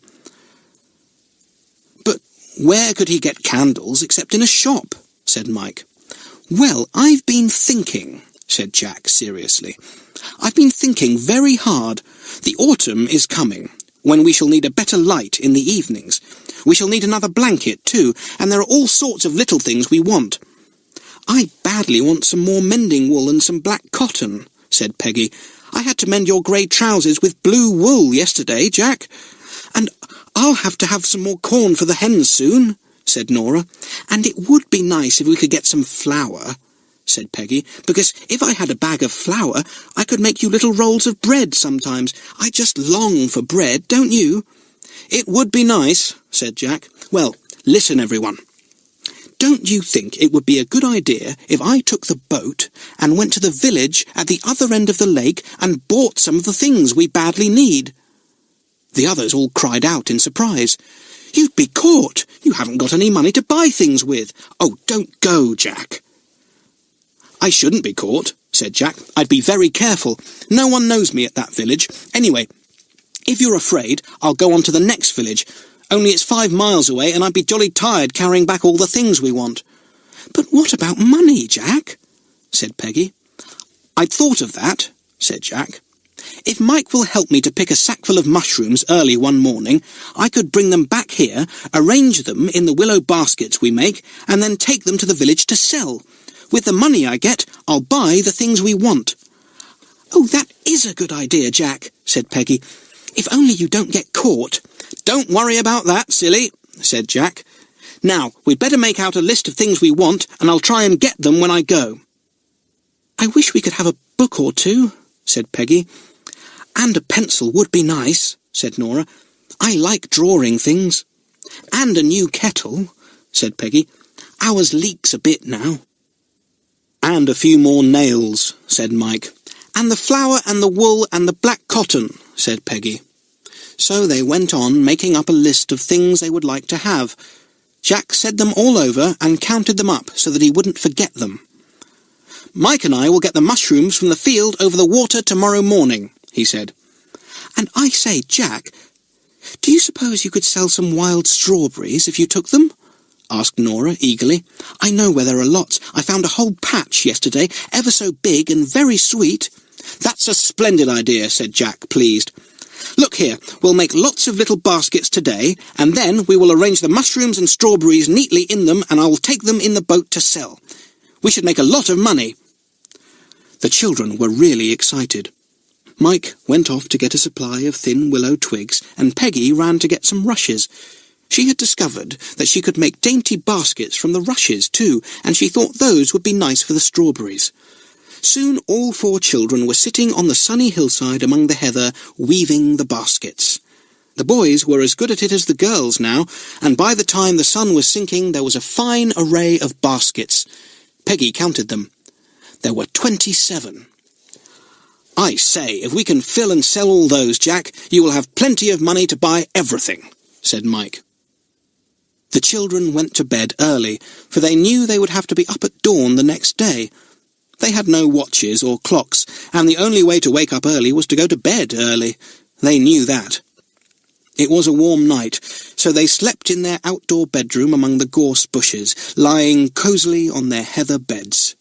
"But where could he get candles except in a shop?" said Mike. "Well, I've been thinking," said Jack seriously. "I've been thinking very hard. The autumn is coming, when we shall need a better light in the evenings. We shall need another blanket, too, and there are all sorts of little things we want. I badly want some more mending wool and some black cotton," said Peggy. "I had to mend your grey trousers with blue wool yesterday, Jack. And I'll have to have some more corn for the hens soon," said Nora. "And it would be nice if we could get some flour," said Peggy, "because if I had a bag of flour, I could make you little rolls of bread sometimes. I just long for bread, don't you?" "It would be nice," said Jack. "Well, listen, everyone. Don't you think it would be a good idea if I took the boat and went to the village at the other end of the lake and bought some of the things we badly need?" The others all cried out in surprise. "You'd be caught. You haven't got any money to buy things with." "Oh, don't go, Jack." "I shouldn't be caught," said Jack. "I'd be very careful. No one knows me at that village. Anyway, if you're afraid, I'll go on to the next village. Only it's 5 miles away, and I'd be jolly tired carrying back all the things we want." "But what about money, Jack?" said Peggy. "I'd thought of that," said Jack. "If Mike will help me to pick a sackful of mushrooms early one morning, I could bring them back here, arrange them in the willow baskets we make, and then take them to the village to sell. With the money I get, I'll buy the things we want." "Oh, that is a good idea, Jack," said Peggy. "If only you don't get caught." "Don't worry about that, silly," said Jack. "Now, we'd better make out a list of things we want, and I'll try and get them when I go." "I wish we could have a book or two," said Peggy. "And a pencil would be nice," said Nora. "I like drawing things." "And a new kettle," said Peggy. "Ours leaks a bit now." "And a few more nails," said Mike. "And the flour and the wool and the black cotton," said Peggy. So they went on making up a list of things they would like to have. Jack said them all over and counted them up so that he wouldn't forget them. "Mike and I will get the mushrooms from the field over the water tomorrow morning," he said. "And I say, Jack, do you suppose you could sell some wild strawberries if you took them?" asked Nora eagerly. "I know where there are lots. I found a whole patch yesterday, ever so big and very sweet." "That's a splendid idea," said Jack, pleased. "Look here, we'll make lots of little baskets today, and then we will arrange the mushrooms and strawberries neatly in them, and I'll take them in the boat to sell. We should make a lot of money." The children were really excited. Mike went off to get a supply of thin willow twigs, and Peggy ran to get some rushes. She had discovered that she could make dainty baskets from the rushes, too, and she thought those would be nice for the strawberries. Soon all 4 children were sitting on the sunny hillside among the heather, weaving the baskets. The boys were as good at it as the girls now, and by the time the sun was sinking there was a fine array of baskets. Peggy counted them. There were 27. "I say, if we can fill and sell all those, Jack, you will have plenty of money to buy everything," said Mike. The children went to bed early, for they knew they would have to be up at dawn the next day. They had no watches or clocks, and the only way to wake up early was to go to bed early. They knew that. It was a warm night, so they slept in their outdoor bedroom among the gorse bushes, lying cosily on their heather beds.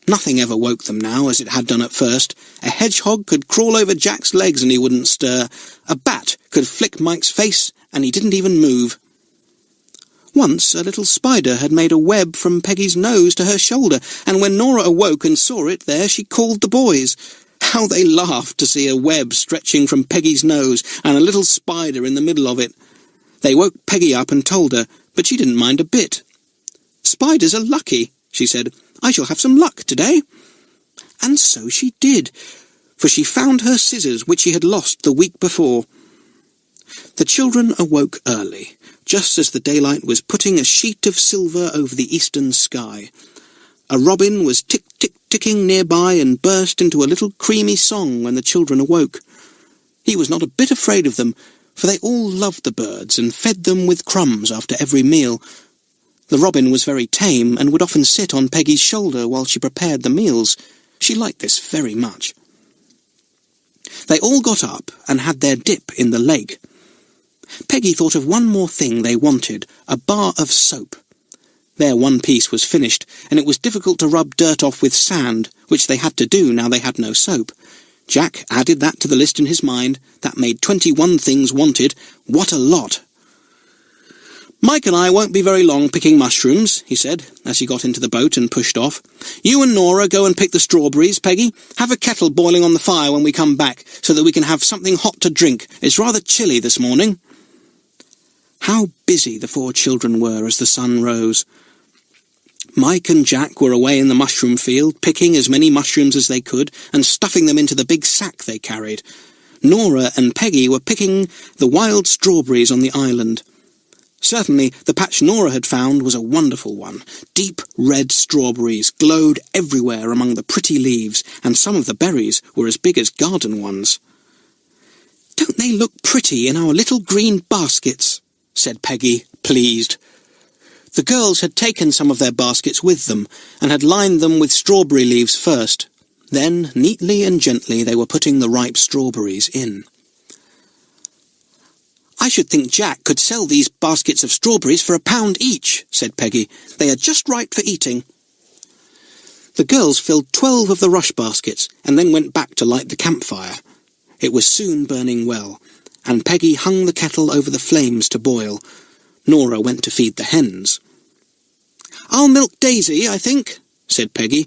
Nothing ever woke them now, as it had done at first. A hedgehog could crawl over Jack's legs and he wouldn't stir. A bat could flick Mike's face, and he didn't even move. Once a little spider had made a web from Peggy's nose to her shoulder, and when Nora awoke and saw it there, she called the boys. How they laughed to see a web stretching from Peggy's nose and a little spider in the middle of it. They woke Peggy up and told her, but she didn't mind a bit. "Spiders are lucky," she said. "I shall have some luck today." And so she did, for she found her scissors which she had lost the week before. The children awoke early, just as the daylight was putting a sheet of silver over the eastern sky. A robin was tick-tick-ticking nearby and burst into a little creamy song when the children awoke. He was not a bit afraid of them, for they all loved the birds and fed them with crumbs after every meal. The robin was very tame and would often sit on Peggy's shoulder while she prepared the meals. She liked this very much. They all got up and had their dip in the lake. Peggy thought of one more thing they wanted, a bar of soap. Their one piece was finished, and it was difficult to rub dirt off with sand, which they had to do now they had no soap. Jack added that to the list in his mind. That made 21 things wanted. What a lot! "Mike and I won't be very long picking mushrooms," he said, as he got into the boat and pushed off. "You and Nora go and pick the strawberries, Peggy. Have a kettle boiling on the fire when we come back, so that we can have something hot to drink. It's rather chilly this morning." How busy the 4 children were as the sun rose. Mike and Jack were away in the mushroom field, picking as many mushrooms as they could and stuffing them into the big sack they carried. Nora and Peggy were picking the wild strawberries on the island. Certainly, the patch Nora had found was a wonderful one. Deep red strawberries glowed everywhere among the pretty leaves, and some of the berries were as big as garden ones. "Don't they look pretty in our little green baskets?" said Peggy, pleased. The girls had taken some of their baskets with them, and had lined them with strawberry leaves first. Then, neatly and gently, they were putting the ripe strawberries in. "I should think Jack could sell these baskets of strawberries for £1 each," said Peggy. "They are just right for eating." The girls filled 12 of the rush baskets, and then went back to light the campfire. It was soon burning well, and Peggy hung the kettle over the flames to boil. Nora went to feed the hens. "I'll milk Daisy, I think," said Peggy.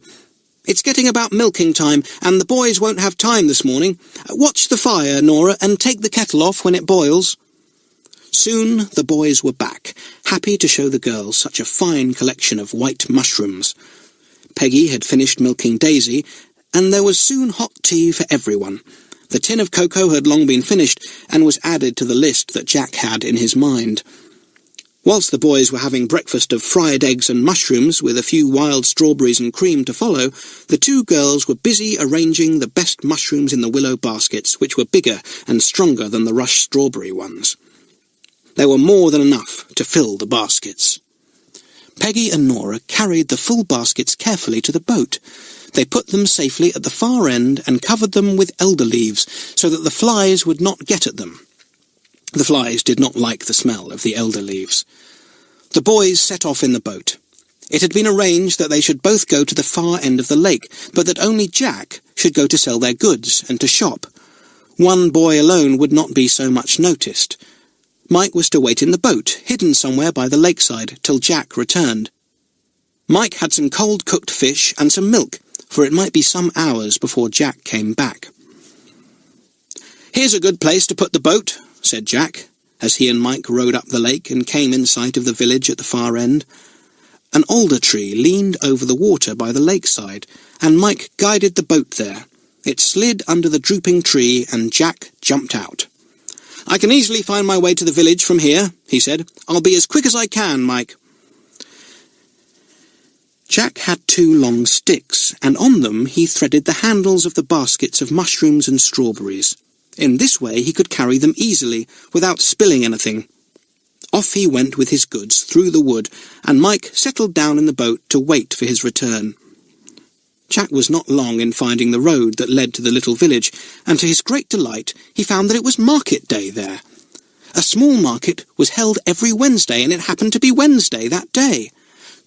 "It's getting about milking time, and the boys won't have time this morning. Watch the fire, Nora, and take the kettle off when it boils." Soon the boys were back, happy to show the girls such a fine collection of white mushrooms. Peggy had finished milking Daisy, and there was soon hot tea for everyone. The tin of cocoa had long been finished, and was added to the list that Jack had in his mind. Whilst the boys were having breakfast of fried eggs and mushrooms, with a few wild strawberries and cream to follow, the 2 girls were busy arranging the best mushrooms in the willow baskets, which were bigger and stronger than the rush strawberry ones. There were more than enough to fill the baskets. Peggy and Nora carried the full baskets carefully to the boat. They put them safely at the far end and covered them with elder leaves, so that the flies would not get at them. The flies did not like the smell of the elder leaves. The boys set off in the boat. It had been arranged that they should both go to the far end of the lake, but that only Jack should go to sell their goods and to shop. One boy alone would not be so much noticed. Mike was to wait in the boat, hidden somewhere by the lakeside, till Jack returned. Mike had some cold cooked fish and some milk, for it might be some hours before Jack came back. "Here's a good place to put the boat," said Jack, as he and Mike rowed up the lake and came in sight of the village at the far end. An alder tree leaned over the water by the lakeside, and Mike guided the boat there. It slid under the drooping tree, and Jack jumped out. "I can easily find my way to the village from here," he said. "I'll be as quick as I can, Mike." Jack had 2 long sticks, and on them he threaded the handles of the baskets of mushrooms and strawberries. In this way he could carry them easily, without spilling anything, off he went with his goods through the wood, and Mike settled down in the boat to wait for his return. Jack was not long in finding the road that led to the little village, and to his great delight he found that it was market day there. A small market was held every Wednesday, and it happened to be Wednesday that day.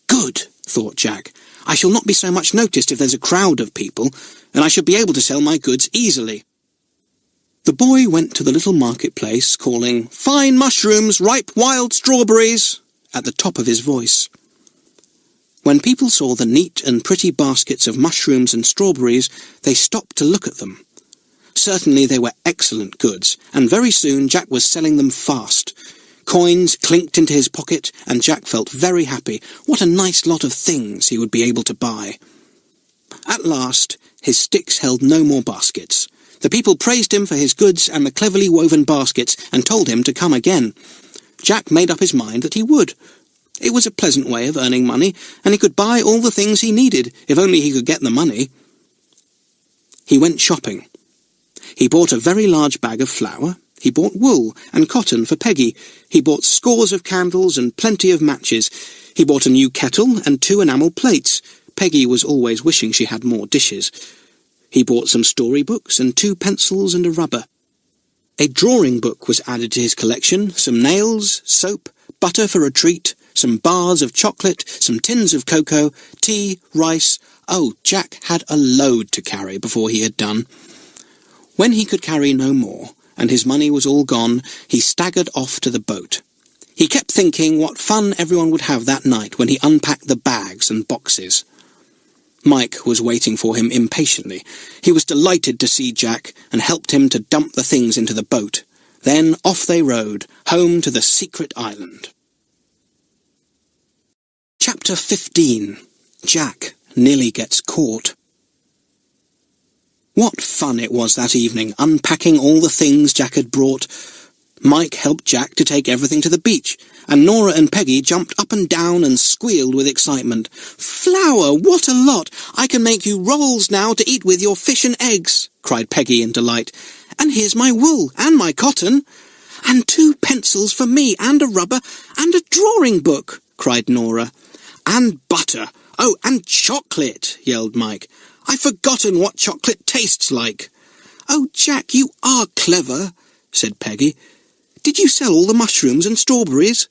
Good, thought Jack. I shall not be so much noticed if there's a crowd of people, and I shall be able to sell my goods easily. The boy went to the little marketplace, calling, "Fine mushrooms, ripe wild strawberries," at the top of his voice. When people saw the neat and pretty baskets of mushrooms and strawberries, they stopped to look at them. Certainly they were excellent goods, and very soon Jack was selling them fast. Coins clinked into his pocket, and Jack felt very happy. What a nice lot of things he would be able to buy. At last, his sticks held no more baskets. The people praised him for his goods and the cleverly woven baskets, and told him to come again. Jack made up his mind that he would. It was a pleasant way of earning money, and he could buy all the things he needed, if only he could get the money. He went shopping. He bought a very large bag of flour. He bought wool and cotton for Peggy. He bought scores of candles and plenty of matches. He bought a new kettle and 2 enamel plates. Peggy was always wishing she had more dishes. He bought some storybooks and 2 pencils and a rubber. A drawing book was added to his collection, some nails, soap, butter for a treat, some bars of chocolate, some tins of cocoa, tea, rice. Oh, Jack had a load to carry before he had done. When he could carry no more, and his money was all gone, he staggered off to the boat. He kept thinking what fun everyone would have that night when he unpacked the bags and boxes. Mike was waiting for him impatiently. He was delighted to see Jack, and helped him to dump the things into the boat. Then off they rowed, home to the secret island. Chapter 15. Jack nearly gets caught. What fun it was that evening, unpacking all the things Jack had brought. Mike helped Jack to take everything to the beach, and Nora and Peggy jumped up and down and squealed with excitement. "Flour, what a lot! I can make you rolls now to eat with your fish and eggs," cried Peggy in delight. "And here's my wool and my cotton. And 2 pencils for me, and a rubber, and a drawing book," cried Nora. "And butter! Oh, and chocolate!" yelled Mike. "I've forgotten what chocolate tastes like." "Oh, Jack, you are clever," said Peggy. "Did you sell all the mushrooms and strawberries?"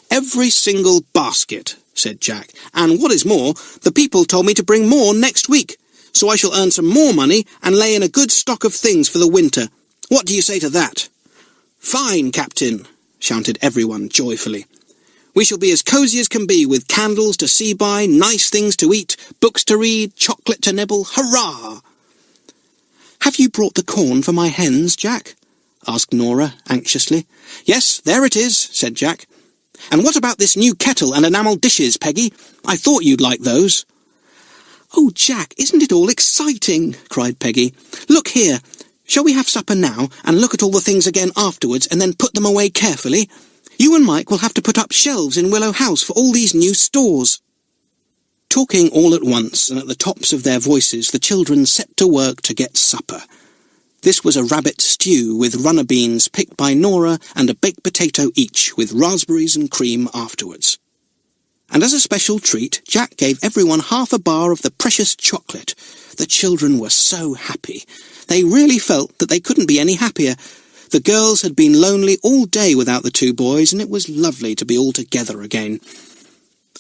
"Every single basket," said Jack. "And what is more, the people told me to bring more next week, so I shall earn some more money and lay in a good stock of things for the winter. What do you say to that?" "Fine, Captain," shouted everyone joyfully. "We shall be as cosy as can be, with candles to see by, nice things to eat, books to read, chocolate to nibble. Hurrah!" "Have you brought the corn for my hens, Jack?" asked Nora anxiously. "Yes, there it is," said Jack. "And what about this new kettle and enamel dishes, Peggy? I thought you'd like those." "Oh, Jack, isn't it all exciting?" cried Peggy. "Look here. Shall we have supper now, and look at all the things again afterwards, and then put them away carefully? You and Mike will have to put up shelves in Willow House for all these new stores." Talking all at once and at the tops of their voices, the children set to work to get supper. This was a rabbit stew with runner beans picked by Nora, and a baked potato each, with raspberries and cream afterwards. And as a special treat, Jack gave everyone half a bar of the precious chocolate. The children were so happy. They really felt that they couldn't be any happier. The girls had been lonely all day without the 2 boys, and it was lovely to be all together again.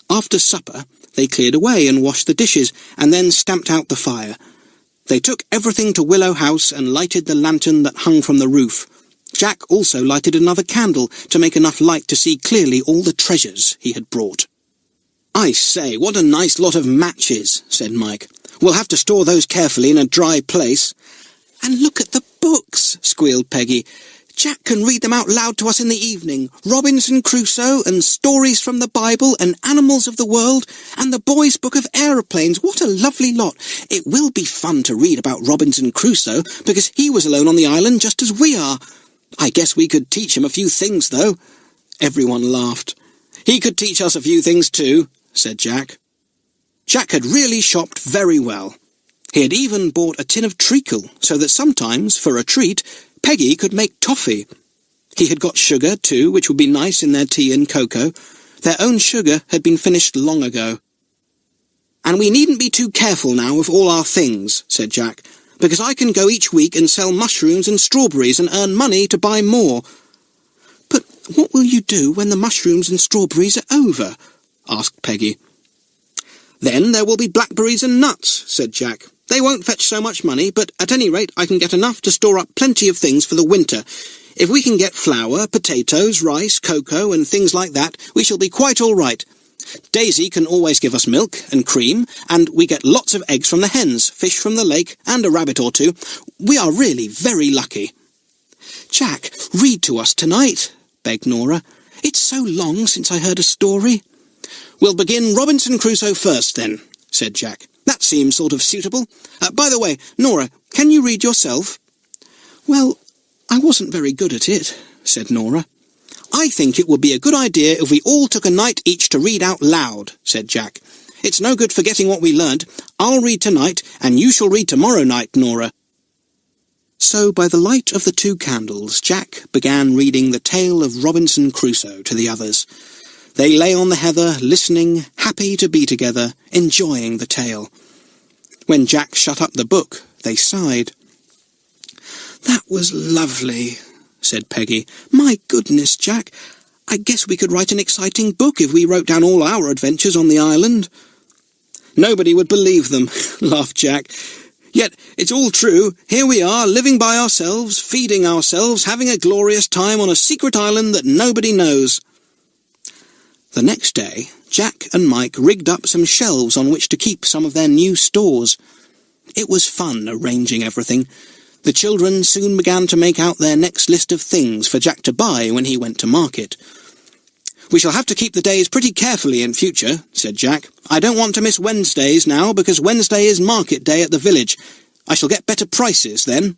After supper, they cleared away and washed the dishes, and then stamped out the fire. They took everything to Willow House and lighted the lantern that hung from the roof. Jack also lighted another candle to make enough light to see clearly all the treasures he had brought. "I say, what a nice lot of matches," said Mike. "We'll have to store those carefully in a dry place." "And look at the books," squealed Peggy. "Jack can read them out loud to us in the evening. Robinson Crusoe, and stories from the Bible, and Animals of the World, and the Boy's Book of Aeroplanes. What a lovely lot. It will be fun to read about Robinson Crusoe, because he was alone on the island just as we are. I guess we could teach him a few things, though." Everyone laughed. "He could teach us a few things too," said Jack. Jack had really shopped very well. He had even bought a tin of treacle, so that sometimes, for a treat, Peggy could make toffee. He had got sugar, too, which would be nice in their tea and cocoa. Their own sugar had been finished long ago. "And we needn't be too careful now with all our things," said Jack, "because I can go each week and sell mushrooms and strawberries and earn money to buy more." "But what will you do when the mushrooms and strawberries are over?" asked Peggy. "Then there will be blackberries and nuts," said Jack. "They won't fetch so much money, but at any rate I can get enough to store up plenty of things for the winter. If we can get flour, potatoes, rice, cocoa, and things like that, we shall be quite all right. Daisy can always give us milk and cream, and we get lots of eggs from the hens, fish from the lake, and a rabbit or two. We are really very lucky." "Jack, read to us tonight," begged Nora. "It's so long since I heard a story." "We'll begin Robinson Crusoe first, then," said Jack. "That seems sort of suitable. By the way, Nora, can you read yourself?" "Well, I wasn't very good at it," said Nora. "I think it would be a good idea if we all took a night each to read out loud," said Jack. "It's no good forgetting what we learned. I'll read tonight, and you shall read tomorrow night, Nora." So by the light of the 2 candles, Jack began reading the tale of Robinson Crusoe to the others. They lay on the heather, listening, happy to be together, enjoying the tale. When Jack shut up the book, they sighed. "That was lovely," said Peggy. "My goodness, Jack, I guess we could write an exciting book if we wrote down all our adventures on the island." "Nobody would believe them," laughed Jack. "Yet it's all true. Here we are, living by ourselves, feeding ourselves, having a glorious time on a secret island that nobody knows." The next day, Jack and Mike rigged up some shelves on which to keep some of their new stores. It was fun arranging everything. The children soon began to make out their next list of things for Jack to buy when he went to market. "We shall have to keep the days pretty carefully in future," said Jack. "I don't want to miss Wednesdays now, because Wednesday is market day at the village. I shall get better prices then."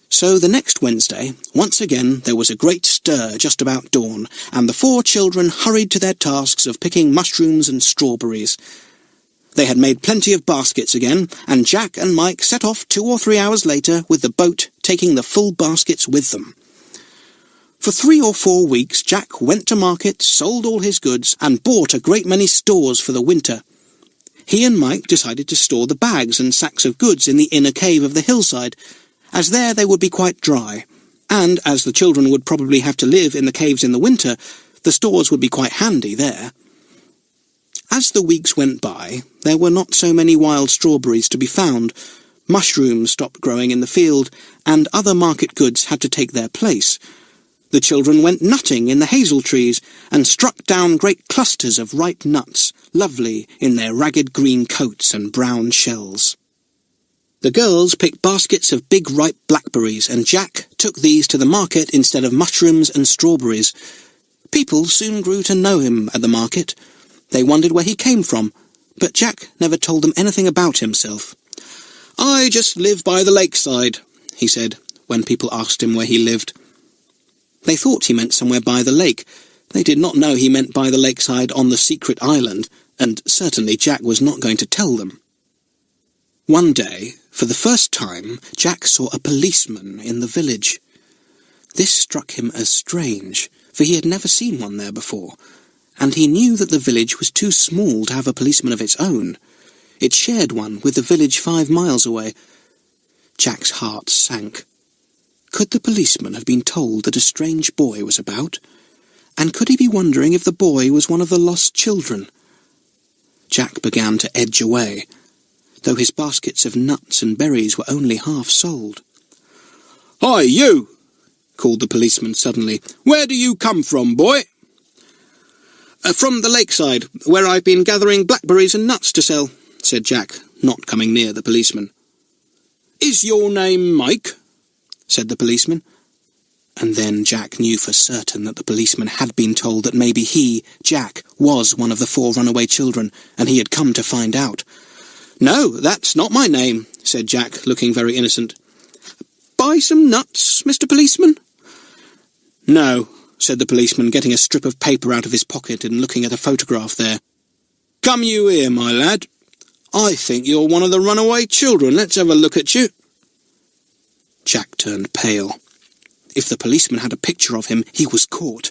So the next Wednesday, once again there was a great stir just about dawn, and the 4 children hurried to their tasks of picking mushrooms and strawberries. They had made plenty of baskets again, and Jack and Mike set off 2 or 3 hours later with the boat, taking the full baskets with them. For 3 or 4 weeks Jack went to market, sold all his goods, and bought a great many stores for the winter. He and Mike decided to store the bags and sacks of goods in the inner cave of the hillside, as there they would be quite dry, and as the children would probably have to live in the caves in the winter, the stores would be quite handy there. As the weeks went by, there were not so many wild strawberries to be found. Mushrooms stopped growing in the field, and other market goods had to take their place. The children went nutting in the hazel trees, and struck down great clusters of ripe nuts, lovely in their ragged green coats and brown shells. The girls picked baskets of big ripe blackberries, and Jack took these to the market instead of mushrooms and strawberries. People soon grew to know him at the market. They wondered where he came from, but Jack never told them anything about himself. "I just live by the lakeside," he said, when people asked him where he lived. They thought he meant somewhere by the lake. They did not know he meant by the lakeside on the secret island, and certainly Jack was not going to tell them. One day, for the first time, Jack saw a policeman in the village. This struck him as strange, for he had never seen one there before, and he knew that the village was too small to have a policeman of its own. It shared one with the village 5 miles away. Jack's heart sank. Could the policeman have been told that a strange boy was about? And could he be wondering if the boy was one of the lost children? Jack began to edge away, though his baskets of nuts and berries were only half sold. "Hi, you!" called the policeman suddenly. "Where do you come from, boy?" From the lakeside, where I've been gathering blackberries and nuts to sell," said Jack, not coming near the policeman. "Is your name Mike?" said the policeman. And then Jack knew for certain that the policeman had been told that maybe he, Jack, was one of the 4 runaway children, and he had come to find out. "No, that's not my name," said Jack, looking very innocent. "Buy some nuts, Mr. Policeman?" "No," said the policeman, getting a strip of paper out of his pocket and looking at a photograph there. "Come you here, my lad. I think you're one of the runaway children. Let's have a look at you." Jack turned pale. If the policeman had a picture of him, he was caught.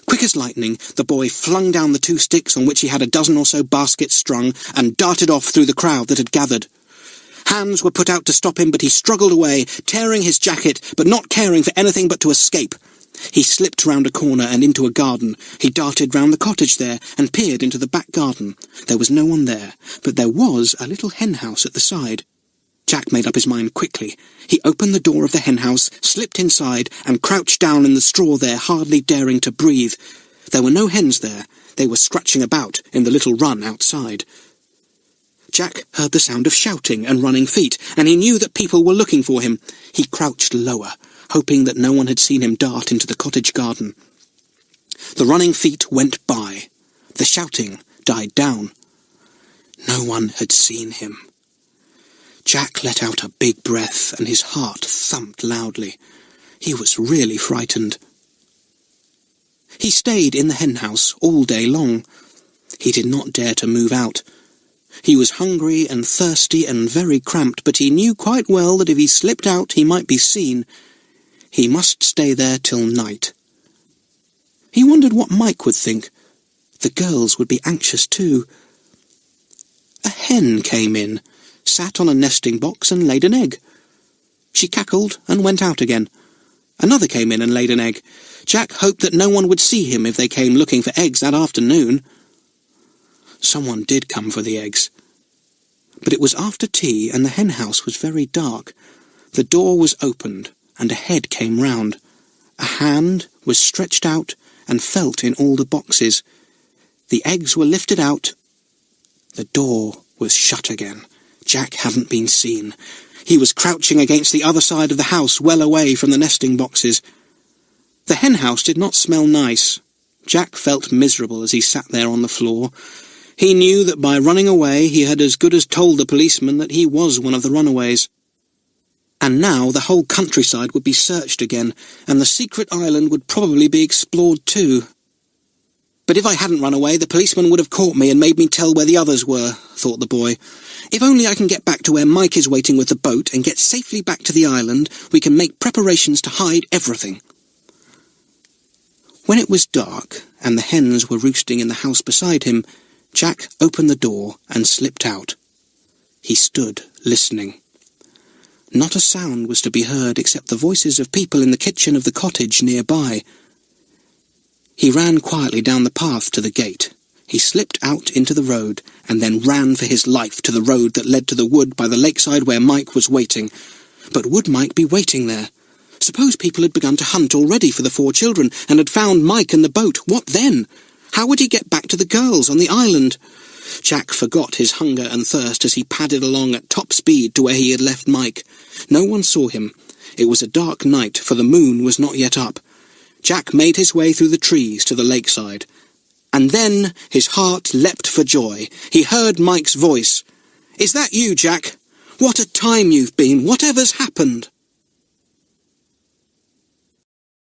Quick as lightning, the boy flung down the 2 sticks on which he had a dozen or so baskets strung and darted off through the crowd that had gathered. Hands were put out to stop him, but he struggled away, tearing his jacket, but not caring for anything but to escape. He slipped round a corner and into a garden. He darted round the cottage there and peered into the back garden. There was no one there, but there was a little hen-house at the side. Jack made up his mind quickly. He opened the door of the hen-house, slipped inside, and crouched down in the straw there, hardly daring to breathe. There were no hens there. They were scratching about in the little run outside. Jack heard the sound of shouting and running feet, and he knew that people were looking for him. He crouched lower, hoping that no one had seen him dart into the cottage garden. The running feet went by. The shouting died down. No one had seen him. Jack let out a big breath, and his heart thumped loudly. He was really frightened. He stayed in the hen-house all day long. He did not dare to move out. He was hungry and thirsty and very cramped, but he knew quite well that if he slipped out he might be seen. He must stay there till night. He wondered what Mike would think. The girls would be anxious too. A hen came in, sat on a nesting box and laid an egg. She cackled and went out again. Another came in and laid an egg. Jack hoped that no one would see him if they came looking for eggs that afternoon. Someone did come for the eggs. But it was after tea and the hen-house was very dark. The door was opened and a head came round. A hand was stretched out and felt in all the boxes. The eggs were lifted out. The door was shut again. Jack hadn't been seen. He was crouching against the other side of the house, well away from the nesting boxes. The hen-house did not smell nice. Jack felt miserable as he sat there on the floor. He knew that by running away he had as good as told the policeman that he was one of the runaways. And now the whole countryside would be searched again, and the secret island would probably be explored too. But if I hadn't run away, the policeman would have caught me and made me tell where the others were, thought the boy. If only I can get back to where Mike is waiting with the boat and get safely back to the island, we can make preparations to hide everything. When it was dark and the hens were roosting in the house beside him, Jack opened the door and slipped out. He stood listening. Not a sound was to be heard except the voices of people in the kitchen of the cottage nearby. He ran quietly down the path to the gate. He slipped out into the road and then ran for his life to the road that led to the wood by the lakeside where Mike was waiting. But would Mike be waiting there? Suppose people had begun to hunt already for the 4 children and had found Mike and the boat. What then? How would he get back to the girls on the island? Jack forgot his hunger and thirst as he padded along at top speed to where he had left Mike. No one saw him. It was a dark night, for the moon was not yet up. Jack made his way through the trees to the lakeside. And then his heart leapt for joy. He heard Mike's voice. "Is that you, Jack? What a time you've been! Whatever's happened?"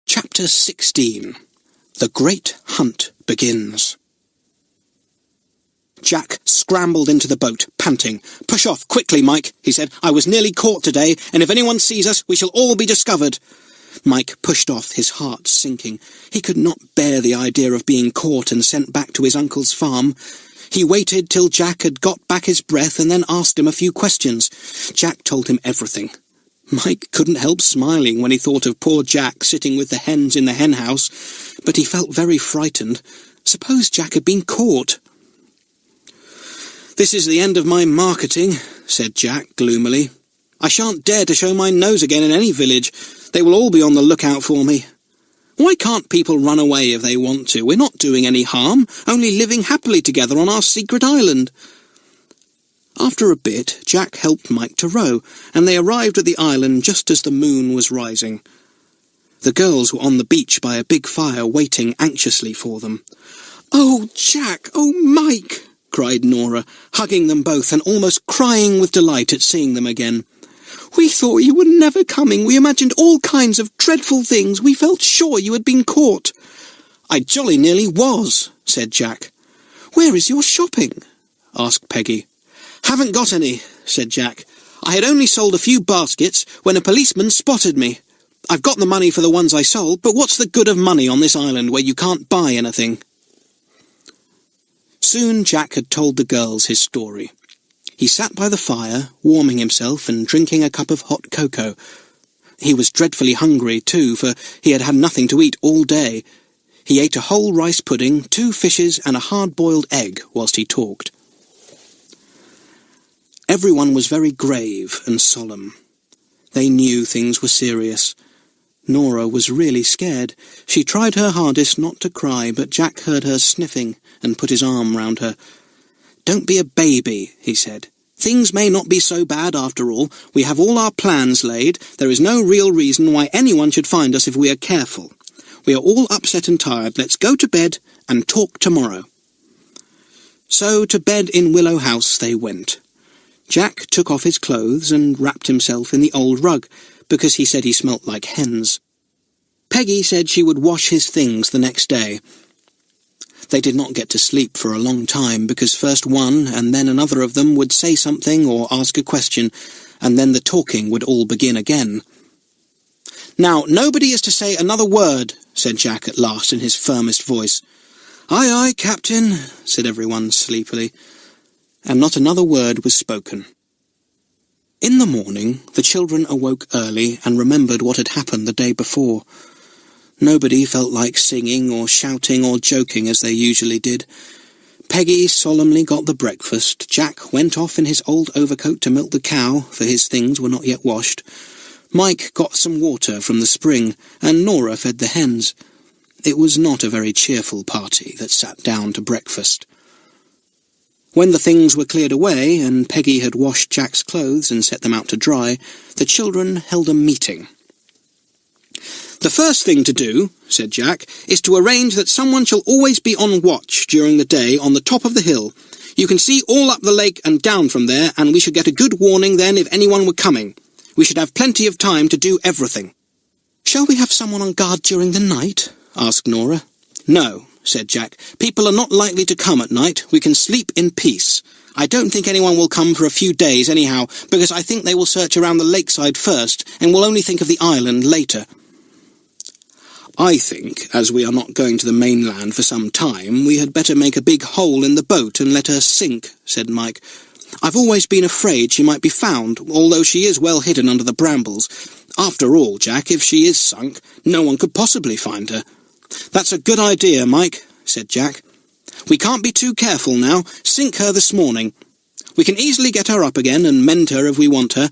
Chapter 16. The Great Hunt Begins. Jack scrambled into the boat, panting. "Push off, quickly, Mike," he said. "I was nearly caught today, and if anyone sees us, we shall all be discovered." Mike pushed off, his heart sinking. He could not bear the idea of being caught and sent back to his uncle's farm. He waited till Jack had got back his breath and then asked him a few questions. Jack told him everything. Mike couldn't help smiling when he thought of poor Jack sitting with the hens in the hen-house, but he felt very frightened. Suppose Jack had been caught? "This is the end of my marketing," said Jack gloomily. "I shan't dare to show my nose again in any village. They will all be on the lookout for me. Why can't people run away if they want to? We're not doing any harm, only living happily together on our secret island." After a bit, Jack helped Mike to row, and they arrived at the island just as the moon was rising. The girls were on the beach by a big fire, waiting anxiously for them. "Oh, Jack! Oh, Mike!" cried Nora, hugging them both and almost crying with delight at seeing them again. "We thought you were never coming. We imagined all kinds of dreadful things. We felt sure you had been caught." "I jolly nearly was," said Jack. "Where is your shopping?" asked Peggy. "Haven't got any," said Jack. "I had only sold a few baskets when a policeman spotted me." I've got the money for the ones I sold, but what's the good of money on this island where you can't buy anything?" Soon Jack had told the girls his story. He sat by the fire, warming himself and drinking a cup of hot cocoa. He was dreadfully hungry, too, for he had had nothing to eat all day. He ate a whole rice pudding, 2 fishes, and a hard-boiled egg whilst he talked. Everyone was very grave and solemn. They knew things were serious. Nora was really scared. She tried her hardest not to cry, but Jack heard her sniffing and put his arm round her. "Don't be a baby," he said. "Things may not be so bad after all. We have all our plans laid. There is no real reason why anyone should find us if we are careful. We are all upset and tired. Let's go to bed and talk tomorrow." So to bed in Willow House they went. Jack took off his clothes and wrapped himself in the old rug, because he said he smelt like hens. Peggy said she would wash his things the next day. They did not get to sleep for a long time, because first one and then another of them would say something or ask a question, and then the talking would all begin again. "Now, nobody is to say another word," said Jack at last in his firmest voice. "Aye, aye, Captain," said everyone sleepily, and not another word was spoken. In the morning, the children awoke early and remembered what had happened the day before. Nobody felt like singing or shouting or joking as they usually did. Peggy solemnly got the breakfast. Jack went off in his old overcoat to milk the cow, for his things were not yet washed. Mike got some water from the spring, and Nora fed the hens. It was not a very cheerful party that sat down to breakfast. When the things were cleared away, and Peggy had washed Jack's clothes and set them out to dry, the children held a meeting. "The first thing to do," said Jack, "is to arrange that someone shall always be on watch during the day on the top of the hill. You can see all up the lake and down from there, and we should get a good warning then if anyone were coming. We should have plenty of time to do everything." "Shall we have someone on guard during the night?" asked Nora. "No," said Jack. "People are not likely to come at night. We can sleep in peace. I don't think anyone will come for a few days anyhow, because I think they will search around the lakeside first, and will only think of the island later." "I think, as we are not going to the mainland for some time, we had better make a big hole in the boat and let her sink," said Mike. "I've always been afraid she might be found, although she is well hidden under the brambles. After all, Jack, if she is sunk, no one could possibly find her." "That's a good idea, Mike," said Jack. "We can't be too careful now. Sink her this morning. We can easily get her up again and mend her if we want her.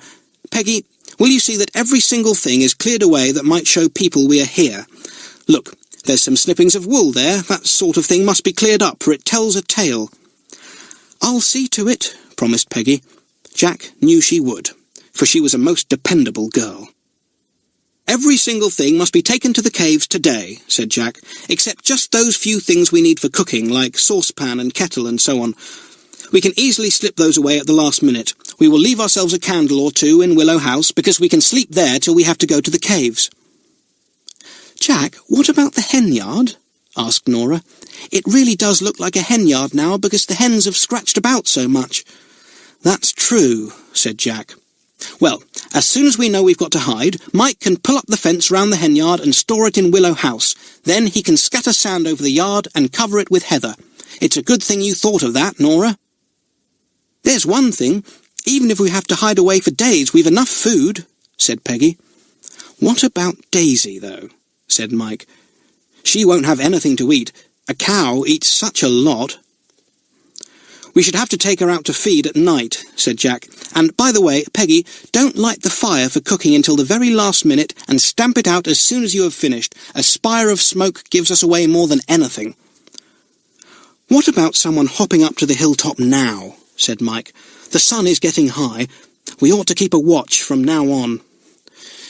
Peggy, will you see that every single thing is cleared away that might show people we are here? Look, there's some snippings of wool there. That sort of thing must be cleared up, for it tells a tale." "I'll see to it," promised Peggy. Jack knew she would, for she was a most dependable girl. "Every single thing must be taken to the caves today," said Jack, "except just those few things we need for cooking, like saucepan and kettle and so on. We can easily slip those away at the last minute. We will leave ourselves a candle or two in Willow House, because we can sleep there till we have to go to the caves." "Jack, what about the hen yard?" asked Nora. "It really does look like a hen yard now, because the hens have scratched about so much." "That's true," said Jack. "Well, as soon as we know we've got to hide, Mike can pull up the fence round the hen yard and store it in Willow House. Then he can scatter sand over the yard and cover it with heather. It's a good thing you thought of that, Nora." "There's one thing. Even if we have to hide away for days, we've enough food," said Peggy. "What about Daisy, though?" said Mike. "She won't have anything to eat. A cow eats such a lot." "We should have to take her out to feed at night," said Jack. "And, by the way, Peggy, don't light the fire for cooking until the very last minute, and stamp it out as soon as you have finished. A spire of smoke gives us away more than anything." "What about someone hopping up to the hilltop now?" said Mike. "The sun is getting high. We ought to keep a watch from now on."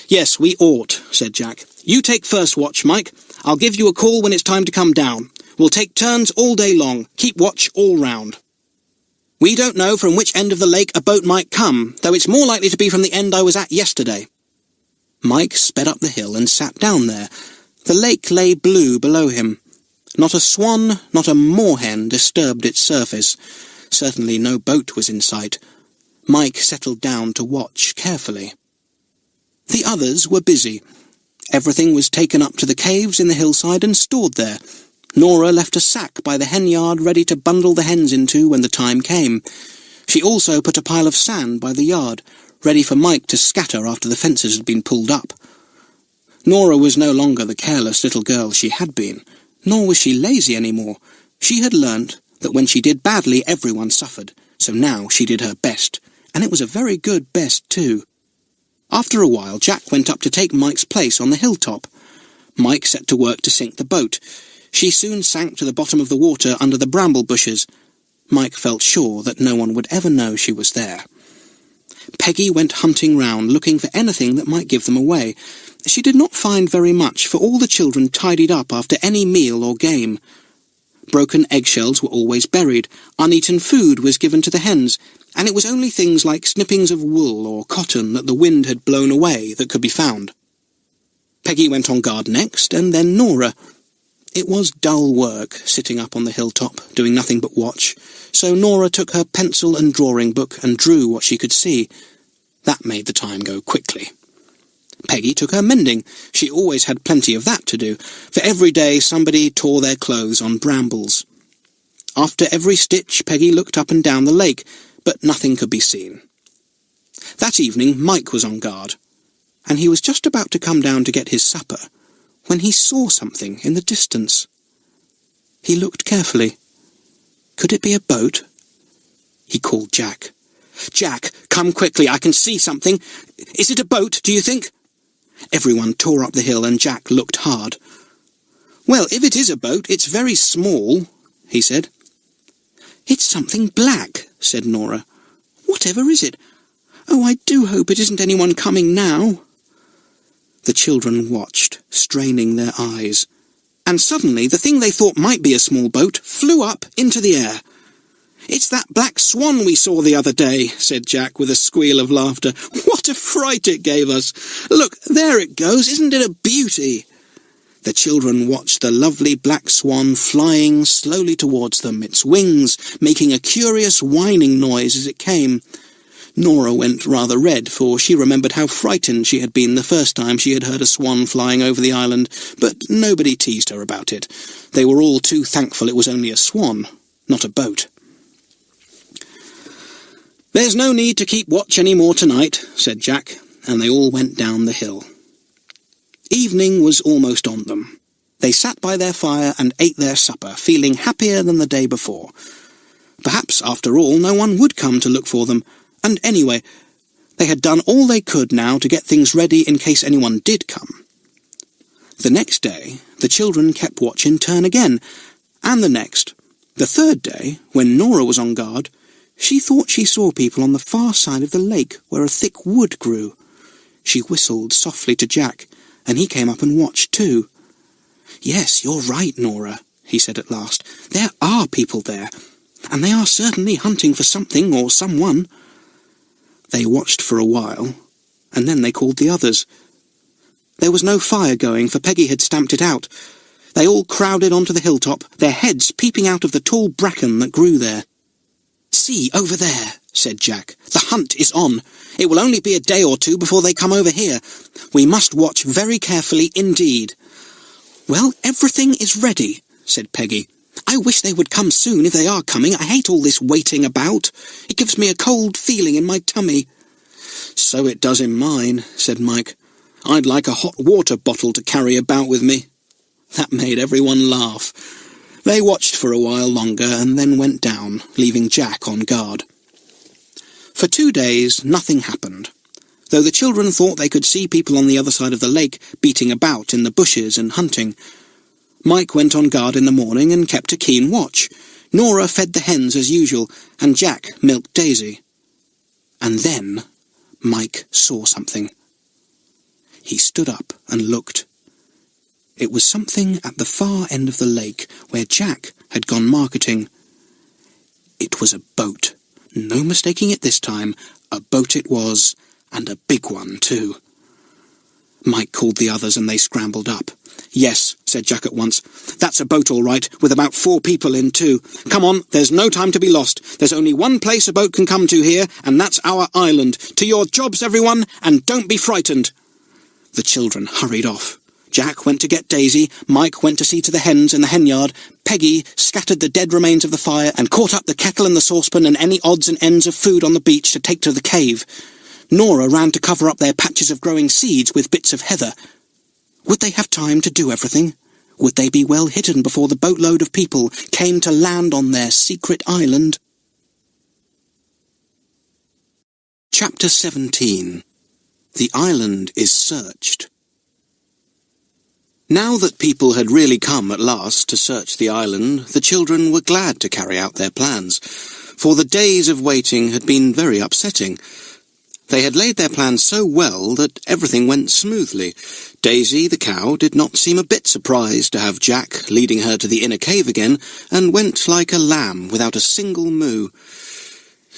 "Yes, we ought," said Jack. "You take first watch, Mike. I'll give you a call when it's time to come down. We'll take turns all day long. Keep watch all round. We don't know from which end of the lake a boat might come, though it's more likely to be from the end I was at yesterday." Mike sped up the hill and sat down there. The lake lay blue below him. Not a swan, not a moorhen disturbed its surface. Certainly no boat was in sight. Mike settled down to watch carefully. The others were busy. Everything was taken up to the caves in the hillside and stored there. Nora left a sack by the hen yard ready to bundle the hens into when the time came. She also put a pile of sand by the yard, ready for Mike to scatter after the fences had been pulled up. Nora was no longer the careless little girl she had been, nor was she lazy any more. She had learnt that when she did badly everyone suffered, so now she did her best, and it was a very good best too. After a while Jack went up to take Mike's place on the hilltop. Mike set to work to sink the boat. She soon sank to the bottom of the water under the bramble bushes. Mike felt sure that no one would ever know she was there. Peggy went hunting round, looking for anything that might give them away. She did not find very much, for all the children tidied up after any meal or game. Broken eggshells were always buried, uneaten food was given to the hens, and it was only things like snippings of wool or cotton that the wind had blown away that could be found. Peggy went on guard next, and then Nora. It was dull work, sitting up on the hilltop, doing nothing but watch, so Nora took her pencil and drawing book and drew what she could see. That made the time go quickly. Peggy took her mending. She always had plenty of that to do, for every day somebody tore their clothes on brambles. After every stitch, Peggy looked up and down the lake, but nothing could be seen. That evening Mike was on guard, and he was just about to come down to get his supper, when he saw something in the distance. He looked carefully. Could it be a boat? He called Jack. "Jack, come quickly, I can see something. Is it a boat, do you think?" Everyone tore up the hill and Jack looked hard. "Well, if it is a boat, it's very small," he said. "It's something black," said Nora. "Whatever is it? Oh, I do hope it isn't anyone coming now." The children watched, straining their eyes, and suddenly the thing they thought might be a small boat flew up into the air. "It's that black swan we saw the other day," said Jack with a squeal of laughter. "What a fright it gave us! Look, there it goes, isn't it a beauty?" The children watched the lovely black swan flying slowly towards them, its wings making a curious whining noise as it came. Nora went rather red, for she remembered how frightened she had been the first time she had heard a swan flying over the island, but nobody teased her about it. They were all too thankful it was only a swan, not a boat. "There's no need to keep watch any more tonight," said Jack, and they all went down the hill. Evening was almost on them. They sat by their fire and ate their supper, feeling happier than the day before. Perhaps, after all, no one would come to look for them, and anyway, they had done all they could now to get things ready in case anyone did come. The next day, the children kept watch in turn again, and the next. The third day, when Nora was on guard, she thought she saw people on the far side of the lake where a thick wood grew. She whistled softly to Jack, and he came up and watched too. "Yes, you're right, Nora," he said at last. "There are people there, and they are certainly hunting for something or someone." They watched for a while, and then they called the others. There was no fire going, for Peggy had stamped it out. They all crowded onto the hilltop, their heads peeping out of the tall bracken that grew there. "See, over there," said Jack. "The hunt is on. It will only be a day or two before they come over here. We must watch very carefully indeed." "Well, everything is ready," said Peggy. "I wish they would come soon if they are coming. I hate all this waiting about. It gives me a cold feeling in my tummy." "So it does in mine," said Mike. "I'd like a hot water bottle to carry about with me." That made everyone laugh. They watched for a while longer and then went down, leaving Jack on guard. For 2 days nothing happened, though the children thought they could see people on the other side of the lake beating about in the bushes and hunting. Mike went on guard in the morning and kept a keen watch. Nora fed the hens as usual, and Jack milked Daisy. And then Mike saw something. He stood up and looked. It was something at the far end of the lake where Jack had gone marketing. It was a boat. No mistaking it this time. A boat it was, and a big one too. Mike called the others and they scrambled up. "Yes," said Jack at once. "That's a boat all right, with about 4 people in too. Come on, there's no time to be lost. There's only one place a boat can come to here, and that's our island. To your jobs, everyone, and don't be frightened." The children hurried off. Jack went to get Daisy, Mike went to see to the hens in the henyard, Peggy scattered the dead remains of the fire and caught up the kettle and the saucepan and any odds and ends of food on the beach to take to the cave. Nora ran to cover up their patches of growing seeds with bits of heather. Would they have time to do everything? Would they be well hidden before the boatload of people came to land on their secret island? Chapter 17. The Island is Searched. Now that people had really come at last to search the island, the children were glad to carry out their plans, for the days of waiting had been very upsetting. They had laid their plans so well that everything went smoothly. Daisy, the cow, did not seem a bit surprised to have Jack leading her to the inner cave again, and went like a lamb without a single moo.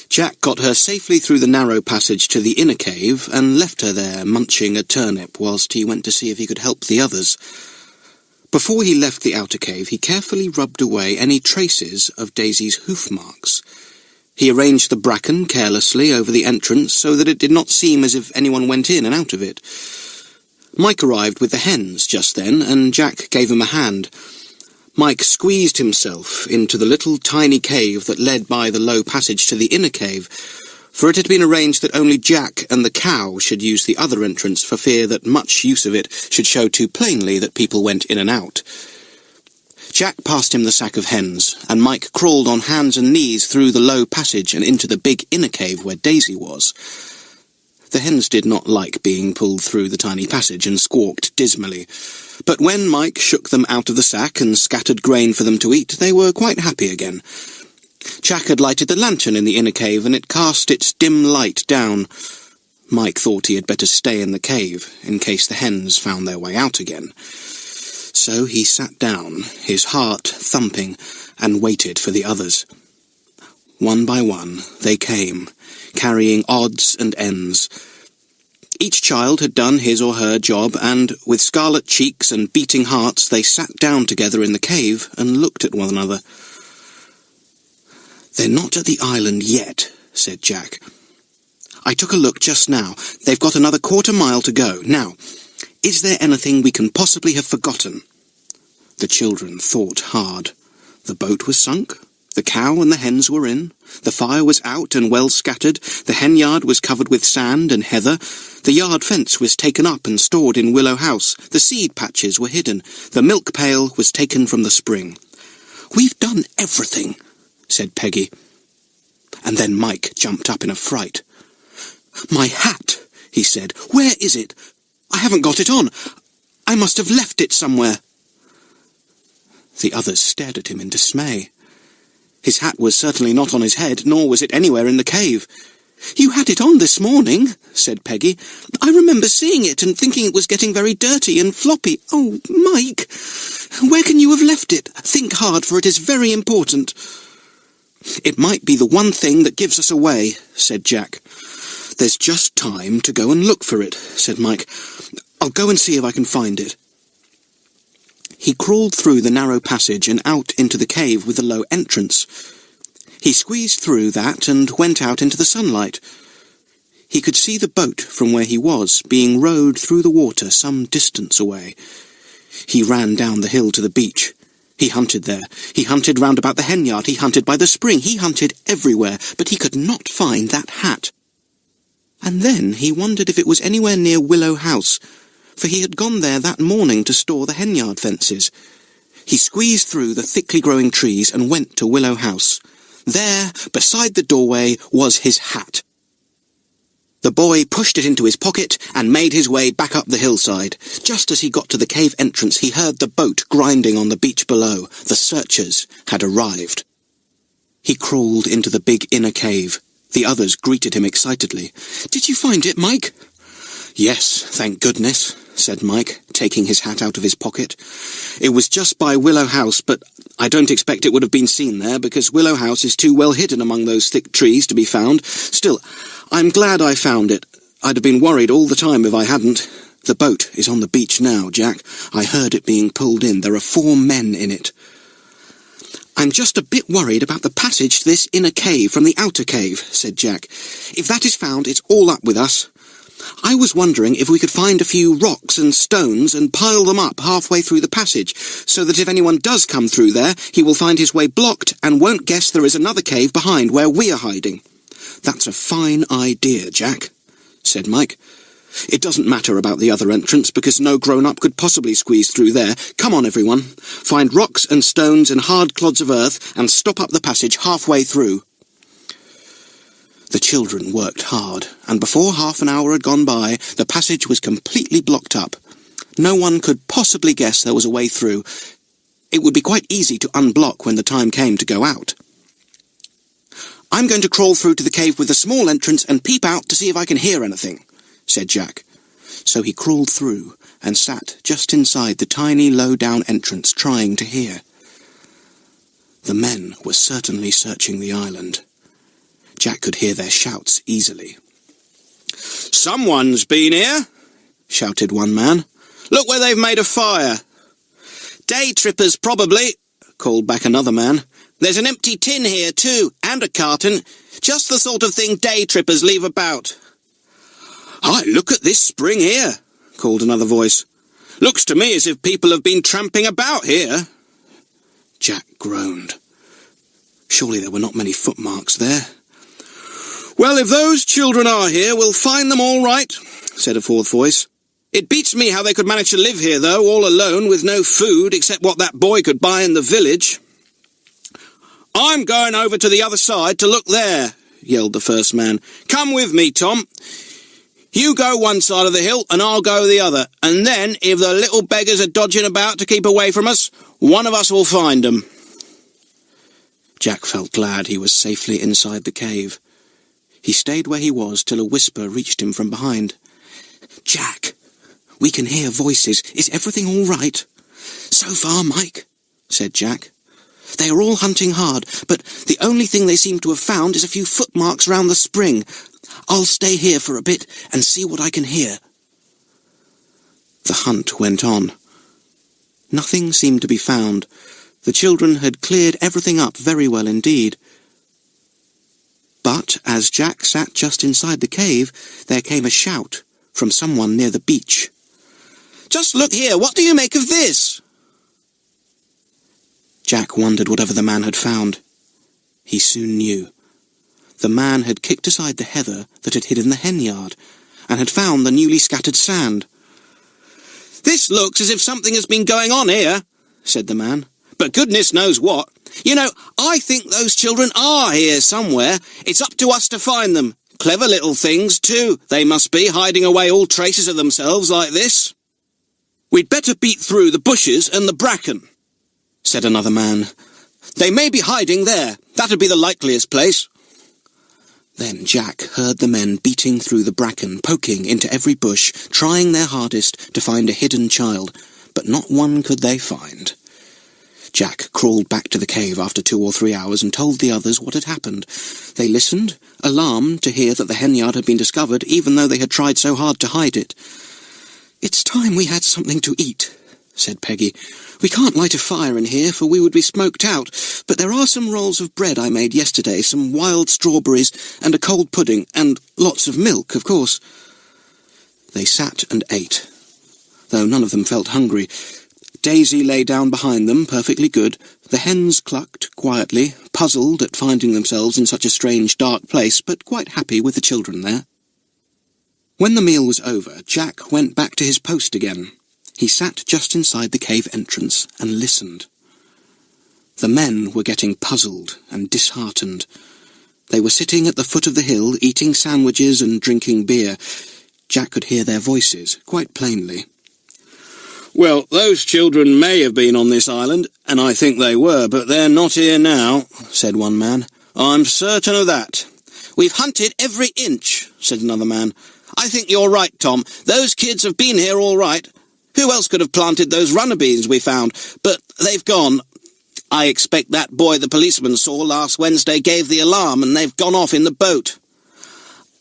Jack got her safely through the narrow passage to the inner cave and left her there munching a turnip whilst he went to see if he could help the others. Before he left the outer cave, he carefully rubbed away any traces of Daisy's hoof marks. He arranged the bracken carelessly over the entrance so that it did not seem as if anyone went in and out of it. Mike arrived with the hens just then, and Jack gave him a hand. Mike squeezed himself into the little tiny cave that led by the low passage to the inner cave, for it had been arranged that only Jack and the cow should use the other entrance for fear that much use of it should show too plainly that people went in and out. Jack passed him the sack of hens, and Mike crawled on hands and knees through the low passage and into the big inner cave where Daisy was. The hens did not like being pulled through the tiny passage and squawked dismally, but when Mike shook them out of the sack and scattered grain for them to eat, they were quite happy again. Jack had lighted the lantern in the inner cave, and it cast its dim light down. Mike thought he had better stay in the cave, in case the hens found their way out again. So he sat down, his heart thumping, and waited for the others. One by one they came, carrying odds and ends. Each child had done his or her job, and with scarlet cheeks and beating hearts they sat down together in the cave and looked at one another. "They're not at the island yet," said Jack. "I took a look just now. They've got another quarter-mile to go. Now, is there anything we can possibly have forgotten?" The children thought hard. The boat was sunk. The cow and the hens were in. The fire was out and well scattered. The henyard was covered with sand and heather. The yard fence was taken up and stored in Willow House. The seed patches were hidden. The milk pail was taken from the spring. "We've done everything," said Peggy. And then Mike jumped up in a fright. "My hat," he said. "Where is it? I haven't got it on. I must have left it somewhere." The others stared at him in dismay. His hat was certainly not on his head, nor was it anywhere in the cave. "You had it on this morning," said Peggy. "I remember seeing it and thinking it was getting very dirty and floppy. Oh, Mike, where can you have left it? Think hard, for it is very important." "It might be the one thing that gives us away," said Jack. "There's just time to go and look for it," said Mike. "I'll go and see if I can find it." He crawled through the narrow passage and out into the cave with the low entrance. He squeezed through that and went out into the sunlight. He could see the boat from where he was, being rowed through the water some distance away. He ran down the hill to the beach. He hunted there. He hunted round about the henyard. He hunted by the spring. He hunted everywhere, but he could not find that hat. And then he wondered if it was anywhere near Willow House, for he had gone there that morning to store the henyard fences. He squeezed through the thickly growing trees and went to Willow House. There, beside the doorway, was his hat. The boy pushed it into his pocket and made his way back up the hillside. Just as he got to the cave entrance, he heard the boat grinding on the beach below. The searchers had arrived. He crawled into the big inner cave. The others greeted him excitedly. "Did you find it, Mike?" "Yes, thank goodness," said Mike, taking his hat out of his pocket. "It was just by Willow House, but I don't expect it would have been seen there, because Willow House is too well hidden among those thick trees to be found. Still, I'm glad I found it. I'd have been worried all the time if I hadn't. The boat is on the beach now, Jack. I heard it being pulled in. There are 4 men in it." "I'm just a bit worried about the passage to this inner cave from the outer cave," said Jack. "If that is found, it's all up with us." I was wondering if we could find a few rocks and stones and pile them up halfway through the passage, so that if anyone does come through there, he will find his way blocked and won't guess there is another cave behind where we are hiding." "That's a fine idea, Jack," said Mike. "It doesn't matter about the other entrance, because no grown-up could possibly squeeze through there. Come on, everyone. Find rocks and stones and hard clods of earth and stop up the passage halfway through." The children worked hard, and before half an hour had gone by, the passage was completely blocked up. No one could possibly guess there was a way through. It would be quite easy to unblock when the time came to go out. "I'm going to crawl through to the cave with the small entrance and peep out to see if I can hear anything," said Jack. So he crawled through and sat just inside the tiny low-down entrance, trying to hear. The men were certainly searching the island. Jack could hear their shouts easily. "Someone's been here," shouted one man. "Look where they've made a fire." "Day trippers, probably," called back another man. "There's an empty tin here, too, and a carton. Just the sort of thing day trippers leave about." "Hi, look at this spring here," called another voice. "Looks to me as if people have been tramping about here." Jack groaned. Surely there were not many footmarks there. "Well, if those children are here, we'll find them all right," said a fourth voice. "It beats me how they could manage to live here, though, all alone, with no food except what that boy could buy in the village." "I'm going over to the other side to look there," yelled the first man. "Come with me, Tom. You go one side of the hill and I'll go the other, and then, if the little beggars are dodging about to keep away from us, one of us will find them." Jack felt glad he was safely inside the cave. He stayed where he was till a whisper reached him from behind. "Jack, we can hear voices. Is everything all right?" "So far, Mike," said Jack. "They are all hunting hard, but the only thing they seem to have found is a few footmarks round the spring. I'll stay here for a bit and see what I can hear." The hunt went on. Nothing seemed to be found. The children had cleared everything up very well indeed. But as Jack sat just inside the cave, there came a shout from someone near the beach. "Just look here, what do you make of this?" Jack wondered whatever the man had found. He soon knew. The man had kicked aside the heather that had hidden the hen-yard, and had found the newly scattered sand. "This looks as if something has been going on here," said the man. "But goodness knows what. You know, I think those children are here somewhere. It's up to us to find them. Clever little things, too, they must be, hiding away all traces of themselves like this." "We'd better beat through the bushes and the bracken," said another man. "They may be hiding there. That'd be the likeliest place." Then Jack heard the men beating through the bracken, poking into every bush, trying their hardest to find a hidden child, but not one could they find. Jack crawled back to the cave after 2 or 3 hours and told the others what had happened. They listened, alarmed to hear that the hen-yard had been discovered, even though they had tried so hard to hide it. "It's time we had something to eat," said Peggy. "We can't light a fire in here, for we would be smoked out, but there are some rolls of bread I made yesterday, some wild strawberries, and a cold pudding, and lots of milk, of course." They sat and ate, though none of them felt hungry. Daisy lay down behind them, perfectly good. The hens clucked quietly, puzzled at finding themselves in such a strange, dark place, but quite happy with the children there. When the meal was over, Jack went back to his post again. He sat just inside the cave entrance and listened. The men were getting puzzled and disheartened. They were sitting at the foot of the hill, eating sandwiches and drinking beer. Jack could hear their voices quite plainly. "Well, those children may have been on this island, and I think they were, but they're not here now," said one man. "I'm certain of that." "We've hunted every inch," said another man. "I think you're right, Tom. Those kids have been here all right. Who else could have planted those runner beans we found? But they've gone. I expect that boy the policeman saw last Wednesday gave the alarm, and they've gone off in the boat."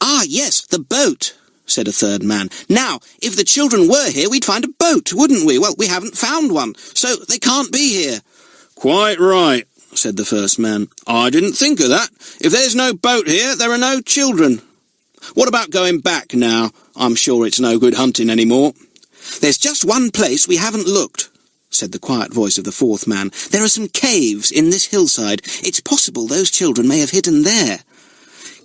"Ah, yes, the boat," said a third man. "Now, if the children were here, we'd find a boat, wouldn't we? Well, we haven't found one, so they can't be here." "Quite right," said the first man. "I didn't think of that. If there's no boat here, there are no children." What about going back now? I'm sure it's no good hunting any more. There's just one place we haven't looked, said the quiet voice of the fourth man. There are some caves in this hillside. It's possible those children may have hidden there.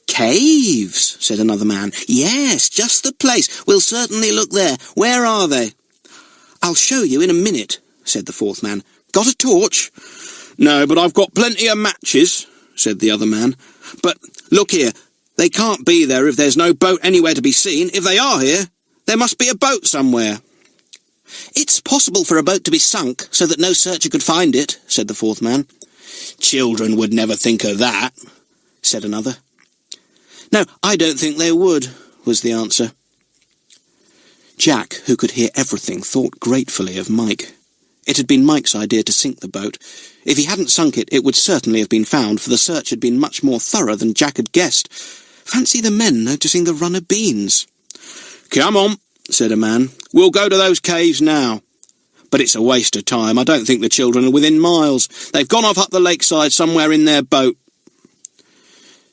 Caves, said another man. Yes, just the place. We'll certainly look there. Where are they? I'll show you in a minute, said the fourth man. Got a torch? No, but I've got plenty of matches, said the other man. But look here, they can't be there if there's no boat anywhere to be seen. If they are here, there must be a boat somewhere. It's possible for a boat to be sunk so that no searcher could find it, said the fourth man. Children would never think of that, said another. No, I don't think they would, was the answer. Jack, who could hear everything, thought gratefully of Mike. It had been Mike's idea to sink the boat. If he hadn't sunk it, it would certainly have been found, for the search had been much more thorough than Jack had guessed. Fancy the men noticing the run of beans. Come on, said a man. We'll go to those caves now. But it's a waste of time. I don't think the children are within miles. They've gone off up the lakeside somewhere in their boat.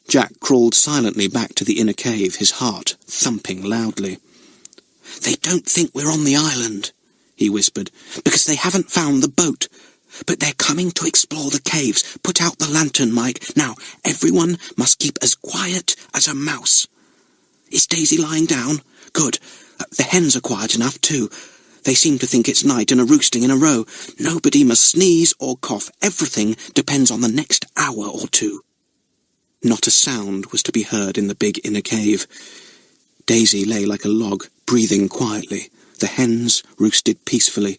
Jack crawled silently back to the inner cave, his heart thumping loudly. They don't think we're on the island, he whispered, because they haven't found the boat. But they're coming to explore the caves. Put out the lantern, Mike. Now, everyone must keep as quiet as a mouse. Is Daisy lying down? Good. The hens are quiet enough, too. They seem to think it's night and are roosting in a row. Nobody must sneeze or cough. Everything depends on the next hour or two. Not a sound was to be heard in the big inner cave. Daisy lay like a log, breathing quietly. The hens roosted peacefully.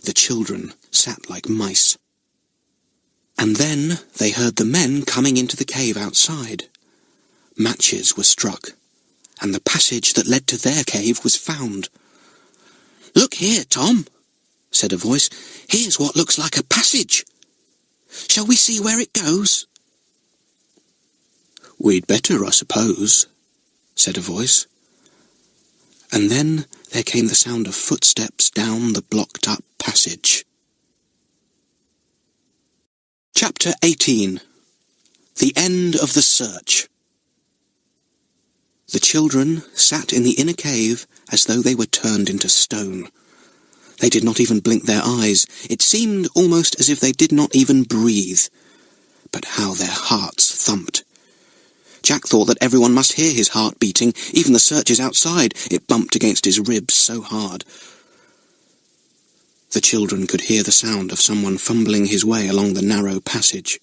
The children sat like mice. And then they heard the men coming into the cave outside. Matches were struck, and the passage that led to their cave was found. "Look here, Tom," said a voice. "Here's what looks like a passage. Shall we see where it goes?" "We'd better, I suppose," said a voice. And then there came the sound of footsteps down the blocked-up passage. Chapter 18. The End of the Search. The children sat in the inner cave as though they were turned into stone. They did not even blink their eyes. It seemed almost as if they did not even breathe. But how their hearts thumped. Jack thought that everyone must hear his heart beating, even the searchers outside. It bumped against his ribs so hard. The children could hear the sound of someone fumbling his way along the narrow passage.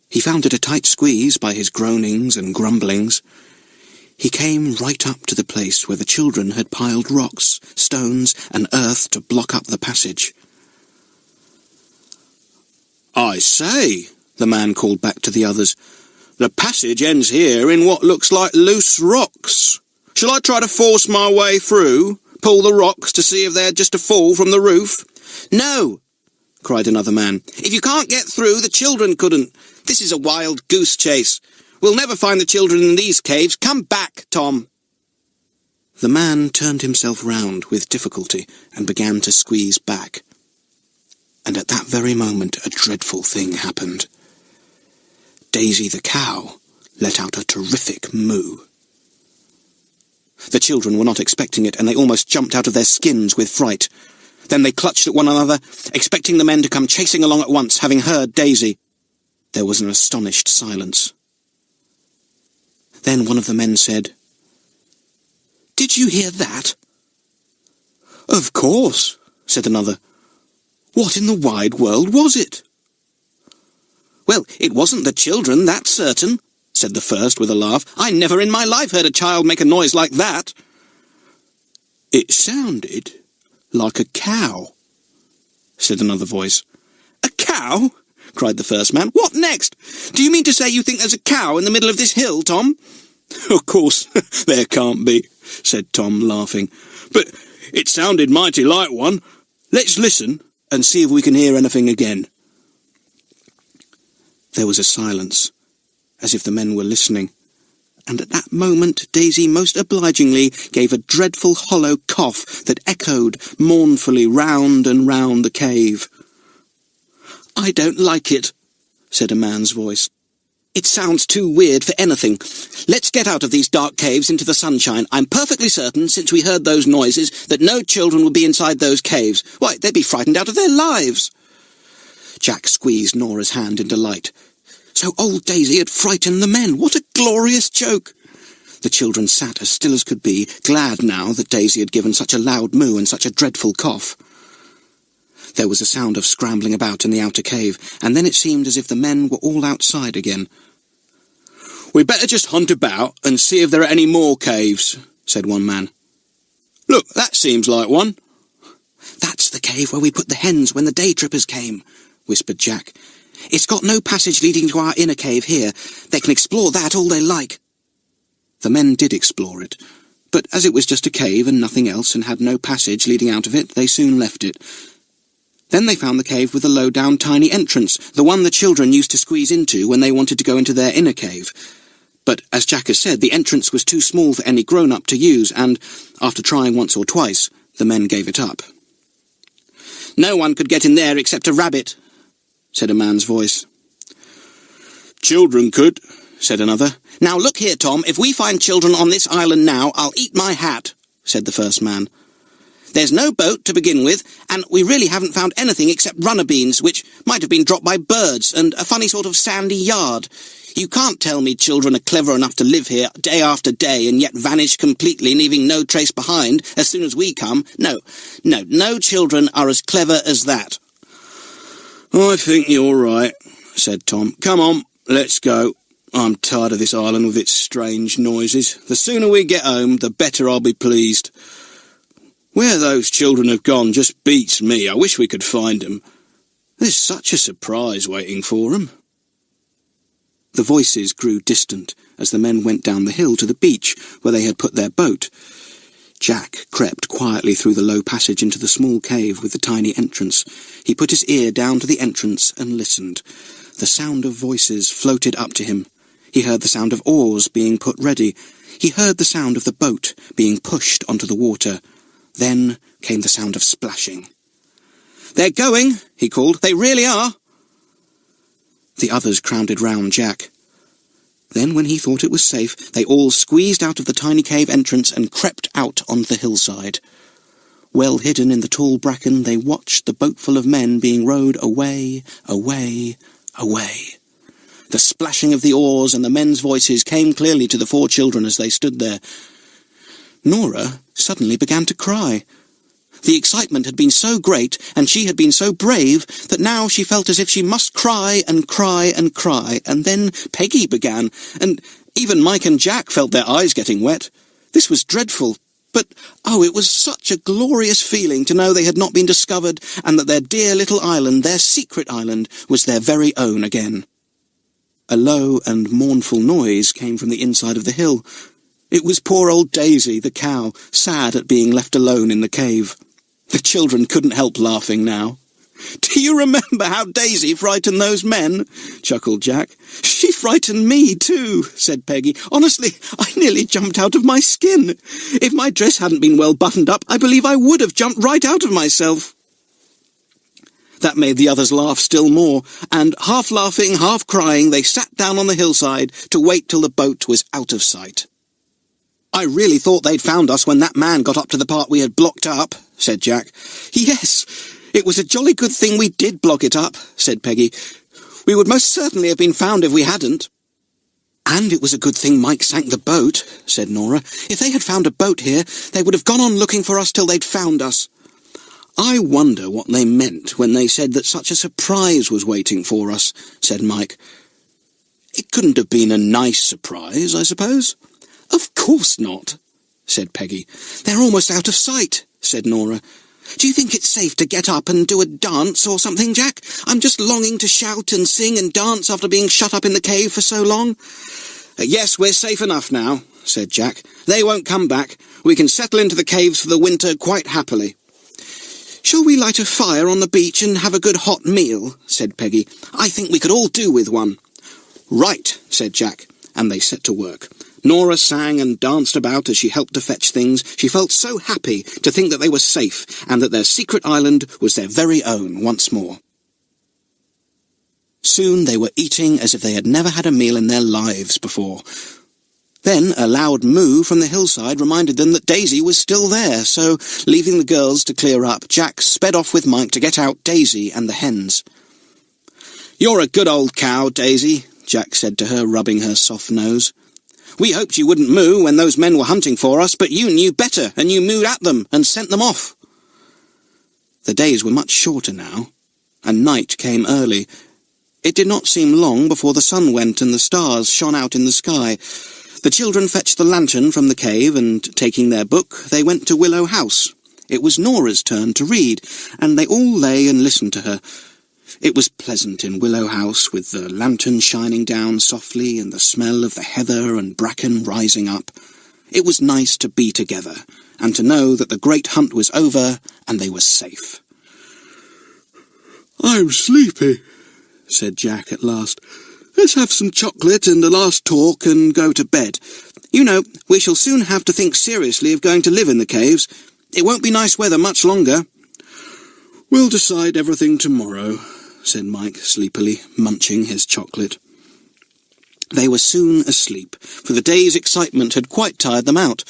He found it a tight squeeze by his groanings and grumblings. He came right up to the place where the children had piled rocks, stones, and earth to block up the passage. "I say," the man called back to the others, "the passage ends here in what looks like loose rocks. Shall I try to force my way through, pull the rocks to see if they're just a fall from the roof?" "No," cried another man. "If you can't get through, the children couldn't. This is a wild goose chase. We'll never find the children in these caves. Come back, Tom." The man turned himself round with difficulty and began to squeeze back. And at that very moment a dreadful thing happened. Daisy the cow let out a terrific moo. The children were not expecting it, and they almost jumped out of their skins with fright. Then they clutched at one another, expecting the men to come chasing along at once, having heard Daisy. There was an astonished silence. Then one of the men said, "Did you hear that?" "Of course," said another. "What in the wide world was it?" "Well, it wasn't the children, that's certain," said the first with a laugh. "I never in my life heard a child make a noise like that." "It sounded like a cow," said another voice. "A cow?" cried the first man. "What next? Do you mean to say you think there's a cow in the middle of this hill, Tom?" "Of course, there can't be," said Tom, laughing. "But it sounded mighty like one. Let's listen and see if we can hear anything again." There was a silence, as if the men were listening, and at that moment Daisy most obligingly gave a dreadful hollow cough that echoed mournfully round and round the cave. "I don't like it," said a man's voice. It sounds too weird for anything. Let's get out of these dark caves into the sunshine. I'm perfectly certain, since we heard those noises, that no children would be inside those caves. Why, they'd be frightened out of their lives." Jack squeezed Nora's hand in delight. So old Daisy had frightened the men. What a glorious joke! The children sat as still as could be, glad now that Daisy had given such a loud moo and such a dreadful cough. There was a sound of scrambling about in the outer cave, and then it seemed as if the men were all outside again. "We'd better just hunt about and see if there are any more caves," said one man. "Look, that seems like one." "That's the cave where we put the hens when the day trippers came," whispered Jack. "It's got no passage leading to our inner cave here. They can explore that all they like." The men did explore it, but as it was just a cave and nothing else, and had no passage leading out of it, they soon left it. Then they found the cave with a low-down tiny entrance, the one the children used to squeeze into when they wanted to go into their inner cave. But, as Jack has said, the entrance was too small for any grown-up to use, and, after trying once or twice, the men gave it up. "No one could get in there except a rabbit," said a man's voice. "Children could," said another. "Now look here, Tom, if we find children on this island now, I'll eat my hat," said the first man. "There's no boat to begin with, and we really haven't found anything except runner beans, which might have been dropped by birds, and a funny sort of sandy yard. You can't tell me children are clever enough to live here day after day and yet vanish completely, leaving no trace behind as soon as we come. No children are as clever as that." "I think you're right," said Tom. "Come on, let's go. I'm tired of this island with its strange noises. The sooner we get home, the better I'll be pleased. Where those children have gone just beats me. I wish we could find them. There's such a surprise waiting for them." The voices grew distant as the men went down the hill to the beach where they had put their boat. Jack crept quietly through the low passage into the small cave with the tiny entrance. He put his ear down to the entrance and listened. The sound of voices floated up to him. He heard the sound of oars being put ready. He heard the sound of the boat being pushed onto the water. Then came the sound of splashing. "They're going," he called. "They really are." The others crowded round Jack. Then, when he thought it was safe, they all squeezed out of the tiny cave entrance and crept out onto the hillside. Well hidden in the tall bracken, they watched the boatful of men being rowed away, away, away. The splashing of the oars and the men's voices came clearly to the four children as they stood there. Nora suddenly began to cry. The excitement had been so great, and she had been so brave, that now she felt as if she must cry and cry and cry, and then Peggy began, and even Mike and Jack felt their eyes getting wet. This was dreadful, but, oh, it was such a glorious feeling to know they had not been discovered, and that their dear little island, their secret island, was their very own again. A low and mournful noise came from the inside of the hill. It was poor old Daisy, the cow, sad at being left alone in the cave. The children couldn't help laughing now. "Do you remember how Daisy frightened those men?" chuckled Jack. "She frightened me too," said Peggy. "Honestly, I nearly jumped out of my skin. If my dress hadn't been well buttoned up, I believe I would have jumped right out of myself." That made the others laugh still more, and half laughing, half crying, they sat down on the hillside to wait till the boat was out of sight. "I really thought they'd found us when that man got up to the part we had blocked up," said Jack. "Yes, it was a jolly good thing we did block it up," said Peggy. "We would most certainly have been found if we hadn't." "And it was a good thing Mike sank the boat," said Nora. "If they had found a boat here, they would have gone on looking for us till they'd found us." "I wonder what they meant when they said that such a surprise was waiting for us," said Mike. "It couldn't have been a nice surprise, I suppose?" "Of course not," said Peggy. "They're almost out of sight," said Nora. "Do you think it's safe to get up and do a dance or something, Jack? I'm just longing to shout and sing and dance after being shut up in the cave for so long." "Yes, we're safe enough now," said Jack. "They won't come back. We can settle into the caves for the winter quite happily." "Shall we light a fire on the beach and have a good hot meal?" said Peggy. "I think we could all do with one." "Right," said Jack, and they set to work. Nora sang and danced about as she helped to fetch things. She felt so happy to think that they were safe, and that their secret island was their very own once more. Soon they were eating as if they had never had a meal in their lives before. Then a loud moo from the hillside reminded them that Daisy was still there, so, leaving the girls to clear up, Jack sped off with Mike to get out Daisy and the hens. "You're a good old cow, Daisy," Jack said to her, rubbing her soft nose. "We hoped you wouldn't moo when those men were hunting for us, but you knew better, and you mooed at them and sent them off." The days were much shorter now, and night came early. It did not seem long before the sun went and the stars shone out in the sky. The children fetched the lantern from the cave, and, taking their book, they went to Willow House. It was Nora's turn to read, and they all lay and listened to her. It was pleasant in Willow House, with the lantern shining down softly and the smell of the heather and bracken rising up. It was nice to be together, and to know that the great hunt was over and they were safe. "I'm sleepy," said Jack at last. "Let's have some chocolate and a last talk and go to bed. You know, we shall soon have to think seriously of going to live in the caves. It won't be nice weather much longer." "We'll decide everything tomorrow," said Mike sleepily, munching his chocolate. They were soon asleep, for the day's excitement had quite tired them out.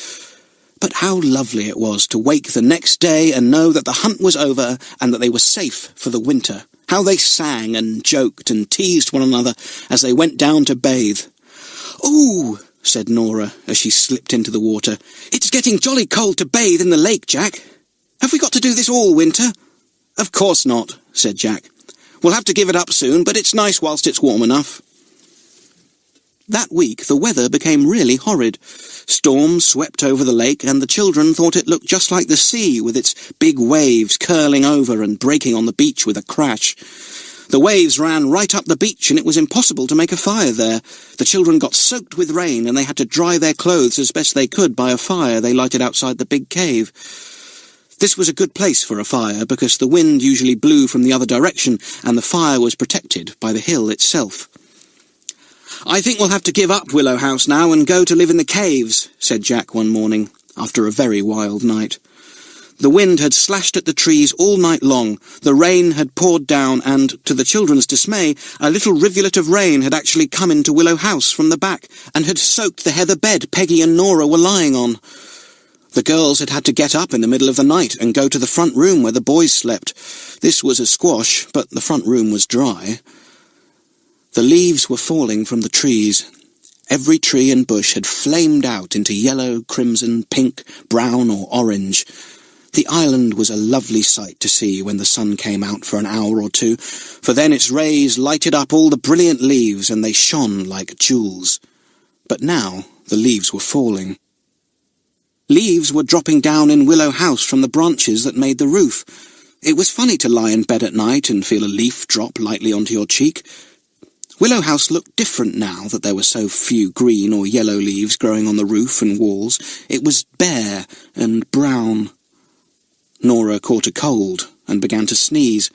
But how lovely it was to wake the next day and know that the hunt was over and that they were safe for the winter. How they sang and joked and teased one another as they went down to bathe. "Ooh," said Nora as she slipped into the water. "It's getting jolly cold to bathe in the lake, Jack. Have we got to do this all winter?" "Of course not," said Jack. "We'll have to give it up soon, but it's nice whilst it's warm enough." That week the weather became really horrid. Storms swept over the lake, and the children thought it looked just like the sea, with its big waves curling over and breaking on the beach with a crash. The waves ran right up the beach, and it was impossible to make a fire there. The children got soaked with rain, and they had to dry their clothes as best they could by a fire they lighted outside the big cave. This was a good place for a fire, because the wind usually blew from the other direction, and the fire was protected by the hill itself. "I think we'll have to give up Willow House now and go to live in the caves," said Jack one morning, after a very wild night. The wind had slashed at the trees all night long, the rain had poured down, and, to the children's dismay, a little rivulet of rain had actually come into Willow House from the back, and had soaked the heather bed Peggy and Nora were lying on. The girls had to get up in the middle of the night and go to the front room where the boys slept. This was a squash, but the front room was dry. The leaves were falling from the trees. Every tree and bush had flamed out into yellow, crimson, pink, brown or orange. The island was a lovely sight to see when the sun came out for an hour or two, for then its rays lighted up all the brilliant leaves and they shone like jewels. But now the leaves were falling. Leaves were dropping down in Willow House from the branches that made the roof. It was funny to lie in bed at night and feel a leaf drop lightly onto your cheek. Willow House looked different now that there were so few green or yellow leaves growing on the roof and walls. It was bare and brown. Nora caught a cold and began to sneeze.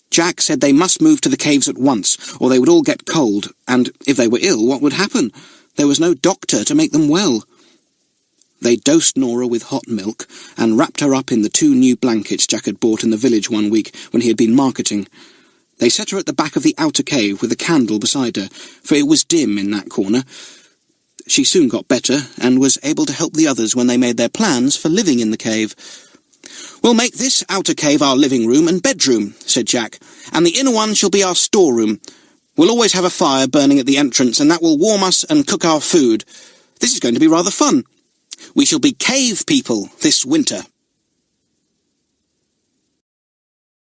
Jack said they must move to the caves at once, or they would all get cold, and if they were ill, what would happen? There was no doctor to make them well. They dosed Nora with hot milk and wrapped her up in the 2 new blankets Jack had bought in the village one week when he had been marketing. They set her at the back of the outer cave with a candle beside her, for it was dim in that corner. She soon got better, and was able to help the others when they made their plans for living in the cave. "We'll make this outer cave our living room and bedroom," said Jack, "and the inner one shall be our storeroom. We'll always have a fire burning at the entrance, and that will warm us and cook our food. This is going to be rather fun. We shall be cave people this winter."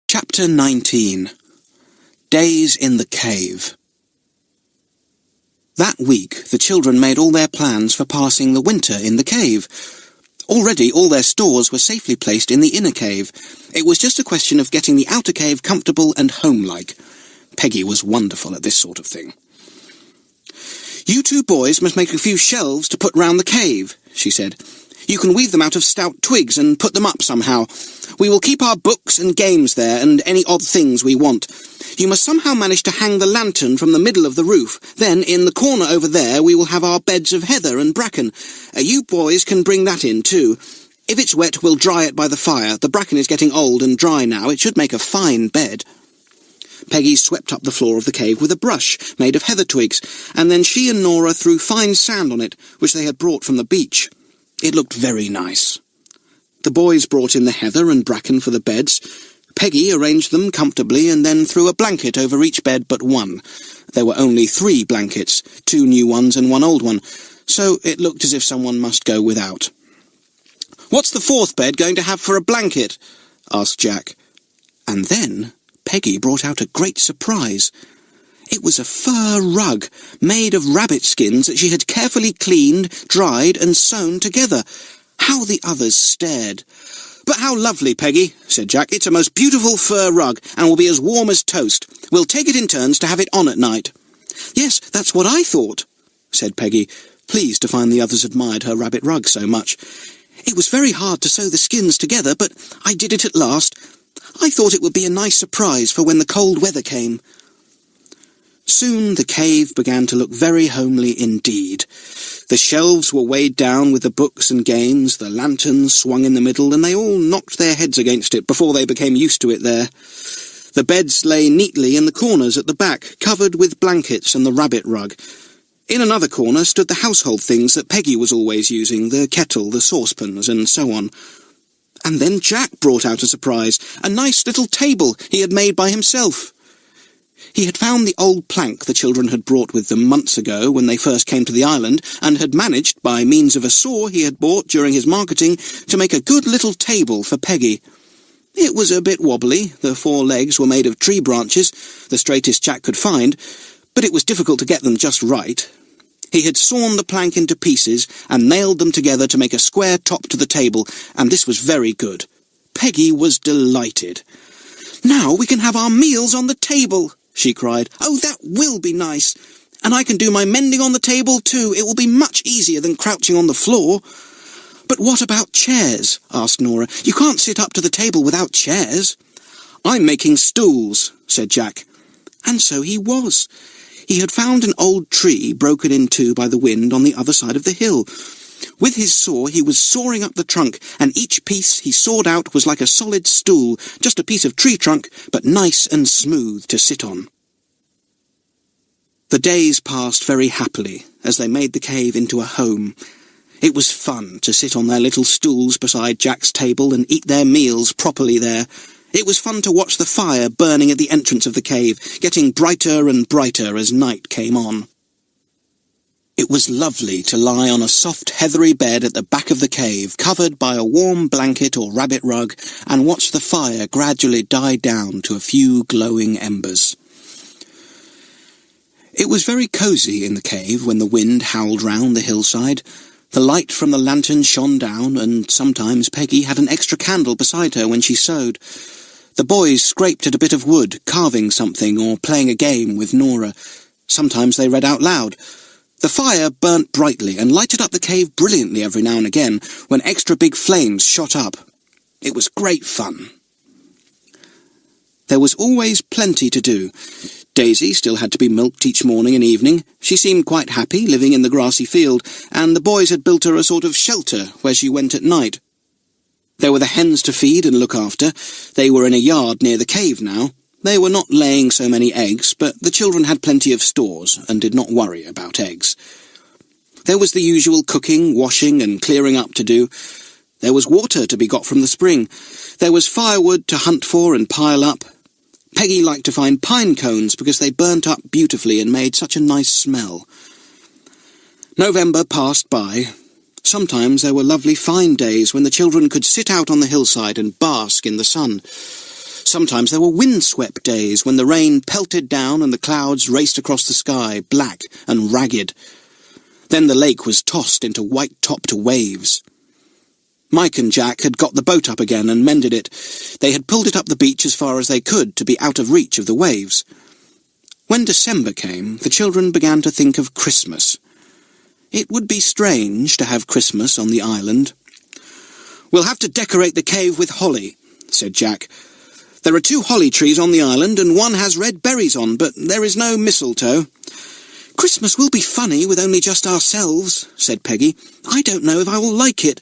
Chapter 19. Days in the Cave. That week the children made all their plans for passing the winter in the cave. Already all their stores were safely placed in the inner cave. It was just a question of getting the outer cave comfortable and home-like. Peggy was wonderful at this sort of thing. "You 2 boys must make a few shelves to put round the cave," she said. "You can weave them out of stout twigs and put them up somehow. We will keep our books and games there, and any odd things we want. You must somehow manage to hang the lantern from the middle of the roof. Then, in the corner over there, we will have our beds of heather and bracken. You boys can bring that in, too. If it's wet, we'll dry it by the fire. The bracken is getting old and dry now. It should make a fine bed." Peggy swept up the floor of the cave with a brush made of heather twigs, and then she and Nora threw fine sand on it, which they had brought from the beach. It looked very nice. The boys brought in the heather and bracken for the beds. Peggy arranged them comfortably and then threw a blanket over each bed but one. There were only 3 blankets, 2 new ones and 1 old one, so it looked as if someone must go without. "What's the 4th bed going to have for a blanket?" asked Jack. And then Peggy brought out a great surprise. It was a fur rug made of rabbit skins that she had carefully cleaned, dried and sewn together. How the others stared. "But how lovely, Peggy," said Jack. "It's a most beautiful fur rug and will be as warm as toast. We'll take it in turns to have it on at night." "Yes, that's what I thought," said Peggy, pleased to find the others admired her rabbit rug so much. "It was very hard to sew the skins together, but I did it at last. I thought it would be a nice surprise for when the cold weather came." Soon the cave began to look very homely indeed. The shelves were weighed down with the books and games, the lanterns swung in the middle, and they all knocked their heads against it before they became used to it there. The beds lay neatly in the corners at the back, covered with blankets and the rabbit rug. In another corner stood the household things that Peggy was always using, the kettle, the saucepans, and so on. And then Jack brought out a surprise, a nice little table he had made by himself. He had found the old plank the children had brought with them months ago when they first came to the island, and had managed, by means of a saw he had bought during his marketing, to make a good little table for Peggy. It was a bit wobbly, the 4 legs were made of tree branches, the straightest Jack could find, but it was difficult to get them just right. He had sawn the plank into pieces and nailed them together to make a square top to the table, and this was very good. Peggy was delighted. "Now we can have our meals on the table," she cried. "Oh, that will be nice. And I can do my mending on the table too. It will be much easier than crouching on the floor." "But what about chairs?" asked Nora. "You can't sit up to the table without chairs." "I'm making stools," said Jack. And so he was. He had found an old tree broken in 2 by the wind on the other side of the hill. With his saw he was sawing up the trunk, and each piece he sawed out was like a solid stool, just a piece of tree trunk, but nice and smooth to sit on. The days passed very happily as they made the cave into a home. It was fun to sit on their little stools beside Jack's table and eat their meals properly there. It was fun to watch the fire burning at the entrance of the cave, getting brighter and brighter as night came on. It was lovely to lie on a soft heathery bed at the back of the cave, covered by a warm blanket or rabbit rug, and watch the fire gradually die down to a few glowing embers. It was very cosy in the cave when the wind howled round the hillside. The light from the lantern shone down, and sometimes Peggy had an extra candle beside her when she sewed. The boys scraped at a bit of wood, carving something or playing a game with Nora. Sometimes they read out loud. The fire burnt brightly and lighted up the cave brilliantly every now and again when extra big flames shot up. It was great fun. There was always plenty to do. Daisy still had to be milked each morning and evening. She seemed quite happy living in the grassy field, and the boys had built her a sort of shelter where she went at night. There were the hens to feed and look after. They were in a yard near the cave now. They were not laying so many eggs, but the children had plenty of stores and did not worry about eggs. There was the usual cooking, washing and clearing up to do. There was water to be got from the spring. There was firewood to hunt for and pile up. Peggy liked to find pine cones because they burnt up beautifully and made such a nice smell. November passed by. Sometimes there were lovely fine days when the children could sit out on the hillside and bask in the sun. Sometimes there were windswept days when the rain pelted down and the clouds raced across the sky, black and ragged. Then the lake was tossed into white-topped waves. Mike and Jack had got the boat up again and mended it. They had pulled it up the beach as far as they could to be out of reach of the waves. When December came, the children began to think of Christmas. It would be strange to have Christmas on the island. "We'll have to decorate the cave with holly," said Jack. "There are 2 holly trees on the island, and one has red berries on, but there is no mistletoe." "Christmas will be funny with only just ourselves," said Peggy. "I don't know if I will like it.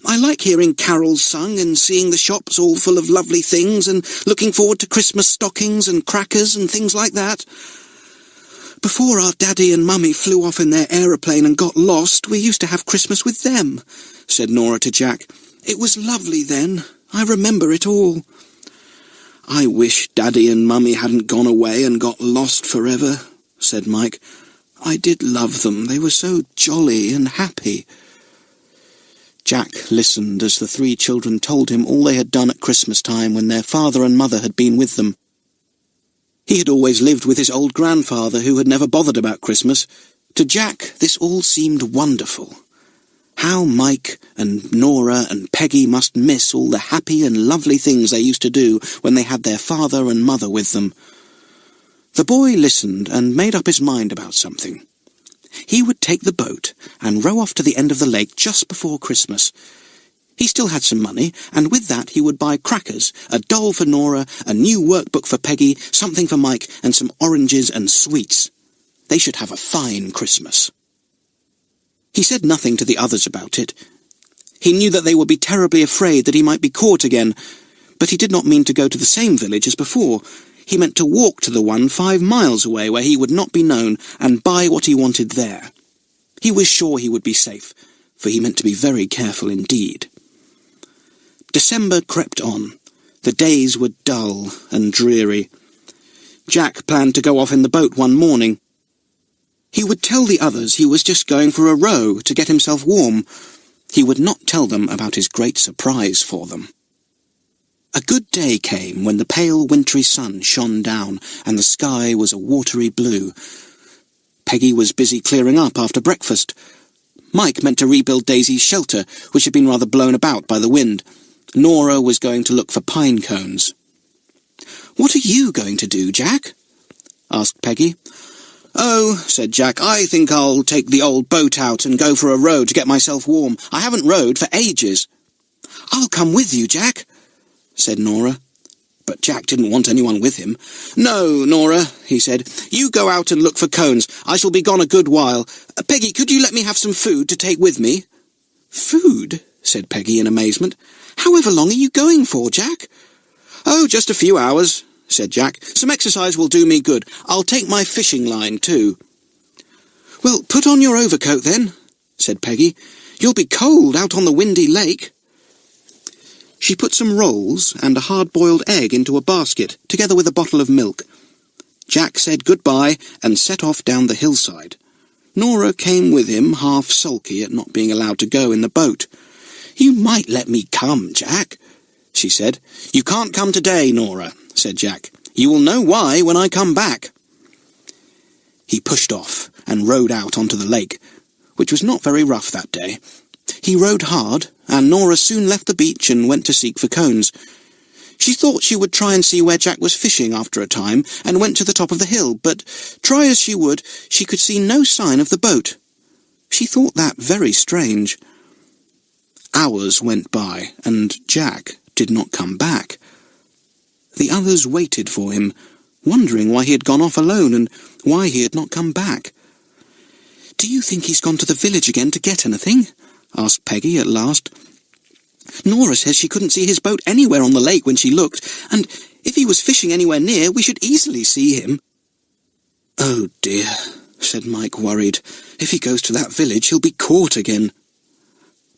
I like hearing carols sung and seeing the shops all full of lovely things and looking forward to Christmas stockings and crackers and things like that. Before our daddy and mummy flew off in their aeroplane and got lost, we used to have Christmas with them," said Nora to Jack. "It was lovely then. I remember it all." "I wish Daddy and Mummy hadn't gone away and got lost forever," said Mike. "I did love them. They were so jolly and happy." Jack listened as the three children told him all they had done at Christmas time when their father and mother had been with them. He had always lived with his old grandfather, who had never bothered about Christmas. To Jack, this all seemed wonderful. How Mike and Nora and Peggy must miss all the happy and lovely things they used to do when they had their father and mother with them. The boy listened and made up his mind about something. He would take the boat and row off to the end of the lake just before Christmas. He still had some money, and with that he would buy crackers, a doll for Nora, a new workbook for Peggy, something for Mike, and some oranges and sweets. They should have a fine Christmas. He said nothing to the others about it. He knew that they would be terribly afraid that he might be caught again, but he did not mean to go to the same village as before. He meant to walk to the one 5 miles away where he would not be known and buy what he wanted there. He was sure he would be safe, for he meant to be very careful indeed. December crept on. The days were dull and dreary. Jack planned to go off in the boat one morning. He would tell the others he was just going for a row to get himself warm. He would not tell them about his great surprise for them. A good day came when the pale wintry sun shone down and the sky was a watery blue. Peggy was busy clearing up after breakfast. Mike meant to rebuild Daisy's shelter, which had been rather blown about by the wind. Nora was going to look for pine cones. "What are you going to do, Jack?" asked Peggy. "Oh," said Jack, "I think I'll take the old boat out and go for a row to get myself warm. I haven't rowed for ages." "I'll come with you, Jack," said Nora. But Jack didn't want anyone with him. "No, Nora," he said, "you go out and look for cones. I shall be gone a good while. Peggy, could you let me have some food to take with me?" "Food?" said Peggy in amazement. "However long are you going for, Jack?" "Oh, just a few hours," said Jack. "Some exercise will do me good. I'll take my fishing line, too." "Well, put on your overcoat, then," said Peggy. "You'll be cold out on the windy lake." She put some rolls and a hard-boiled egg into a basket, together with a bottle of milk. Jack said goodbye and set off down the hillside. Nora came with him, half sulky at not being allowed to go in the boat. "You might let me come, Jack," she said. "You can't come today, Nora," said Jack. "You will know why when I come back." He pushed off and rowed out onto the lake, which was not very rough that day. He rowed hard, and Nora soon left the beach and went to seek for cones. She thought she would try and see where Jack was fishing after a time, and went to the top of the hill, but try as she would, she could see no sign of the boat. She thought that very strange. Hours went by, and Jack did not come back. The others waited for him, wondering why he had gone off alone and why he had not come back. "Do you think he's gone to the village again to get anything?" asked Peggy at last. "Nora says she couldn't see his boat anywhere on the lake when she looked, and if he was fishing anywhere near, we should easily see him." "Oh dear," said Mike, worried. "If he goes to that village, he'll be caught again."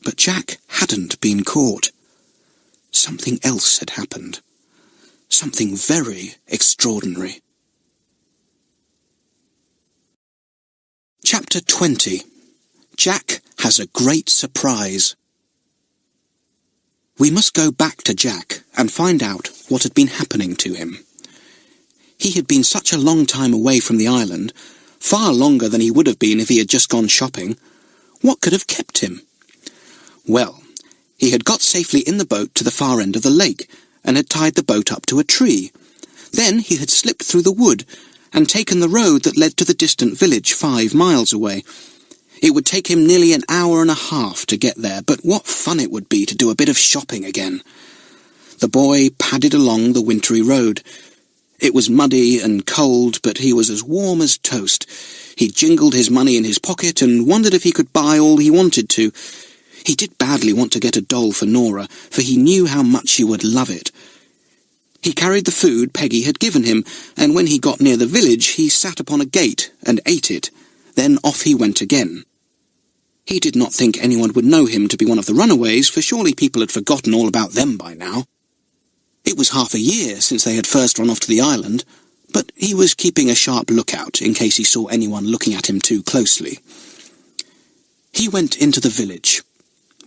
But Jack hadn't been caught. Something else had happened. Something very extraordinary. Chapter 20. Jack has a great surprise. We must go back to Jack and find out what had been happening to him. He had been such a long time away from the island, far longer than he would have been if he had just gone shopping. What could have kept him? Well, he had got safely in the boat to the far end of the lake, and had tied the boat up to a tree. Then he had slipped through the wood, and taken the road that led to the distant village 5 miles away. It would take him nearly an hour and a half to get there, but what fun it would be to do a bit of shopping again. The boy padded along the wintry road. It was muddy and cold, but he was as warm as toast. He jingled his money in his pocket and wondered if he could buy all he wanted to. He did badly want to get a doll for Nora, for he knew how much she would love it. He carried the food Peggy had given him, and when he got near the village, he sat upon a gate and ate it. Then off he went again. He did not think anyone would know him to be one of the runaways, for surely people had forgotten all about them by now. It was half a year since they had first run off to the island, but he was keeping a sharp lookout in case he saw anyone looking at him too closely. He went into the village.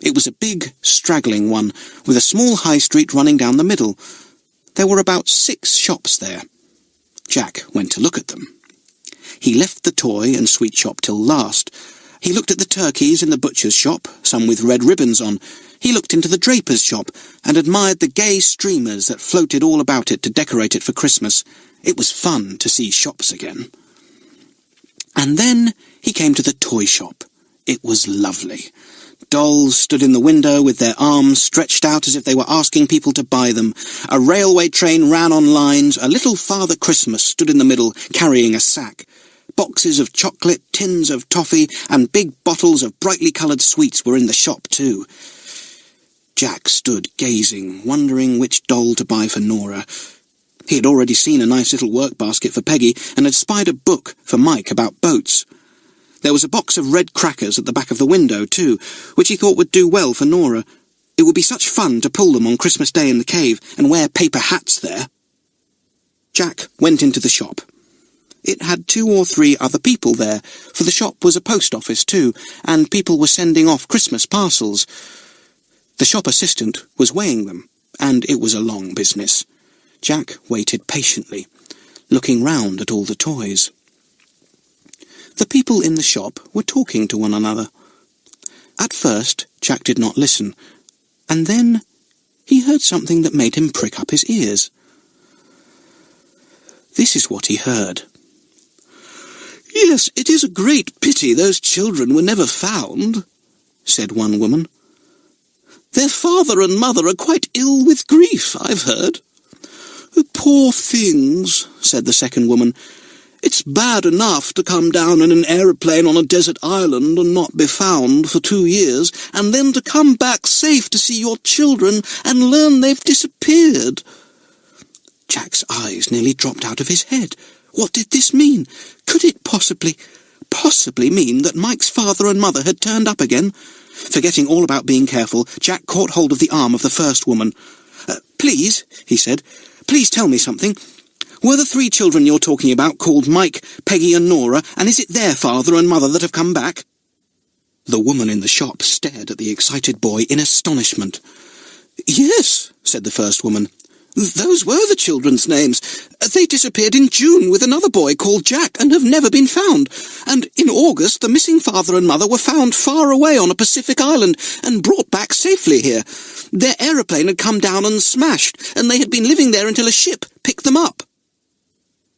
It was a big, straggling one, with a small high street running down the middle. There were about 6 shops there. Jack went to look at them. He left the toy and sweet shop till last. He looked at the turkeys in the butcher's shop, some with red ribbons on. He looked into the draper's shop and admired the gay streamers that floated all about it to decorate it for Christmas. It was fun to see shops again. And then he came to the toy shop. It was lovely. Dolls stood in the window with their arms stretched out as if they were asking people to buy them. A railway train ran on lines. A little Father Christmas stood in the middle, carrying a sack. Boxes of chocolate, tins of toffee, and big bottles of brightly coloured sweets were in the shop too. Jack stood gazing, wondering which doll to buy for Nora. He had already seen a nice little work basket for Peggy, and had spied a book for Mike about boats. There was a box of red crackers at the back of the window, too, which he thought would do well for Nora. It would be such fun to pull them on Christmas Day in the cave and wear paper hats there. Jack went into the shop. It had 2 or 3 other people there, for the shop was a post office too, and people were sending off Christmas parcels. The shop assistant was weighing them, and it was a long business. Jack waited patiently, looking round at all the toys. The people in the shop were talking to one another. At first, Jack did not listen, and then he heard something that made him prick up his ears. This is what he heard. "Yes, it is a great pity those children were never found," said one woman. "Their father and mother are quite ill with grief, I've heard." "Poor things," said the second woman. "It's bad enough to come down in an aeroplane on a desert island and not be found for 2 years, and then to come back safe to see your children and learn they've disappeared." Jack's eyes nearly dropped out of his head. What did this mean? Could it possibly mean that Mike's father and mother had turned up again? Forgetting all about being careful, Jack caught hold of the arm of the first woman. "Please," he said, "please tell me something. Were the 3 children you're talking about called Mike, Peggy and Nora, and is it their father and mother that have come back?" The woman in the shop stared at the excited boy in astonishment. "Yes," said the first woman. "Those were the children's names. They disappeared in June with another boy called Jack and have never been found. And in August, the missing father and mother were found far away on a Pacific island and brought back safely here. Their aeroplane had come down and smashed, and they had been living there until a ship picked them up."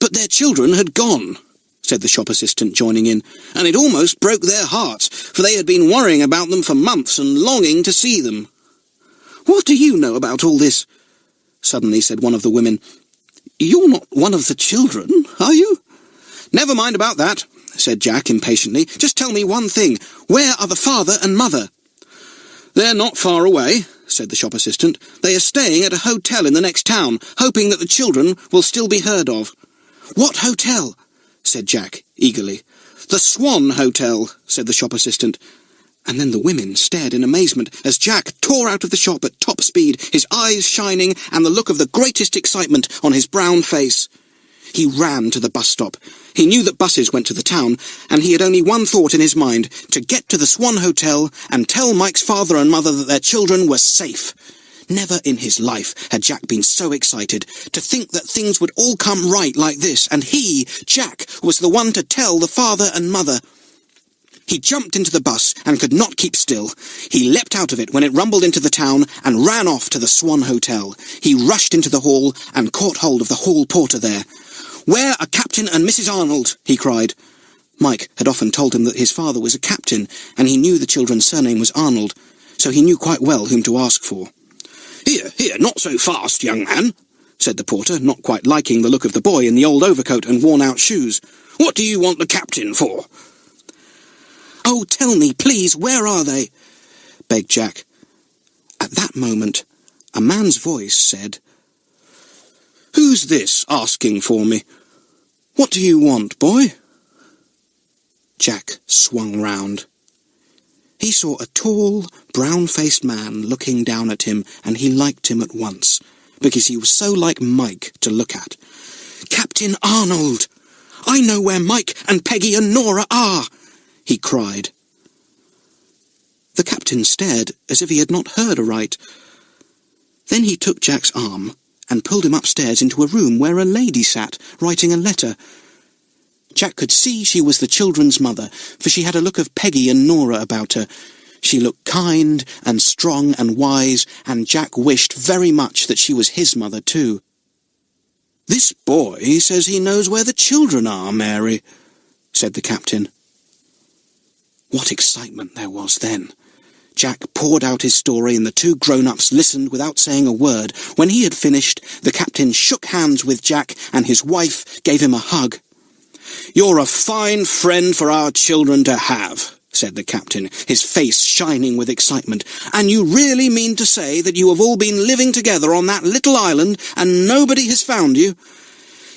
"But their children had gone," said the shop assistant, joining in, "and it almost broke their hearts, for they had been worrying about them for months and longing to see them." "What do you know about all this?" suddenly said one of the women. "You're not one of the children, are you?" "Never mind about that," said Jack impatiently. "Just tell me one thing. Where are the father and mother?" "They're not far away," said the shop assistant. "They are staying at a hotel in the next town, hoping that the children will still be heard of." "What hotel?" said Jack eagerly. "The Swan Hotel," said the shop assistant. And then the women stared in amazement as Jack tore out of the shop at top speed, his eyes shining and the look of the greatest excitement on his brown face. He ran to the bus stop. He knew that buses went to the town, and he had only one thought in his mind, to get to the Swan Hotel and tell Mike's father and mother that their children were safe. Never in his life had Jack been so excited, to think that things would all come right like this, and he, Jack, was the one to tell the father and mother. He jumped into the bus and could not keep still. He leapt out of it when it rumbled into the town and ran off to the Swan Hotel. He rushed into the hall and caught hold of the hall porter there. "Where are Captain and Mrs. Arnold?" he cried. Mike had often told him that his father was a captain, and he knew the children's surname was Arnold, so he knew quite well whom to ask for. Here, not so fast, young man," said the porter, not quite liking the look of the boy in the old overcoat and worn-out shoes. "What do you want the captain for?" "Oh, tell me, please, where are they?" begged Jack. At that moment, a man's voice said, "Who's this asking for me? What do you want, boy?" Jack swung round. He saw a tall, brown-faced man looking down at him, and he liked him at once, because he was so like Mike to look at. "Captain Arnold! I know where Mike and Peggy and Nora are!" he cried. The captain stared as if he had not heard aright. Then he took Jack's arm and pulled him upstairs into a room where a lady sat, writing a letter. Jack could see she was the children's mother, for she had a look of Peggy and Nora about her. She looked kind and strong and wise, and Jack wished very much that she was his mother too. "This boy says he knows where the children are, Mary," said the captain. What excitement there was then! Jack poured out his story, and the two grown-ups listened without saying a word. When he had finished, the captain shook hands with Jack, and his wife gave him a hug. "You're a fine friend for our children to have," said the captain, his face shining with excitement. "And you really mean to say that you have all been living together on that little island, and nobody has found you?"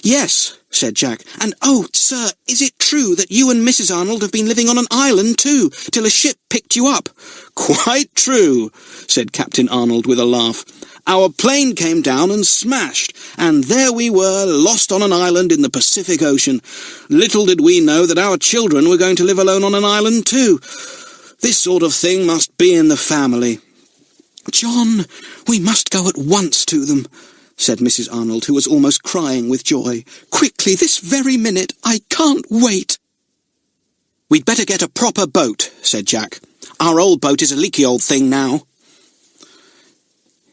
"Yes," said Jack. "And, oh, sir, is it true that you and Mrs. Arnold have been living on an island too, till a ship picked you up?" "Quite true," said Captain Arnold with a laugh. "Our plane came down and smashed, and there we were, lost on an island in the Pacific Ocean. Little did we know that our children were going to live alone on an island too. This sort of thing must be in the family." "John, we must go at once to them," said Mrs. Arnold, who was almost crying with joy. "Quickly, this very minute. I can't wait." "We'd better get a proper boat," said Jack. "Our old boat is a leaky old thing now."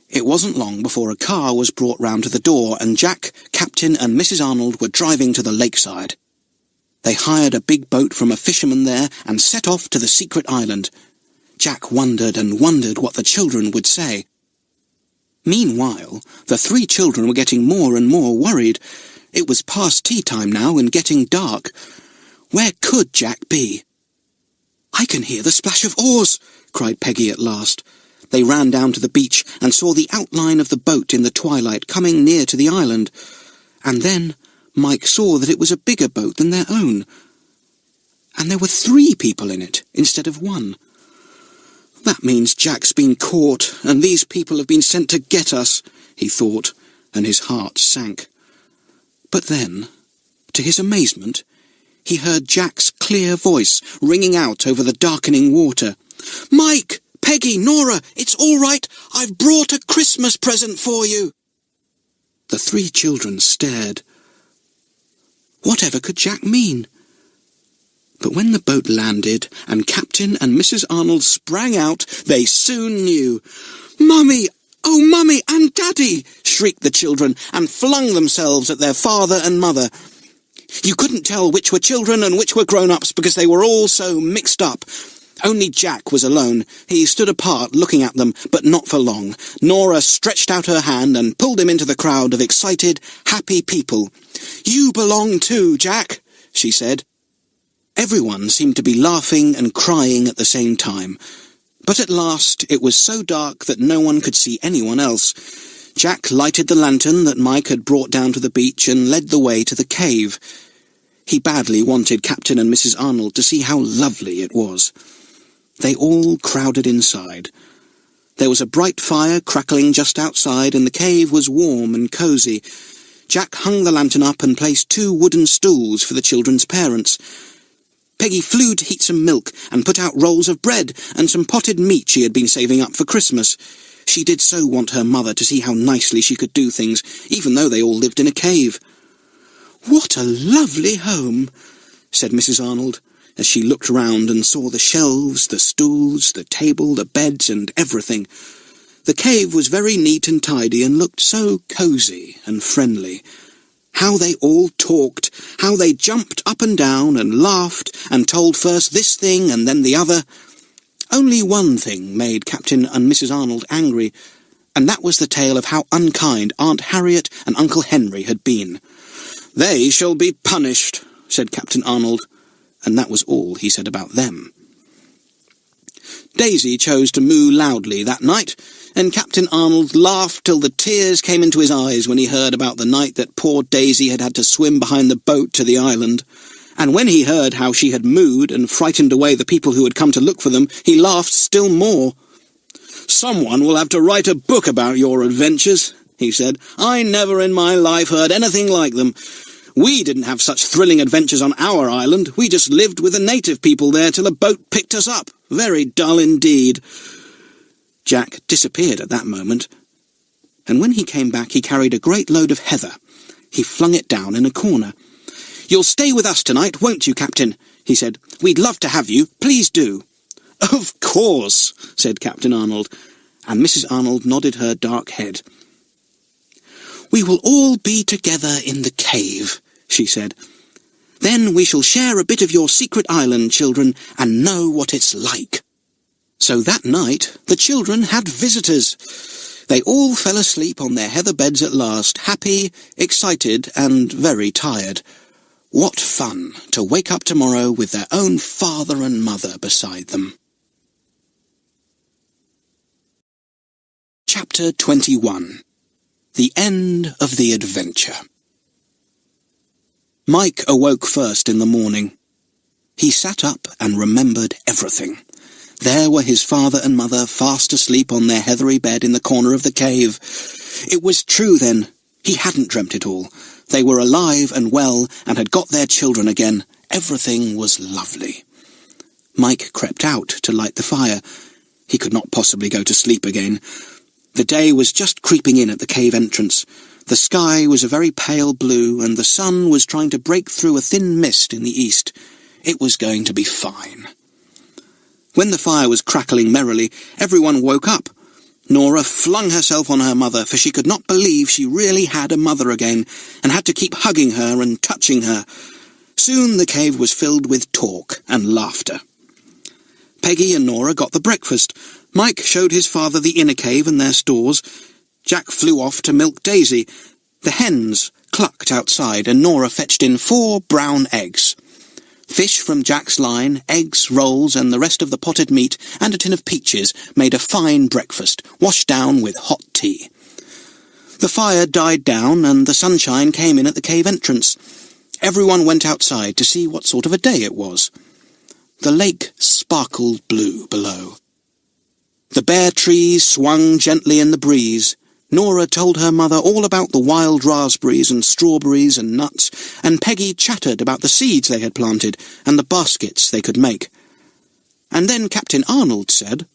It wasn't long before a car was brought round to the door, and Jack, Captain, and Mrs. Arnold were driving to the lakeside. They hired a big boat from a fisherman there and set off to the secret island. Jack wondered and wondered what the children would say. Meanwhile, the three children were getting more and more worried. It was past tea time now and getting dark. Where could Jack be? "I can hear the splash of oars," cried Peggy at last. They ran down to the beach and saw the outline of the boat in the twilight coming near to the island. And then Mike saw that it was a bigger boat than their own. And there were 3 people in it instead of 1. "That means Jack's been caught, and these people have been sent to get us," he thought, and his heart sank. But then, to his amazement, he heard Jack's clear voice ringing out over the darkening water. "Mike! Peggy! Nora! It's all right! I've brought a Christmas present for you!" The 3 children stared. Whatever could Jack mean? But when the boat landed and Captain and Mrs. Arnold sprang out, they soon knew. "Mummy! Oh, Mummy and Daddy!" shrieked the children, and flung themselves at their father and mother. You couldn't tell which were children and which were grown-ups because they were all so mixed up. Only Jack was alone. He stood apart, looking at them, but not for long. Nora stretched out her hand and pulled him into the crowd of excited, happy people. "You belong too, Jack," she said. Everyone seemed to be laughing and crying at the same time. But at last it was so dark that no one could see anyone else. Jack lighted the lantern that Mike had brought down to the beach and led the way to the cave. He badly wanted Captain and Mrs. Arnold to see how lovely it was. They all crowded inside. There was a bright fire crackling just outside, and the cave was warm and cosy. Jack hung the lantern up and placed 2 wooden stools for the children's parents. Peggy flew to heat some milk and put out rolls of bread and some potted meat she had been saving up for Christmas. She did so want her mother to see how nicely she could do things, even though they all lived in a cave. "What a lovely home," said Mrs. Arnold, as she looked round and saw the shelves, the stools, the table, the beds, and everything. The cave was very neat and tidy and looked so cosy and friendly. How they all talked, how they jumped up and down and laughed and told first this thing and then the other. Only one thing made Captain and Mrs. Arnold angry, and that was the tale of how unkind Aunt Harriet and Uncle Henry had been. "They shall be punished," said Captain Arnold, and that was all he said about them. Daisy chose to moo loudly that night, and Captain Arnold laughed till the tears came into his eyes when he heard about the night that poor Daisy had had to swim behind the boat to the island. And when he heard how she had mooed and frightened away the people who had come to look for them, he laughed still more. "Someone will have to write a book about your adventures," he said. "I never in my life heard anything like them. We didn't have such thrilling adventures on our island. We just lived with the native people there till a boat picked us up. Very dull indeed." Jack disappeared at that moment, and when he came back he carried a great load of heather. He flung it down in a corner. "You'll stay with us tonight, won't you, Captain?" he said. "We'd love to have you. Please do." "Of course," said Captain Arnold, and Mrs. Arnold nodded her dark head. "We will all be together in the cave," she said. "Then we shall share a bit of your secret island, children, and know what it's like." So that night the children had visitors. They all fell asleep on their heather beds at last, happy, excited, and very tired. What fun to wake up tomorrow with their own father and mother beside them. Chapter 21. The End of the Adventure. Mike awoke first in the morning. He sat up and remembered everything. There were his father and mother fast asleep on their heathery bed in the corner of the cave. It was true then. He hadn't dreamt it all. They were alive and well and had got their children again. Everything was lovely. Mike crept out to light the fire. He could not possibly go to sleep again. The day was just creeping in at the cave entrance. The sky was a very pale blue, and the sun was trying to break through a thin mist in the east. It was going to be fine. When the fire was crackling merrily, everyone woke up. Nora flung herself on her mother, for she could not believe she really had a mother again, and had to keep hugging her and touching her. Soon the cave was filled with talk and laughter. Peggy and Nora got the breakfast. Mike showed his father the inner cave and their stores. Jack flew off to milk Daisy. The hens clucked outside, and Nora fetched in 4 brown eggs. Fish from Jack's line, eggs, rolls, and the rest of the potted meat, and a tin of peaches made a fine breakfast, washed down with hot tea. The fire died down, and the sunshine came in at the cave entrance. Everyone went outside to see what sort of a day it was. The lake sparkled blue below. The bare trees swung gently in the breeze. Nora told her mother all about the wild raspberries and strawberries and nuts, and Peggy chattered about the seeds they had planted and the baskets they could make. And then Captain Arnold said,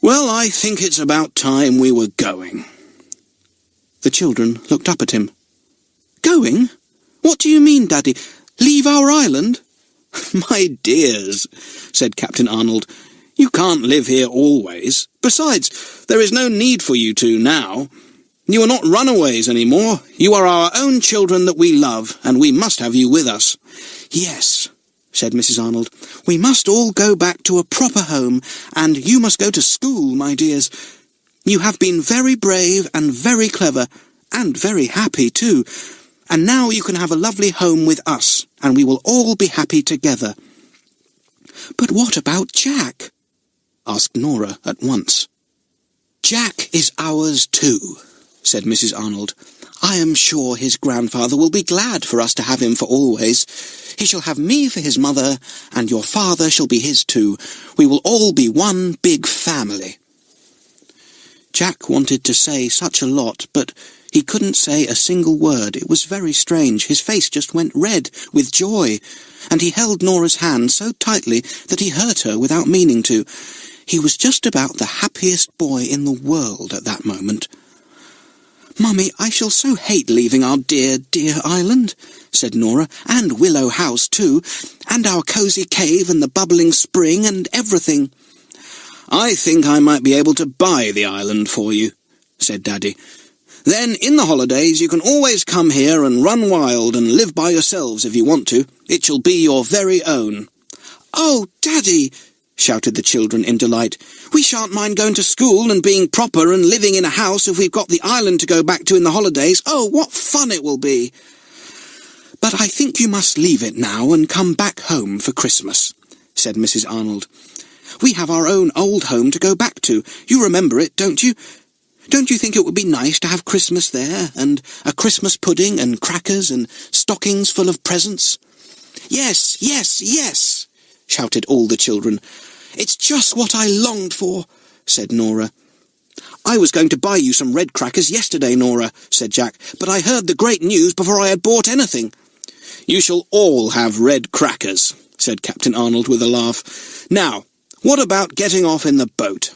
"Well, I think it's about time we were going." The children looked up at him. "Going? What do you mean, Daddy? Leave our island?" "My dears," said Captain Arnold, "you can't live here always. Besides, there is no need for you to now. You are not runaways any more. You are our own children that we love, and we must have you with us." "Yes," said Mrs. Arnold, "we must all go back to a proper home, and you must go to school, my dears. You have been very brave and very clever, and very happy too, and now you can have a lovely home with us, and we will all be happy together." "But what about Jack?" asked Nora at once. "Jack is ours too," said Mrs. Arnold. "I am sure his grandfather will be glad for us to have him for always. He shall have me for his mother, and your father shall be his too. We will all be one big family." Jack wanted to say such a lot, but he couldn't say a single word. It was very strange. His face just went red with joy, and he held Nora's hand so tightly that he hurt her without meaning to. He was just about the happiest boy in the world at that moment. "Mummy, I shall so hate leaving our dear, dear island," said Nora, "and Willow House too, and our cosy cave and the bubbling spring and everything." "I think I might be able to buy the island for you," said Daddy. "Then in the holidays you can always come here and run wild and live by yourselves if you want to. It shall be your very own." "Oh, Daddy!" shouted the children in delight. "We shan't mind going to school and being proper and living in a house if we've got the island to go back to in the holidays. Oh, what fun it will be!" "But I think you must leave it now and come back home for Christmas," said Mrs. Arnold. We have our own old home to go back to. You remember it, don't you? Don't you think it would be nice to have Christmas there, and a Christmas pudding and crackers and stockings full of presents?" "Yes, yes, yes," shouted all the children. "It's just what I longed for," said Nora. "I was going to buy you some red crackers yesterday, Nora," said Jack, "but I heard the great news before I had bought anything." "You shall all have red crackers," said Captain Arnold with a laugh. "Now, what about getting off in the boat?"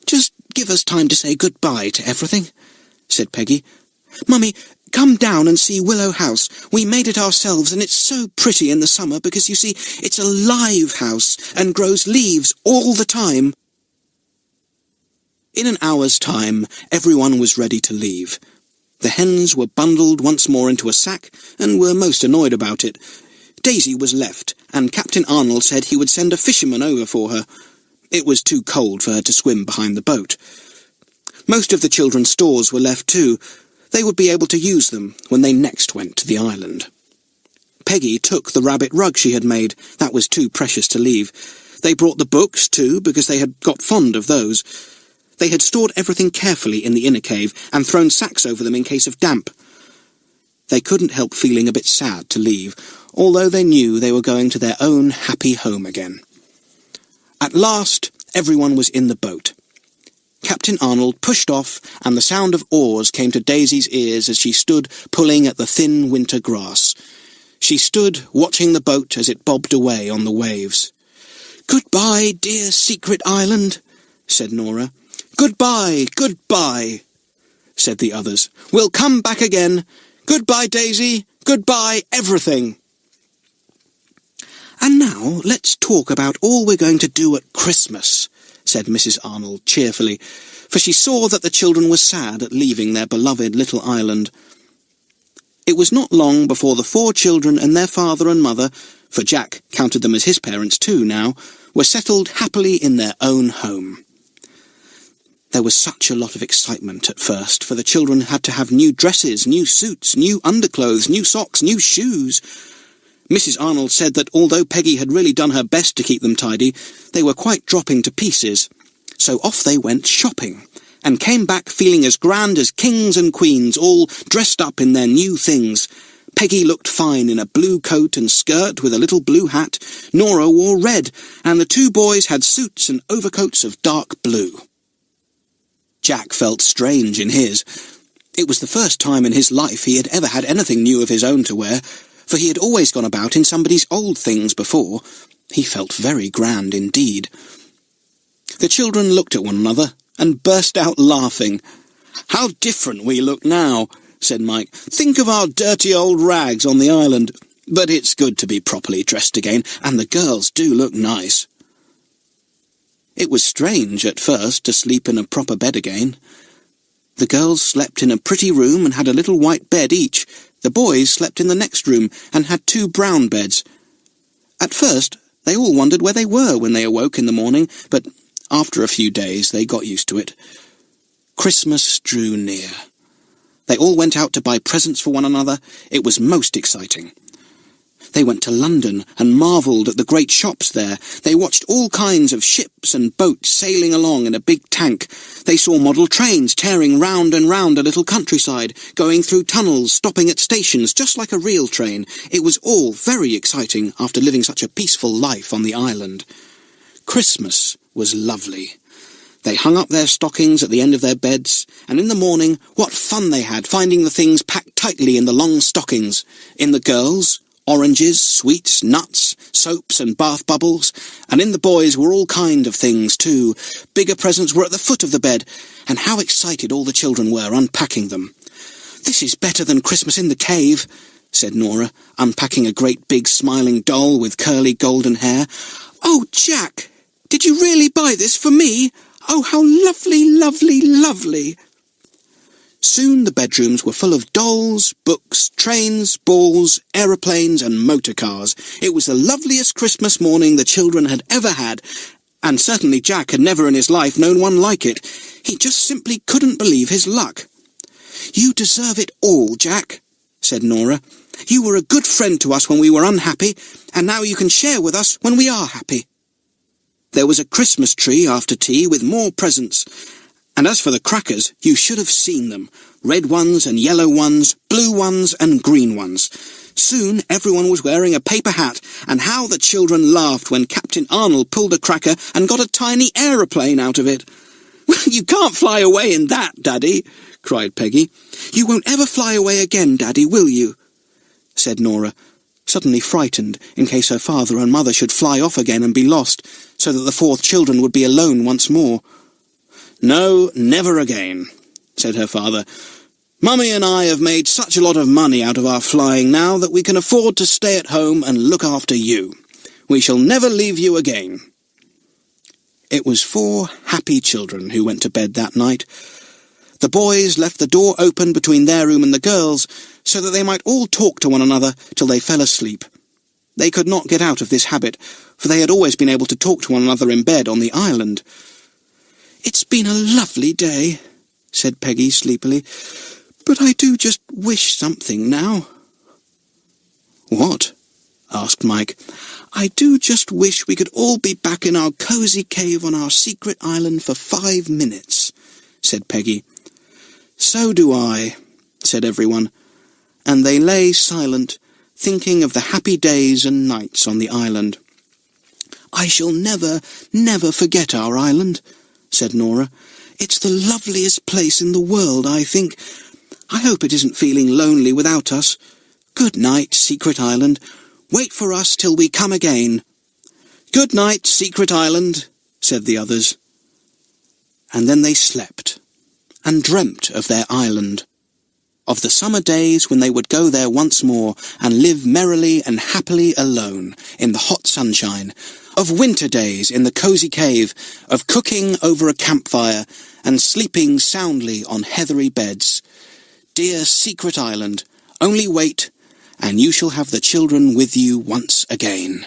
"Just give us time to say goodbye to everything," said Peggy. "Mummy, come down and see Willow House. We made it ourselves, and it's so pretty in the summer because, you see, it's a live house and grows leaves all the time." In an hour's time, everyone was ready to leave. The hens were bundled once more into a sack and were most annoyed about it. Daisy was left, and Captain Arnold said he would send a fisherman over for her. It was too cold for her to swim behind the boat. Most of the children's stores were left too. They would be able to use them when they next went to the island. Peggy took the rabbit rug she had made. That was too precious to leave. They brought the books too, because they had got fond of those. They had stored everything carefully in the inner cave and thrown sacks over them in case of damp. They couldn't help feeling a bit sad to leave, although they knew they were going to their own happy home again. At last, everyone was in the boat. Captain Arnold pushed off, and the sound of oars came to Daisy's ears as she stood pulling at the thin winter grass. She stood watching the boat as it bobbed away on the waves. "Goodbye, dear secret island," said Nora. "Goodbye, goodbye," said the others. "We'll come back again. Goodbye, Daisy. Goodbye, everything." "And now let's talk about all we're going to do at Christmas," said Mrs. Arnold cheerfully, for she saw that the children were sad at leaving their beloved little island. It was not long before the 4 children and their father and mother, for Jack counted them as his parents too now, were settled happily in their own home. There was such a lot of excitement at first, for the children had to have new dresses, new suits, new underclothes, new socks, new shoes. Mrs. Arnold said that although Peggy had really done her best to keep them tidy, they were quite dropping to pieces. So off they went shopping, and came back feeling as grand as kings and queens, all dressed up in their new things. Peggy looked fine in a blue coat and skirt with a little blue hat. Nora wore red, and the 2 boys had suits and overcoats of dark blue. Jack felt strange in his. It was the first time in his life he had ever had anything new of his own to wear, for he had always gone about in somebody's old things before. He felt very grand indeed. The children looked at one another and burst out laughing. "How different we look now," said Mike. "Think of our dirty old rags on the island. But it's good to be properly dressed again, and the girls do look nice." It was strange at first to sleep in a proper bed again. The girls slept in a pretty room and had a little white bed each. The boys slept in the next room and had 2 brown beds. At first, they all wondered where they were when they awoke in the morning, but after a few days they got used to it. Christmas drew near. They all went out to buy presents for one another. It was most exciting. They went to London and marvelled at the great shops there. They watched all kinds of ships and boats sailing along in a big tank. They saw model trains tearing round and round a little countryside, going through tunnels, stopping at stations, just like a real train. It was all very exciting after living such a peaceful life on the island. Christmas was lovely. They hung up their stockings at the end of their beds, and in the morning, what fun they had finding the things packed tightly in the long stockings. In the girls, oranges, sweets, nuts, soaps and bath bubbles, and in the boys were all kind of things too. Bigger presents were at the foot of the bed, and how excited all the children were unpacking them. "This is better than Christmas in the cave," said Nora, unpacking a great big smiling doll with curly golden hair. "Oh, Jack, did you really buy this for me? Oh, how lovely, lovely, lovely." Soon the bedrooms were full of dolls, books, trains, balls, aeroplanes and motor cars. It was the loveliest Christmas morning the children had ever had, and certainly Jack had never in his life known one like it. He just simply couldn't believe his luck. "You deserve it all, Jack," said Nora. "You were a good friend to us when we were unhappy, and now you can share with us when we are happy." There was a Christmas tree after tea with more presents. And as for the crackers, you should have seen them. Red ones and yellow ones, blue ones and green ones. Soon everyone was wearing a paper hat, and how the children laughed when Captain Arnold pulled a cracker and got a tiny aeroplane out of it. "Well, you can't fly away in that, Daddy," cried Peggy. "You won't ever fly away again, Daddy, will you?" said Nora, suddenly frightened in case her father and mother should fly off again and be lost, so that the 4 children would be alone once more. "No, never again," said her father. "Mummy and I have made such a lot of money out of our flying now that we can afford to stay at home and look after you. We shall never leave you again." It was 4 happy children who went to bed that night. The boys left the door open between their room and the girls', so that they might all talk to one another till they fell asleep. They could not get out of this habit, for they had always been able to talk to one another in bed on the island. "It's been a lovely day," said Peggy sleepily, "but I do just wish something now." "What?" asked Mike. "I do just wish we could all be back in our cosy cave on our secret island for 5 minutes," said Peggy. "So do I," said everyone, and they lay silent, thinking of the happy days and nights on the island. "I shall never, never forget our island," said Nora. "It's the loveliest place in the world, I think. I hope it isn't feeling lonely without us. Good night, Secret Island. Wait for us till we come again." "Good night, Secret Island," said the others. And then they slept, and dreamt of their island, of the summer days when they would go there once more and live merrily and happily alone in the hot sunshine, of winter days in the cosy cave, of cooking over a campfire and sleeping soundly on heathery beds. Dear Secret Island, only wait, and you shall have the children with you once again.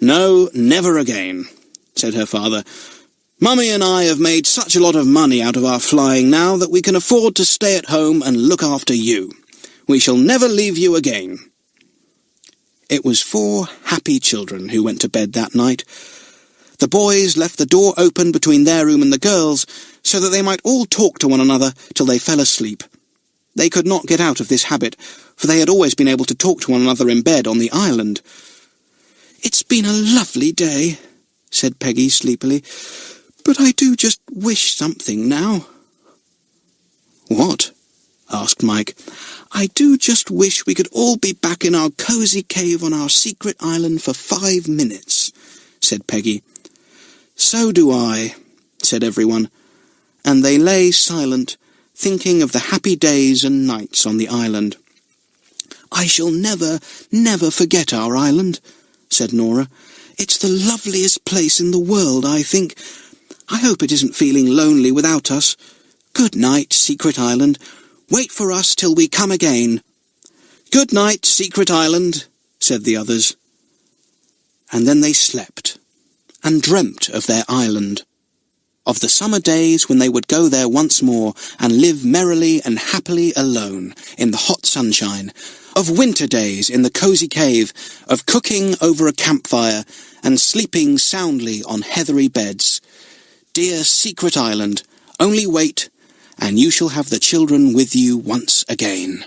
"No, never again," said her father. "Mummy and I have made such a lot of money out of our flying now that we can afford to stay at home and look after you. We shall never leave you again." It was 4 happy children who went to bed that night. The boys left the door open between their room and the girls', so that they might all talk to one another till they fell asleep. They could not get out of this habit, for they had always been able to talk to one another in bed on the island. "It's been a lovely day," said Peggy sleepily, "but I do just wish something now." "What?" asked Mike. "I do just wish we could all be back in our cosy cave on our secret island for 5 minutes," said Peggy. "So do I," said everyone, and they lay silent, thinking of the happy days and nights on the island. "I shall never, never forget our island," said Nora. "It's the loveliest place in the world, I think. I hope it isn't feeling lonely without us. Good night, Secret Island. Wait for us till we come again." "Good night, Secret Island," said the others. And then they slept, and dreamt of their island, of the summer days when they would go there once more and live merrily and happily alone in the hot sunshine, of winter days in the cosy cave, of cooking over a campfire and sleeping soundly on heathery beds. Dear Secret Island, only wait, and you shall have the children with you once again.